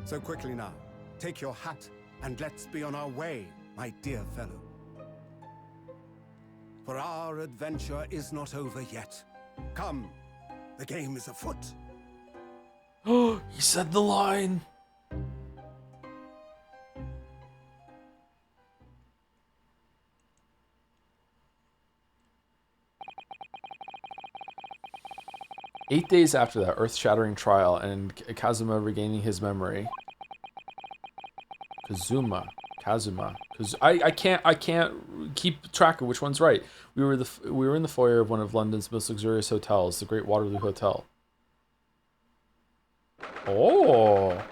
So quickly now, take your hat and let's be on our way, my dear fellow. For our adventure is not over yet. Come, the game is afoot. Oh, he said the line. Eight days after that earth-shattering trial and Kazuma regaining his memory. Kazuma. I can't keep track of which one's right. We were in the foyer of one of London's most luxurious hotels, the Great Waterloo Hotel. Oh.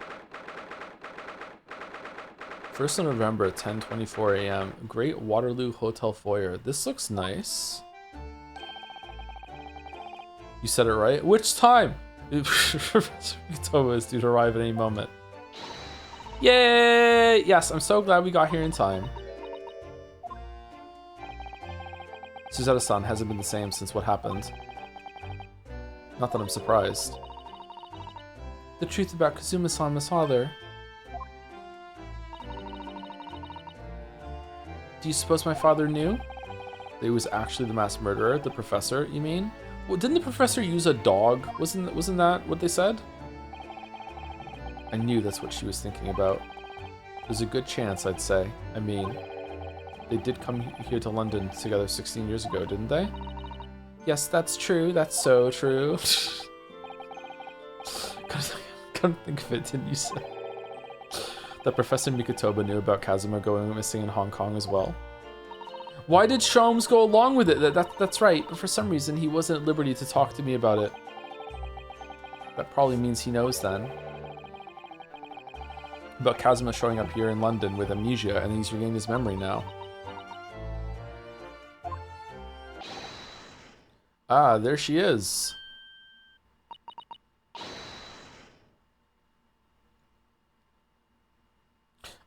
1st of November at 10:24 a.m. Great Waterloo Hotel foyer. This looks nice. You said it right. Which time? Professor Utoma is due to arrive at any moment. Yay! Yes, I'm so glad we got here in time. Suzetta-san hasn't been the same since what happened. Not that I'm surprised. The truth about Kazuma-san, Miss Father. Do you suppose my father knew? That he was actually the mass murderer, the professor, you mean? Well, didn't the professor use a dog? Wasn't that what they said? I knew that's what she was thinking about. There's a good chance, I'd say. I mean, they did come here to London together 16 years ago, didn't they? Yes, that's true. That's so true. Couldn't think of it, didn't you say? That Professor Mikotoba knew about Kazuma going missing in Hong Kong as well. Why did Sholmes go along with it? That's right, but for some reason he wasn't at liberty to talk to me about it. That probably means he knows then. About Kazuma showing up here in London with amnesia, and he's regaining his memory now. Ah, there she is.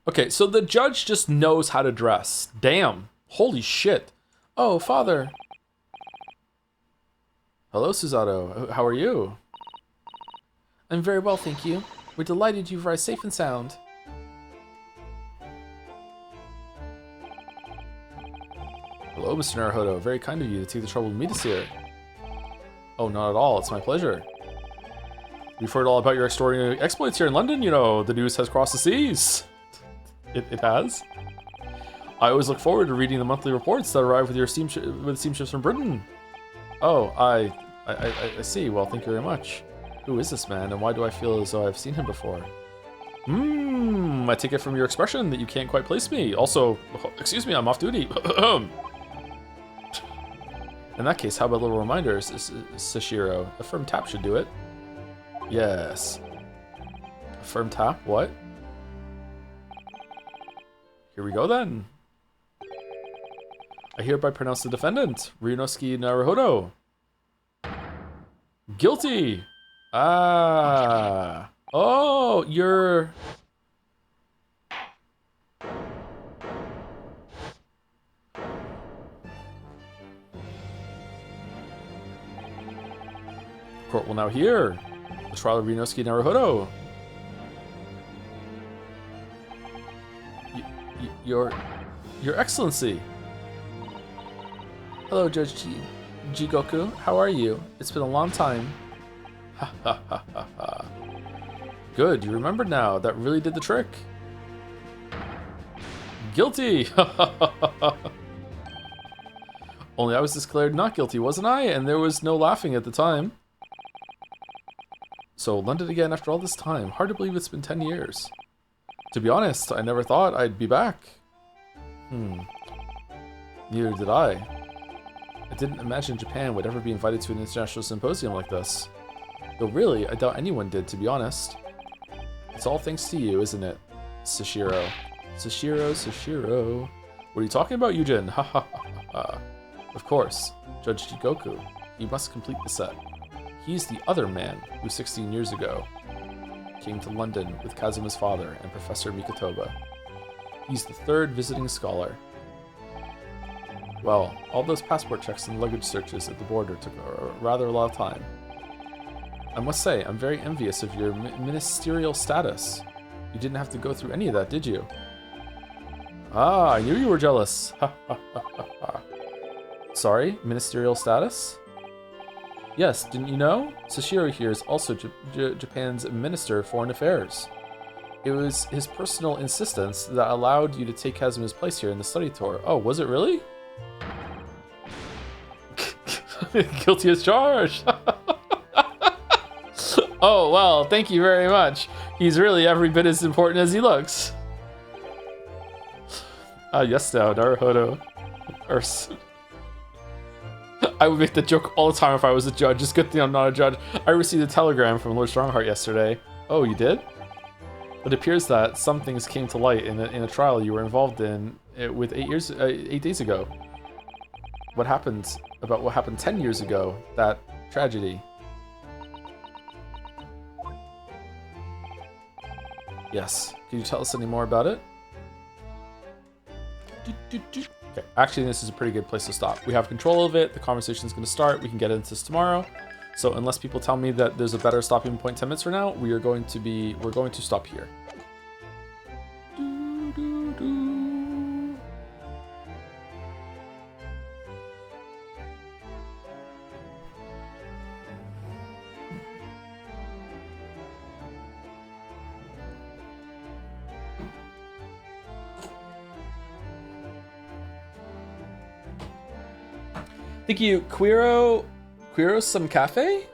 Okay, so the judge just knows how to dress. Damn. Holy shit. Oh, father. Hello, Susato. How are you? I'm very well, thank you. We're delighted you've arrived safe and sound. Hello, Mr. Naruhodo. Very kind of you to take the trouble to meet us here. Oh, not at all. It's my pleasure. We've heard all about your extraordinary exploits here in London. You know, the news has crossed the seas. It has. I always look forward to reading the monthly reports that arrive with your steamships from Britain. Oh, I see. Well, thank you very much. Who is this man, and why do I feel as though I've seen him before? I take it from your expression that you can't quite place me. Also, excuse me, I'm off duty. In that case, how about a little reminder, Sashiro? A firm tap should do it. Yes. A firm tap? What? Here we go then. I hereby pronounce the defendant, Ryunosuke Naruhodo, guilty. Ah. Oh, you're... Court will now hear the trial of Ryunosuke Naruhodo. Your Excellency. Hello, Judge Jigoku. How are you? It's been a long time. Ha ha ha ha ha. Good, you remember now. That really did the trick. Guilty! Only I was declared not guilty, wasn't I? And there was no laughing at the time. So, London again after all this time. Hard to believe it's been 10 years. To be honest, I never thought I'd be back. Neither did I. I didn't imagine Japan would ever be invited to an international symposium like this. Though really, I doubt anyone did, to be honest. It's all thanks to you, isn't it? Sashiro. Sashiro. What are you talking about, Yujin? Ha ha ha ha. Of course, Judge Jigoku. You must complete the set. He's the other man who 16 years ago came to London with Kazuma's father and Professor Mikotoba. He's the third visiting scholar. Well, all those passport checks and luggage searches at the border took rather a lot of time. I must say, I'm very envious of your ministerial status. You didn't have to go through any of that, did you? Ah, I knew you were jealous. Ha ha ha ha ha. Sorry, ministerial status? Yes, didn't you know? Sashiro here is also Japan's Minister of Foreign Affairs. It was his personal insistence that allowed you to take Kazuma's place here in the study tour. Oh, was it really? Guilty as charged. Oh, well, thank you very much. He's really every bit as important as he looks. Yes now, Naruhodo. I would make the joke all the time if I was a judge. It's a good thing I'm not a judge. I received a telegram from Lord Strongheart yesterday. Oh, you did? It appears that some things came to light in a trial you were involved in with 8 days ago. What happened 10 years ago, that tragedy. Yes. Can you tell us any more about it? Okay, actually this is a pretty good place to stop. We have control of it, the conversation's gonna start, we can get into this tomorrow. So unless people tell me that there's a better stopping point 10 minutes from now, we're going to stop here. Thank you, Some Cafe?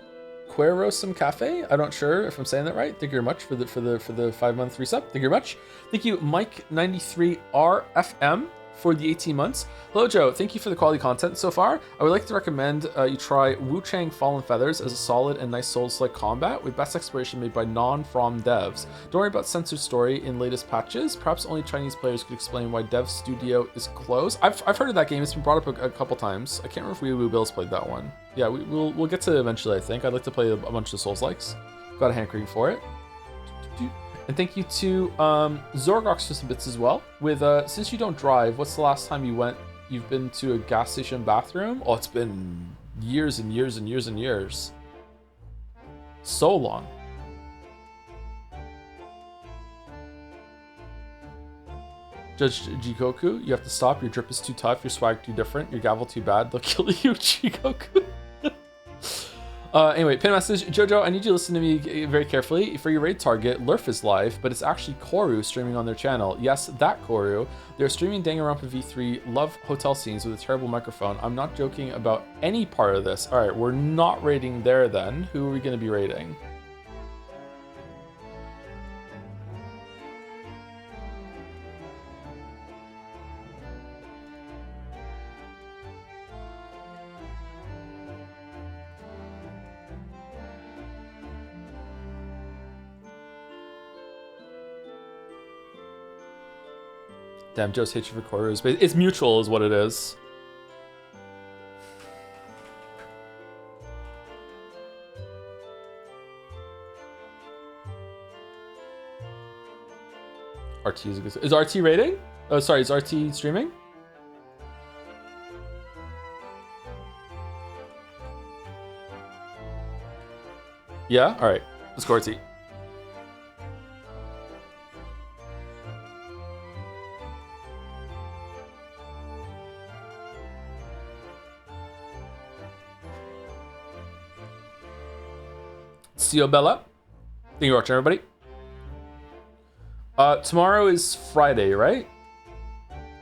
Quero Some Cafe? I'm not sure if I'm saying that right. Thank you very much for the 5-month resub. Thank you very much. Thank you, Mike93RFM for the 18 months. Hello, Joe. Thank you for the quality content so far. I would like to recommend you try Wu Chang Fallen Feathers as a solid and nice Souls-like combat with best exploration made by non-From devs. Don't worry about censored story in latest patches. Perhaps only Chinese players could explain why Dev Studio is closed. I've heard of that game. It's been brought up a couple times. I can't remember if Wee Bill's played that one. Yeah, we'll get to it eventually, I think. I'd like to play a bunch of Souls-likes. Got a hankering for it. And thank you to Zorgox for some bits as well. With since you don't drive, what's the last time you've been to a gas station bathroom? Oh, it's been years and years and years and years. So long. Judge Jikoku, you have to stop. Your drip is too tough. Your swag too different. Your gavel too bad. They'll kill you, Jikoku. Anyway, pin message. Jojo, I need you to listen to me very carefully. For your raid target, Lurf is live, but it's actually Koru streaming on their channel. Yes, that Koru. They're streaming Danganronpa V3 love hotel scenes with a terrible microphone. I'm not joking about any part of this. All right, we're not raiding there then. Who are we going to be raiding? Damn, Joe's hatred for Koru is it's mutual is what it is. RT is a good... Is RT rating? Oh, sorry, is RT streaming? Yeah? Alright, let's go RT. See you, Bella. Thank you for watching, everybody. Tomorrow is Friday, right?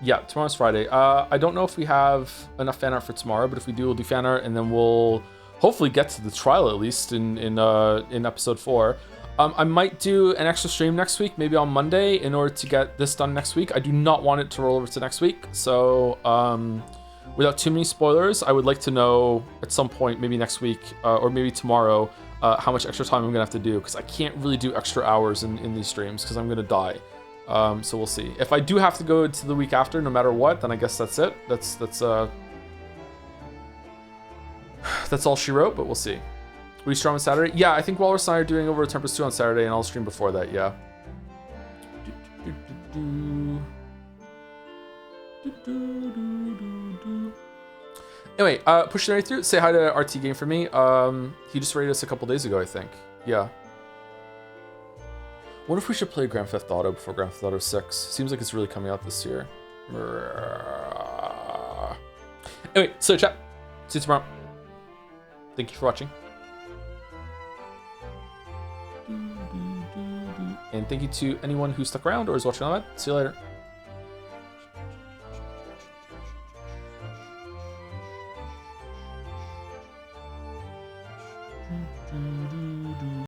Yeah, tomorrow's Friday. I don't know if we have enough fan art for tomorrow, but if we do, we'll do fan art, and then we'll hopefully get to the trial at least in episode 4. I might do an extra stream next week, maybe on Monday, in order to get this done next week. I do not want it to roll over to next week, so without too many spoilers, I would like to know at some point, maybe next week or maybe tomorrow, how much extra time I'm gonna have to do, because I can't really do extra hours in these streams because I'm gonna die. So we'll see. If I do have to go to the week after, no matter what, then I guess that's it. That's all she wrote, but we'll see. We stream on Saturday? Yeah, I think Walrus and I are doing Over Tempest 2 on Saturday, and I'll stream before that, yeah. Anyway, pushing right through. Say hi to RT Game for me. He just raided us a couple days ago, I think. Yeah. Wonder if we should play Grand Theft Auto before Grand Theft Auto 6. Seems like it's really coming out this year. Anyway, so chat. See you tomorrow. Thank you for watching. And thank you to anyone who stuck around or is watching on that. See you later.